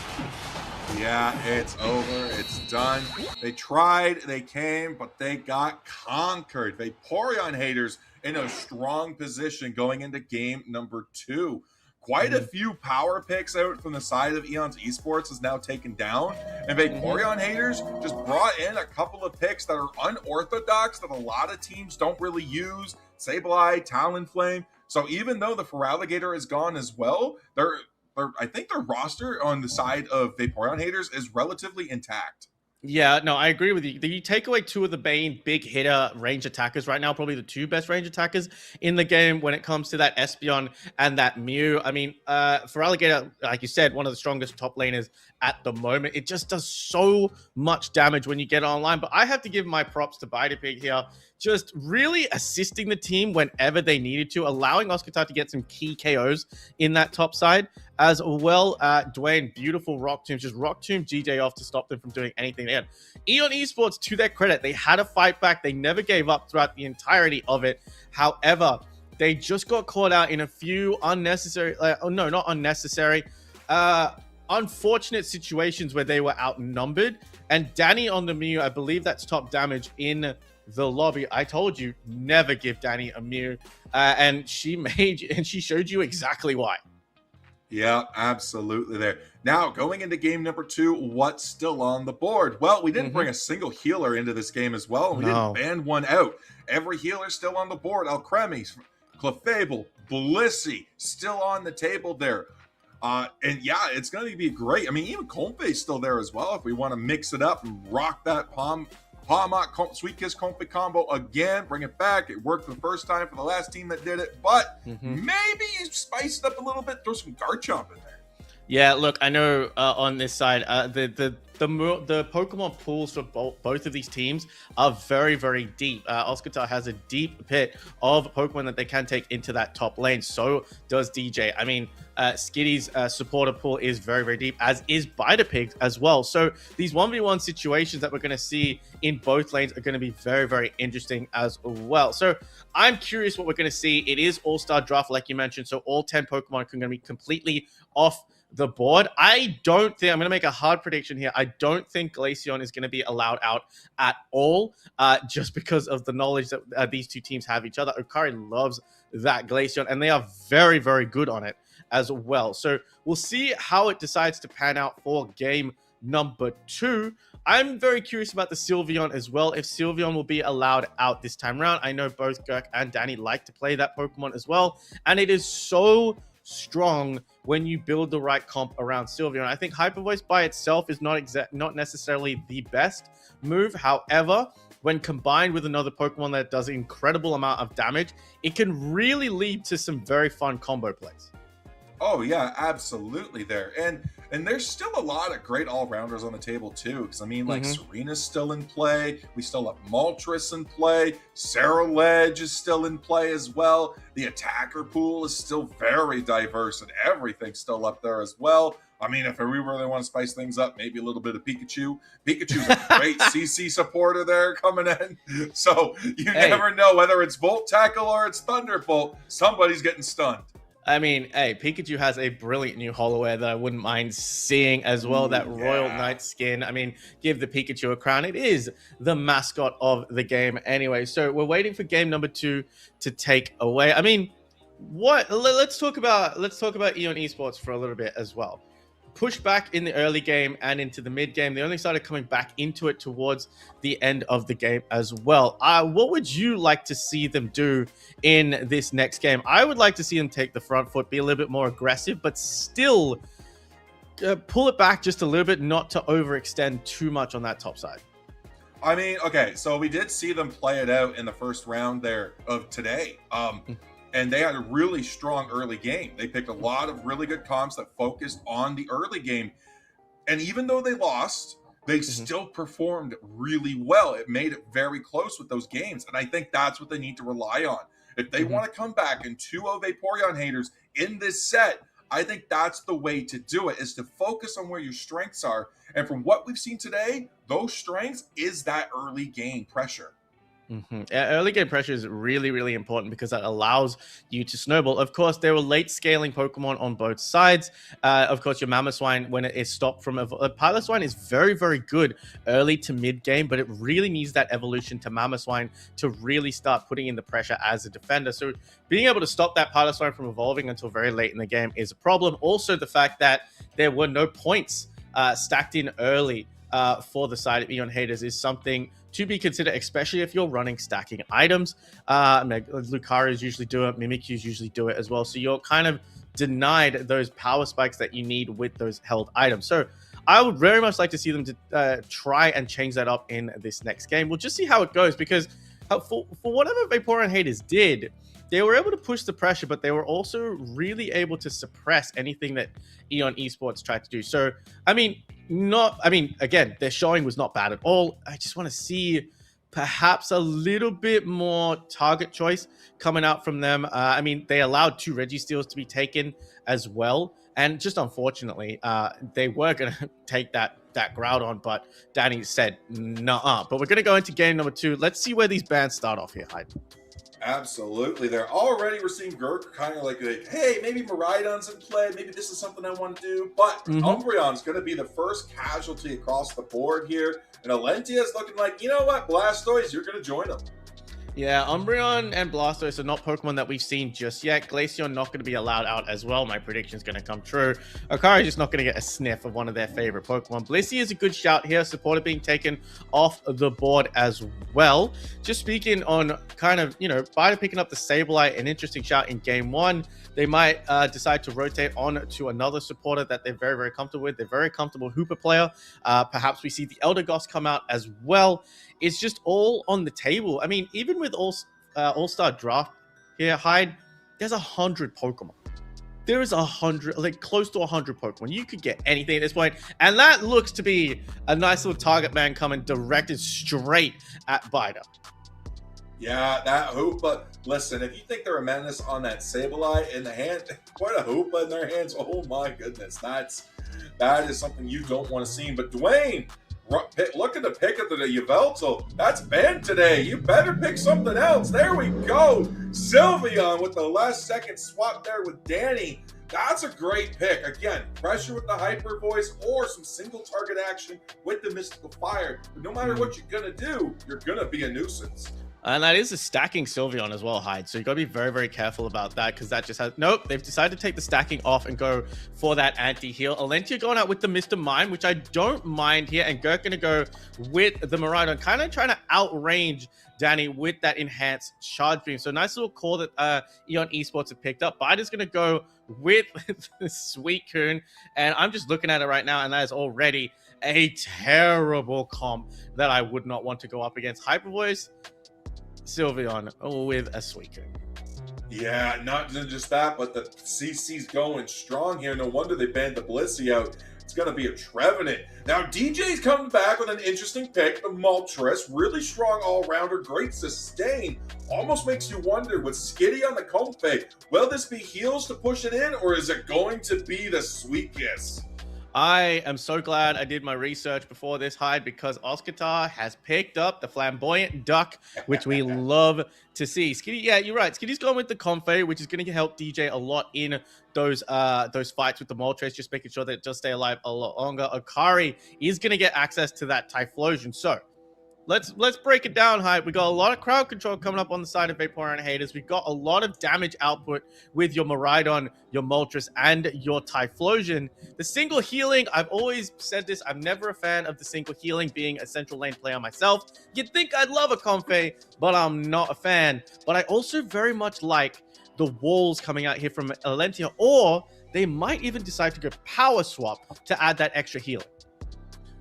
Yeah, it's over. It's done. They tried, they came, but they got conquered. Vaporeon haters in a strong position going into game number 2. Quite a few power picks out from the side of Eon's Esports is now taken down. And Vaporeon haters just brought in a couple of picks that are unorthodox that a lot of teams don't really use. Sableye, Talonflame. So even though the Feraligatr is gone as well, I think their roster on the side of Vaporeon haters is relatively intact. Yeah, no, I agree with you. You take away two of the main big hitter range attackers right now, probably the two best range attackers in the game when it comes to that Espeon and that Mew. I mean, Feraligatr, like you said, one of the strongest top laners at the moment. It just does so much damage when you get online. But I have to give my props to Bidepig here, just really assisting the team whenever they needed to, allowing Oscar to get some key KOs in that top side, as well. Dwayne, beautiful Rock Tomb, just Rock Tomb GJ off to stop them from doing anything there. Eon Esports, to their credit, they had a fight back. They never gave up throughout the entirety of it. However, they just got caught out in a few unnecessary, not unnecessary, unfortunate situations where they were outnumbered. And Danny on the Mew, I believe that's top damage in the lobby. I told you, never give Danny a Mew. And she showed you exactly why. Yeah, absolutely there. Now, going into game number 2, what's still on the board? Well, we didn't bring a single healer into this game as well. We didn't ban one out. Every healer still on the board. Alcremie, Clefable, Blissey, still on the table there. And yeah, it's going to be great. I mean, even Comfey's still there as well if we want to mix it up and rock that Palmot Sweet Kiss Comfey combo again. Bring it back. It worked the first time for the last team that did it, but maybe you spice it up a little bit, throw some Garchomp in there. Yeah, look, I know on this side, the Pokemon pools for both of these teams are very, very deep. Oscar has a deep pit of Pokemon that they can take into that top lane. So does DJ. I mean, Skitty's supporter pool is very, very deep, as is Bidepig as well. So these 1v1 situations that we're going to see in both lanes are going to be very, very interesting as well. So I'm curious what we're going to see. It is All-Star Draft, like you mentioned, so all 10 Pokemon are going to be completely off the board. I don't think, I'm going to make a hard prediction here. I don't think Glaceon is going to be allowed out at all, just because of the knowledge that these two teams have each other. Okari loves that Glaceon, and they are very, very good on it as well. So we'll see how it decides to pan out for game number 2. I'm very curious about the Sylveon as well, if Sylveon will be allowed out this time around. I know both Girk and Danny like to play that Pokemon as well, and it is so strong when you build the right comp around Sylveon. I think Hyper Voice by itself is not necessarily the best move. However, when combined with another Pokemon that does an incredible amount of damage, it can really lead to some very fun combo plays. Oh, yeah, absolutely there. And And there's still a lot of great all-rounders on the table too. Because I mean, like Serena's still in play. We still have Moltres in play. Sarah Ledge is still in play as well. The attacker pool is still very diverse, and everything's still up there as well. I mean, if we really want to spice things up, maybe a little bit of Pikachu. Pikachu's a great CC supporter there coming in. So you never know whether it's Volt Tackle or it's Thunderbolt. Somebody's getting stunned. I mean, hey, Pikachu has a brilliant new holowear that I wouldn't mind seeing as well. That Royal Knight skin. I mean, give the Pikachu a crown. It is the mascot of the game anyway. So we're waiting for game number 2 to take away. I mean, let's talk about Eon Esports for a little bit as well. Pushed back in the early game and into the mid game. They only started coming back into it towards the end of the game as well. What would you like to see them do in this next game? I would like to see them take the front foot, be a little bit more aggressive, but still pull it back just a little bit, not to overextend too much on that top side. I mean, okay, so we did see them play it out in the first round there of today. And they had a really strong early game. They picked a lot of really good comps that focused on the early game. And even though they lost, they still performed really well. It made it very close with those games. And I think that's what they need to rely on. If they want to come back and 2 of Vaporeon haters in this set, I think that's the way to do it, is to focus on where your strengths are. And from what we've seen today, those strengths is that early game pressure. Early game pressure is really, really important because that allows you to snowball. Of course, there were late scaling Pokemon on both sides. Of course, your Mamoswine, when it is stopped from Piloswine, is very, very good early to mid game, but it really needs that evolution to Mamoswine to really start putting in the pressure as a defender. So being able to stop that Piloswine from evolving until very late in the game is a problem. Also, the fact that there were no points stacked in early for the side of Eon haters is something to be considered, especially if you're running stacking items. Lucarios usually do it, Mimikyus usually do it as well. So you're kind of denied those power spikes that you need with those held items. So I would very much like to see them to try and change that up in this next game. We'll just see how it goes, because for whatever Vaporeon haters did, they were able to push the pressure, but they were also really able to suppress anything that Eon Esports tried to do. So, again, their showing was not bad at all. I just want to see perhaps a little bit more target choice coming out from them. They allowed 2 Registeels to be taken as well. And just unfortunately, they were going to take that Groudon, but Danny said, nah. But we're going to go into game number 2. Let's see where these bands start off here, Hyde. Absolutely. We're seeing Gurk kind of like, hey, maybe Miraidon's in play. Maybe this is something I want to do. But Umbreon's going to be the first casualty across the board here. And Alentia's looking like, you know what, Blastoise, you're going to join them. Yeah, Umbreon and Blastoise are not Pokemon that we've seen just yet. Glaceon not going to be allowed out as well. My prediction is going to come true. Okari just not going to get a sniff of one of their favorite Pokemon. Blissey is a good shout here. Supporter being taken off the board as well. Just speaking on kind of, Bida picking up the Sableye, an interesting shout in game 1. They might decide to rotate on to another supporter that they're very, very comfortable with. They're very comfortable Hooper player. Perhaps we see the Eldegoss come out as well. It's just all on the table. I mean, even with All-Star Draft here, Hyde, there's 100 Pokemon. There is 100, close to 100 Pokemon. You could get anything at this point. And that looks to be a nice little target man coming directed straight at Bida. Yeah, that Hoopa. Listen, if you think they're a menace on that Sableye in the hand, quite a Hoopa in their hands. Oh my goodness, that is something you don't want to see. But Dwayne, look at the pick of the Yveltal. That's banned today. You better pick something else. There we go. Sylveon with the last second swap there with Danny. That's a great pick. Again, pressure with the Hyper Voice or some single target action with the Mystical Fire. But no matter what you're going to do, you're going to be a nuisance. And that is a stacking Sylveon as well, Hyde. So you got to be very, very careful about that, because that just has... Nope, they've decided to take the stacking off and go for that anti-heal. Alentia going out with the Mr. Mime, which I don't mind here. And Gurk going to go with the Miraidon, kind of trying to outrange Danny with that enhanced charge beam. So nice little call that Eon Esports have picked up. Biden's going to go with the Suicune. And I'm just looking at it right now, and that is already a terrible comp that I would not want to go up against. Hyper Voice, Sylveon with a Suicune. Yeah, not just that, but the CC's going strong here. No wonder they banned the Blissey out. It's going to be a Trevenant. Now, DJ's coming back with an interesting pick, the Moltres. Really strong all-rounder, great sustain. Almost makes you wonder, with Skitty on the Comfey, will this be heals to push it in, or is it going to be the Sweet Kiss? I am so glad I did my research before this hide, because Oscatar has picked up the Flamboyant Duck, which we love to see. Skitty, yeah, you're right. Skitty's going with the Comfey, which is going to help DJ a lot in those fights with the Moltres, just making sure that it does stay alive a lot longer. Okari is going to get access to that Typhlosion. So let's break it down, Hype. We got a lot of crowd control coming up on the side of Vaporeon haters. We've got a lot of damage output with your Miraidon, your Moltres, and your Typhlosion. The single healing, I've always said this, I'm never a fan of the single healing, being a central lane player myself. You'd think I'd love a Comfey, but I'm not a fan. But I also very much like the walls coming out here from Alentia, or they might even decide to go power swap to add that extra healing.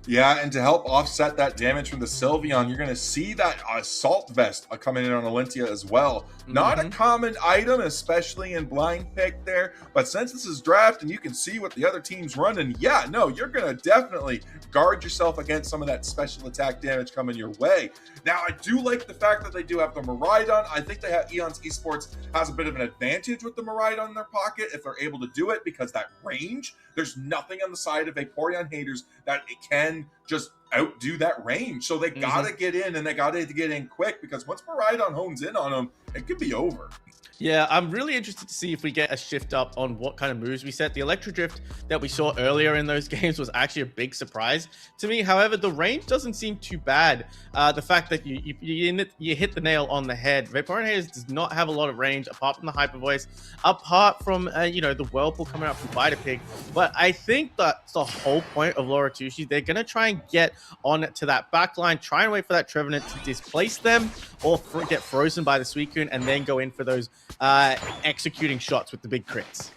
Yeah, and to help offset that damage from the Sylveon, you're going to see that Assault Vest coming in on Alentia as well. Not a common item, especially in blind pick there, but since this is draft and you can see what the other team's running, yeah, no, you're going to definitely guard yourself against some of that special attack damage coming your way. Now, I do like the fact that they do have the Miraidon. I think they have Eon's Esports has a bit of an advantage with the Miraidon in their pocket if they're able to do it, because that range, there's nothing on the side of Vaporeon haters that it can just outdo that range. So they gotta get in, and they gotta get in quick, because once Miraidon hones in on them, it could be over. Yeah, I'm really interested to see if we get a shift up on what kind of moves we set. The Electro Drift that we saw earlier in those games was actually a big surprise to me. However, the range doesn't seem too bad. The fact that you hit the nail on the head. Vaporeon haters does not have a lot of range, apart from the Hyper Voice, apart from the Whirlpool coming out from Biter Pig. But I think that's the whole point of Loratushi. They're gonna try and get on to that back line, try and wait for that Trevenant to displace them, or get frozen by the Suicune, and then go in for those executing shots with the big crits.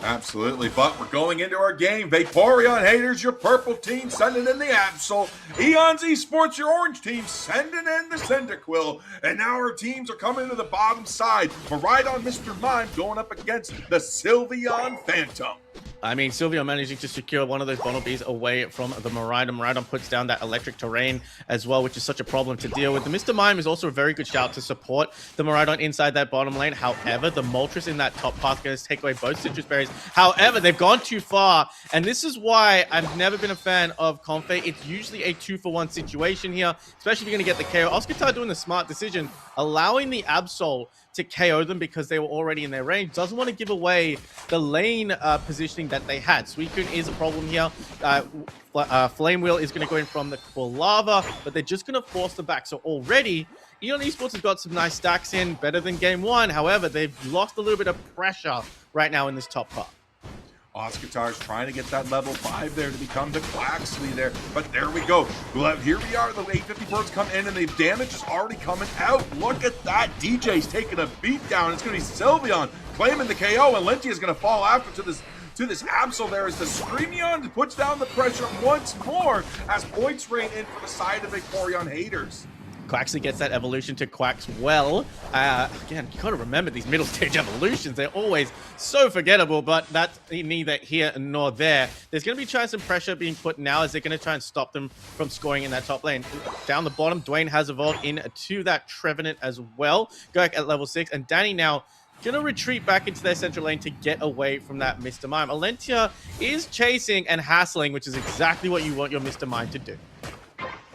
Absolutely, but we're going into our game. Vaporeon haters, your purple team sending in the Absol. Eon's Esports, your orange team sending in the Cyndaquil. And now our teams are coming to the bottom side. Miraidon Mr. Mime going up against the Sylveon Phantom. I mean, Sylveon managing to secure one of those Bunnelbees away from the Miraidon. Miraidon puts down that electric terrain as well, which is such a problem to deal with. The Mr. Mime is also a very good shout to support the Miraidon inside that bottom lane. However, the Moltres in that top path going to take away both Citrus Berries. However, they've gone too far, and this is why I've never been a fan of Comfey. It's usually a 2-for-1 situation here, especially if you're going to get the KO. Oscatar doing the smart decision, allowing the Absol to KO them because they were already in their range. Doesn't want to give away the lane positioning that they had. Suicune is a problem here. Flame Wheel is going to go in from the Lava, but they're just going to force them back. So already, Eon Esports has got some nice stacks in, better than game one. However, they've lost a little bit of pressure right now in this top part. Oscatar's trying to get that level 5 there to become the Quaxley there. But there we go. Well, here we are. The 850 birds come in, and the damage is already coming out. Look at that. DJ's taking a beat down. It's going to be Sylveon claiming the KO, and Linty is going to fall after to this Absol there as the Screamion puts down the pressure once more as points rain in for the side of Vaporeon haters. Quaxley gets that evolution to Quaxwell. Again, you gotta remember these middle stage evolutions. They're always so forgettable, but that's neither here nor there. There's gonna be trying some pressure being put now as they're gonna try and stop them from scoring in that top lane. Down the bottom, Dwayne has evolved into that Trevenant as well. Gurk at level 6, and Danny now gonna retreat back into their central lane to get away from that Mr. Mime. Alentia is chasing and hassling, which is exactly what you want your Mr. Mime to do.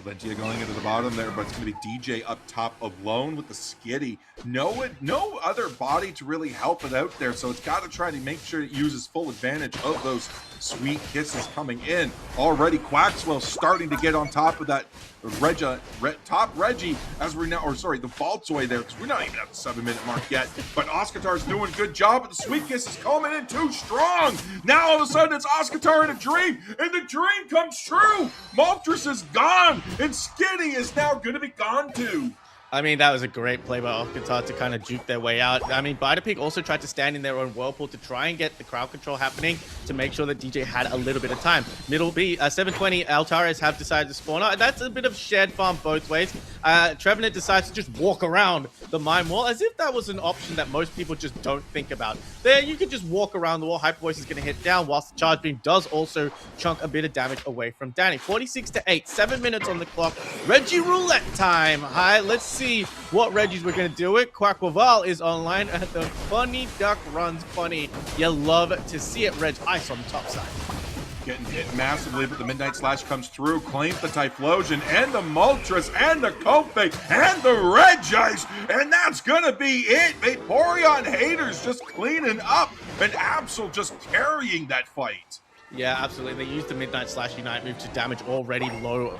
Alentia going into the bottom there, but it's going to be DJ up top alone with the Skitty. No other body to really help it out there, so it's got to try to make sure it uses full advantage of those sweet kisses coming in. Already Quaxwell starting to get on top of that top Reggie as we're now, or sorry, the Baltoy there, because we're not even at the 7-minute mark yet. But Oscatar's doing a good job, but the sweet kiss is coming in too strong. Now all of a sudden it's Oscatar in a dream, and the dream comes true. Moltres is gone, and Skitty is now going to be gone too. I mean, that was a great play by Oscar to kind of juke their way out. I mean, Biderpig also tried to stand in their own whirlpool to try and get the crowd control happening to make sure that DJ had a little bit of time. Middle B, 720, Altares have decided to spawn out. That's a bit of shared farm both ways. Trevenant decides to just walk around the mine wall as if that was an option that most people just don't think about. There, you can just walk around the wall. Hyper Voice is going to hit down whilst the charge beam does also chunk a bit of damage away from Danny. 46-8, 7 minutes on the clock. Reggie roulette time. Hi, let's see what Reggie's we're going to do it. Quackwaval is online. The funny duck runs funny. You love to see it. Reg, ice on the top side. Getting hit massively, but the Midnight Slash comes through, claims the Typhlosion, and the Moltres, and the Kofe, and the Regice, and that's gonna be it. Vaporeon haters just cleaning up, and Absol just carrying that fight. Yeah, absolutely. They used the Midnight Slash Unite move to damage already low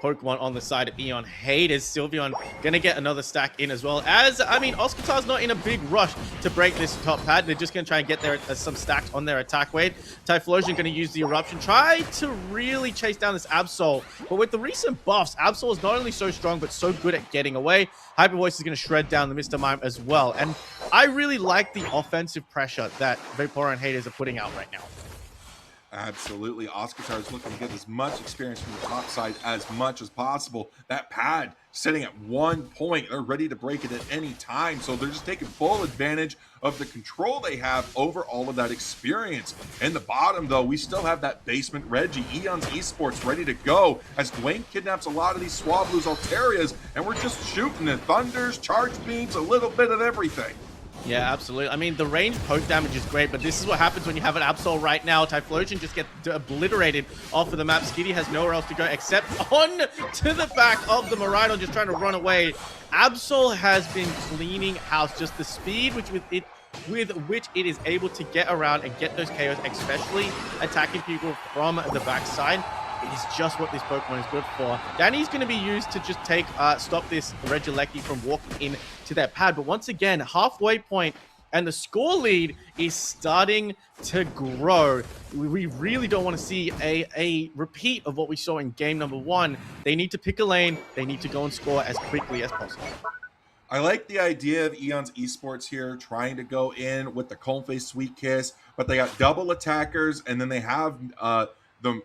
Pokemon on the side of Eon Haters. Sylveon going to get another stack in as well. As, I mean, Oscar's not in a big rush to break this top pad. They're just going to try and get their some stacks on their attack weight. Typhlosion going to use the Eruption. Try to really chase down this Absol. But with the recent buffs, Absol is not only so strong, but so good at getting away. Hyper Voice is going to shred down the Mr. Mime as well. And I really like the offensive pressure that Vaporeon Haters are putting out right now. Absolutely. Oscar is looking to get as much experience from the top side as much as possible. That pad sitting at 1 point. They're ready to break it at any time. So they're just taking full advantage of the control they have over all of that experience. In the bottom, though, we still have that basement Reggie, Eon's Esports ready to go as Dwayne kidnaps a lot of these Swablu's Alterias, and we're just shooting the Thunders, Charge Beams, a little bit of everything. Yeah, absolutely. I mean, the range poke damage is great, but this is what happens when you have an Absol right now. Typhlosion just gets obliterated off of the map. Skitty has nowhere else to go except on to the back of the Miraidon, just trying to run away. Absol has been cleaning house. Just the speed with which it is able to get around and get those KOs, especially attacking people from the backside. It is just what this Pokemon is good for. Danny's going to be used to just stop this Regieleki from walking into that pad. But once again, halfway point, and the score lead is starting to grow. We really don't want to see a repeat of what we saw in game number 1. They need to pick a lane. They need to go and score as quickly as possible. I like the idea of Eon's Esports here, trying to go in with the Coneface Sweet Kiss, but they got double attackers, and then they have the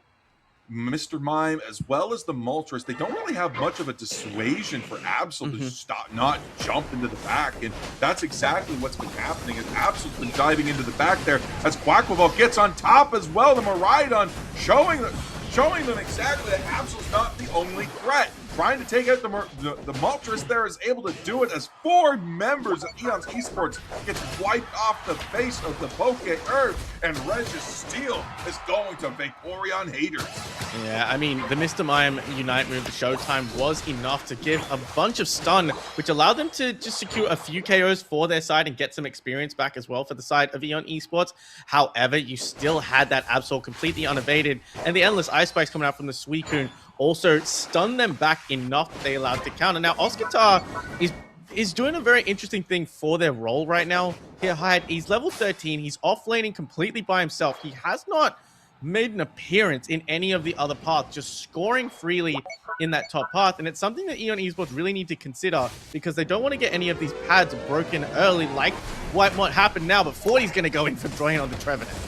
Mr. Mime as well as the Moltres. They don't really have much of a dissuasion for Absol to stop, not jump into the back, and that's exactly what's been happening. As Absol's been diving into the back there, as Quackwaval gets on top as well. The Miraidon showing them exactly that Absol's not the only threat. Trying to take out the Moltres there is able to do it as 4 members of Eon's Esports gets wiped off the face of the Poke Earth, and Regis Steel is going to Vaporeon haters. Yeah, I mean, the Mr. Mime Unite move, the Showtime, was enough to give a bunch of stun, which allowed them to just secure a few KOs for their side and get some experience back as well for the side of Eon Esports. However, you still had that Absol completely unabated, and the Endless Ice Spikes coming out from the Suicune also stunned them back enough that they allowed to counter. Now, Oscar is doing a very interesting thing for their role right now. Here, Hyde, he's level 13. He's off-laning completely by himself. He has not made an appearance in any of the other paths, just scoring freely in that top path. And it's something that Eon Esports really need to consider, because they don't want to get any of these pads broken early like what might happen now. But 40's going to go in for drawing on the Trevenant.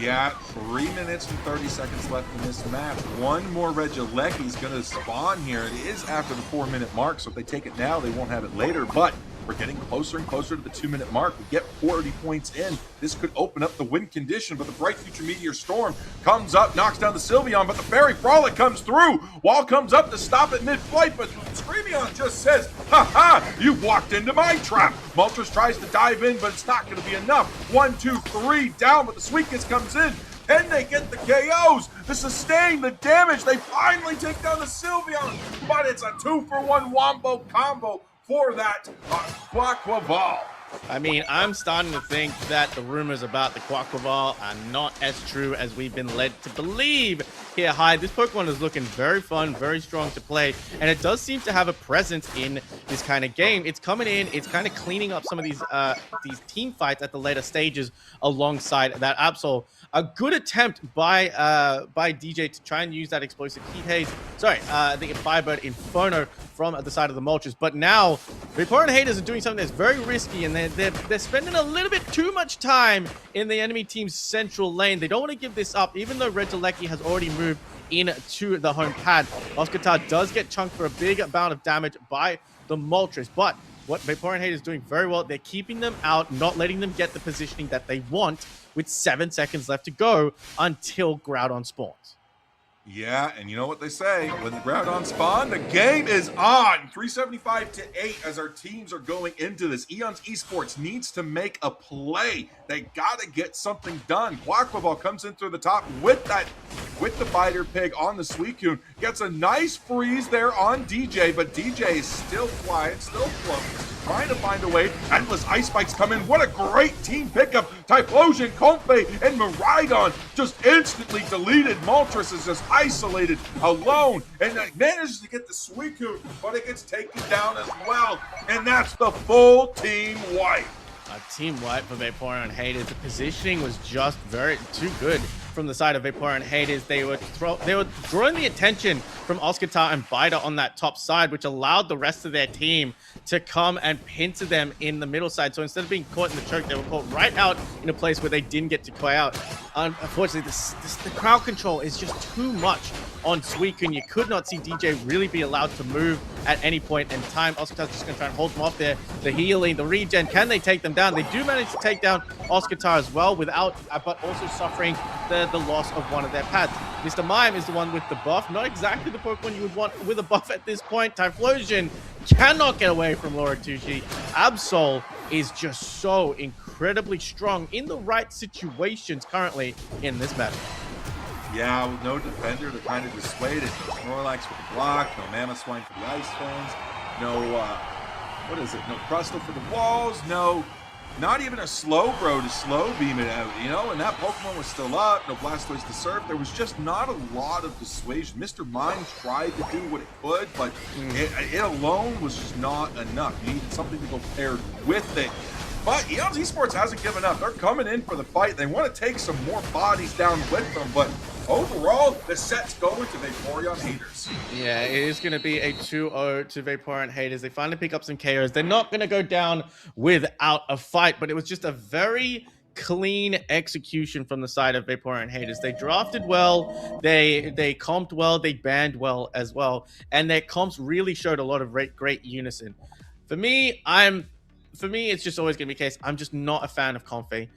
Yeah, 3 minutes and 30 seconds left in this match. One more Regieleki is going to spawn here. It is after the 4-minute mark, so if they take it now, they won't have it later. But we're getting closer and closer to the 2-minute mark. We get 40 points in. This could open up the win condition, but the Bright Future Meteor Storm comes up, knocks down the Sylveon, but the Fairy Frolic comes through. Wall comes up to stop it mid-flight, but Screamion just says, "Ha ha, you walked into my trap." Moltres tries to dive in, but it's not going to be enough. 1, 2, 3 down, but the Sweet Kiss comes in. And they get the KOs, the sustain, the damage. They finally take down the Sylveon, but it's a 2-for-1 Wombo combo for that Quackwaval. I mean, I'm starting to think that the rumors about the Quackwaval are not as true as we've been led to believe. Here, Hyde, this Pokemon is looking very fun, very strong to play, and it does seem to have a presence in this kind of game. It's coming in, it's kind of cleaning up some of these team fights at the later stages alongside that Absol. A good attempt by DJ to try and use that explosive heat haze. Sorry, the Firebird Inferno from the side of the Moltres. But now, Vaporeon Haters are doing something that's very risky, and they're spending a little bit too much time in the enemy team's central lane. They don't want to give this up, even though Regieleki has already moved into the home pad. Oscar does get chunked for a big amount of damage by the Moltres, but what Vaporeon Haters is doing very well, they're keeping them out, not letting them get the positioning that they want with 7 seconds left to go until Groudon spawns. Yeah, and you know what they say, when the Groudon spawn, the game is on. 375-8 as our teams are going into this. Eons Esports needs to make a play. They gotta get something done. Quaquaval comes in through the top with the Biter Pig on the Suicune. Gets a nice freeze there on DJ, but DJ is still flying, still floating, trying to find a way. Endless Ice Spikes come in. What a great team pickup. Typhlosion, Comfey, and Miraidon just instantly deleted. Moltres is just isolated, alone, and manages to get the Suicune, but it gets taken down as well. And that's the full team wipe. A team wipe for Vaporeon Haters. The positioning was just too good from the side of Vaporeon Haters. They were drawing the attention from Oscar and Biter on that top side, which allowed the rest of their team to come and pincer them in the middle side. So instead of being caught in the choke, they were caught right out in a place where they didn't get to cry out. Unfortunately, the crowd control is just too much on Suicune. You could not see DJ really be allowed to move at any point in time. Oscar just going to try and hold them off there. The healing, the regen, can they take them down? They do manage to take down Oscar as well, but also suffering the loss of one of their pads. Mr. Mime is the one with the buff. Not exactly the Pokemon you would want with a buff at this point. Typhlosion cannot get away from Lauritucci. Absol is just so incredibly strong in the right situations currently in this meta. Yeah, with no defender to kind of dissuade it. No Snorlax for the block, no Mamoswine for the Ice Fangs, no, no Crustle for the walls, not even a Slowbro to slow beam it out, and that Pokemon was still up, no Blastoise to surf. There was just not a lot of dissuasion. Mr. Mime tried to do what it could, but it alone was just not enough. You needed something to go paired with it. But Eons Esports hasn't given up. They're coming in for the fight. They want to take some more bodies down with them, but overall, the set's going to Vaporeon Haters. Yeah, it is going to be a 2-0 to Vaporeon Haters. They finally pick up some KOs. They're not going to go down without a fight, but it was just a very clean execution from the side of Vaporeon Haters. They drafted well, they comped well, they banned well as well, and their comps really showed a lot of great unison. For me, it's just always going to be the case. I'm just not a fan of Comfey.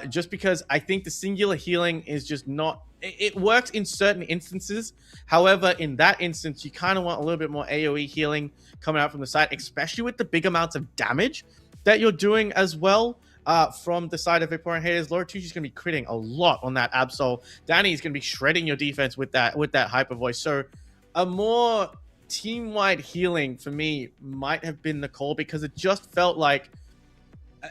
Just because I think the singular healing is just not... It works in certain instances. However, in that instance, you kind of want a little bit more AoE healing coming out from the side, especially with the big amounts of damage that you're doing as well. From the side of Vaporeon Haters, Lauritucci is going to be critting a lot on that Absol. Danny is going to be shredding your defense with that Hyper Voice. So a more team-wide healing for me might have been the call, because it just felt like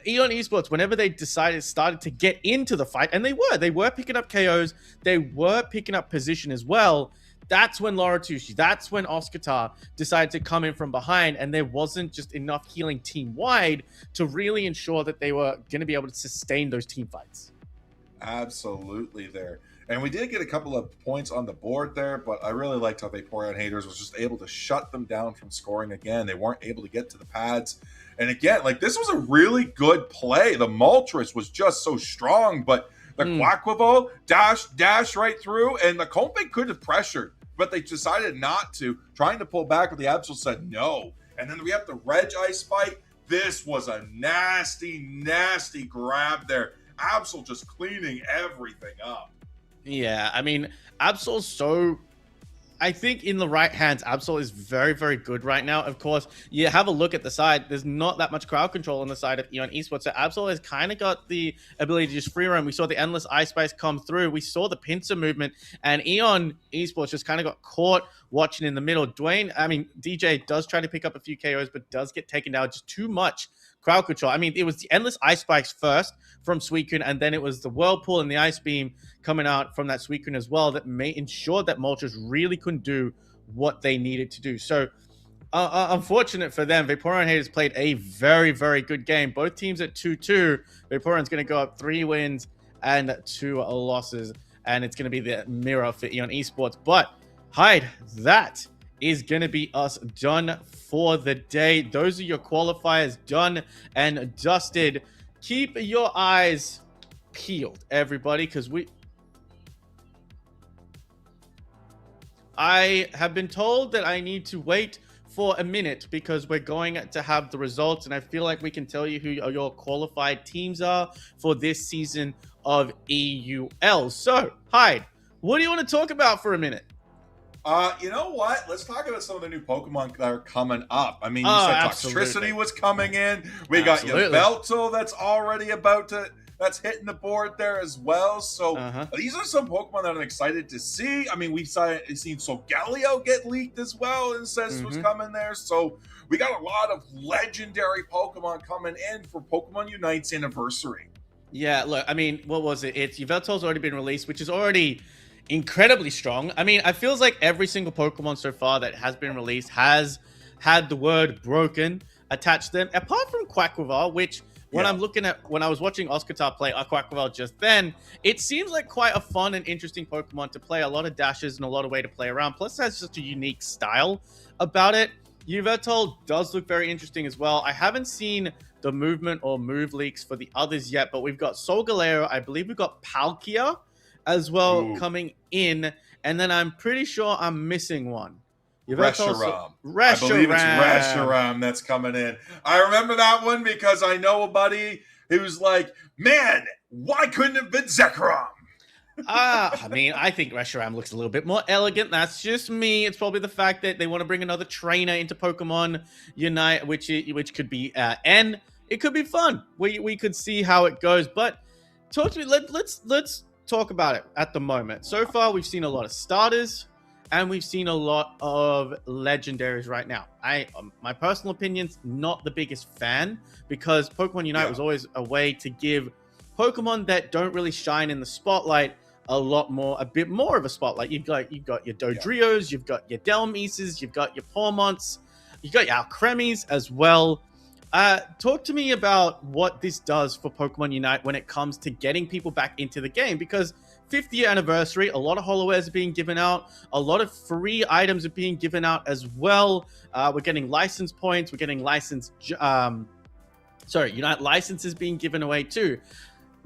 Eon Esports, whenever they started to get into the fight, and they were picking up KOs, they were picking up position as well. That's when Lauritucci, that's when Oscar decided to come in from behind, and there wasn't just enough healing team-wide to really ensure that they were going to be able to sustain those team fights. Absolutely there. And we did get a couple of points on the board there, but I really liked how Vaporeon Haters was just able to shut them down from scoring again. They weren't able to get to the pads. And again, this was a really good play. The Moltres was just so strong, but the Quaquaval dash right through, and the Comfey could have pressured, but they decided not to, trying to pull back, but the Absol said no. And then we have the Reg Ice Spike. This was a nasty, nasty grab there. Absol just cleaning everything up. Yeah, I mean, Absol's so... I think in the right hands, Absol is very, very good right now. Of course, you have a look at the side. There's not that much crowd control on the side of Eon Esports. So Absol has kind of got the ability to just free roam. We saw the Endless Ice Spice come through. We saw the pincer movement. And Eon Esports just kind of got caught watching in the middle. DJ does try to pick up a few KOs, but does get taken down. Just too much crowd control. I mean, it was the Endless Ice Spikes first from Suicune, and then it was the Whirlpool and the Ice Beam coming out from that Suicune as well that ensured that Moltres really couldn't do what they needed to do. So, unfortunate for them, Vaporeon Haters played a very, very good game. Both teams at 2-2. Vaporeon's going to go up 3 wins and 2 losses, and it's going to be the mirror for Eon Esports. But, Hyde, that is going to be us done for the day. Those are your qualifiers done and dusted. Keep your eyes peeled, everybody, because I have been told that I need to wait for a minute because we're going to have the results, and I feel like we can tell you who your qualified teams are for this season of EUL. So, Hyde, what do you want to talk about for a minute? You know what? Let's talk about some of the new Pokemon that are coming up. I mean, you said Toxtricity was coming in. We got Ghatlue that's already that's hitting the board there as well. So these are some Pokemon that I'm excited to see. I mean, we've seen Solgaleo get leaked as well and says was coming there. So we got a lot of legendary Pokemon coming in for Pokemon Unite's anniversary. Yeah, look, I mean, what was it? Yveltal's already been released, which is already incredibly strong. I mean, it feels like every single Pokemon so far that has been released has had the word broken attached to them, apart from Quacklevar, which when I was watching Oscar play Quacklevar just then, it seems like quite a fun and interesting Pokemon to play. A lot of dashes and a lot of way to play around. Plus, it has such a unique style about it. Yveltal does look very interesting as well. I haven't seen the movement or move leaks for the others yet, but we've got Solgaleo. I believe we've got Palkia as well coming in, and then I'm pretty sure I'm missing one. Reshiram. I believe it's Reshiram that's coming in. I remember that one because I know a buddy who's like, man, why couldn't it have been Zekrom? I mean, I think Reshiram looks a little bit more elegant. That's just me. It's probably the fact that they want to bring another trainer into Pokemon Unite, which could be N. It could be fun. We could see how it goes. But talk to me. Let's talk about it at the moment. So far, we've seen a lot of starters, and we've seen a lot of legendaries right now. My personal opinion's not the biggest fan because Pokemon Unite was always a way to give Pokemon that don't really shine in the spotlight a bit more of a spotlight. You've got your Dodrios, you've got your Delmises, you've got your Pawmonts, you've got your Alcremies as well. Talk to me about what this does for Pokemon Unite when it comes to getting people back into the game, because 5th year anniversary, a lot of holowares are being given out, a lot of free items are being given out as well. We're getting license points, we're getting Unite licenses being given away too.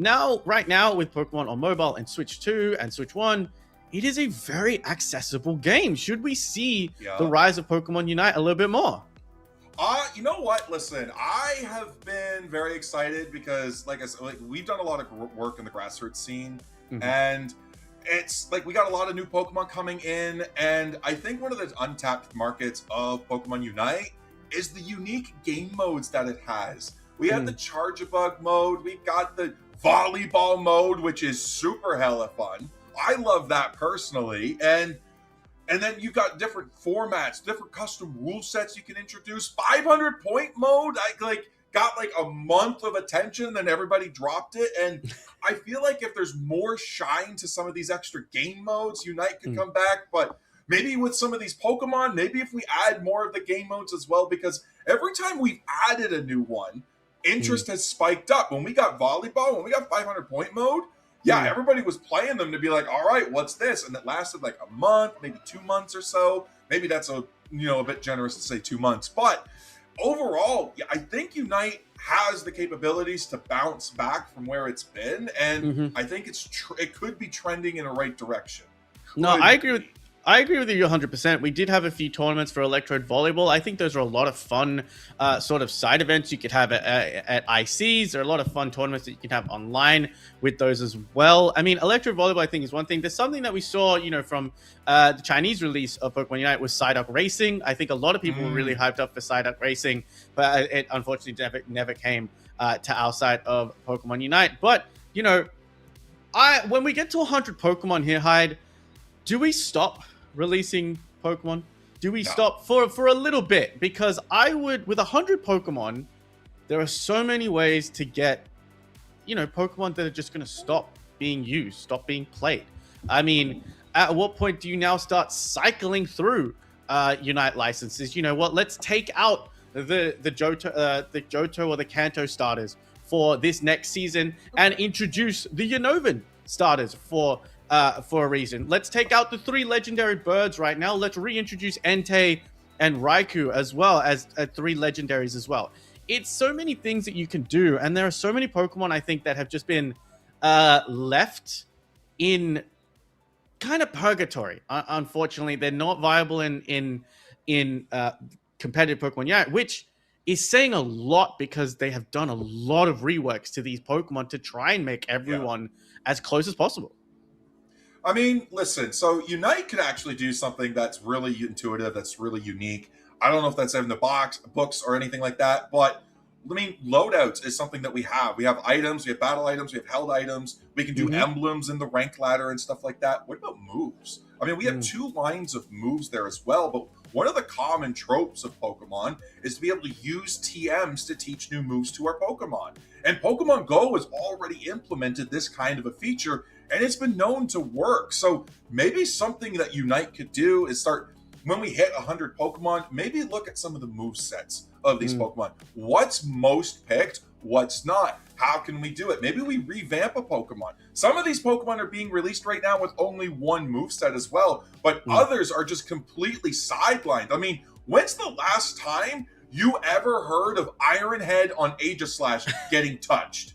Right now with Pokemon on mobile and Switch 2 and Switch 1, it is a very accessible game. Should we see the rise of Pokemon Unite a little bit more? You know what? Listen, I have been very excited because, like I said, we've done a lot of work in the grassroots scene, and it's like we got a lot of new Pokemon coming in, and I think one of the untapped markets of Pokemon Unite is the unique game modes that it has. We have the Charge-a-Bug mode, we've got the volleyball mode, which is super hella fun. I love that personally, and then you got different formats, different custom rule sets you can introduce. 500 point mode, I got a month of attention, then everybody dropped it. And I feel like if there's more shine to some of these extra game modes, Unite could come back. But maybe with some of these Pokemon, maybe if we add more of the game modes as well, because every time we've added a new one, interest has spiked up. When we got volleyball, when we got 500 point mode, everybody was playing them to be like, all right, what's this? And it lasted like a month, maybe 2 months or so. Maybe that's a bit generous to say 2 months. But overall, I think Unite has the capabilities to bounce back from where it's been. And I think it could be trending in the right direction. I agree with you 100%. We did have a few tournaments for Electrode Volleyball. I think those are a lot of fun sort of side events you could have at ICs. There are a lot of fun tournaments that you can have online with those as well. I mean, Electrode Volleyball, I think, is one thing. There's something that we saw, from the Chinese release of Pokemon Unite was Psyduck Racing. I think a lot of people were really hyped up for Psyduck Racing, but it unfortunately never came to our side of Pokemon Unite. But, when we get to 100 Pokemon here, Hyde, do we stop releasing Pokemon? Do we stop for a little bit? Because with 100 Pokemon, there are so many ways to get, Pokemon that are just going to stop being used, stop being played. I mean, at what point do you now start cycling through Unite licenses? You know what? Let's take out the Johto or the Kanto starters for this next season and introduce the Unova starters for for a reason. Let's take out the 3 legendary birds right now. Let's reintroduce Entei and Raikou as well as 3 legendaries as well. It's so many things that you can do, and there are so many Pokemon I think that have just been left in kind of purgatory. Unfortunately, they're not viable in competitive Pokemon Unite, which is saying a lot because they have done a lot of reworks to these Pokemon to try and make everyone as close as possible. I mean, listen, so Unite could actually do something that's really intuitive, that's really unique. I don't know if that's in the books or anything like that, but I mean, loadouts is something that we have. We have items, we have battle items, we have held items. We can do emblems in the rank ladder and stuff like that. What about moves? I mean, we have 2 lines of moves there as well, but one of the common tropes of Pokemon is to be able to use TMs to teach new moves to our Pokemon. And Pokemon Go has already implemented this kind of a feature, and it's been known to work. So maybe something that Unite could do is start, when we hit 100 Pokemon, maybe look at some of the move sets of these Pokemon. What's most picked? What's not? How can we do it? Maybe we revamp a Pokemon. Some of these Pokemon are being released right now with only 1 moveset as well, but others are just completely sidelined. I mean, when's the last time you ever heard of Iron Head on Aegislash getting touched?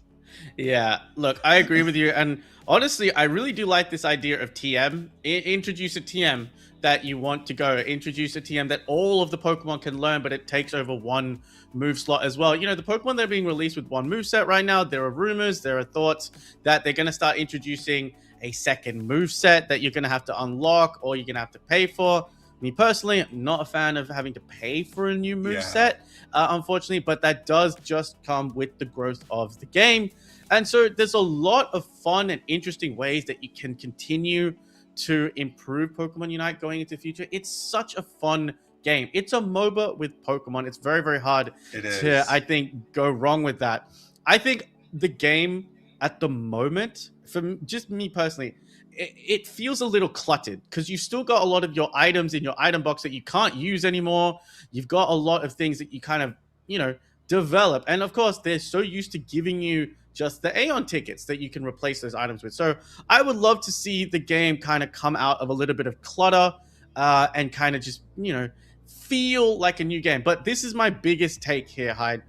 Yeah, look, I agree with you. And honestly, I really do like this idea of TM. Introduce a TM that you want to go. Introduce a TM that all of the Pokemon can learn, but it takes over 1 move slot as well. You know, the Pokemon that are being released with 1 moveset right now, there are rumors, there are thoughts that they're going to start introducing a second moveset that you're going to have to unlock or you're going to have to pay for. Me personally, I'm not a fan of having to pay for a new moveset, unfortunately, but that does just come with the growth of the game. And so there's a lot of fun and interesting ways that you can continue to improve Pokemon Unite going into the future. It's such a fun game. It's a MOBA with Pokemon. It's very, very hard to, I think, go wrong with that. I think the game at the moment, for just me personally, it feels a little cluttered because you've still got a lot of your items in your item box that you can't use anymore. You've got a lot of things that you kind of, you know, develop. And of course, they're so used to giving you just the Aeon tickets that you can replace those items with. So I would love to see the game kind of come out of a little bit of clutter and kind of just, you know, feel like a new game. But this is my biggest take here, Hyde.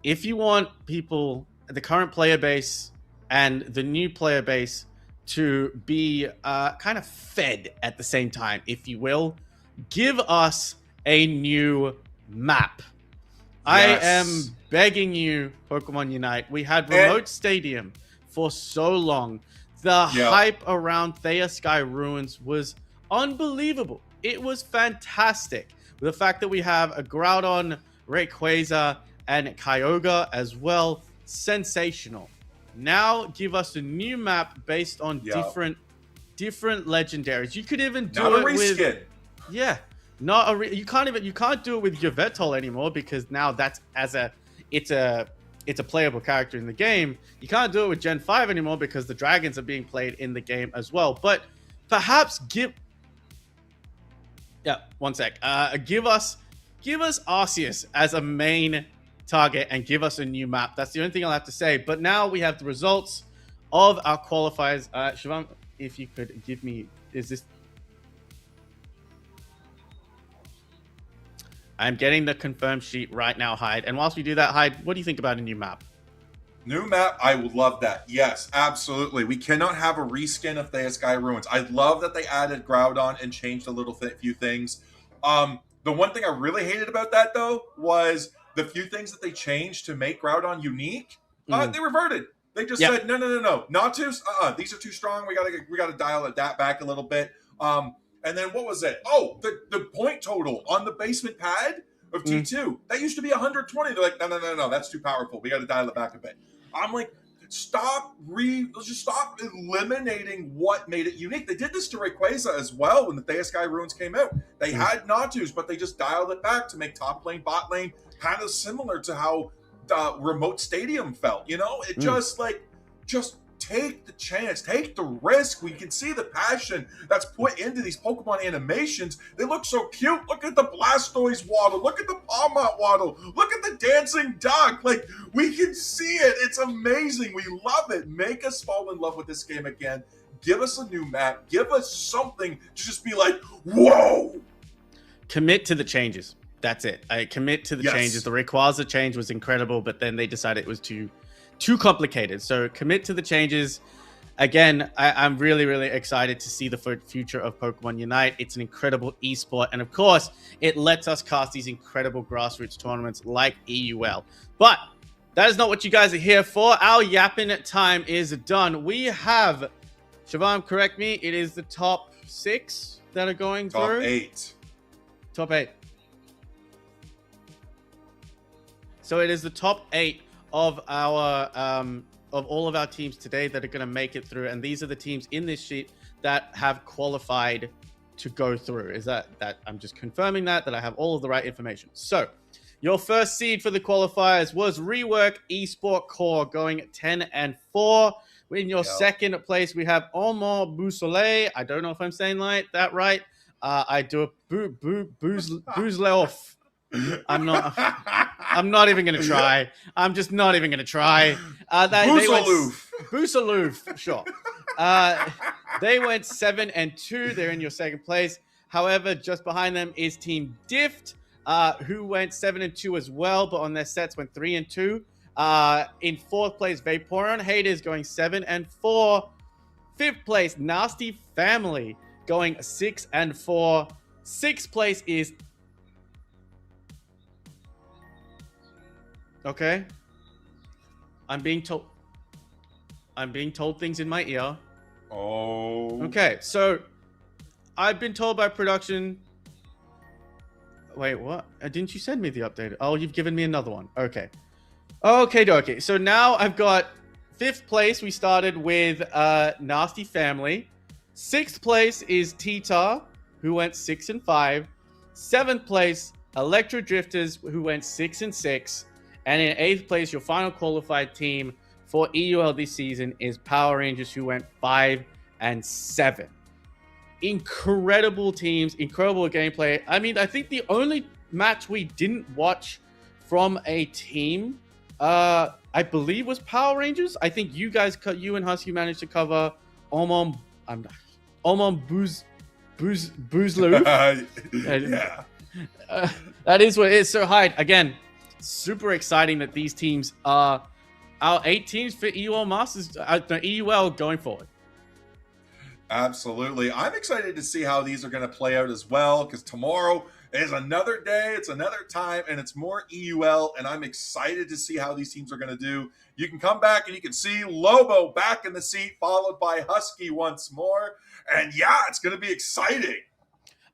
If you want people, the current player base and the new player base to be kind of fed at the same time, if you will, give us a new map. I am begging you, Pokemon Unite. We had Remote Stadium for so long. The hype around Thea Sky Ruins was unbelievable. It was fantastic. The fact that we have a Groudon, Rayquaza, and Kyogre as well, sensational. Now give us a new map based on different legendaries. You could even do it with not a you can't do it with Yveltal anymore because now that's it's a playable character in the game. You can't do it with Gen 5 anymore because the dragons are being played in the game as well. But perhaps give us Arceus as a main target and give us a new map. That's the only thing I'll have to say. But now we have the results of our qualifiers. Shivam, if you could give me, I'm getting the confirmed sheet right now, Hyde. And whilst we do that, Hyde, what do you think about a new map? New map, I would love that. Yes, absolutely. We cannot have a reskin of Thea Sky Ruins. I love that they added Groudon and changed a little few things. The one thing I really hated about that, though, was the few things that they changed to make Groudon unique. They reverted. They just said, no. Nautilus, these are too strong. We gotta dial that back a little bit. And then what was it? Oh, the point total on the basement pad of T2. That used to be 120. They're like, no, that's too powerful. We got to dial it back a bit. I'm like, let's just stop eliminating what made it unique. They did this to Rayquaza as well when the Thea Sky Ruins came out. They had Nautilus, but they just dialed it back to make top lane, bot lane kind of similar to how Remote Stadium felt. You know, it just take the chance, take the risk. We can see the passion that's put into these Pokemon animations. They look so cute. Look at the Blastoise waddle. Look at the Palmot waddle. Look at the dancing duck. Like, we can see it. It's amazing. We love it. Make us fall in love with this game again. Give us a new map. Give us something to just be like, whoa. Commit to the changes. That's it. I commit to the Yes. changes. The Rayquaza change was incredible, but then they decided it was too complicated. So commit to the changes. Again, I'm really, really excited to see the future of Pokemon Unite. It's an incredible esport. And of course, it lets us cast these incredible grassroots tournaments like EUL. But that is not what you guys are here for. Our yapping time is done. We have, Shivam, correct me, it is the top 6 that are going Top through. 8. Top 8. So it is the top 8 of our of all of our teams today that are going to make it through, and these are the teams in this sheet that have qualified to go through. Is that I'm just confirming that I have all of the right information. So your first seed for the qualifiers was Rework Esport Core, going 10-4. In your second place, we have Omar Boussolet. I don't know if I'm saying that right. I do a Bouzleoff. I'm not even going to try. I'm just not even going to try. Boosaloof, sure. They went 7-2. They're in your second place. However, just behind them is Team Dift, who went 7-2 as well, but on their sets went 3-2. In fourth place, Vaporeon Haters going 7-4. Fifth place, Nasty Family going 6-4. Sixth place is okay. I'm being told things in my ear. Oh. Okay, so I've been told by production. Wait, what? Didn't you send me the update? Oh, you've given me another one. Okay. Okay. So now I've got fifth place. We started with Nasty Family. Sixth place is Tita, who went 6-5. Seventh place, Electro Drifters, who went 6-6. And in eighth place, your final qualified team for EUL this season is Power Rangers, who went 5-7. Incredible teams, incredible gameplay. I mean, I think the only match we didn't watch from a team, I believe, was Power Rangers. I think you and Husky managed to cover Omon Boozloo. Yeah. That is what it is. So, Hyde, again, super exciting that these teams are our 8 teams for EUL Masters, EUL going forward. Absolutely. I'm excited to see how these are going to play out as well, because tomorrow is another day, it's another time, and it's more EUL, and I'm excited to see how these teams are going to do. You can come back and you can see Lobo back in the seat, followed by Husky once more. And yeah, it's going to be exciting.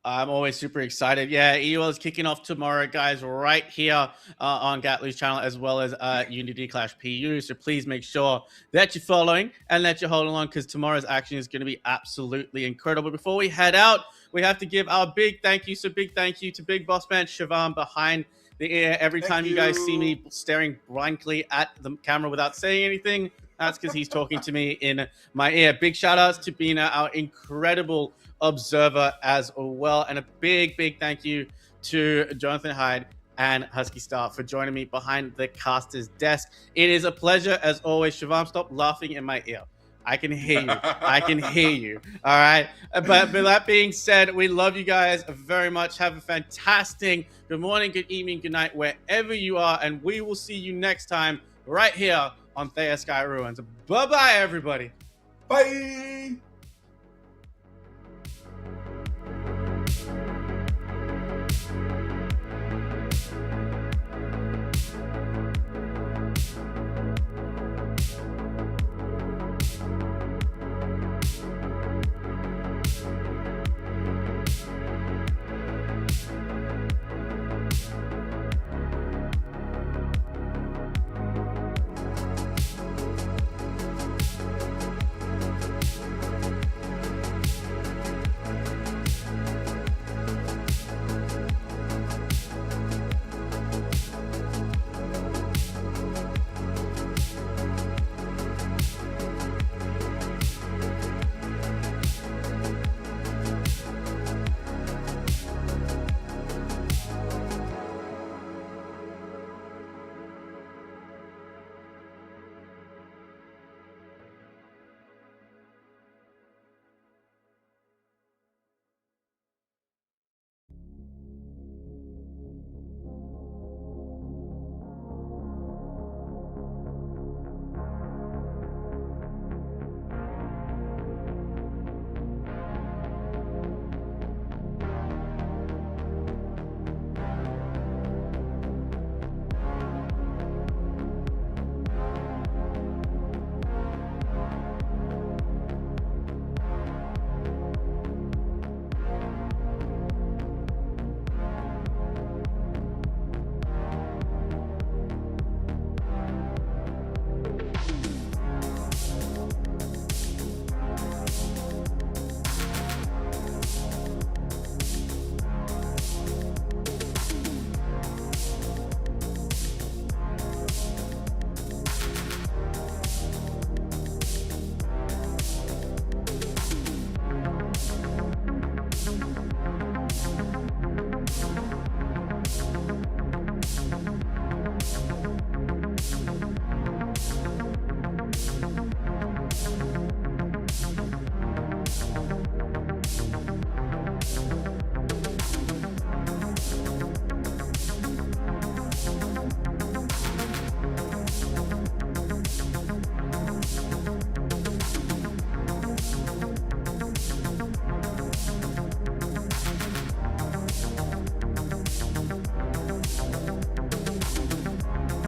I'm always super excited. Yeah, EUL is kicking off tomorrow, guys, right here on Ghatlue's channel, as well as Unity Clash PU. So please make sure that you're following and that you're holding on, because tomorrow's action is going to be absolutely incredible. Before we head out, we have to give our big thank you. So big thank you to Big Boss Man Shivam behind the ear. Every time you guys see me staring blankly at the camera without saying anything, that's because he's talking to me in my ear. Big shout outs to Bina, our incredible observer as well, and a big thank you to Jonathan Hyde and Husky Star for joining me behind the caster's desk. It is a pleasure as always. Shivam, stop laughing in my ear. I can hear you. I can hear you. All right. But with that being said, we love you guys very much. Have a fantastic good morning, good evening, good night, wherever you are, and we will see you next time right here on Thea Sky Ruins. Bye-bye, everybody. Bye.